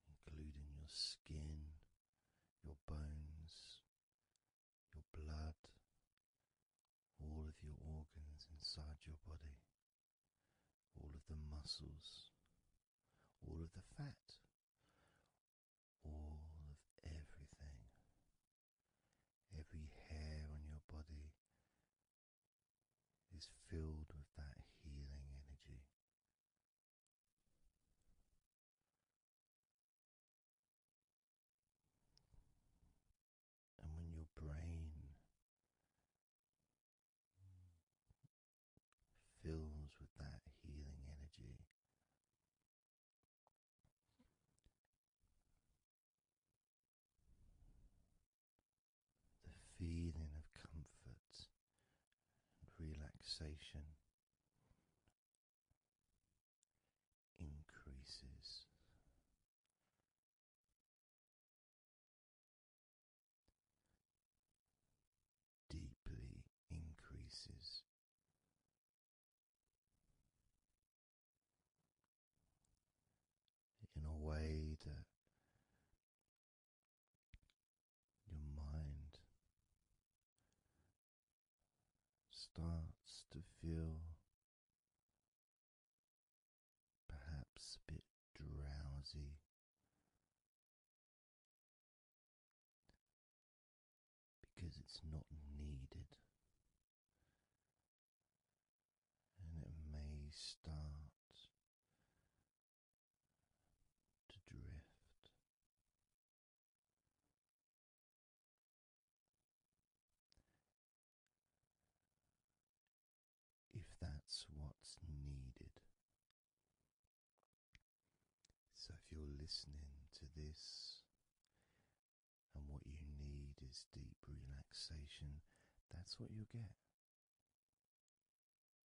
including your skin, your bones, your blood, all of your organs inside your body, all of the muscles, all of the fat, all of everything. Every hair on your body is filled with that healing energy. And when your brain fills with that healing energy, the feeling of comfort and relaxation increases. Deeply increases. In a way that your mind starts to feel perhaps a bit drowsy, because it's not needed, and it may start to drift. If that's what's needed. So if you're listening to this and what you need is deep relaxation, that's what you'll get.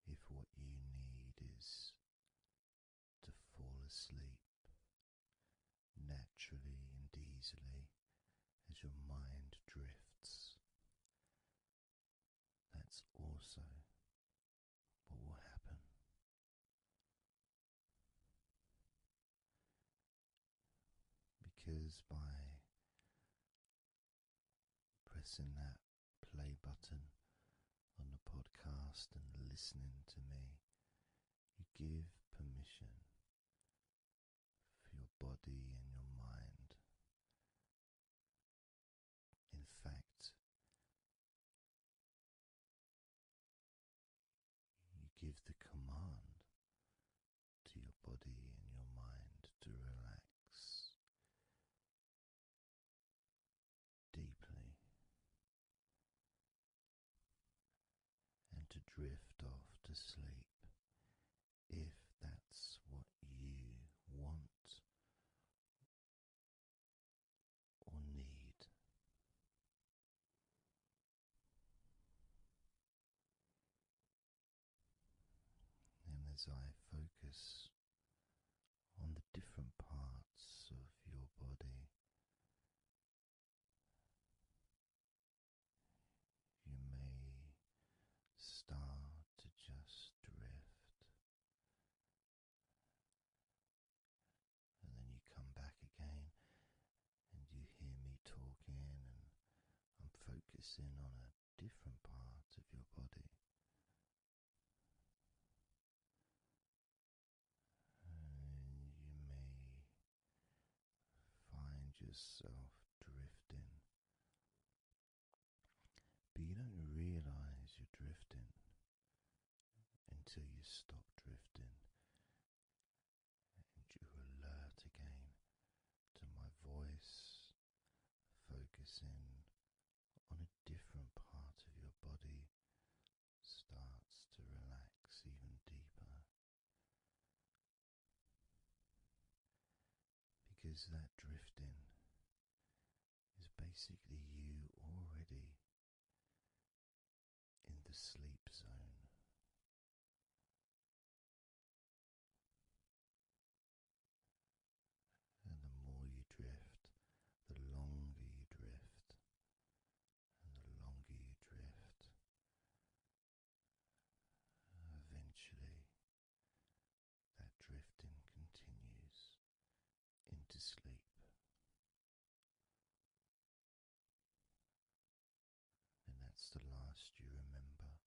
If what you need is to fall asleep naturally and easily as your mind drifts, that's also what will happen. Because by pressing that play button on the podcast and listening to me, you give permission for your body and your mind. In fact, you give the command to your body and your mind to relax deeply and to drift off to sleep if that's what you want or need. And as I focus on the different parts of your body, you may start to just drift, and then you come back again and you hear me talking, and I'm focusing on a different part of your body. And you may find yourself drifting, but you don't realize you're drifting until you stop drifting and you're alert again to my voice, focusing on a different part of your body starts to relax even deeper, because that drifting is basically you already in the sleep zone. And the more you drift, the longer you drift, and the longer you drift, eventually that drifting continues into sleep. And that's the last you remember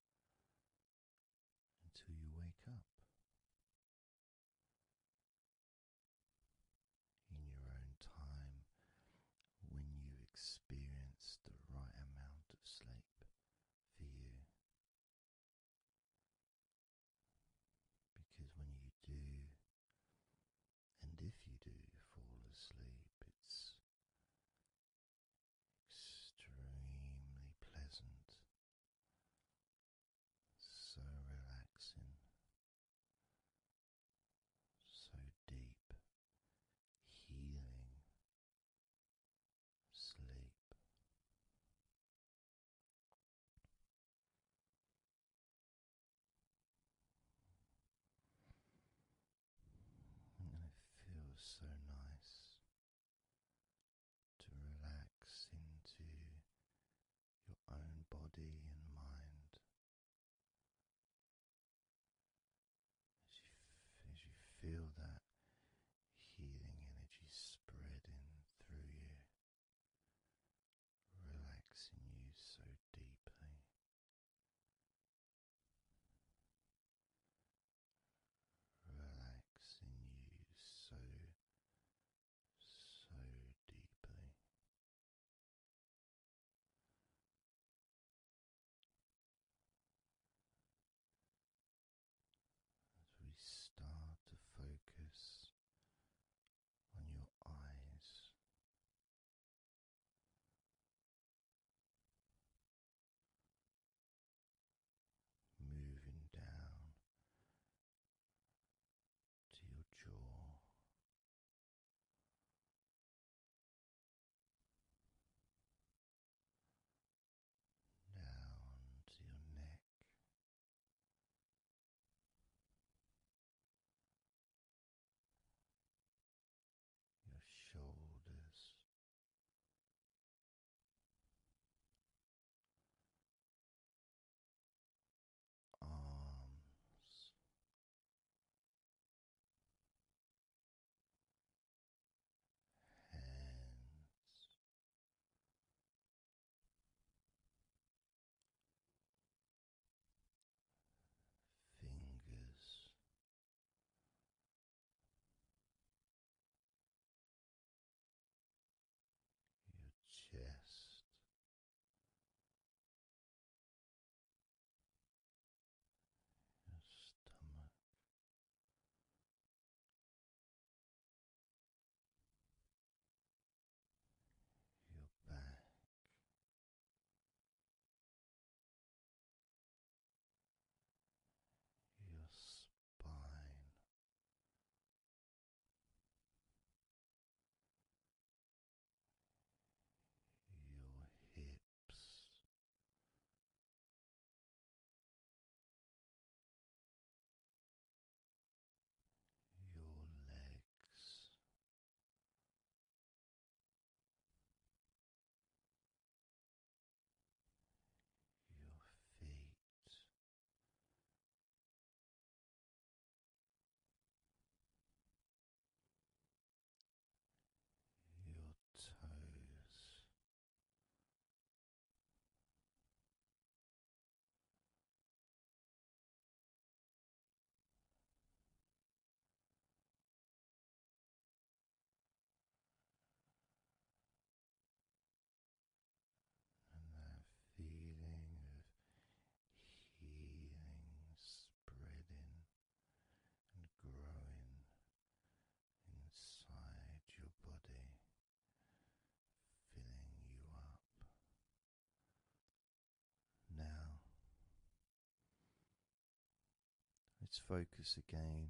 Let's focus again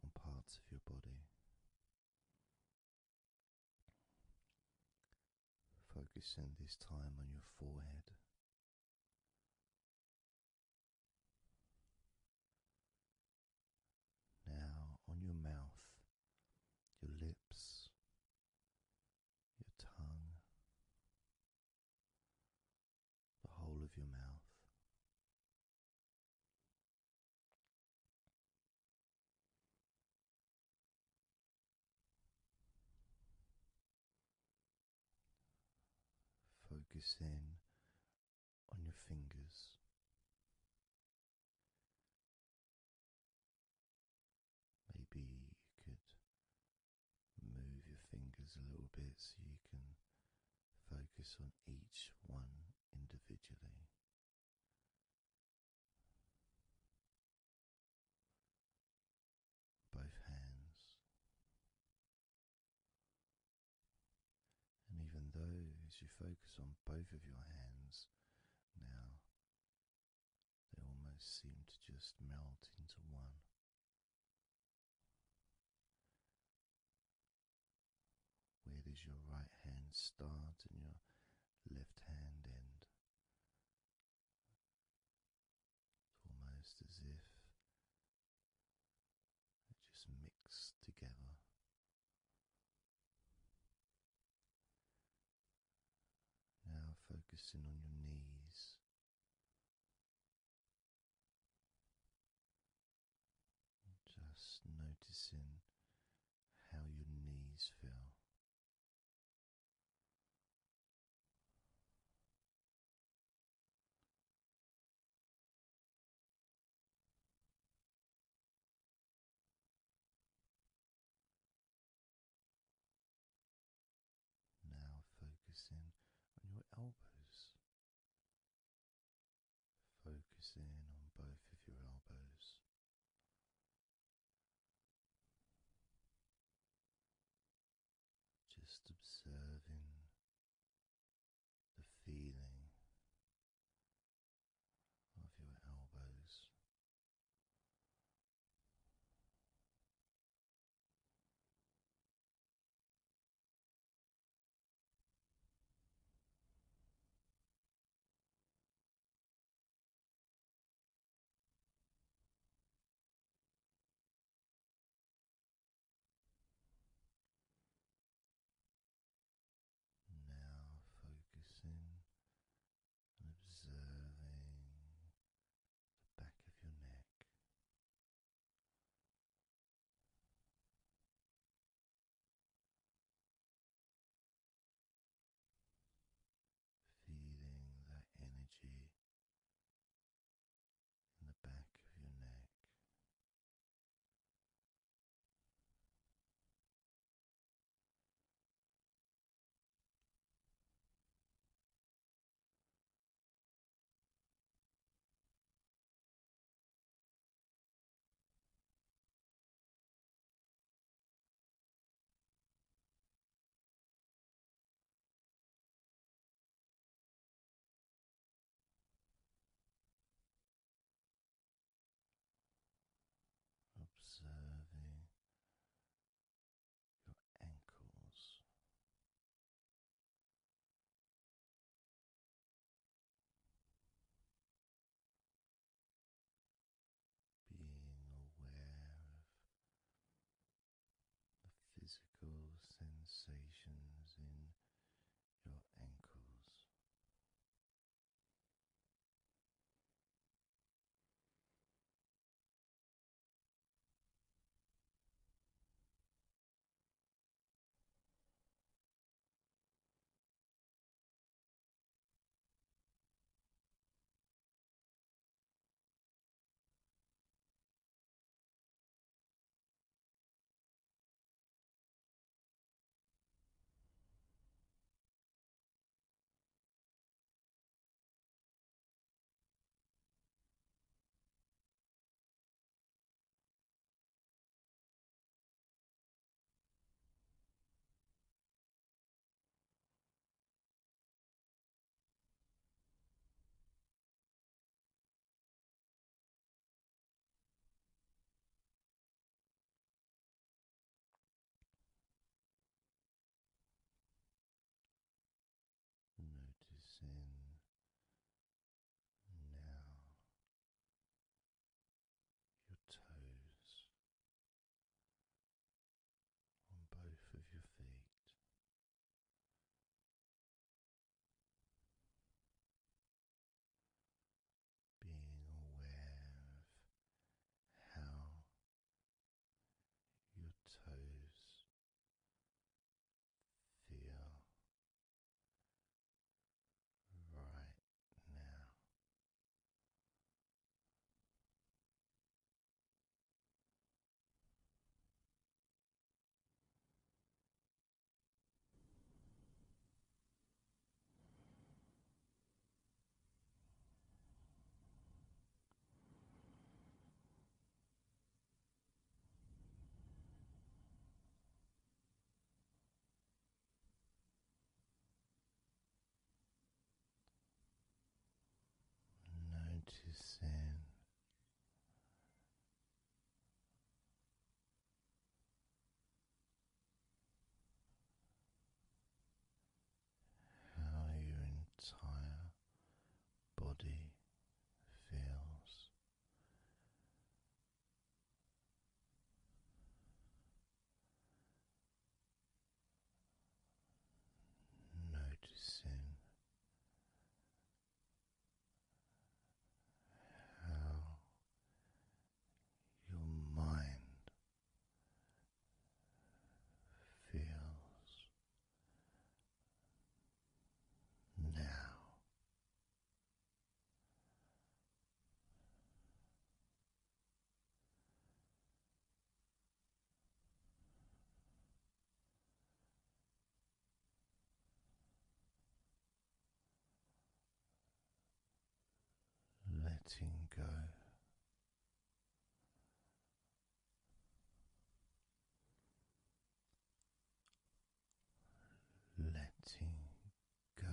on parts of your body. Focusing this time on your forehead. Now on your mouth, your lips, your tongue, the whole of your mouth. Focus in on your fingers. Maybe you could move your fingers a little bit so you can focus on each one individually. Both hands. And even though as you focus on both of your hands now, they almost seem to just melt into one. Where does your right hand start and your left hand end? It's almost as if it just mixed together. Now focusing on your knees. Just noticing how your knees feel. Now focusing on your elbows. Focusing on both of your elbows. Just observing the feeling of your elbows. Now focusing and observing the back of your neck. Feeling that energy in the back of your neck. Observing your ankles. Being aware of the physical sensations in your ankles. letting go. Letting go.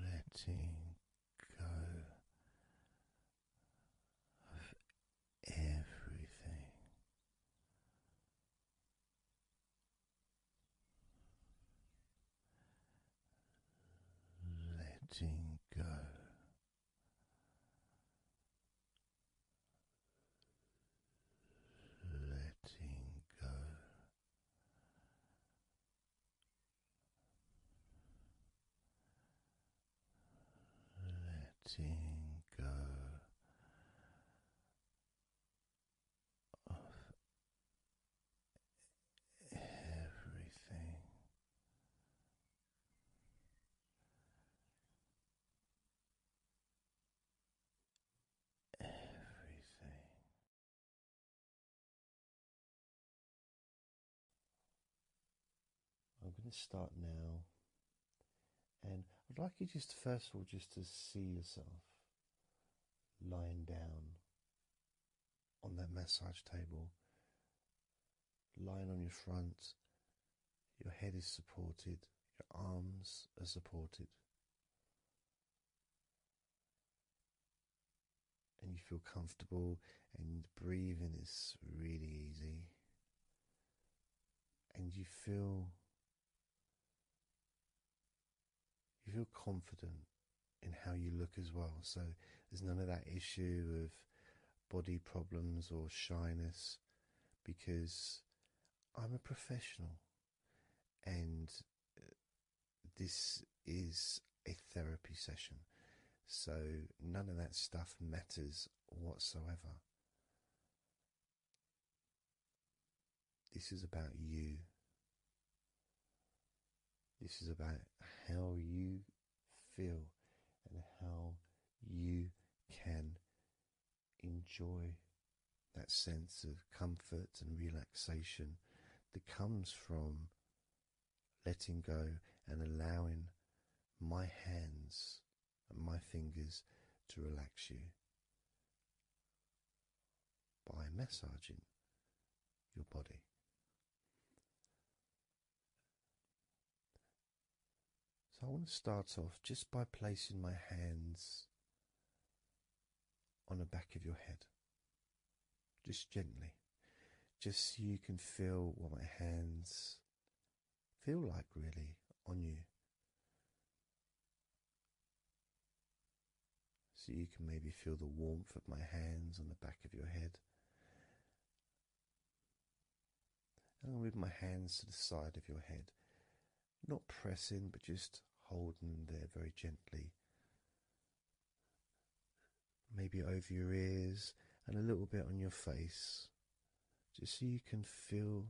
Letting go of everything. Letting go. Letting go. Letting go of everything. Everything. I'm going to start now, and I'd like you just first of all just to see yourself lying down on that massage table, lying on your front, your head is supported, your arms are supported, and you feel comfortable, and breathing is really easy, and you feel confident in how you look as well. So there's none of that issue of body problems or shyness, because I'm a professional, and this is a therapy session, so none of that stuff matters whatsoever. This is about you. This is about how you feel and how you can enjoy that sense of comfort and relaxation that comes from letting go and allowing my hands and my fingers to relax you by massaging your body. So I want to start off just by placing my hands on the back of your head, just gently, just so you can feel what my hands feel like really on you. So you can maybe feel the warmth of my hands on the back of your head. And I'll move my hands to the side of your head, not pressing but just holding them there very gently. Maybe over your ears and a little bit on your face, just so you can feel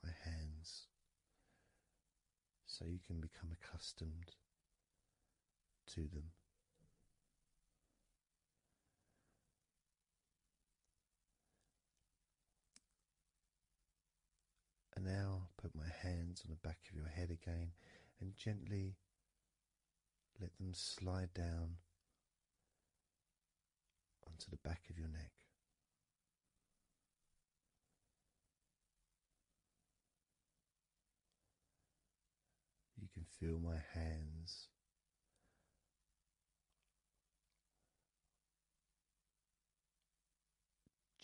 my hands, so you can become accustomed to them. And now put my hands on the back of your head again and gently let them slide down onto the back of your neck. You can feel my hands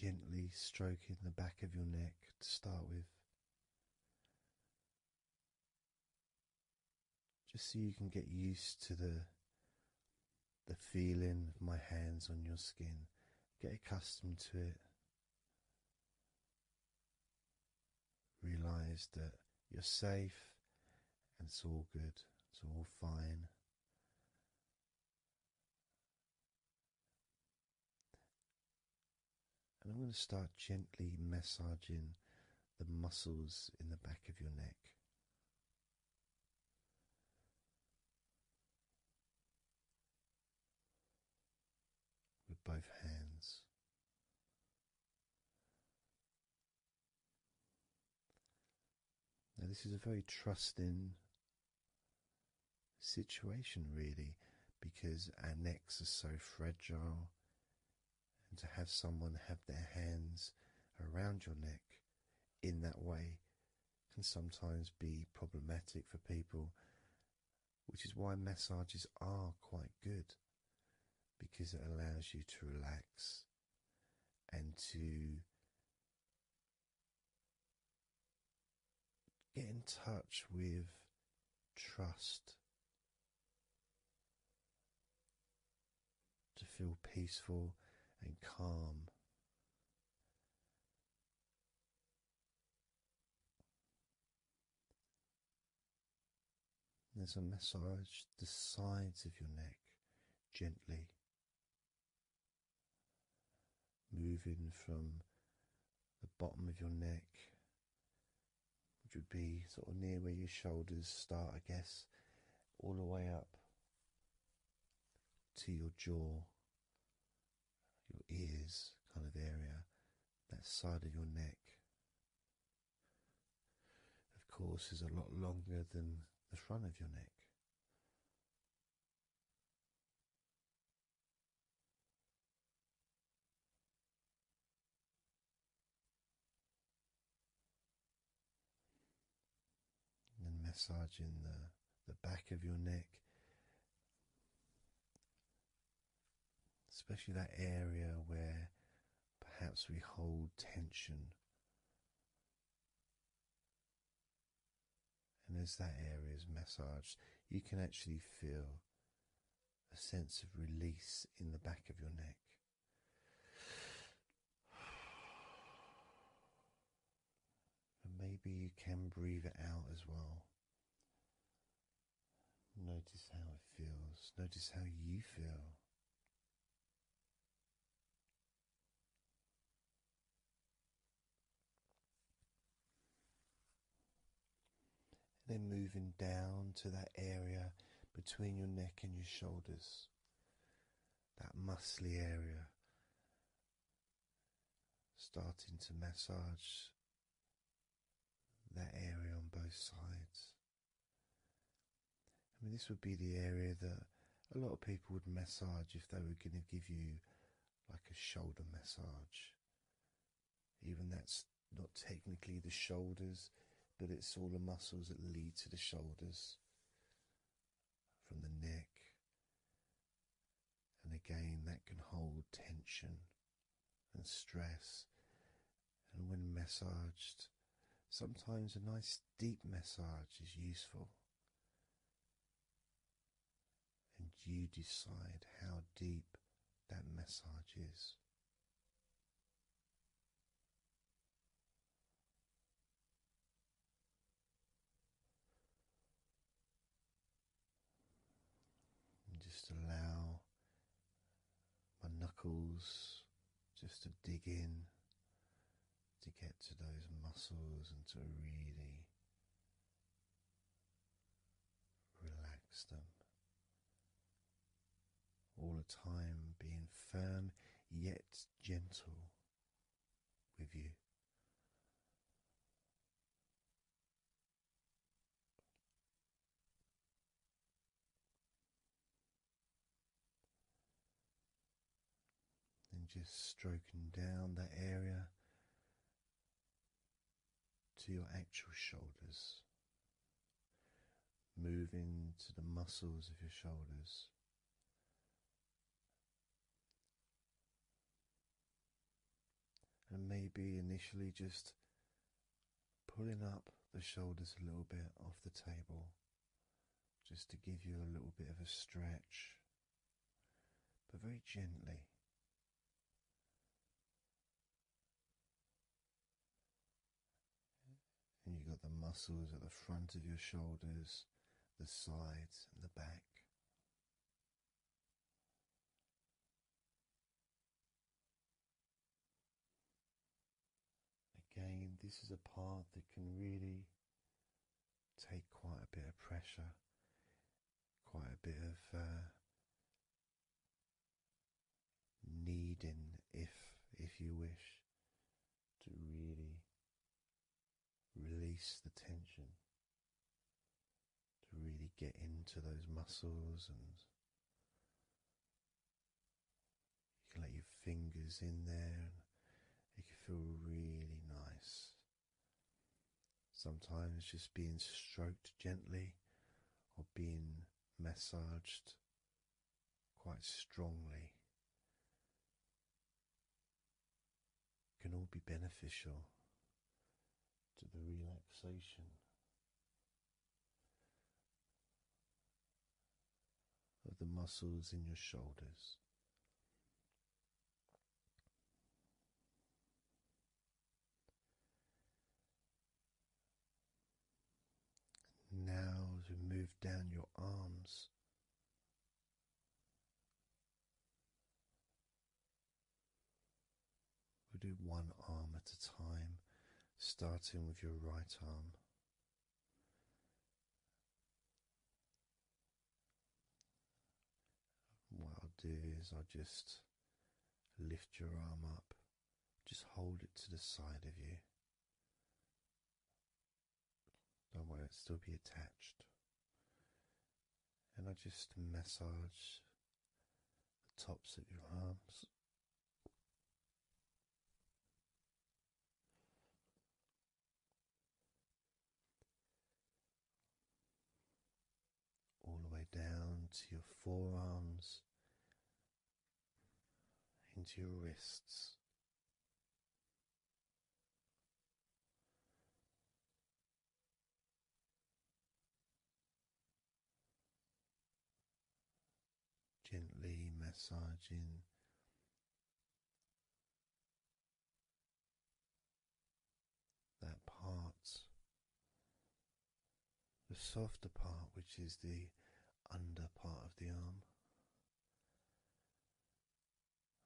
gently stroking the back of your neck to start with, just so you can get used to the feeling of my hands on your skin. Get accustomed to it. Realize that you're safe and it's all good, it's all fine. And I'm going to start gently massaging the muscles in the back of your neck. With both hands. this is a very trusting situation, really, because our necks are so fragile, and to have someone have their hands around your neck in that way can sometimes be problematic for people, which is why massages are quite good, because it allows you to relax and to get in touch with trust, to feel peaceful and calm. There's a massage the sides of your neck gently, moving from the bottom of your neck, which would be sort of near where your shoulders start, I guess, all the way up to your jaw, your ears kind of area, that side of your neck. Of course, is a lot longer than the front of your neck. And massaging the back of your neck, especially that area where perhaps we hold tension. And as that area is massaged, you can actually feel a sense of release in the back of your neck. And maybe you can breathe it out as well. Notice how it feels. Notice how you feel. And then moving down to that area between your neck and your shoulders, that muscly area, starting to massage that area on both sides. I mean, this would be the area that a lot of people would massage if they were going to give you like a shoulder massage. Even that's not technically the shoulders, but it's all the muscles that lead to the shoulders, from the neck. And again, that can hold tension and stress. And when massaged, sometimes a nice deep massage is useful. And you decide how deep that massage is. And just allow my knuckles just to dig in, to get to those muscles and to really relax them. All the time being firm yet gentle with you. And just stroking down that area to your actual shoulders, moving to the muscles of your shoulders. And maybe initially just pulling up the shoulders a little bit off the table, just to give you a little bit of a stretch, but very gently. And you've got the muscles at the front of your shoulders, the sides and the back. Again, this is a part that can really take quite a bit of pressure, quite a bit of kneading, if you wish, to really release the tension. get into those muscles, and you can let your fingers in there, and it can feel really nice. Sometimes just being stroked gently or being massaged quite strongly can all be beneficial to the relaxation of the muscles in your shoulders. Now, as we move down your arms, we'll do one arm at a time, starting with your right arm. What I'll do is I'll just lift your arm up, just hold it to the side of you. Don't worry, it'll still be attached. And I just massage the tops of your arms. All the way down to your forearms, into your wrists. Gently massaging that part, the softer part, which is the under part of the arm,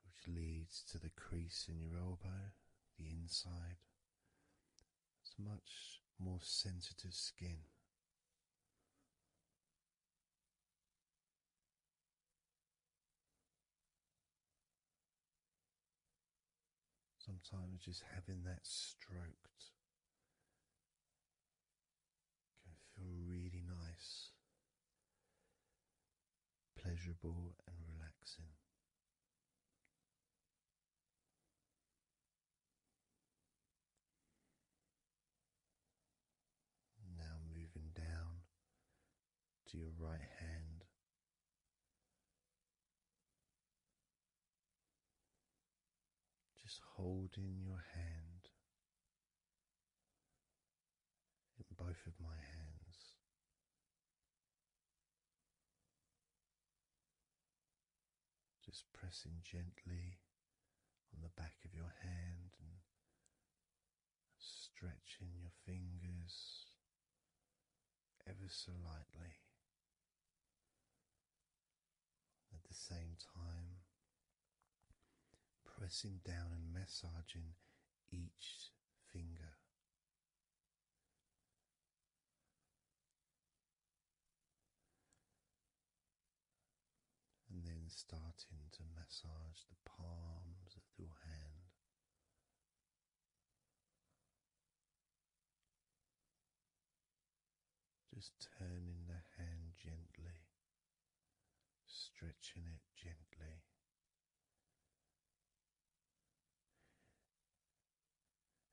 which leads to the crease in your elbow, the inside. It's much more sensitive skin. Sometimes just having that stroked can feel really nice, pleasurable and relaxing. Now moving down to your right hand. Just holding your hand in both of my hands. Just pressing gently on the back of your hand and stretching your fingers ever so lightly. At the same time, pressing down and massaging each finger. And then starting to massage the palms of your hand. Just turning the hand gently, stretching it gently.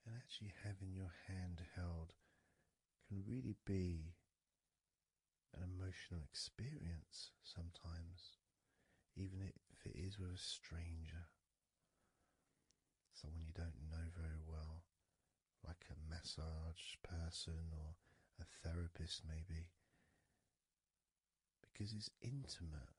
And actually having your hand held can really be an emotional experience sometimes, even if it is with a stranger, someone you don't know very well, like a massage person or a therapist maybe, because it's intimate.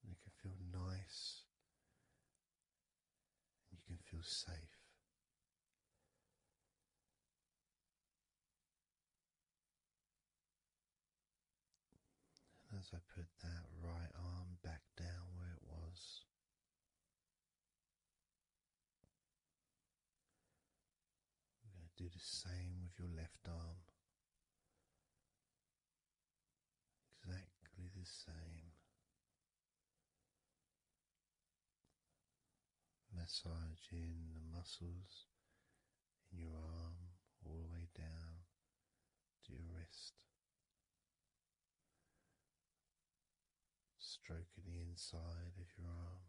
And it can feel nice, and you can feel safe. And as I put that right arm back down where it was, we're going to do the same with your left arm. Exactly the same. Massaging the muscles in your arm all the way down to your wrist, stroking the inside of your arm.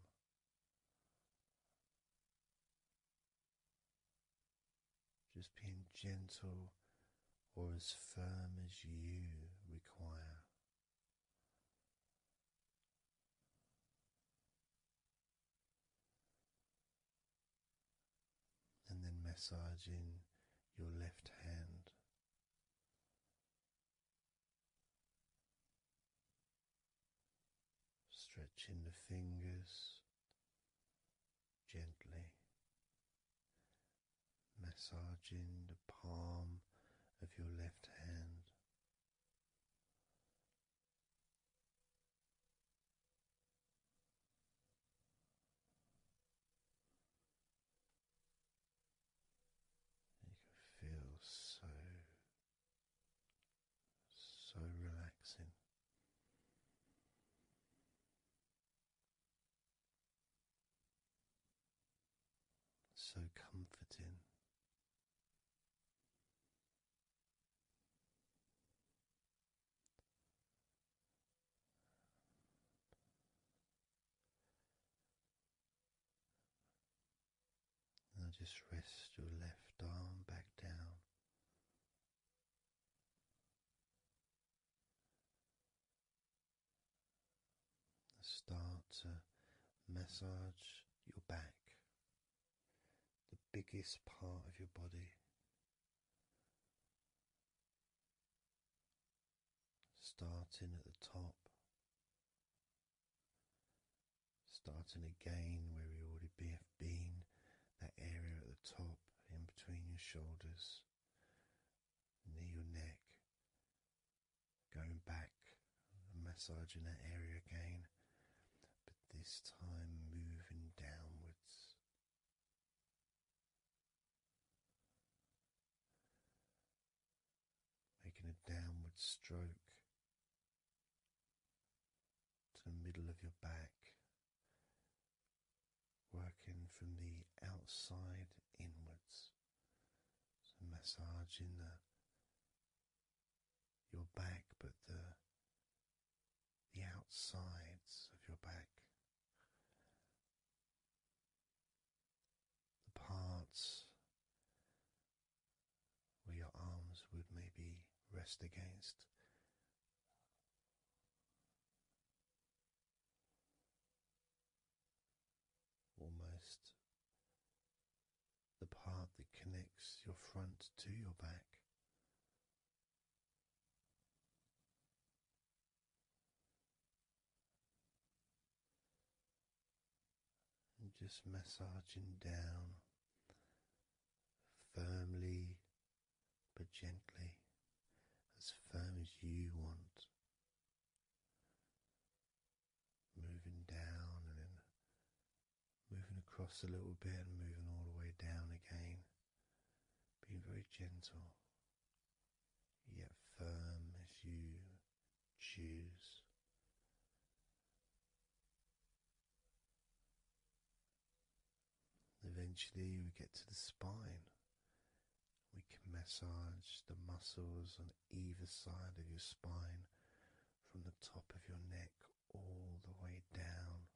Just being gentle or as firm as you require. And then massaging your left hand, stretching the fingers gently, massaging the palm of your left hand. You can feel so relaxing. So comforting. Now just rest your left arm back down. Start to massage your back, the biggest part of your body. Starting at the top, starting again where we already have been, that area at the top in between your shoulders, near your neck, going back and massaging that area again, but this time moving downwards. Making a downward stroke to the middle of your back, working from the outside inwards, so massaging your back, but the outsides of your back, the parts where your arms would maybe rest against. Almost the part that connects your front to your back. And just massaging down firmly but gently, as firm as you want. Moving down and then moving across a little bit and moving all the way down again. Being very gentle, yet firm as you choose. Eventually we get to the spine. We can massage the muscles on either side of your spine, from the top of your neck all the way down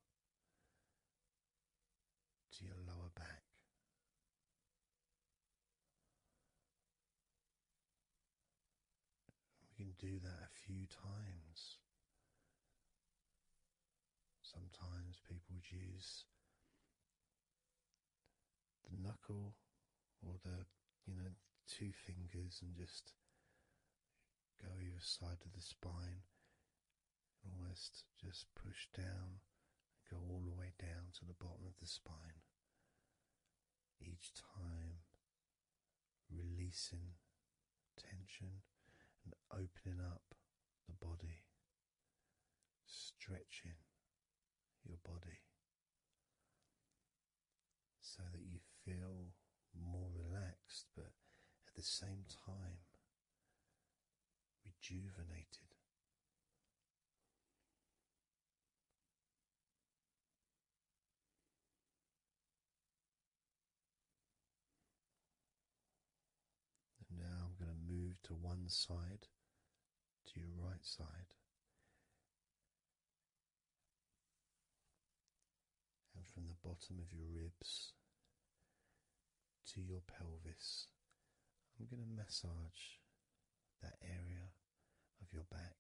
to your lower back. We can do that a few times. Sometimes people would use the knuckle or the two fingers and just go either side of the spine and almost just push down and go all the way down to the bottom of the spine, each time releasing tension and opening up the body, stretching your body so that you feel more relaxed, but at the same time rejuvenated. to one side, to your right side, and from the bottom of your ribs to your pelvis. I'm going to massage that area of your back.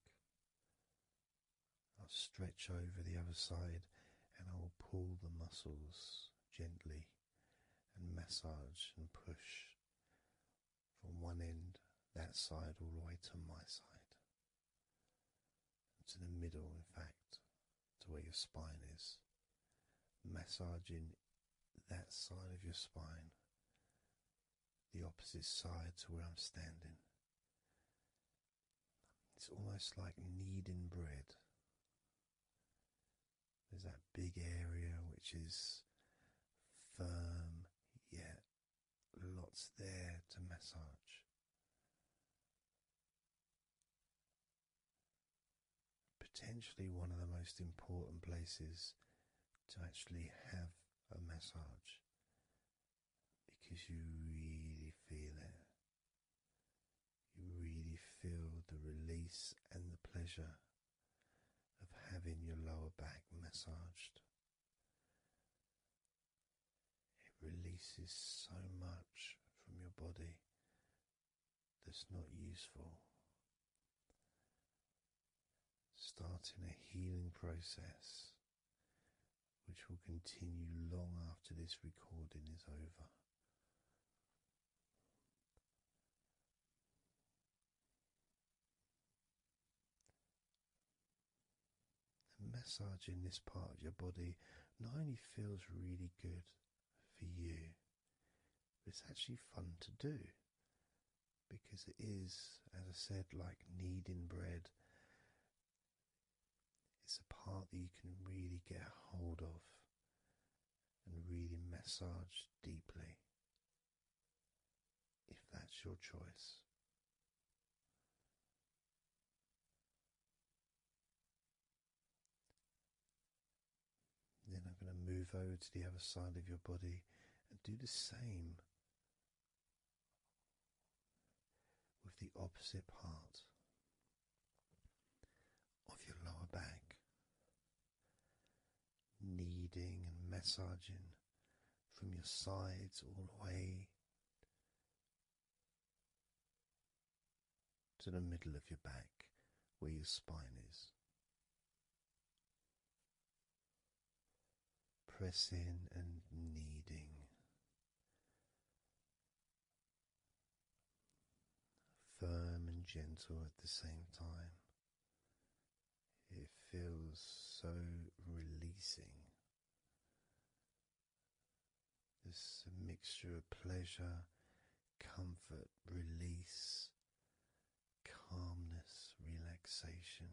I'll stretch over the other side and I will pull the muscles gently and massage and push from one end, that side, all the way to my side, to the middle, in fact, to where your spine is. Massaging that side of your spine, the opposite side to where I'm standing. It's almost like kneading bread. There's that big area which is firm, yet lots there to massage. Potentially one of the most important places to actually have a massage, because you really feel it. You really feel the release and the pleasure of having your lower back massaged. It releases so much from your body that's not useful, starting a healing process which will continue long after this recording is over. And massaging this part of your body not only feels really good for you, but it's actually fun to do, because it is, as I said, like kneading bread. It's a part that you can really get a hold of and really massage deeply, if that's your choice. Then I'm going to move over to the other side of your body and do the same with the opposite part of your lower back, kneading and massaging from your sides all the way to the middle of your back where your spine is. Pressing and kneading, firm and gentle at the same time. It feels so releasing. There's a mixture of pleasure, comfort, release, calmness, relaxation,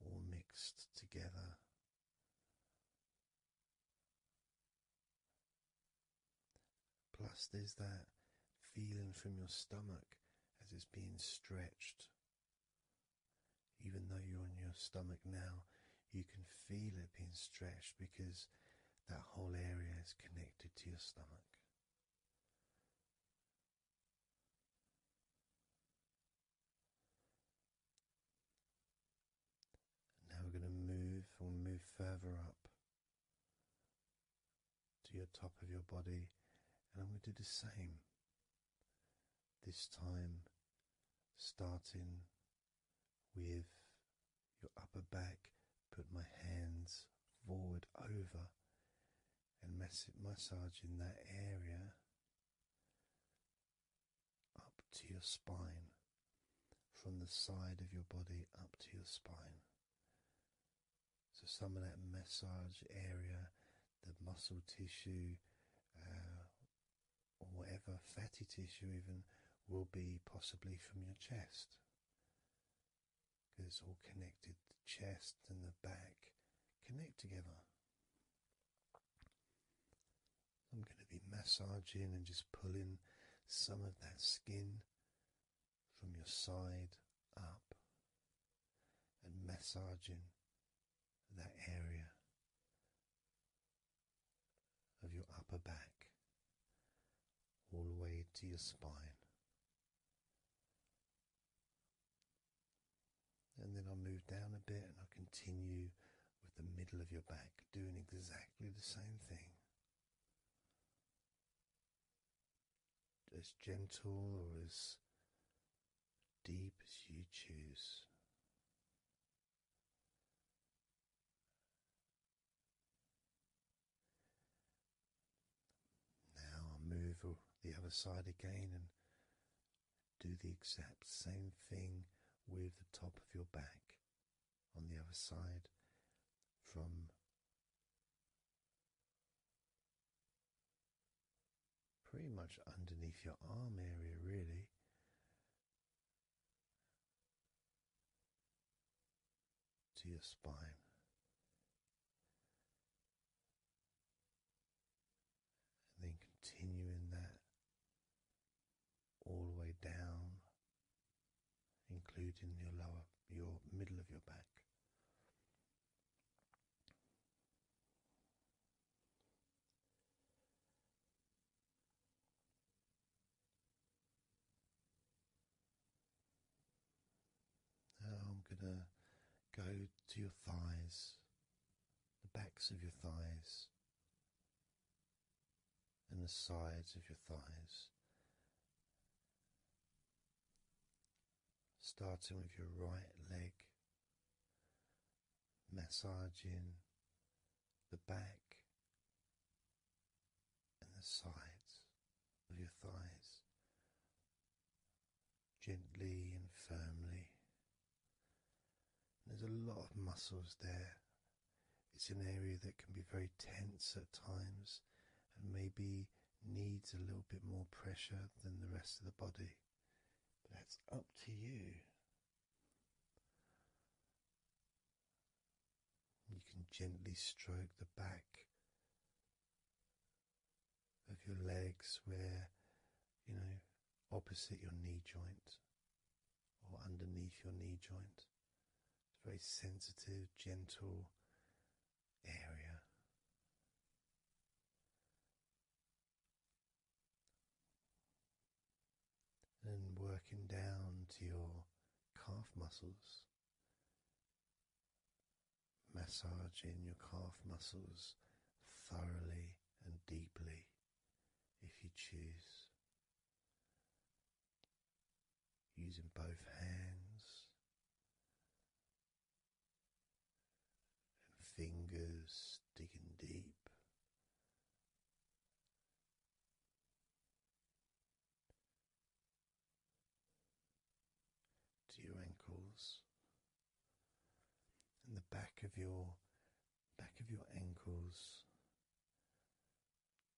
all mixed together. Plus there's that feeling from your stomach as it's being stretched. Even though you're on your stomach now, you can feel it being stretched because that whole area is connected to your stomach. Now we're going to move further up to your top of your body, and I'm going to do the same. This time starting with your upper back, put my hands forward over and massaging that area up to your spine, from the side of your body up to your spine. So some of that massage area, the muscle tissue, or whatever, fatty tissue even, will be possibly from your chest, because it's all connected. The chest and the back connect together. I'm going to be massaging and just pulling some of that skin from your side up and massaging that area of your upper back all the way to your spine. down a bit, and I'll continue with the middle of your back, doing exactly the same thing. As gentle or as deep as you choose. Now I'll move the other side again and do the exact same thing with the top of your back on the other side, from pretty much underneath your arm area, really, to your spine. And then continuing that all the way down, including your middle of your back. Now I'm going to go to your thighs, the backs of your thighs, and the sides of your thighs. Starting with your right leg, massaging the back and the sides of your thighs, gently and firmly. There's a lot of muscles there. It's an area that can be very tense at times and maybe needs a little bit more pressure than the rest of the body. But that's up to you. You can gently stroke the back of your legs where, opposite your knee joint or underneath your knee joint. It's a very sensitive, gentle area. And working down to your calf muscles, massaging your calf muscles thoroughly and deeply if you choose, using both hands and fingers, digging deep. To your ankles and the back of your ankles,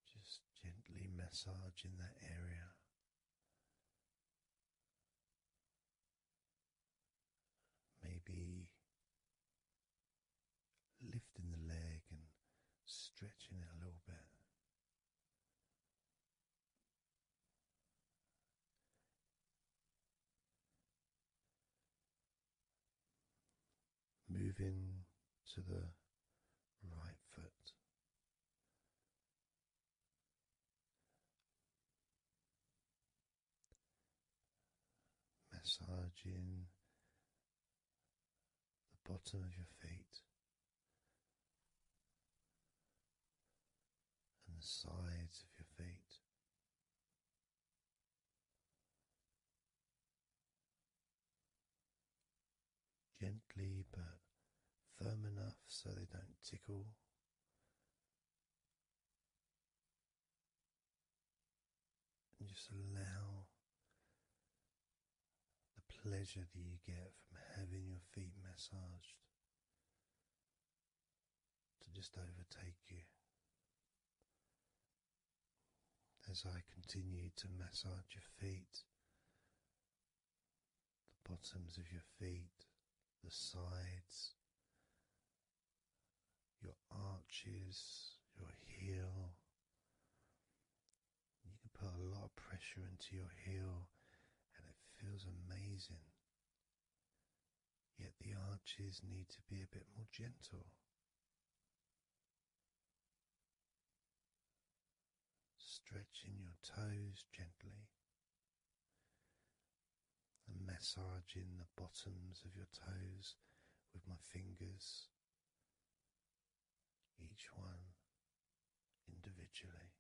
just gently massaging that area. Maybe lifting the leg and stretching it a little bit. Moving to the right foot. Massaging the bottom of your feet and the sides of your feet. Gently but firm enough so they don't tickle. And just allow the pleasure that you get from having your feet massaged to just overtake you. As I continue to massage your feet, the bottoms of your feet, the sides, your arches, your heel. You can put a lot of pressure into your heel and it feels amazing. Yet the arches need to be a bit more gentle. Stretching your toes gently and massaging the bottoms of your toes with my fingers, each one individually.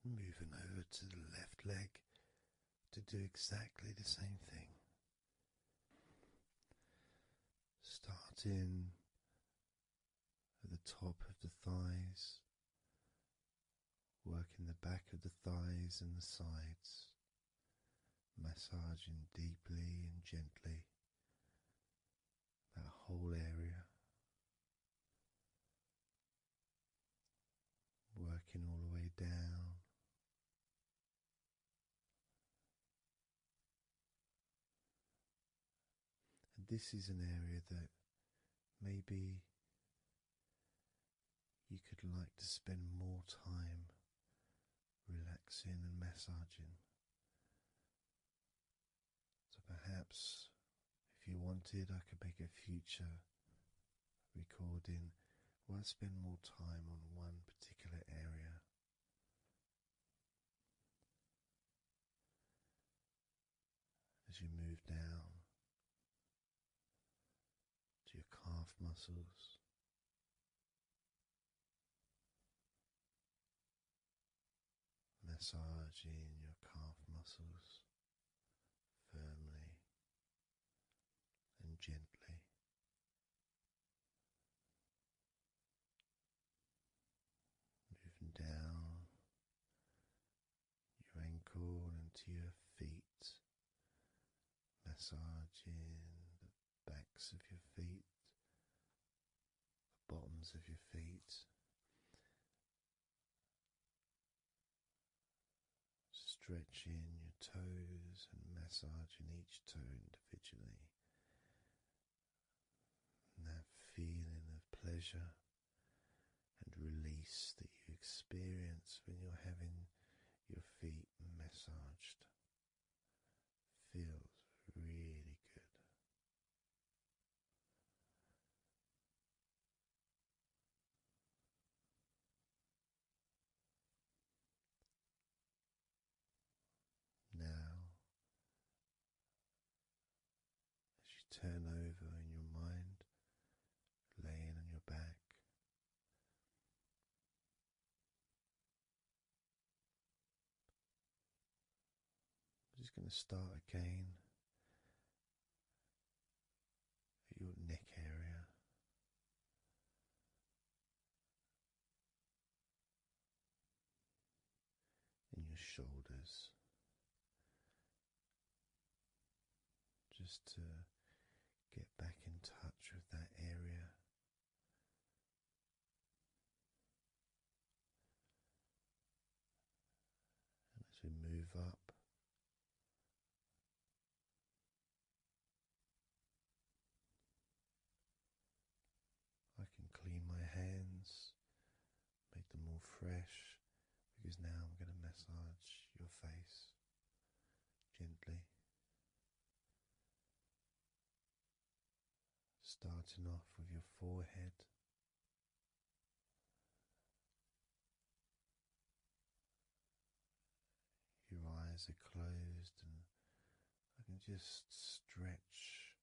Moving over to the left leg to do exactly the same thing. Starting at the top of the thighs, working the back of the thighs and the sides, massaging deeply and gently that whole area, working all the way down. And this is an area that maybe you could like to spend more time relaxing and massaging. So perhaps if you wanted, I could make a future recording where I spend more time on one particular area. As you move down to your calf muscles, massaging your calf muscles firmly and gently. Moving down your ankle and to your feet, massaging the backs of your feet, the bottoms of your feet, stretching your toes and massaging each toe individually. And that feeling of pleasure and release that you experience when you're having your feet massaged feels really good. Now, as you turn over in your mind, laying on your back, I'm just going to start again at your neck area. In your shoulders, just to get back in touch with that area. And as we move up, I can clean my hands, make them all fresh, because now I'm going to massage your face gently. Starting off with your forehead, your eyes are closed, and I can just stretch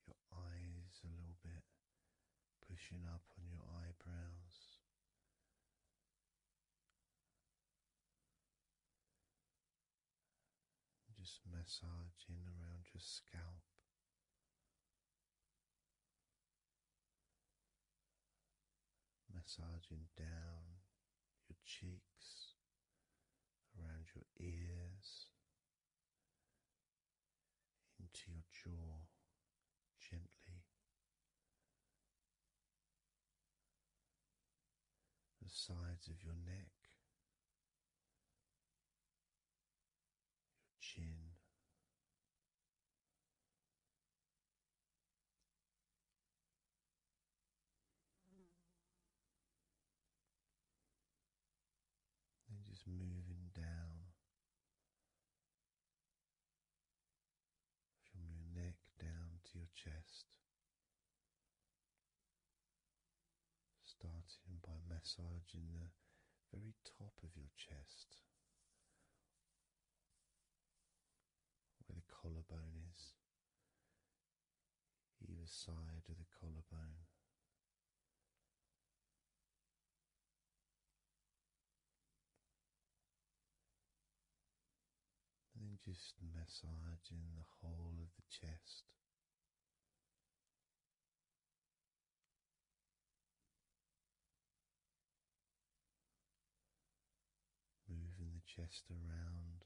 your eyes a little bit, pushing up on your eyebrows. Just massaging around your scalp. Massaging down your cheeks, around your ears, into your jaw, gently. The sides of your neck, your chin, then just moving down from your neck down to your chest, starting by massaging the very top of your chest, collarbone is, either side of the collarbone. And then just massaging the whole of the chest. Moving the chest around.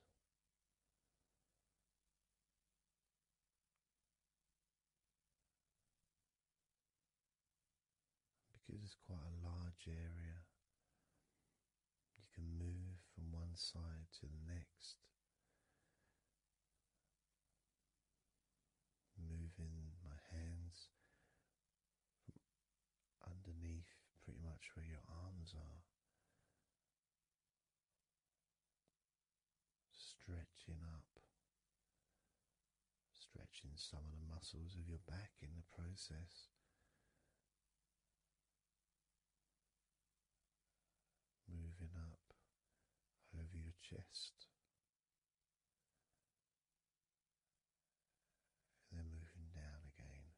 Because it's quite a large area, you can move from one side to the next, moving my hands from underneath pretty much where your arms are, stretching up, stretching some of the muscles of your back in the process. Moving up over your chest, and then moving down again.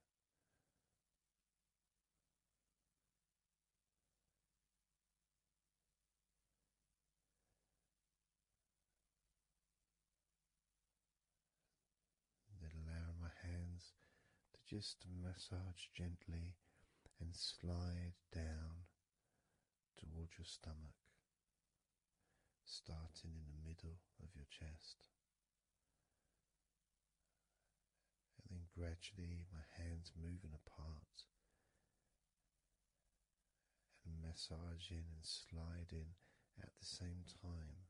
Then allowing my hands to just massage gently and slide down towards your stomach, starting in the middle of your chest. And then gradually my hands moving apart and massaging and sliding at the same time,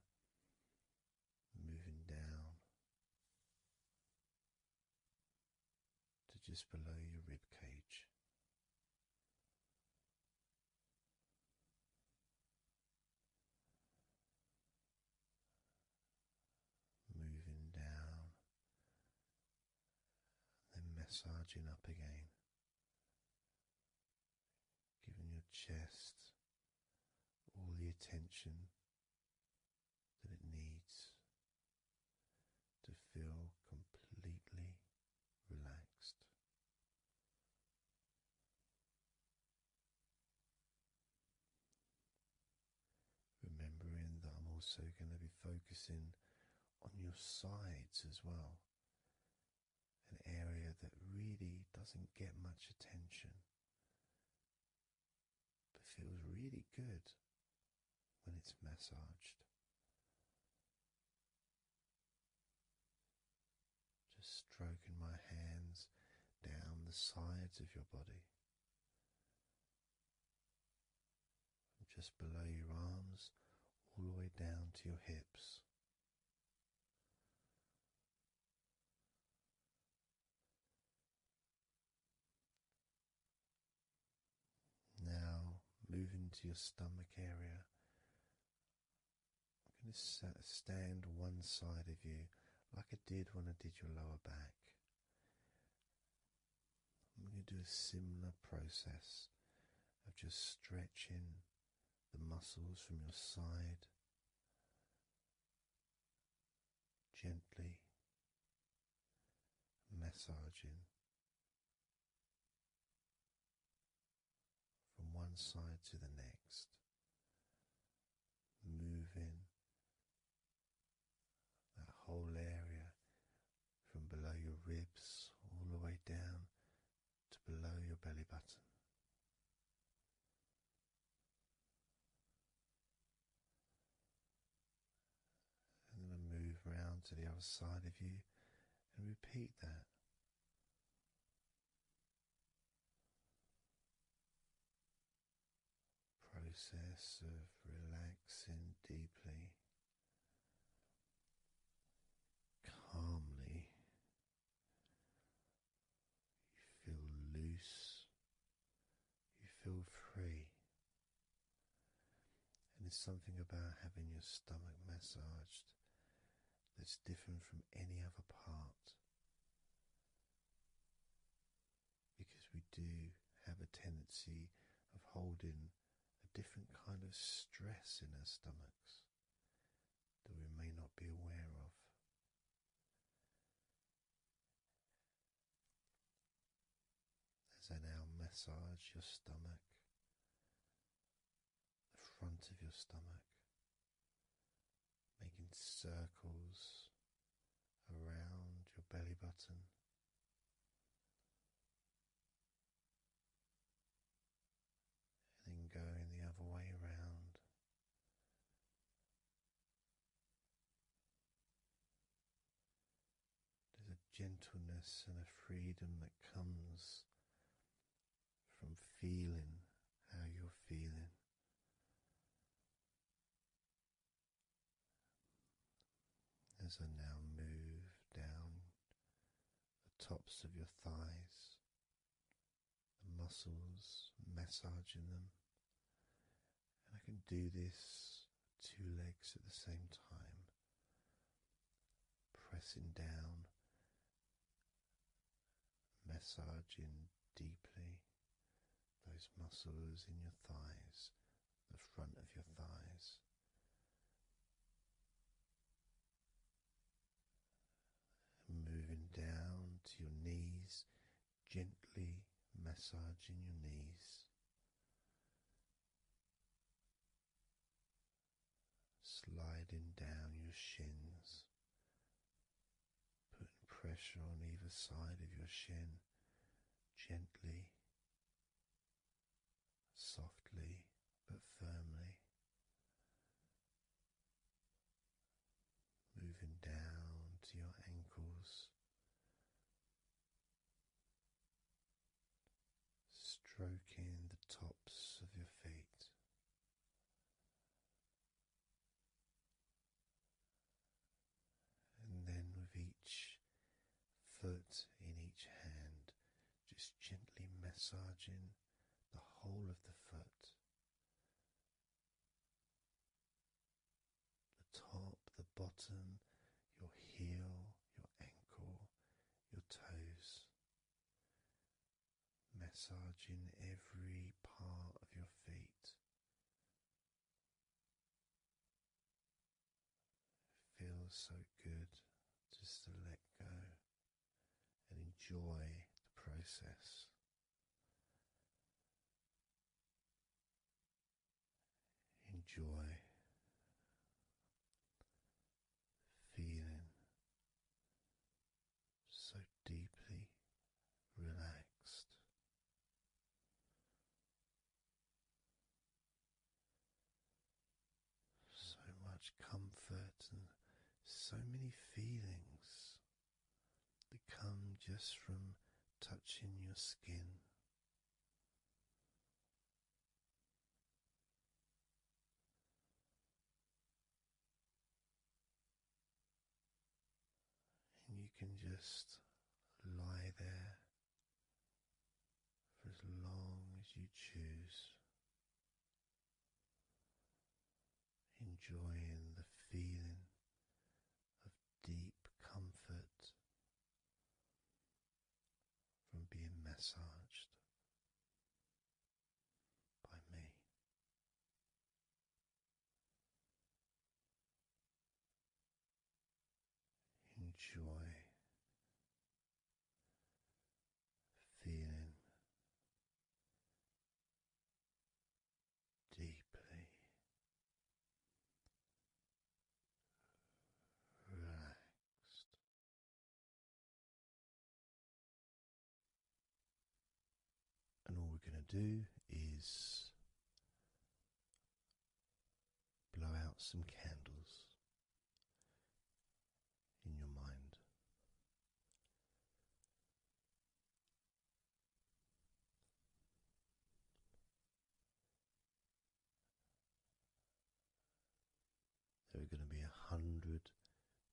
moving down to just below your rib cage. Moving down, then massaging up again, giving your chest all the attention that it needs to feel completely relaxed. Remembering that I'm also going to be focusing on your sides as well, an area that really doesn't get much attention but feels really good when it's massaged. Just stroking my hands down the sides of your body, from just below your arms all the way down to your hips. Now, moving to your stomach area, I'm going to stand one side of you like I did when I did your lower back. I'm going to do a similar process of just stretching the muscles from your side gently, massaging from one side to the next, moving that whole area from below your ribs all the way down to below your belly button. And then move round to the other side of you and repeat that. Process of relaxing deeply, calmly. You feel loose, you feel free, and there's something about having your stomach massaged that's different from any other part, because we do have a tendency of holding a different kind of stress in our stomachs that we may not be aware of. massage your stomach, the front of your stomach, making circles around your belly button. And then going the other way around. There's a gentleness and a freedom that comes from feeling how you're feeling. As I now move down the tops of your thighs, the muscles, massaging them. And I can do this 2 legs at the same time, pressing down, massaging deeply those muscles in your thighs, the front of your thighs. And moving down to your knees, gently massaging your knees. Sliding down your shins, putting pressure on either side of your shin, gently, softly but firmly. Moving down to your ankles, stroking the tops of your feet. And then with each foot in each hand, just gently massaging the whole of the foot. The top, the bottom, your heel, your ankle, your toes. Massaging every part of your feet. It feels so good just to let go and enjoy the process. Enjoy feeling so deeply relaxed. So much comfort and so many feelings that come just from touching your skin. And you can just lie there for as long as you choose, enjoying the feeling of deep comfort from being massaged by me. Enjoy feeling deeply relaxed. And all we're going to do is blow out some candles in your mind. There are going to be 100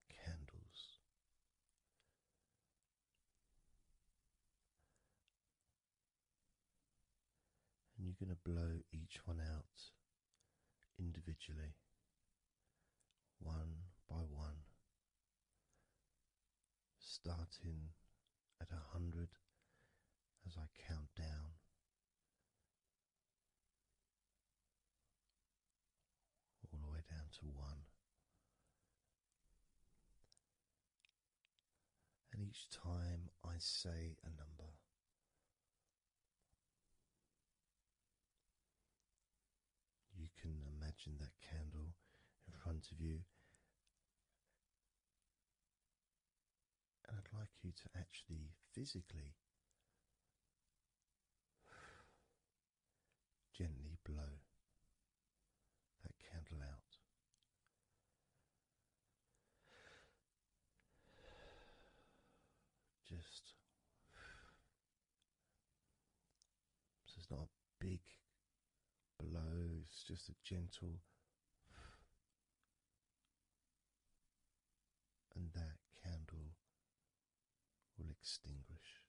candles. And you're going to blow each one out individually, one by one, starting at 100 as I count down. All the way down to 1. And each time I say a number, imagine that candle in front of you, and I'd like you to actually physically gently blow that candle out. Just so it's not a big blow, it's just a gentle, and that candle will extinguish.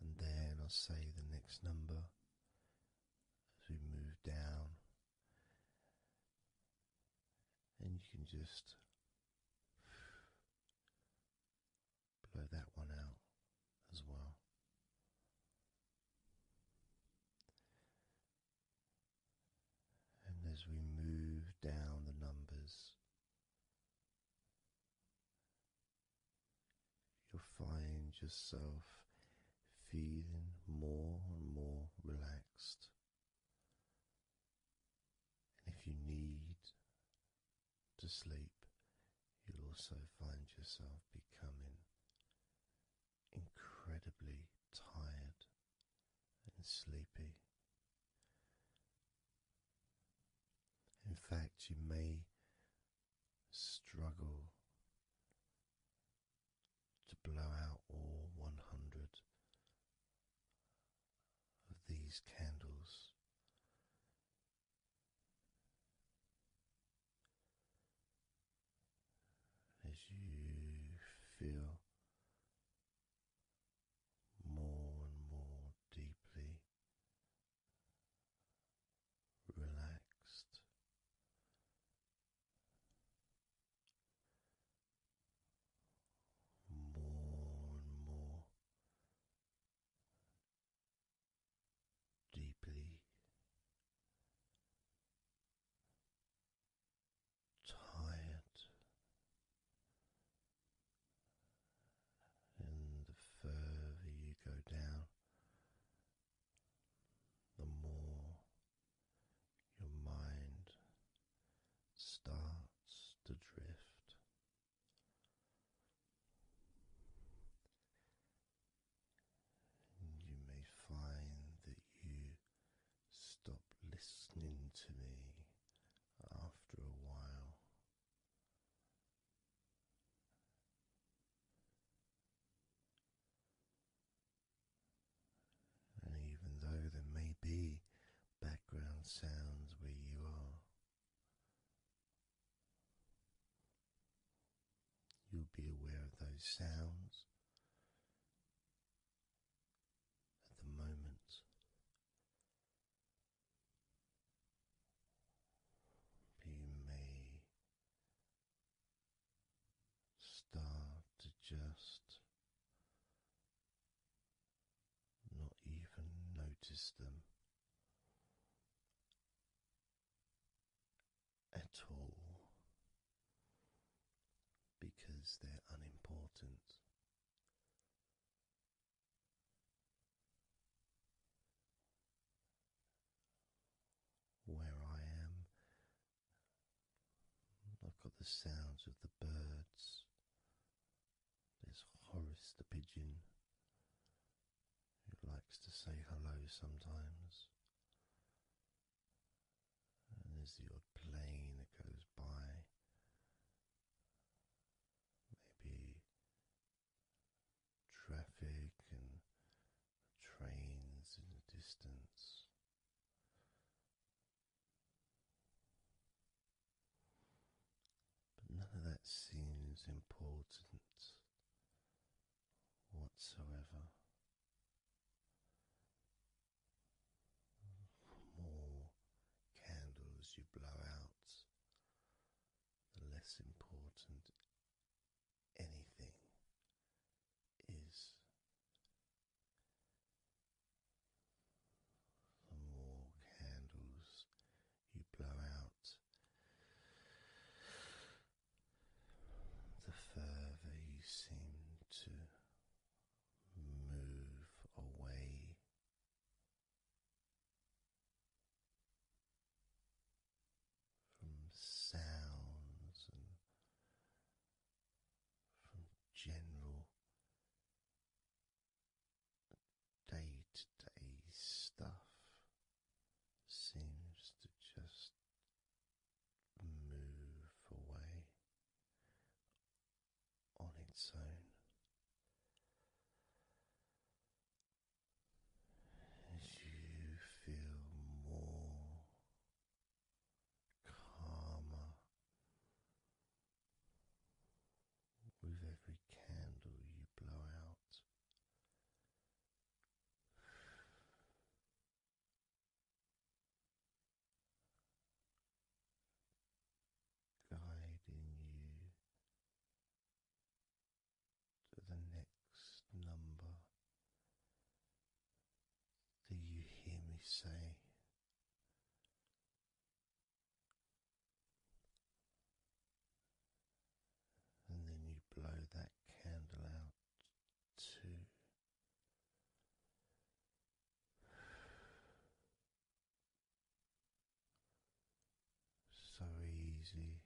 And then I'll say the next number as we move down, and you can just blow that one out as well. And as we move down the numbers, you'll find yourself feeling more and more relaxed. And if you need to sleep, you'll also find yourself becoming incredibly tired and sleepy. In fact, you may struggle to blow out all 100 of these candles. As you feel more and more deeply relaxed, more and more deeply tired, and the further you go down, the more your mind starts to drift. You may find that you stop listening to me after a while. And even though there may be background sounds where you are, you'll be aware of those sounds at the moment. You may start to just not even notice them at all, because they're unimportant. Where I am, I've got the sounds of the birds. There's Horace the pigeon, who likes to say hello sometimes. And there's the odd plane that goes by. Maybe traffic and trains in the distance. But none of that seems important whatsoever. The more candles you blow out, the less important anything is. The more candles you blow out, the further you seem to move away easy,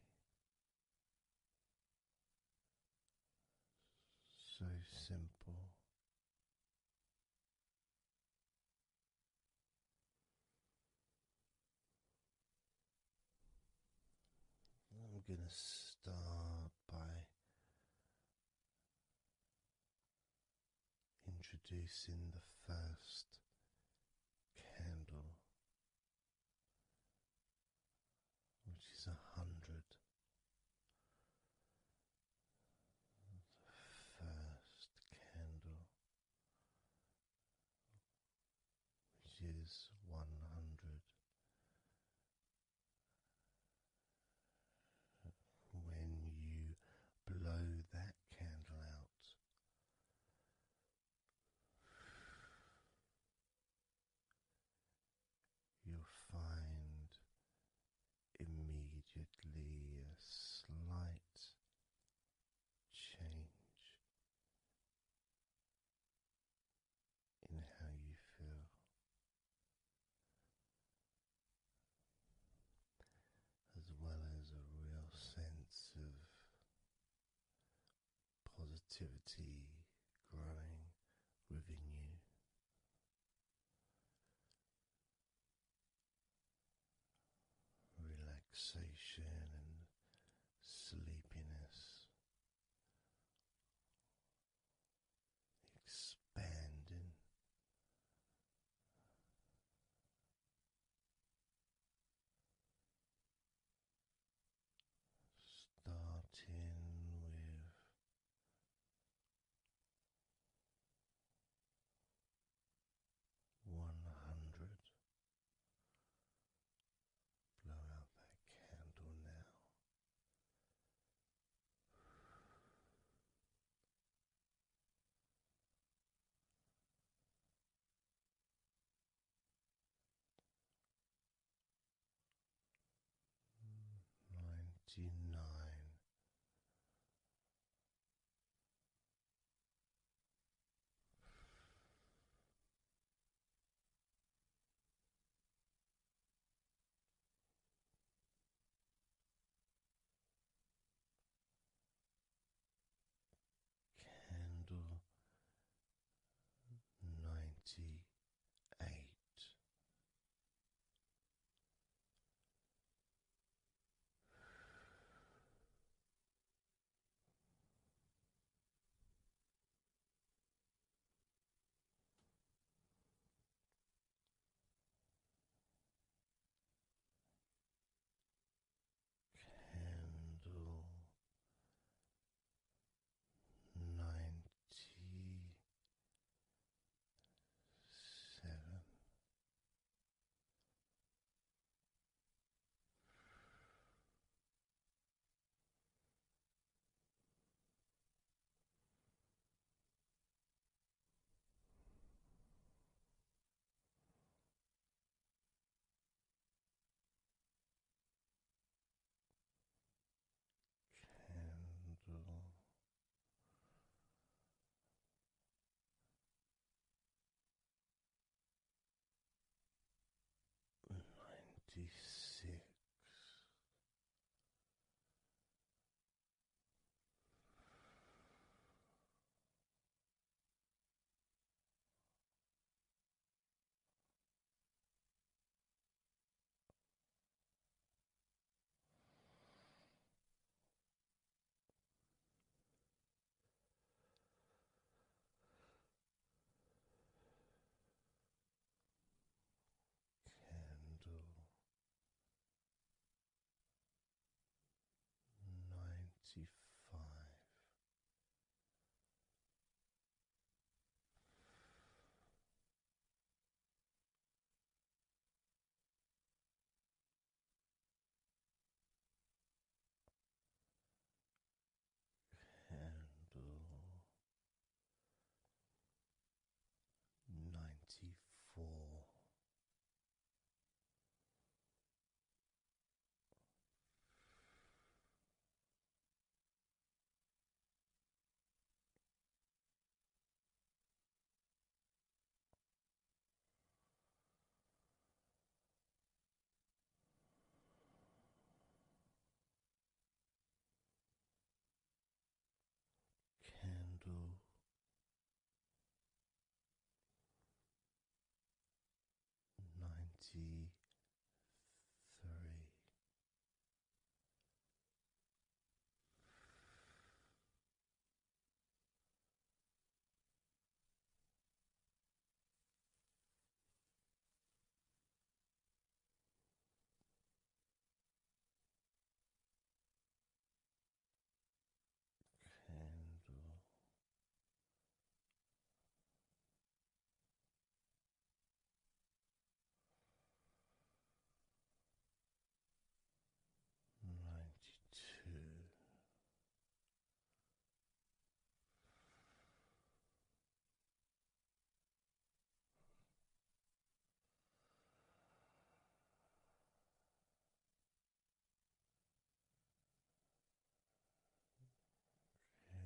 so simple. I'm going to start by introducing the first candle, which is 100. The first candle, which is 100. When you blow that candle out, you'll find immediately a slight change in how you feel, as well as a real sense of positivity growing within you. Relaxation and sleepiness expanding. Starting with 100. Blow out that candle now. 99. Candle 98. Candle 97. 23.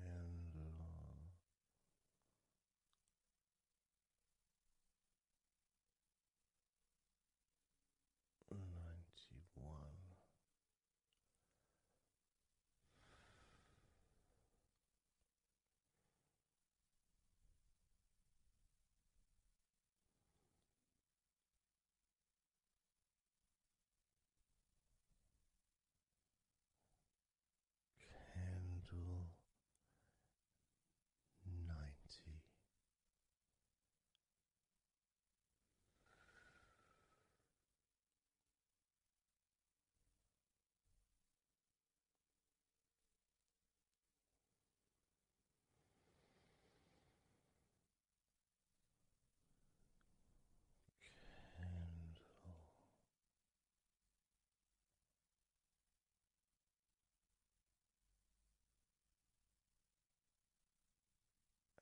Candle 92. Candle 91. Candle 90.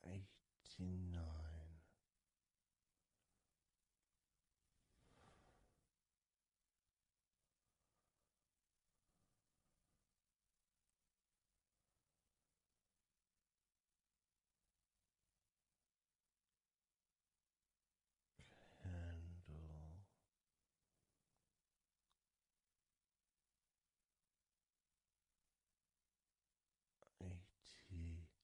Candle 89. Candle 88.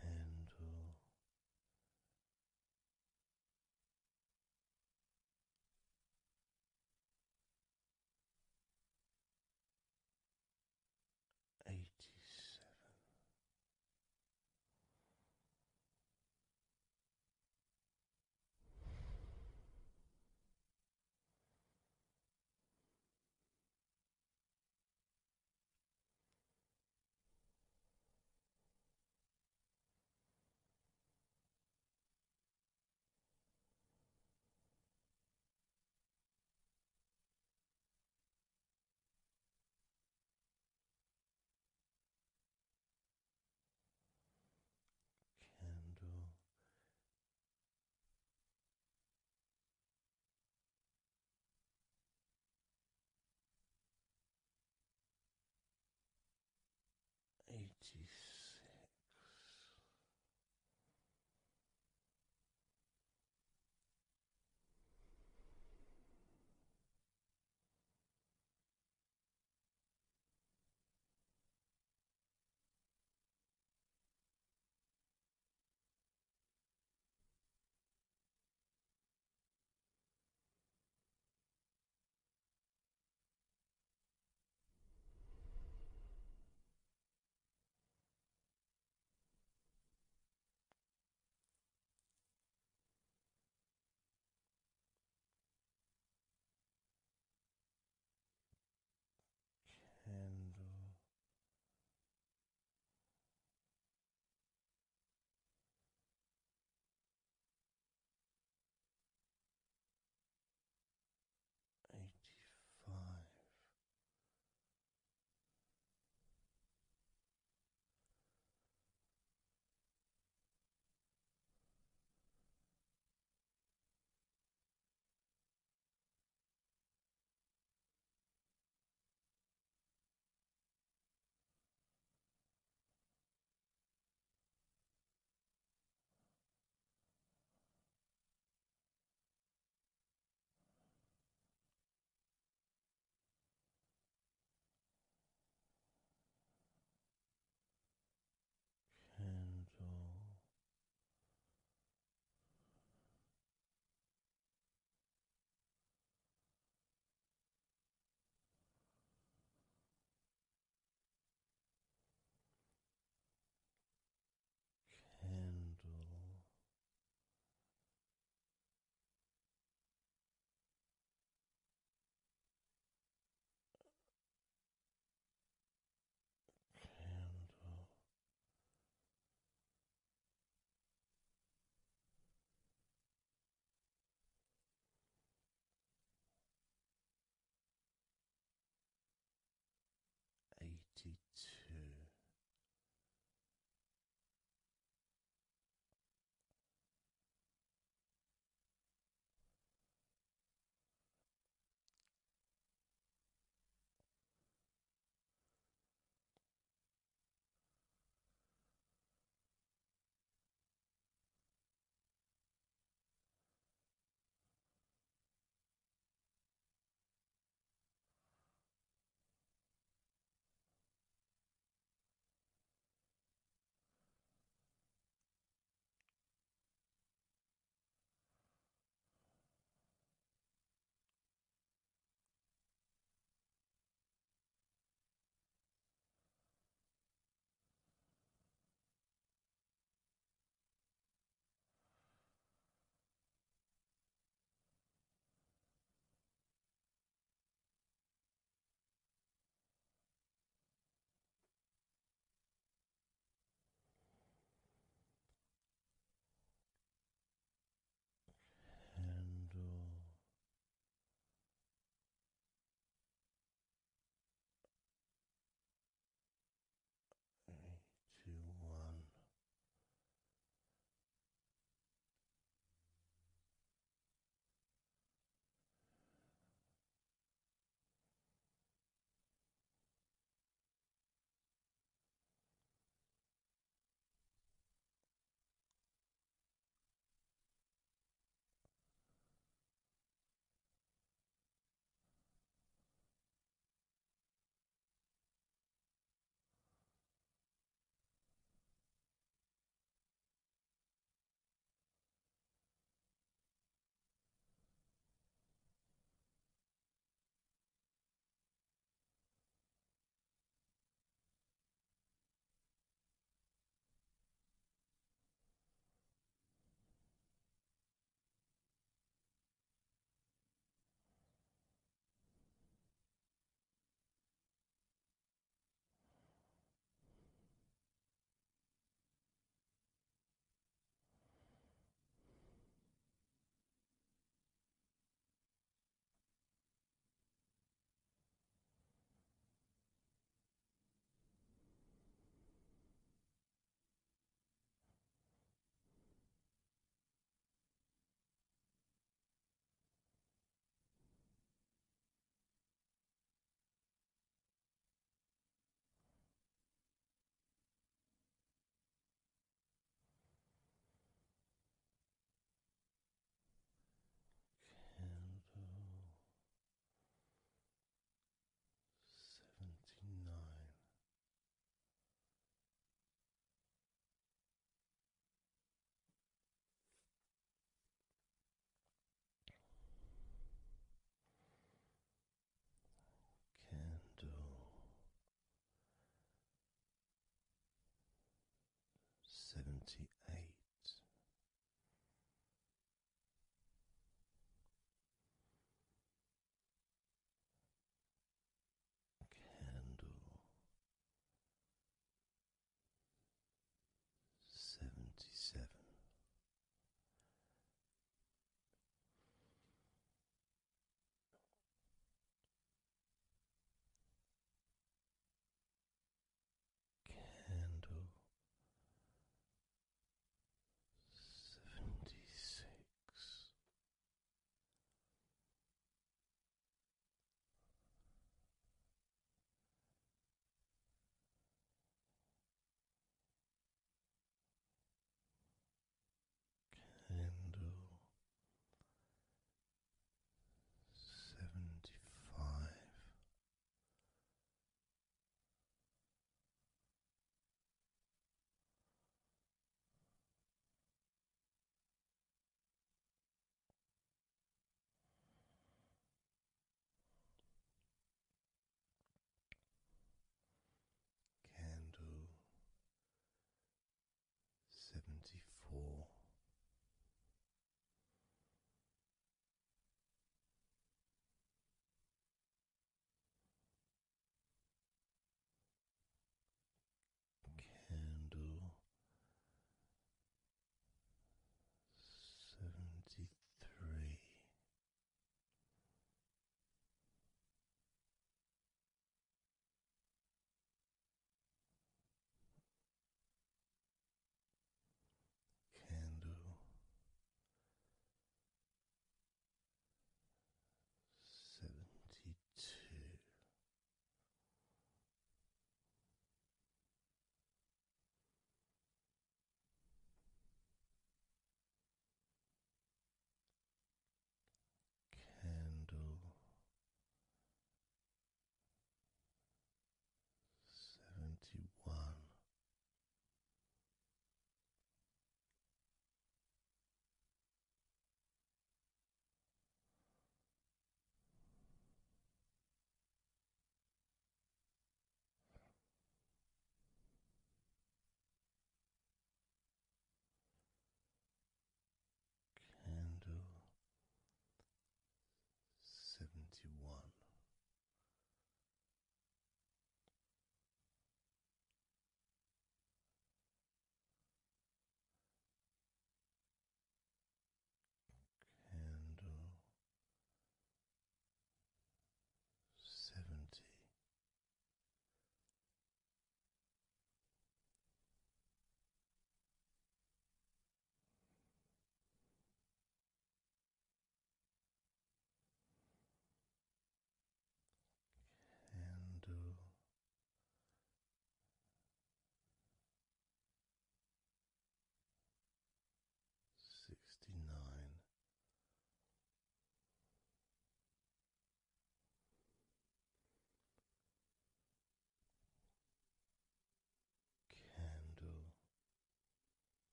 Candle 87. Candle 86. 78. Candle 77. Candle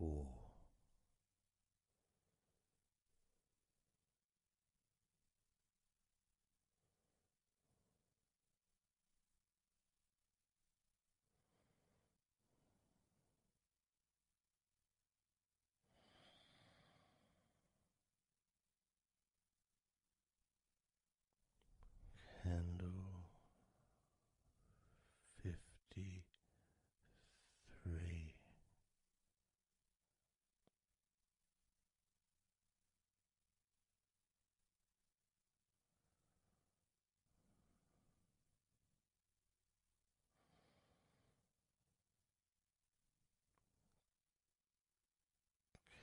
4. Candle 53.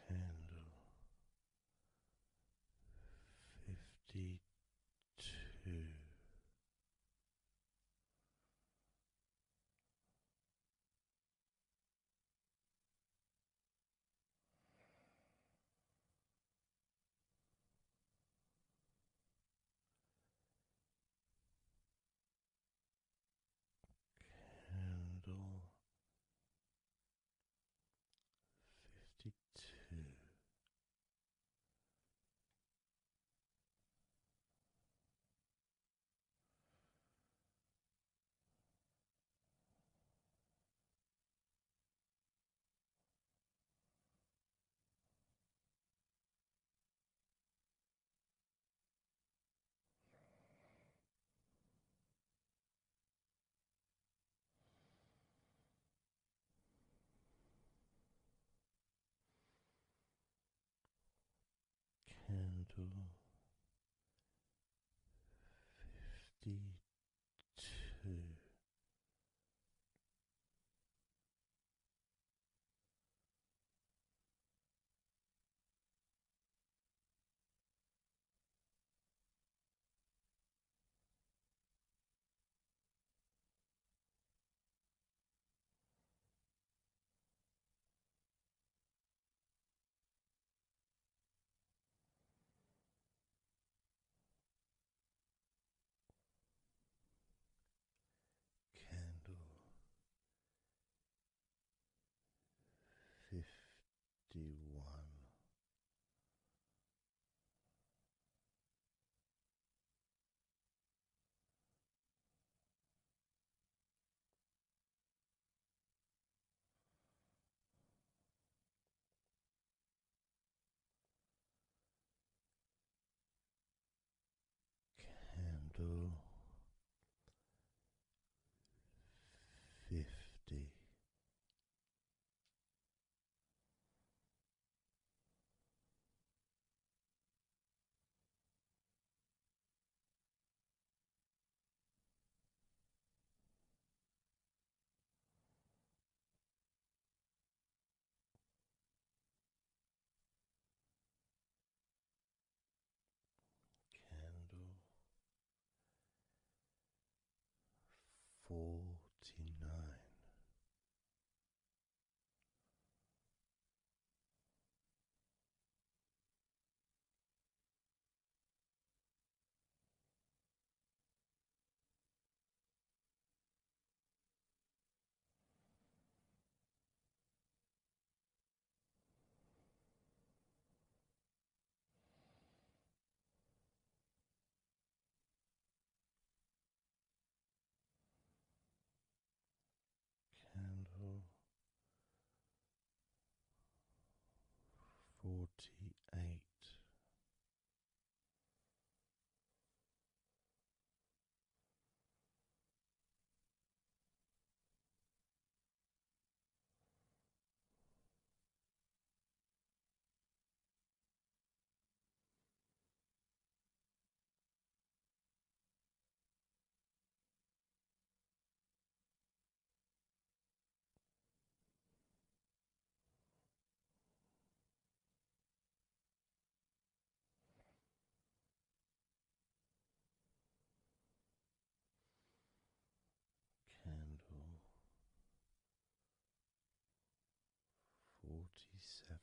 Candle 52. Candle 52. Candle 52. Candle 51. Candle 50. Candle 49. Candle 48. Candle 47.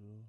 10.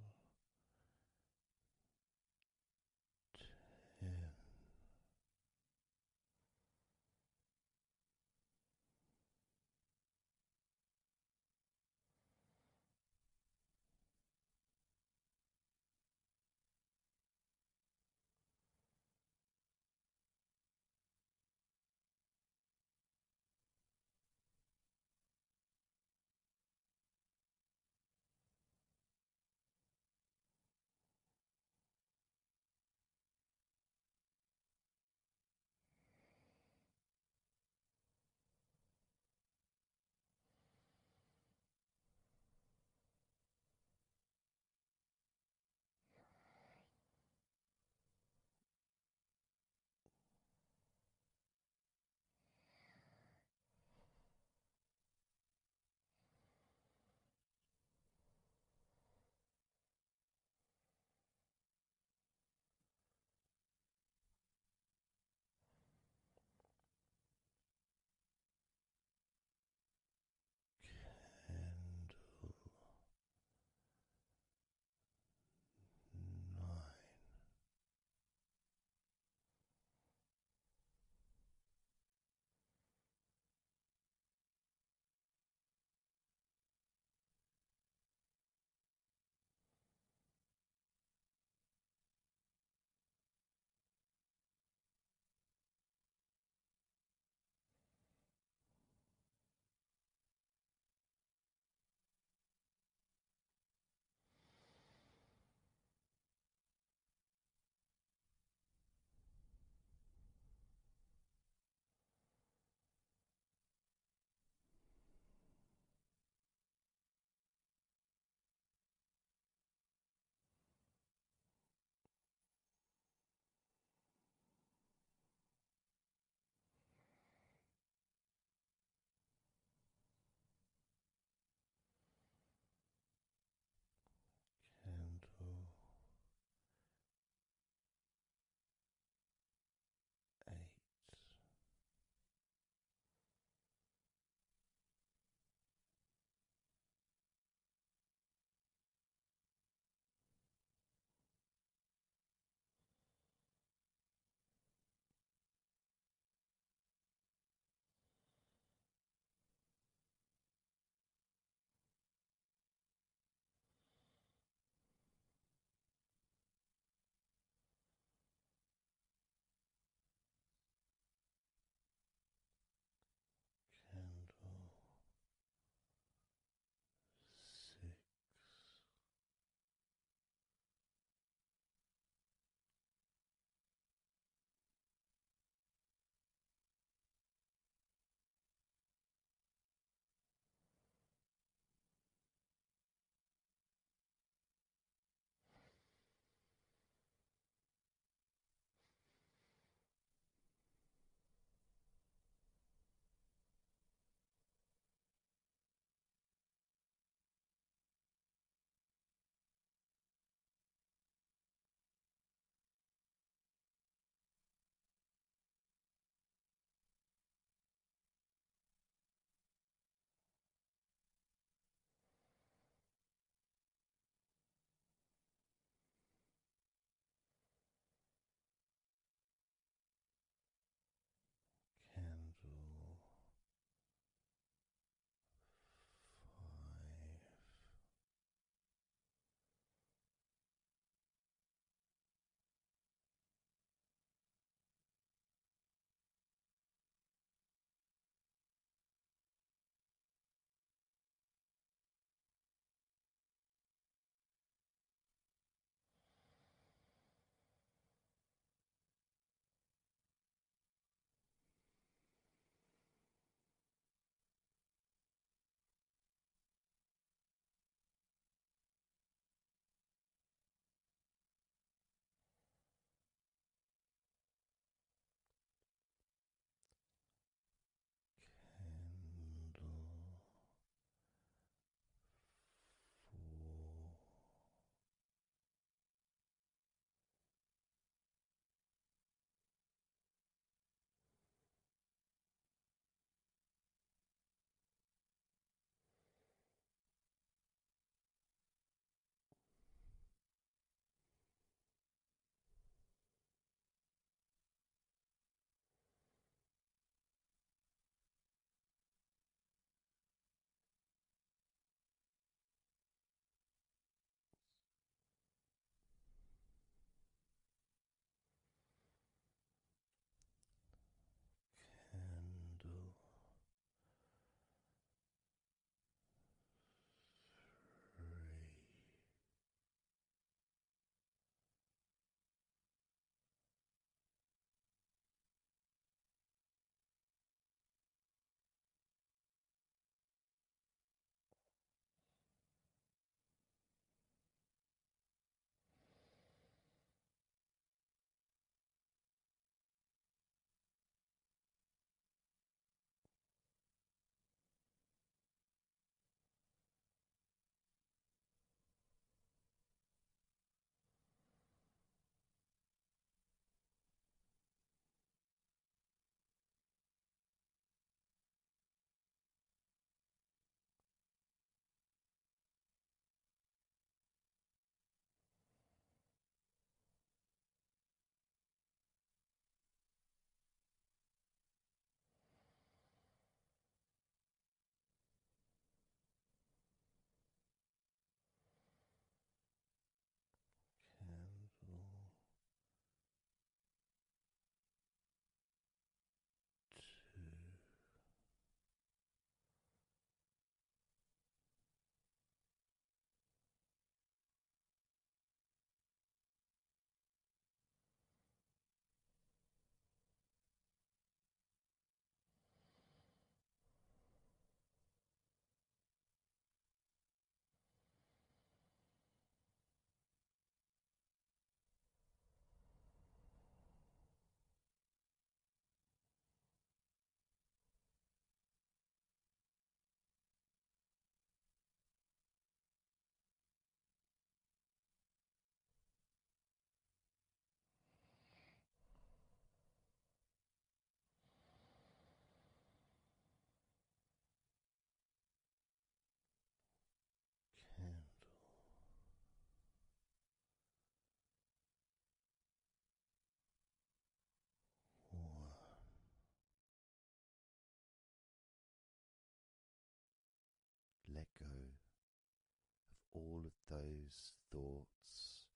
those thoughts,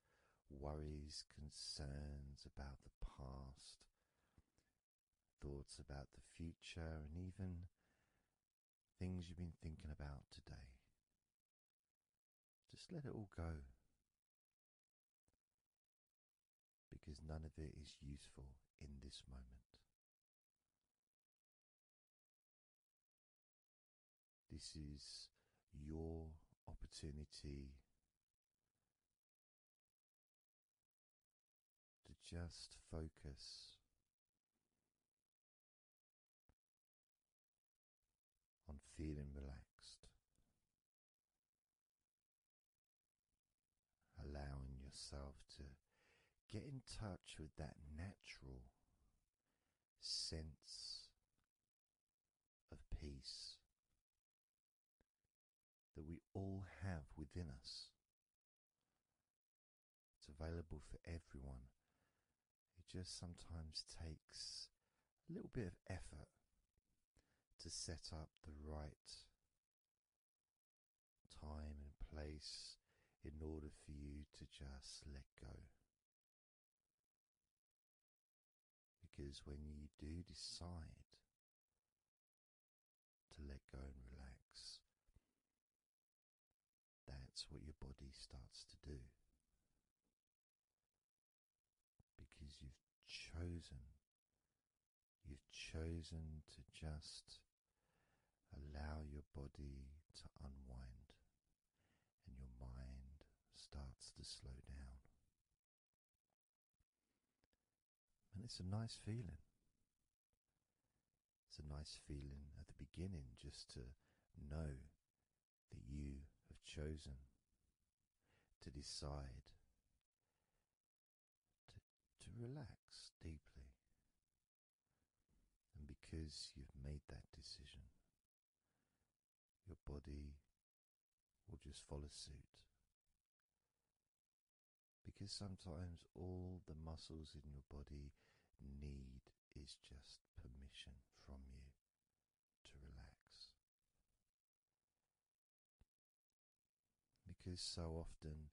worries, concerns about the past, thoughts about the future, and even things you've been thinking about today. Just let it all go, because none of it is useful in this moment. This is your opportunity to just focus on feeling relaxed, allowing yourself to get in touch with that natural sense of peace that we all have within us. It's available for everyone. It just sometimes takes a little bit of effort to set up the right time and place in order for you to just let go. Because when you do decide to let go and relax, that's what your body starts to do. Because you've chosen to just allow your body to unwind, and your mind starts to slow down. And it's a nice feeling. It's a nice feeling at the beginning just to know that you have chosen to decide to relax deeply. And because you've made that decision, your body will just follow suit. Because sometimes all the muscles in your body need is just permission from you to relax. Because so often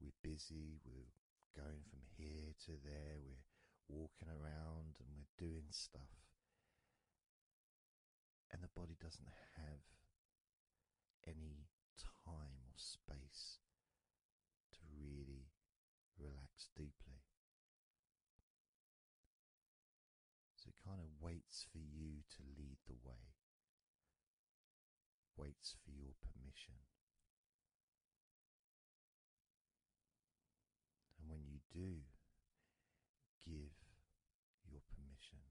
we're busy, we're going from here to there, we're walking around and we're doing stuff, and the body doesn't have any time or space to really relax deeply. So it kind of waits for you to lead the way, waits for your permission. And when you do give your permission,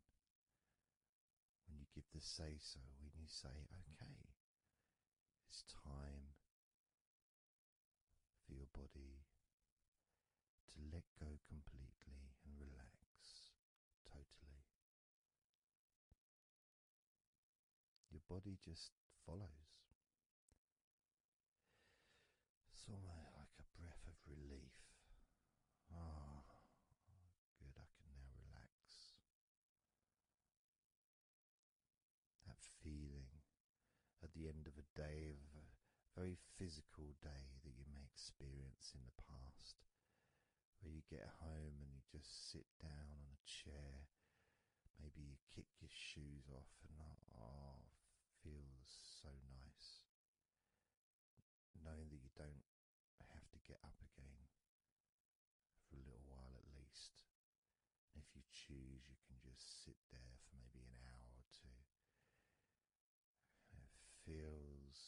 when you give the say-so, when you say, okay, it's time for your body to let go completely and relax totally, your body just follows. It's almost like a breath of relief. Ah, good, I can now relax. That feeling at the end of a day, of a very physical day that you may experience in the past, where you get home and you just sit down on a chair, maybe you kick your shoes off and feels so nice. Knowing that you don't have to get up again for a little while at least. And if you choose, you can just sit there for maybe an hour or two. And it feels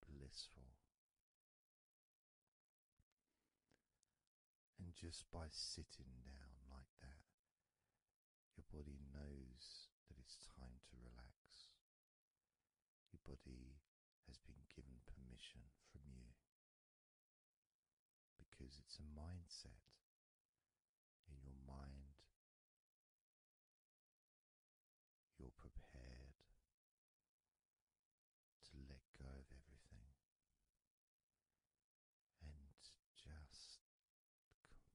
blissful. And just by sitting down like that, your body knows that it's time to relax. Your body has been given permission from you, because it's a mindset. In your mind, you're prepared to let go of everything and just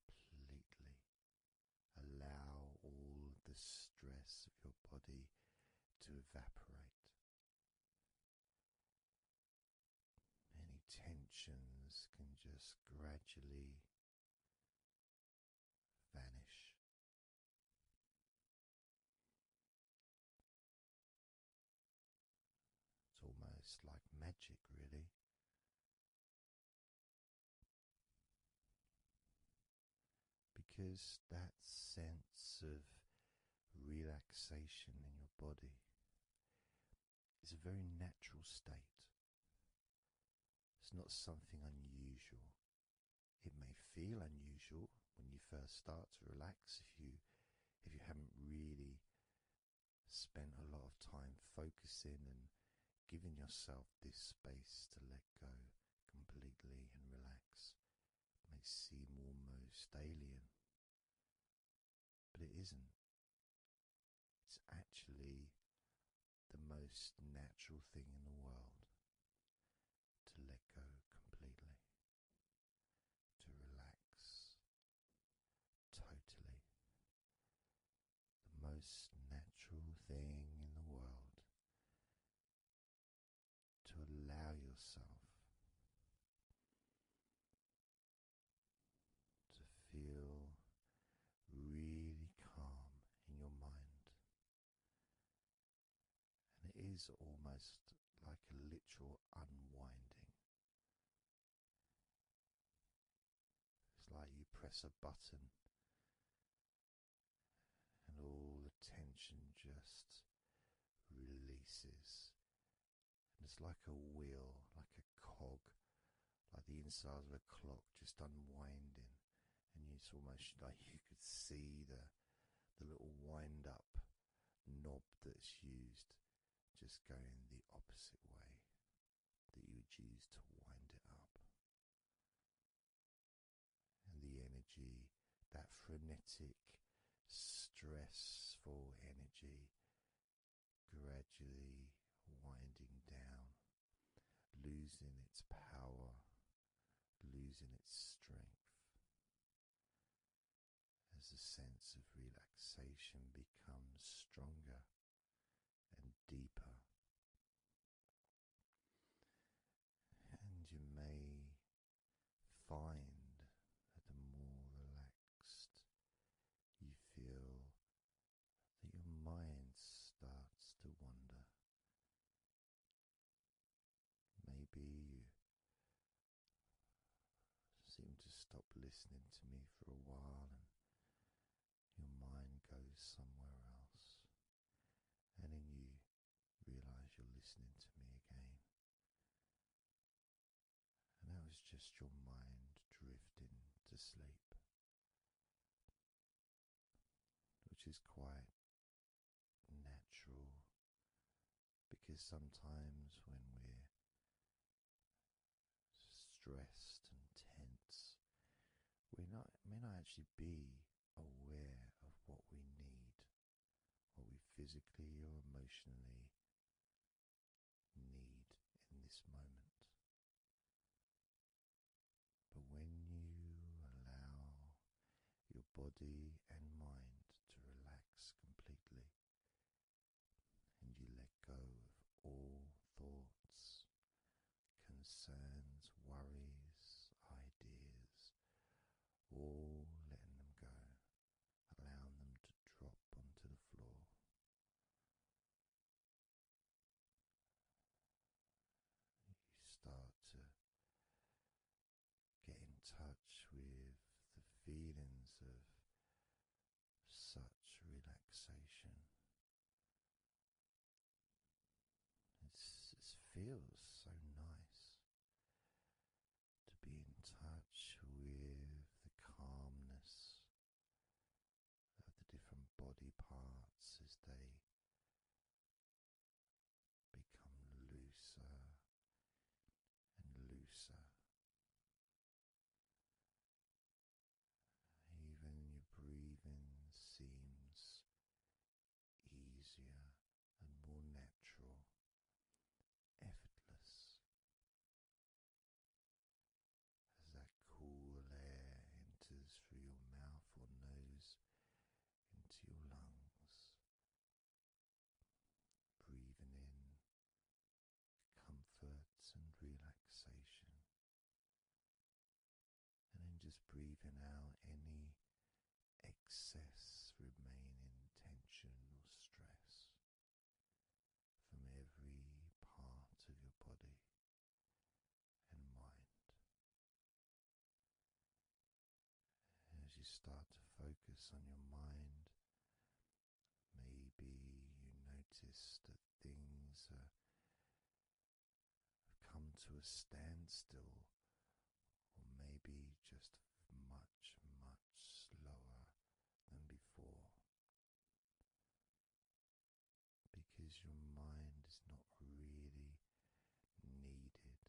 completely allow all the stress of your body to evaporate. Any gradually vanish. It's almost like magic, really. Because that sense of relaxation in your body is a very natural state. It's not something unusual. It may feel unusual when you first start to relax if you haven't really spent a lot of time focusing and giving yourself this space to let go completely and relax. It may seem almost alien, but it isn't. It's actually the most natural thing in the world to let go completely, to relax totally. The most natural thing in the world to allow yourself to feel really calm in your mind. And it is almost like a literal unwinding. It's like you press a button and all the tension just releases. And it's like a wheel, like a cog, like the inside of a clock just unwinding. And it's almost like you could see the little wind up knob that's used just going the opposite way that you would use to wind it up. And the energy, that frenetic, stressful energy, gradually winding down, losing its power, losing its strength, as the sense of relaxation becomes stronger and deeper. And you may find that the more relaxed you feel, that your mind starts to wander. Maybe you seem to stop listening to me for a while and your mind goes somewhere else, and then you realize you're listening to me again. And that was just your mind drifting to sleep, which is quite natural, because sometimes when we're stressed and tense, we may not actually be aware of what we need, what we physically or emotionally need in this moment. But when you allow your body and mind to relax completely, and you let go of all thoughts, concerns, worries, ideas, all letting them go, allowing them to drop onto the floor. You start to get in touch with the feelings of such relaxation. It feels so nice. breathing out any excess remaining tension or stress from every part of your body and mind. As you start to focus on your mind, maybe you notice that things have come to a standstill, or maybe just much, much slower than before, because your mind is not really needed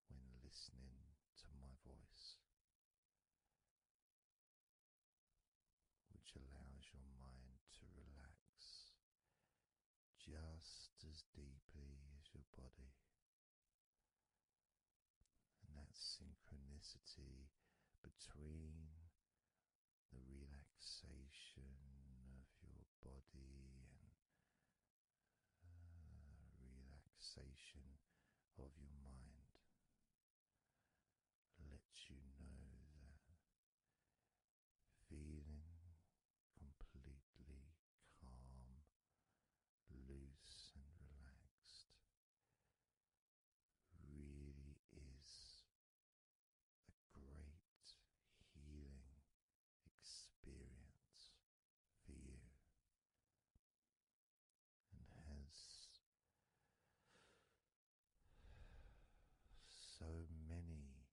when listening to my voice, which allows your mind to relax just as deeply as your body. And that synchronicity between the relaxation of your body and relaxation of your mind lets you know that feeling completely calm, loose and relaxed really is a great healing experience for you, and has so many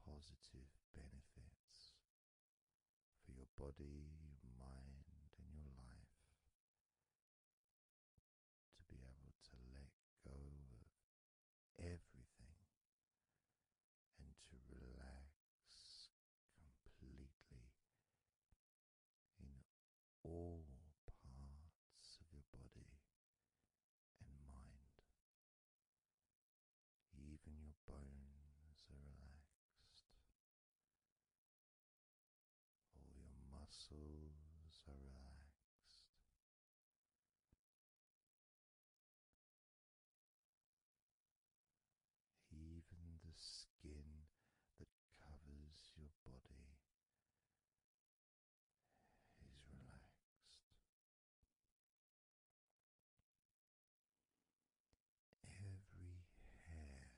positive benefits for your body, your mind, and your life, to be able to let go of everything and to relax completely in all parts of your body and mind. Even your bones are relaxed. All your muscles are relaxed. Even the skin that covers your body is relaxed. Every hair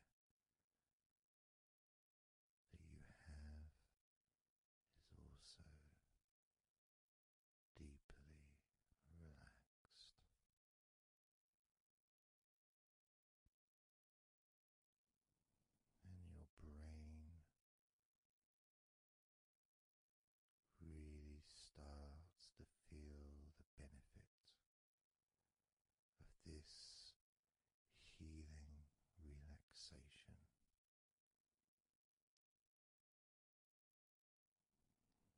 that you have is also deeply relaxed. And your brain really starts to feel the benefit of this healing relaxation.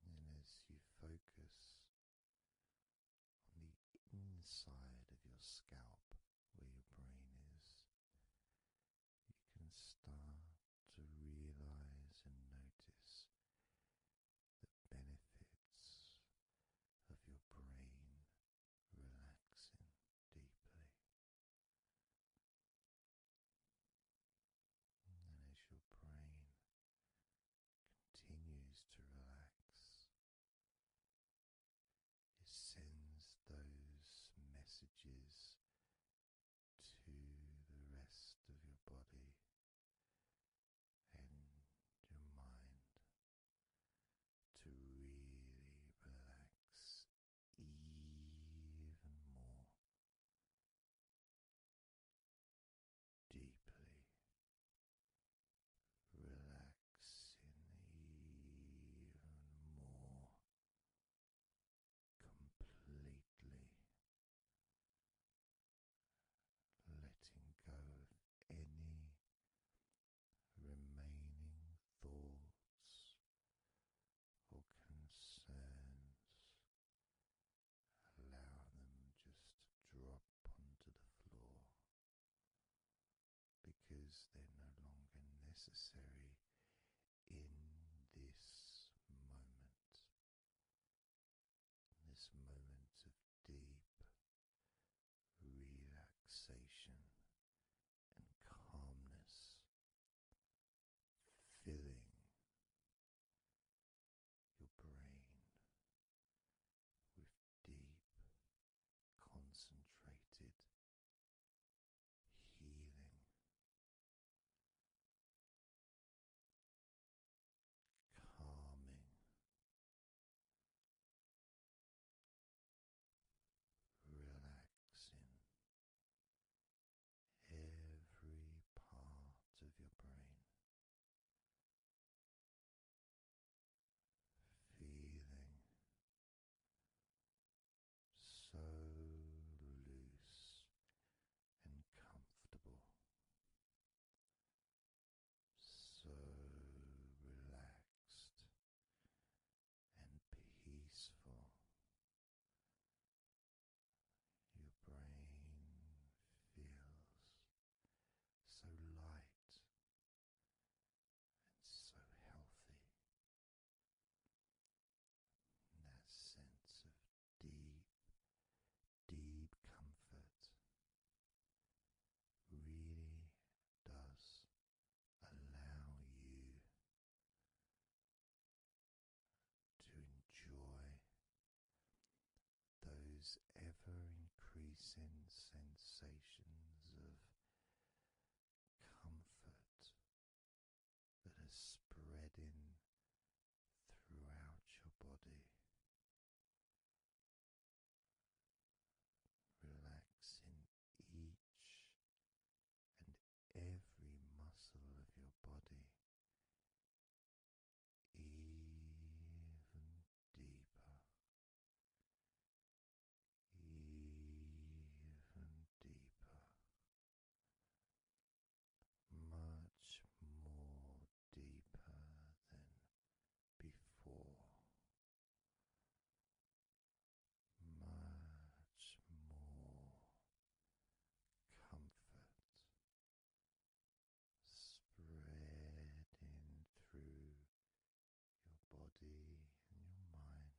And as you focus on the inside of your scalp, where your brain is, you can start to realize and notice the benefits of your brain relaxing deeply. And as your brain continues to relax, it sends those messages to the rest of your body and your mind to really relax even more deeply, relaxing even more completely, letting go of any remaining thoughts or concerns. Allow them just to drop onto the floor, because they're no longer necessary in this moment. This moment of deep relaxation and calmness, filling those ever increasing sensations of comfort that are spreading throughout your body, relaxing each and every muscle of your body even deeper, even deeper, much more deeper than before, much more comfort spreading through your body and your mind,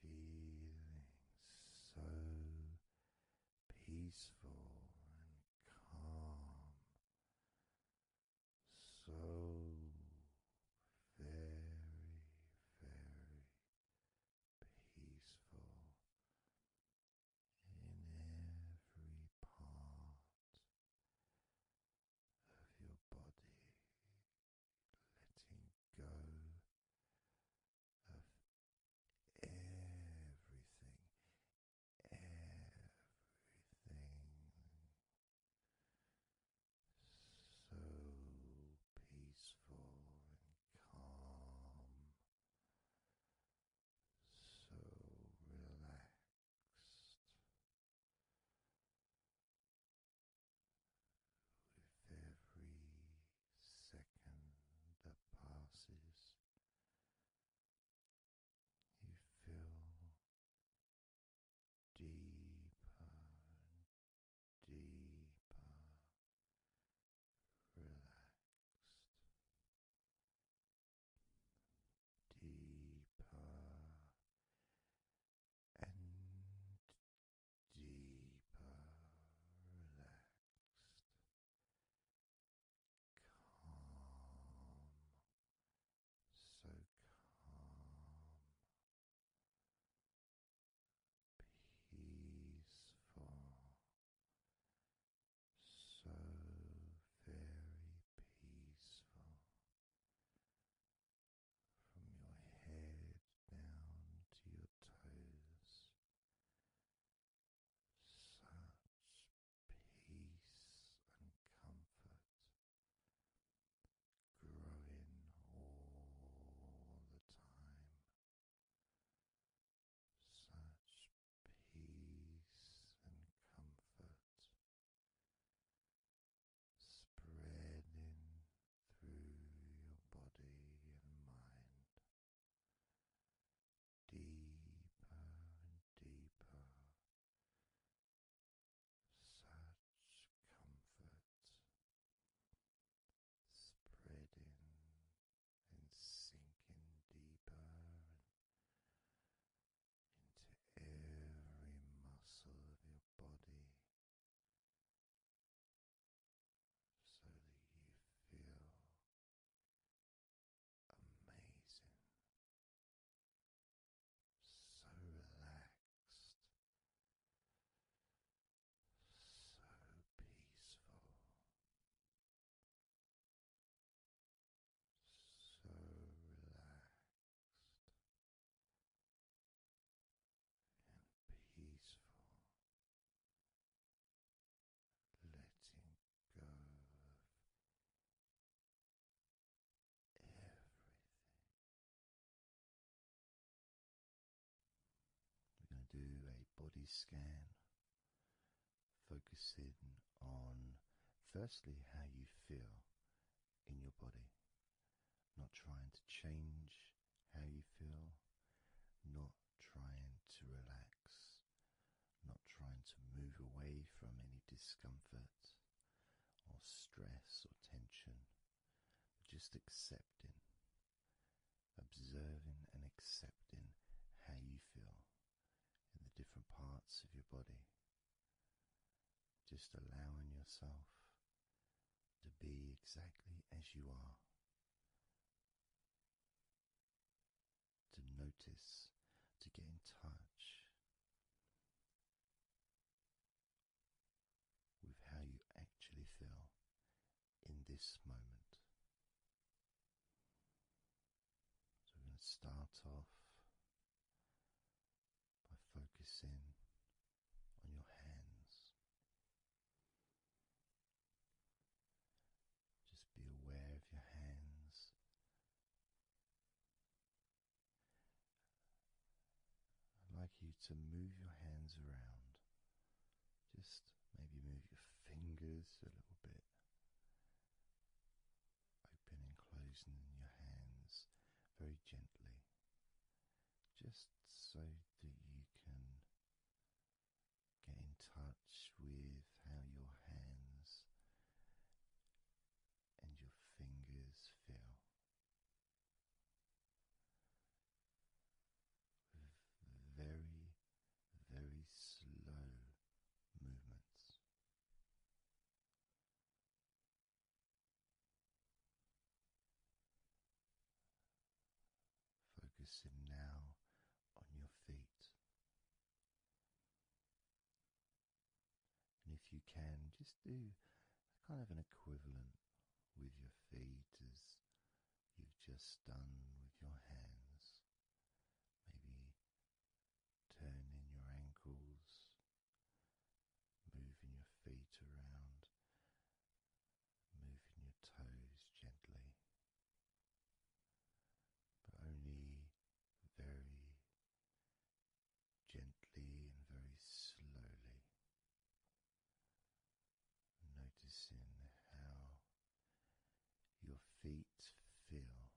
feeling so peaceful and calm, so very, very peaceful in every part of your body, letting go of everything, so peaceful and calm, so relaxed. With every second that passes, you feel deeper and deeper relaxed, deeper and deeper relaxed, calm, so calm, peaceful, so very peaceful, from your head down to your toes, such peace and comfort growing all the time, such peace and comfort spreading through your body and mind, deeper and deeper, such comfort spreading and sinking deeper into every muscle of your body, so that you feel amazing, so relaxed, so peaceful, so relaxed and peaceful, letting go of everything. We're going to do a body scan, focusing on firstly how you feel in your body, not trying to change how you feel, not trying to relax, not trying to move away from any discomfort or stress or tension, but just accepting, observing and accepting how you feel in the different parts of your body. Just allowing yourself to be exactly as you are, to notice, to to get in touch with how you actually feel in this moment. So we're going to start off by focusing on your hands. Just be aware of your hands. I'd like you to move your hands around. Just maybe move your fingers a little bit, opening and closing your hands very gently, just so that you can get in touch with how your hands and your fingers feel, with very, very slow movements. Focusing now on your feet. And if you can, just do kind of an equivalent with your feet as you've just done with your hands. Maybe turning your ankles, moving your feet around, moving your toes gently, but only very gently and very slowly, noticing how your feet feel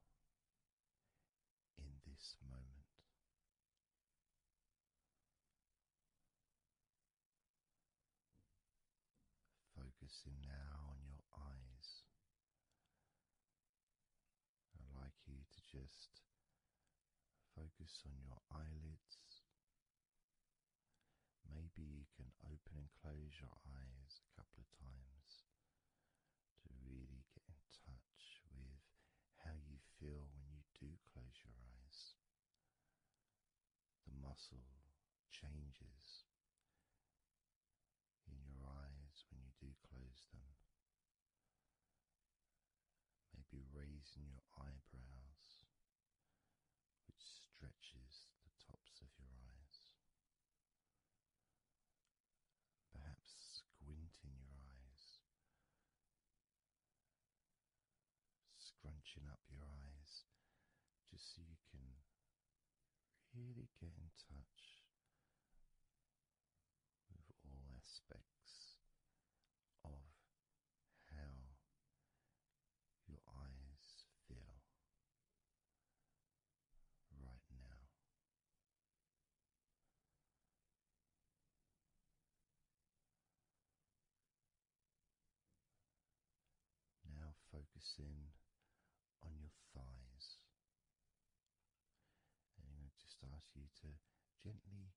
in this moment. Focusing now on your eyes. I'd like you to just focus on your eyelids. Maybe you can open and close your eyes a couple of times to really get in touch with how you feel when you do close your eyes. The muscle changes in your eyes when you do close them. Maybe raising your eyebrows, which stretches the tops of your eyes. Perhaps squinting your eyes, scrunching up your eyes, just so you can really get in touch with all aspects of how your eyes feel right now. Now focusing on your thighs, and I'm going to just ask you to gently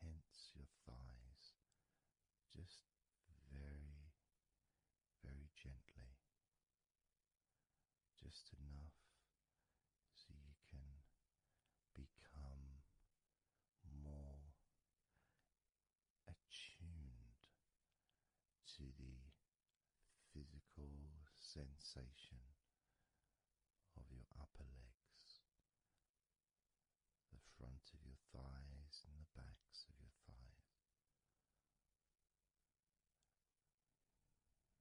tense your thighs, just very, very gently, just enough so you can become more attuned to the physical sensation of your upper legs, the front of your thighs and the backs of your thighs.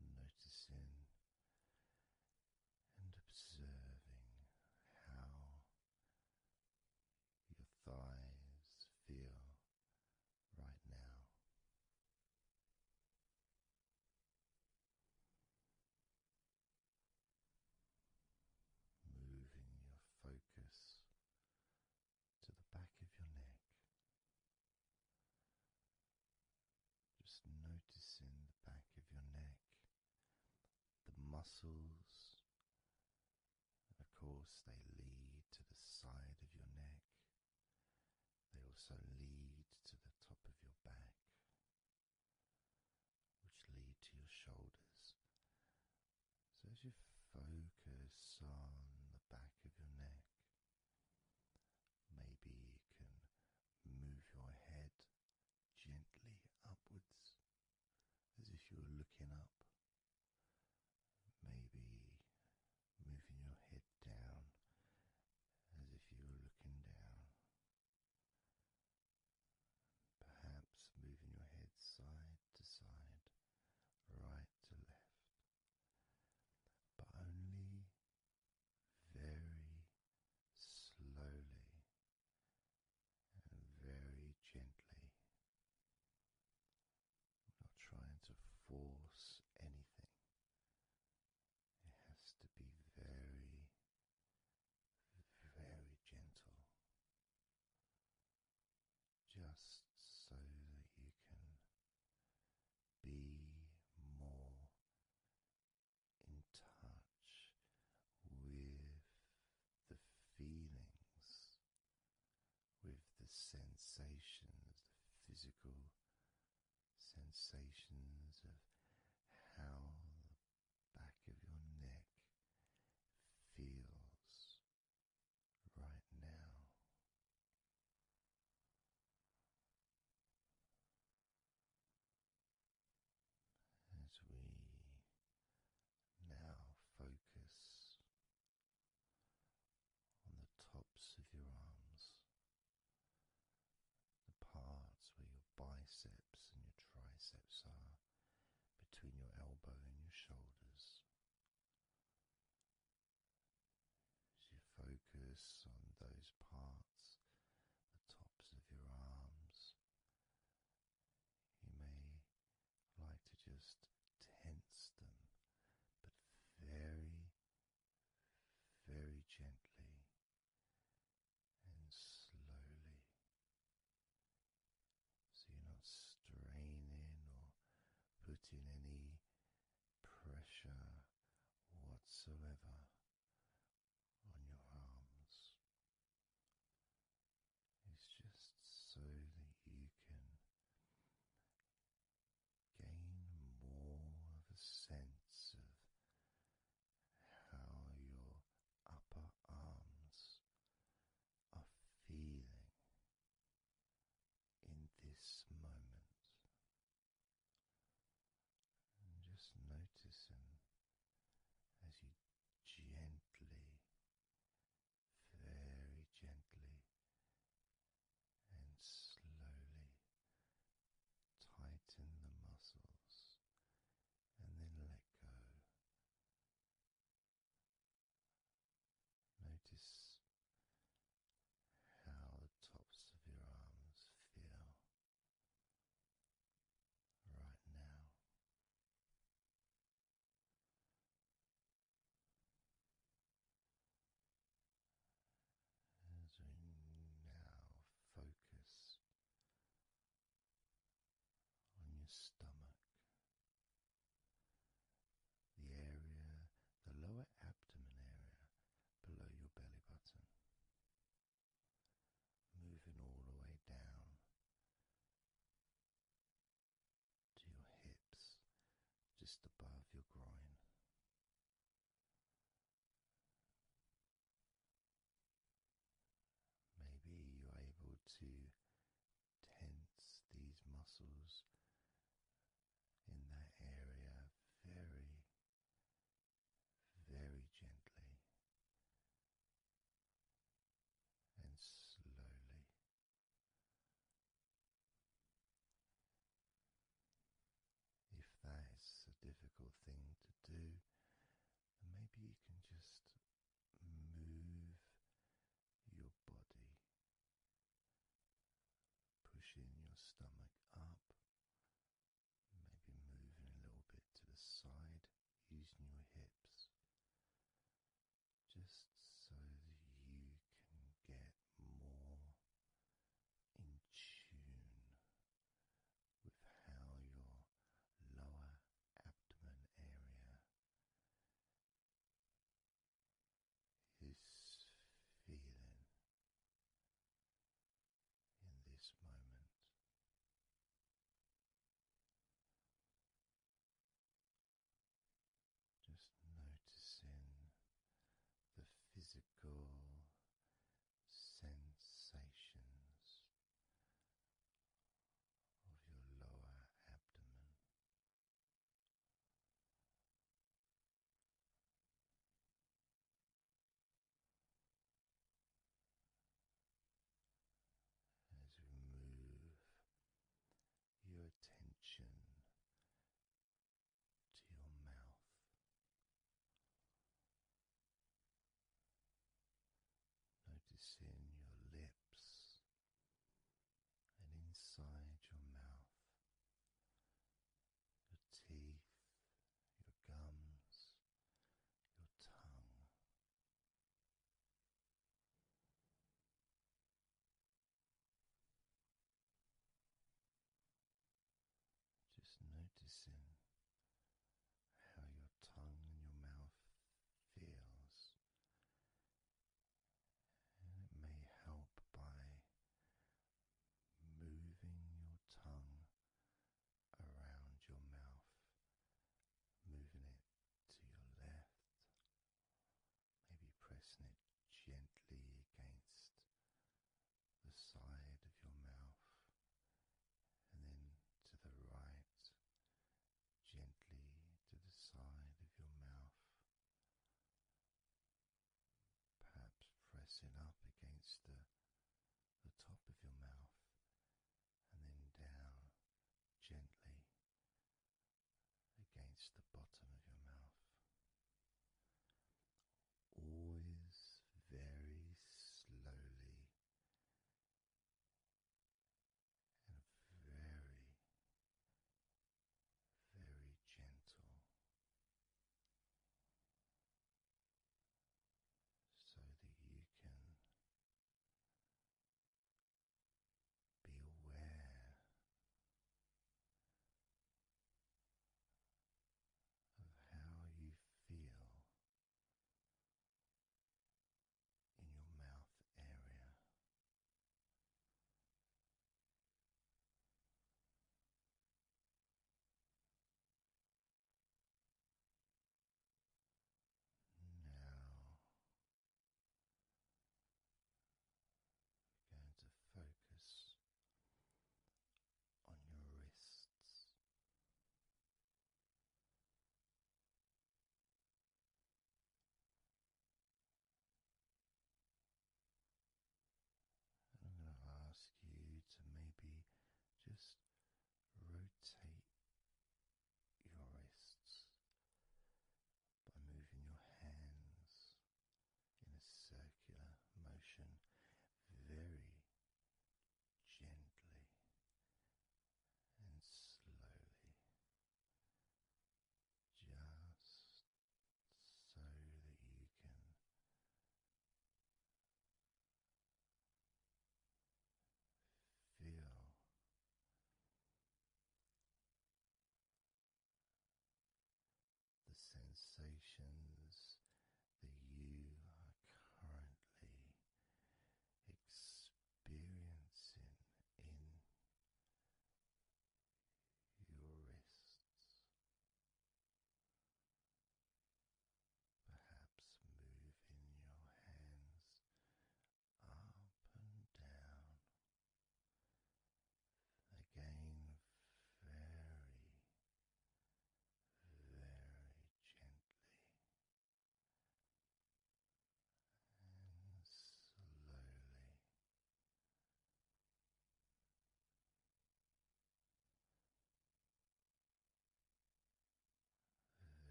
Noticing and observing how your thighs feel right now. Moving your focus to the back of your neck. Just noticing the back of your neck, the muscles, and of course they lead to the side of your neck. They also lead to the top of your back, which lead to your shoulders. So as you focus on the back of your neck, maybe you can the sensations, the physical sensations of how the back of your neck feels right now. As we now focus on the tops of your arms, the parts where your biceps and your triceps are, between your elbow and your shoulders. As you focus on those parts, the tops of your arms, you may like to just tense them, but very, very gently and slowly, so you're not straining or putting any pressure whatsoever on your arms. It's just so that you can gain more of a sense of how your upper arms are feeling in this moment, and just noticing as you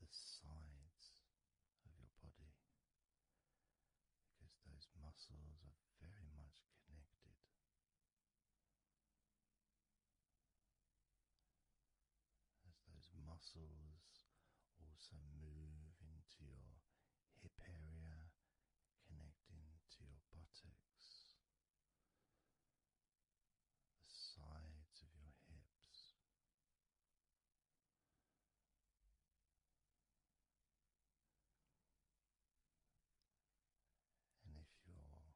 the sides of your body, because those muscles are very much connected. As those muscles also move into your hip area, connecting to your buttocks, the sides of your hips. And if you're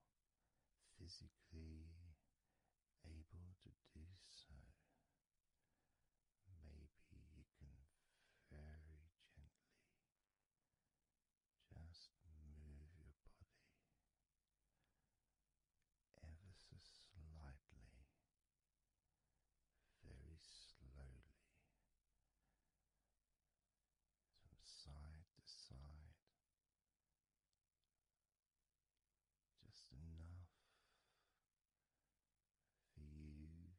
physically able to do so, maybe you can very gently just move your body ever so slightly, very slowly, from side to side, just enough for you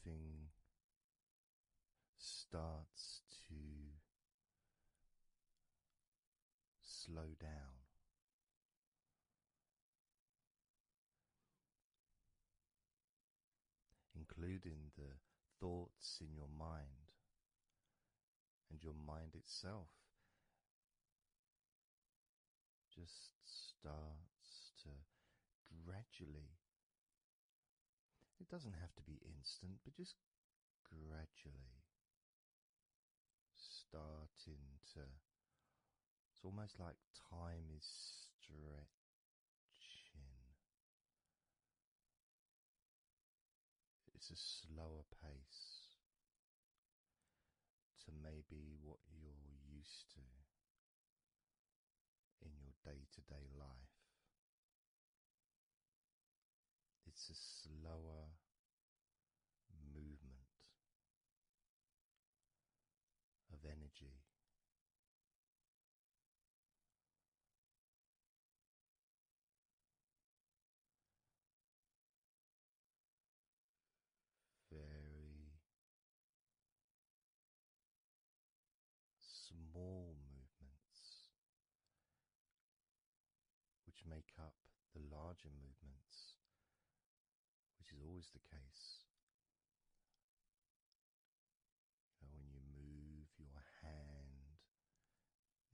everything starts to slow down, including the thoughts in your mind and your mind itself just starts to gradually, it doesn't have to be instant, but just gradually starting to, it's almost like time is stretching. It's a slower pace to maybe what you're used to in your day-to-day life. It's a slower movement of energy. Very small movements which make up the larger movements, which is always the case. You know, when you move your hand,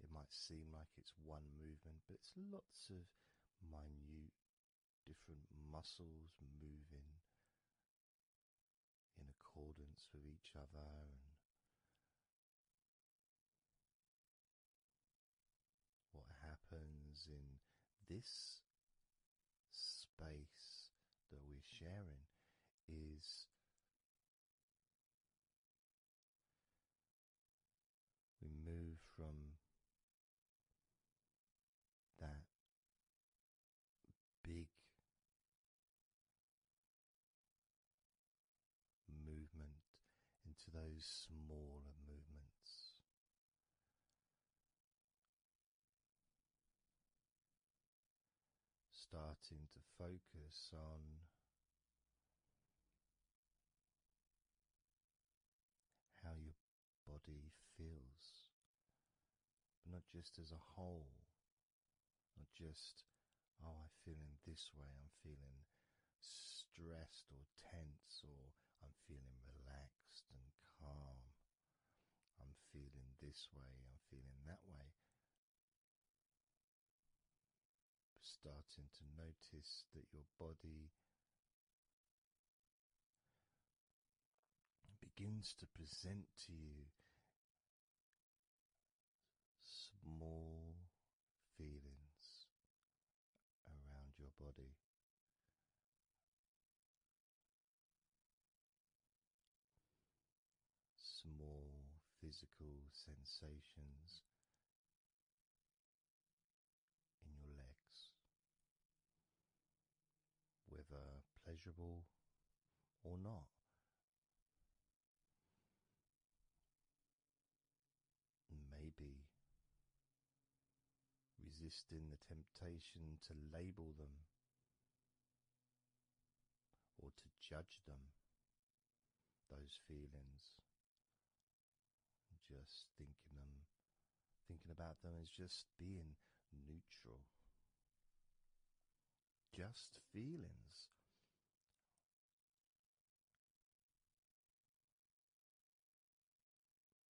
it might seem like it's one movement, but it's lots of minute different muscles moving in accordance with each other, and what happens in this space that we're sharing is we move from that big movement into those smaller movements. Starting to focus on how your body feels, but not just as a whole, not just, oh, I'm feeling this way, I'm feeling stressed or tense, or I'm feeling relaxed and calm, I'm feeling this way, I'm feeling that way. Starting to notice that your body begins to present to you small feelings around your body. Small physical sensations in your legs, whether pleasurable or not. Maybe resisting the temptation to label them or to judge them, those feelings, just thinking about them as just being neutral, just feelings.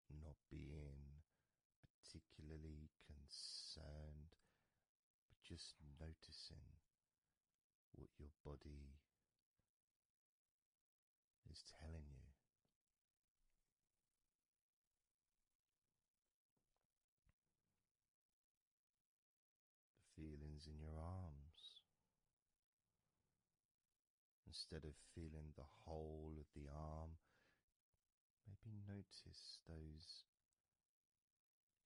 Not being particularly concerned, but just noticing what your body is telling you. The feelings in your arms. Instead of feeling the whole of the arm, maybe notice those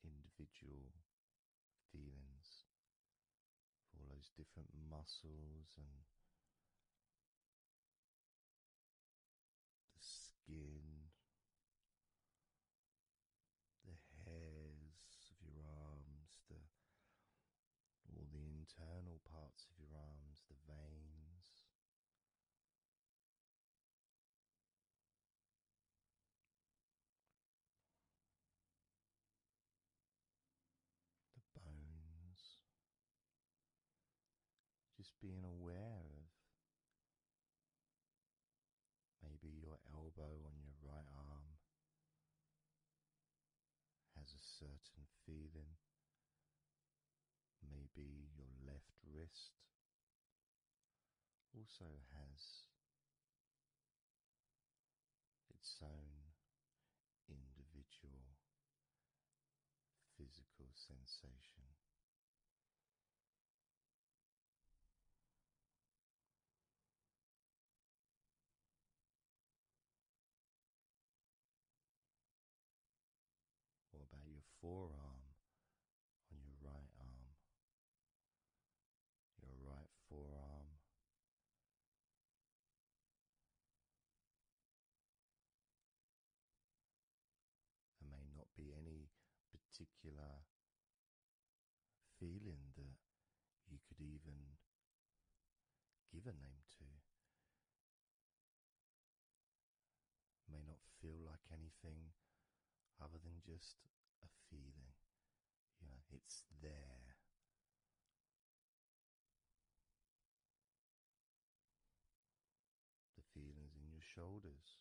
individual feelings of all those different muscles and the skin, the hairs of your arms, all the internal parts of your arms, the veins. being aware of maybe your elbow on your right arm has a certain feeling. Maybe your left wrist also has its own individual physical sensation. What about your forearm on your right arm? Your right forearm. There may not be any particular feeling that you could even give a name to. May not feel like anything other than just a feeling. You know, it's there. The feelings in your shoulders.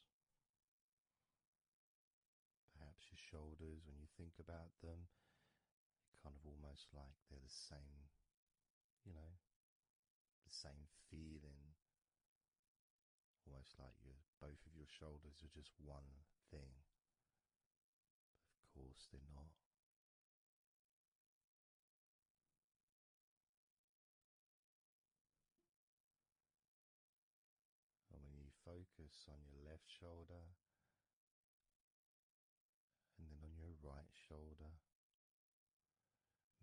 Perhaps your shoulders, when you think about them, kind of almost like they're the same, you know, the same feeling. Almost like both of your shoulders are just one thing. But of course they're not. And when you focus on your left shoulder and then on your right shoulder,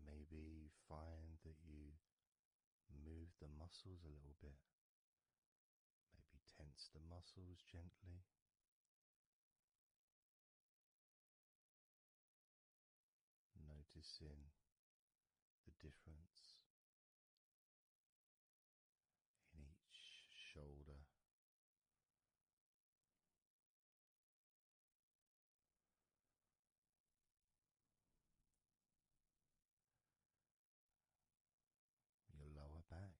maybe you find that you move the muscles a little bit. Maybe tense the muscles gently. Noticing the difference in each shoulder. Your lower back.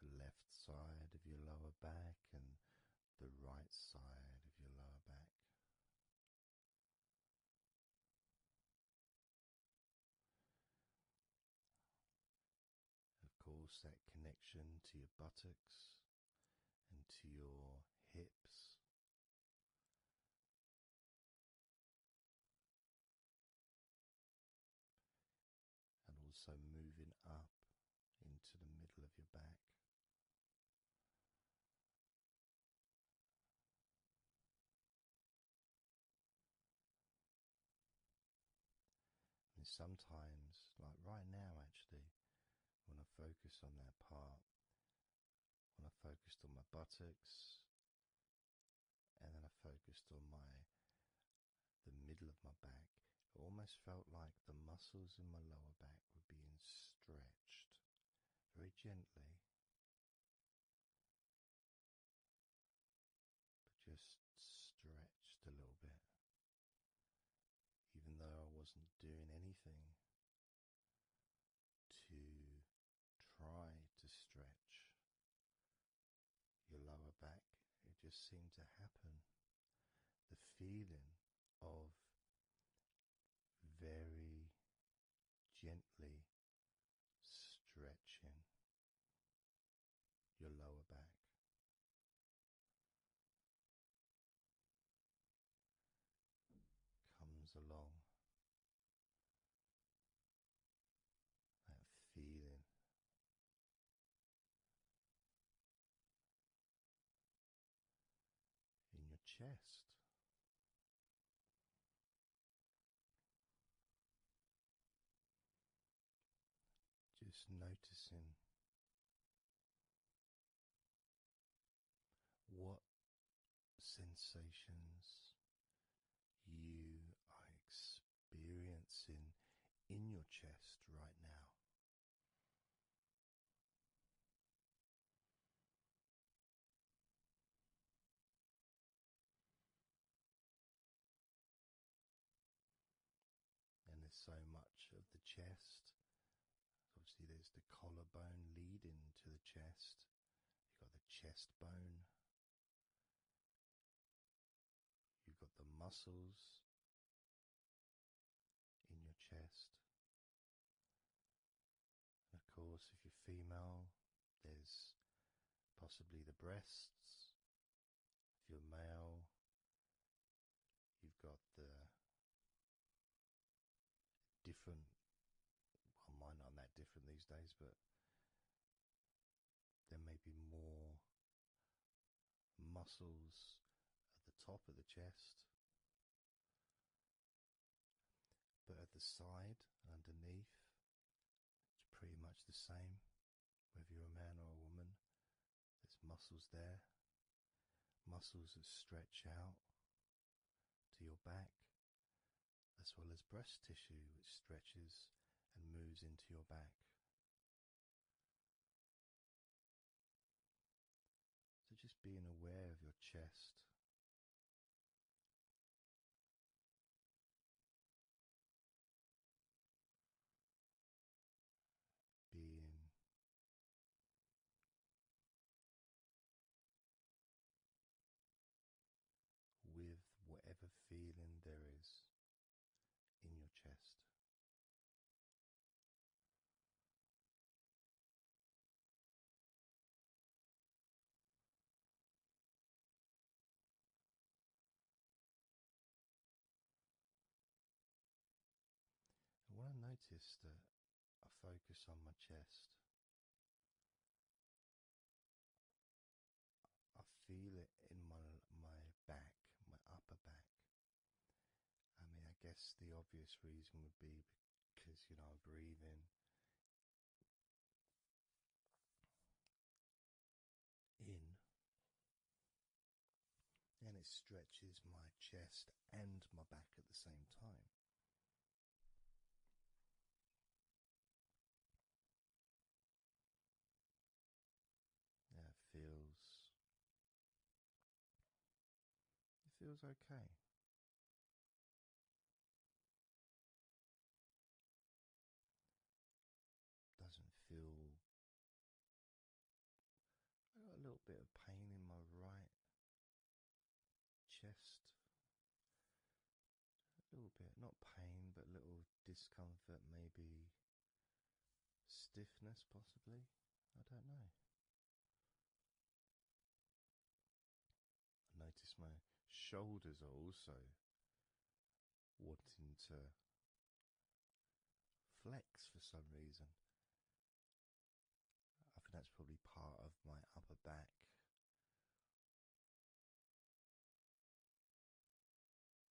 The left side of your lower back and the right side of your lower back. Of course, that connection to your buttocks and to your hips. And also moving up into the middle of your back. And sometimes, like right now actually, when I focus on that part, when I focused on my buttocks, and then I focused on the middle of my back, it almost felt like the muscles in my lower back were being stretched very gently, but just stretched a little bit, even though I wasn't doing anything to try to stretch your lower back. It just seemed to happen. The feeling of very gently stretching your lower back. Comes along. That feeling. In your chest. Just noticing what sensations you are experiencing in your chest right now. chest. Obviously, there's the collarbone leading to the chest. You've got the chest bone. You've got the muscles in your chest. And of course, if you're female, there's possibly the breasts. If you're male, you've got the different, well, mine aren't that different these days, but there may be more muscles at the top of the chest, but at the side, underneath, it's pretty much the same, whether you're a man or a woman. There's muscles there, muscles that stretch out to your back, as well as breast tissue which stretches and moves into your back. So just being aware of your chest. Being with whatever feeling there is in your chest. And when I notice that I focus on my chest, I feel it in my back, my upper back. I mean, I guess the obvious reason would be because, I'm breathing in, and it stretches my chest and my back at the same time. Yeah, it feels okay. Doesn't feel. I got a little bit of pain in my right chest. A little bit, not pain, but little discomfort, maybe stiffness, possibly. I don't know. I notice my shoulders are also wanting to flex for some reason. I think that's probably part of my upper back.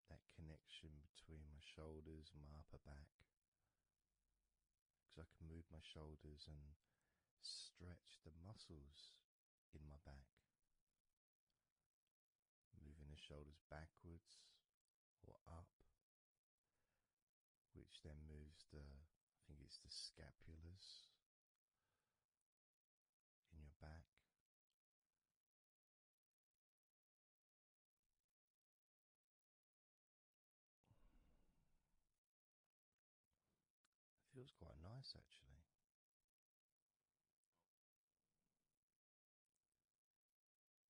That connection between my shoulders and my upper back. Because I can move my shoulders and stretch the muscles in my back. Moving the shoulders backwards or up, which then moves I think it's the scapulars in your back. It feels quite nice, actually.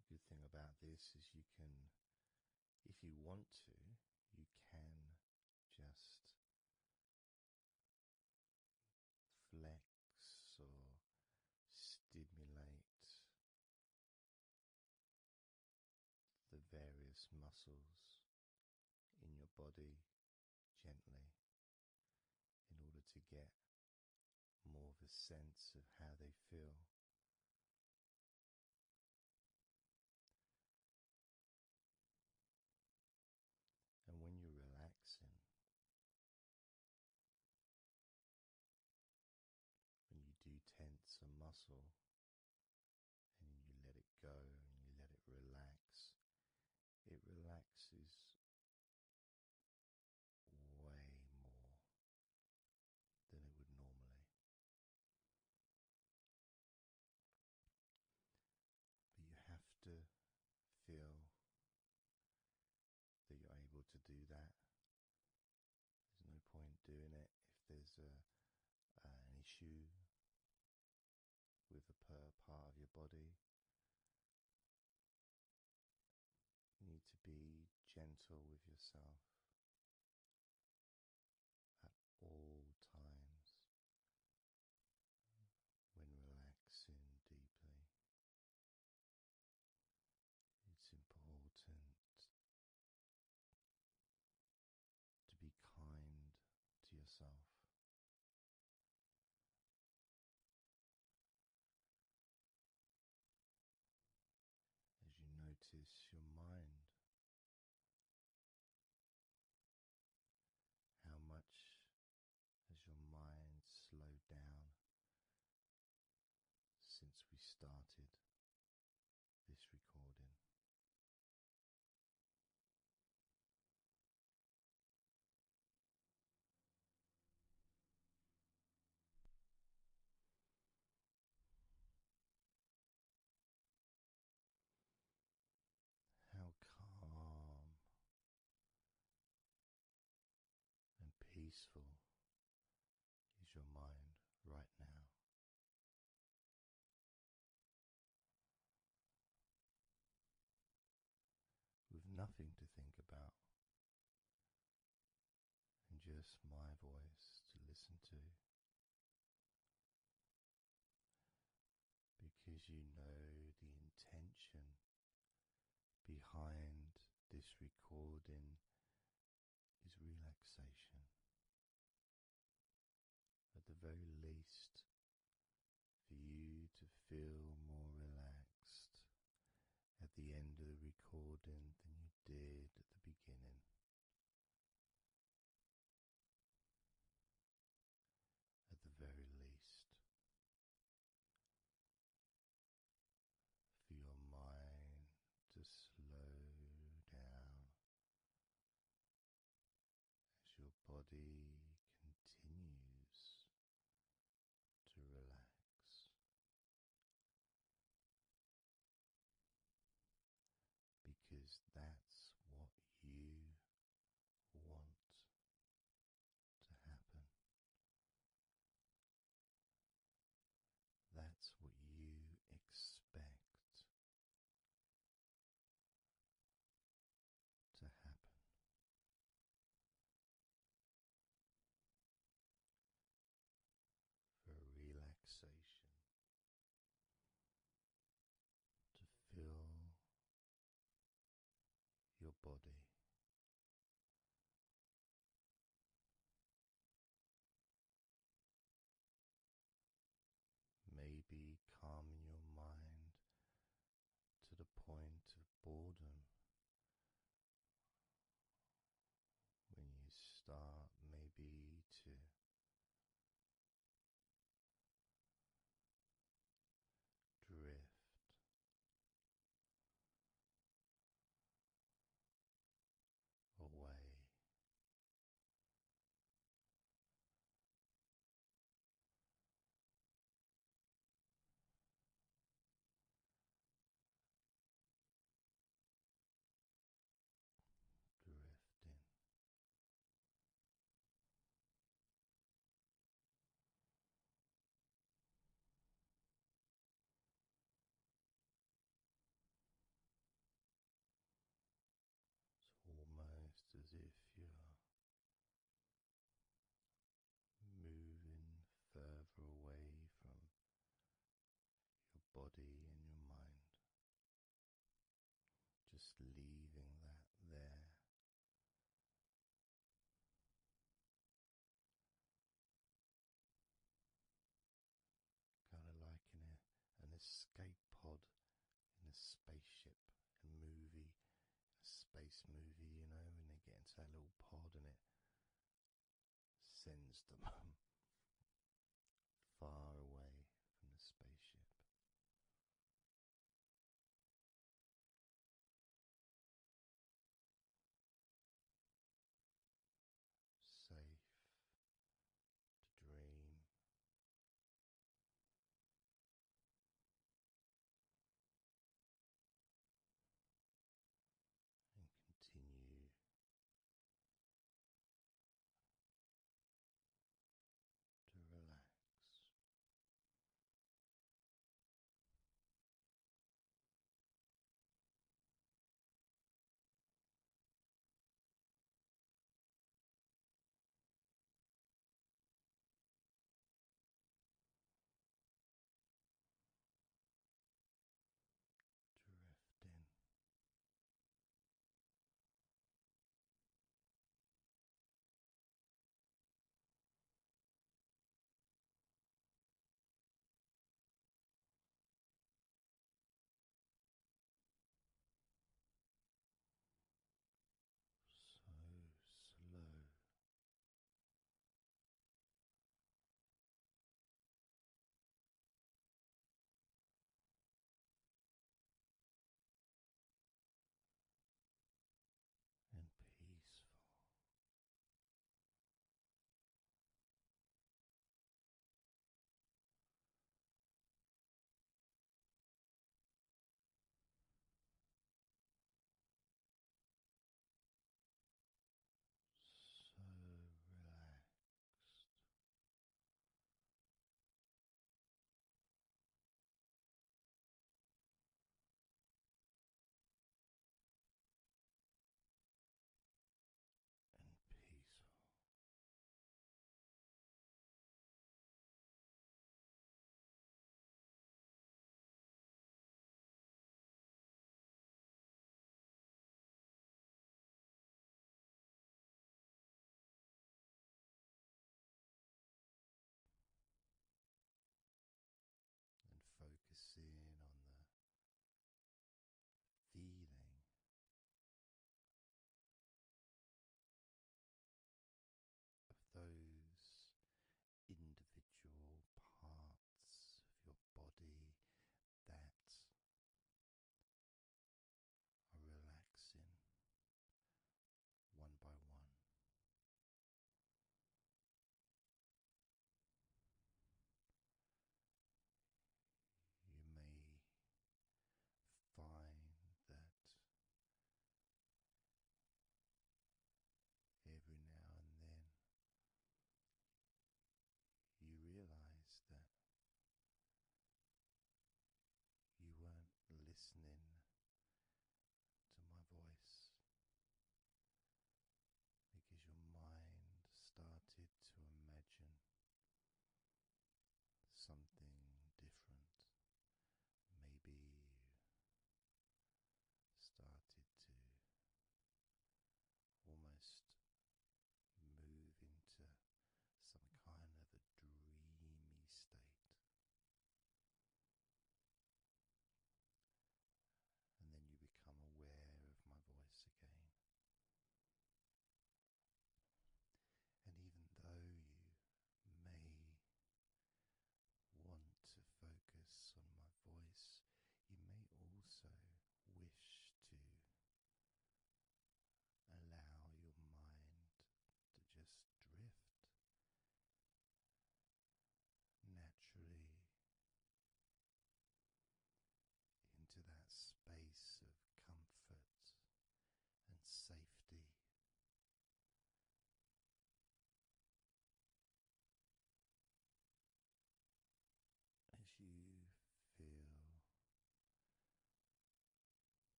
The good thing about this is you can, if you want to, you can just flex or stimulate the various muscles in your body gently in order to get more of a sense of how they feel. And when you're relaxing, when you do tense a muscle and you let it go and you let it relaxes way more than it would normally. But you have to feel that you're able to do that. There's no point doing it if there's issue with a part of your body, you need to be gentle with yourself at all times when relaxing deeply. It's important to be kind to yourself. As you notice your mind, how much has your mind slowed down since we started this recording? How calm and peaceful is your mind right now? With nothing to think about and just my voice to listen to, because you know the intention behind this recording is relaxation. At the very least, for you to feel more relaxed at the end of the recording than you did at the beginning. At the very least, for your mind to slow down as your body continues to relax, because that's what you want to happen. That's what you expect to happen. For relaxation to fill your body. Maybe calming your mind to the point of boredom when you start maybe to drift away. Drifting. It's almost as if you're moving further away from your body and your mind, just leaving that there. Kind of like an escape pod in a spaceship and movie, a space movie, you know, when they get into that little pod and it sends them far away from the spaceship. Safe to dream. And continue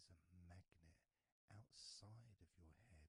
there's a magnet outside of your head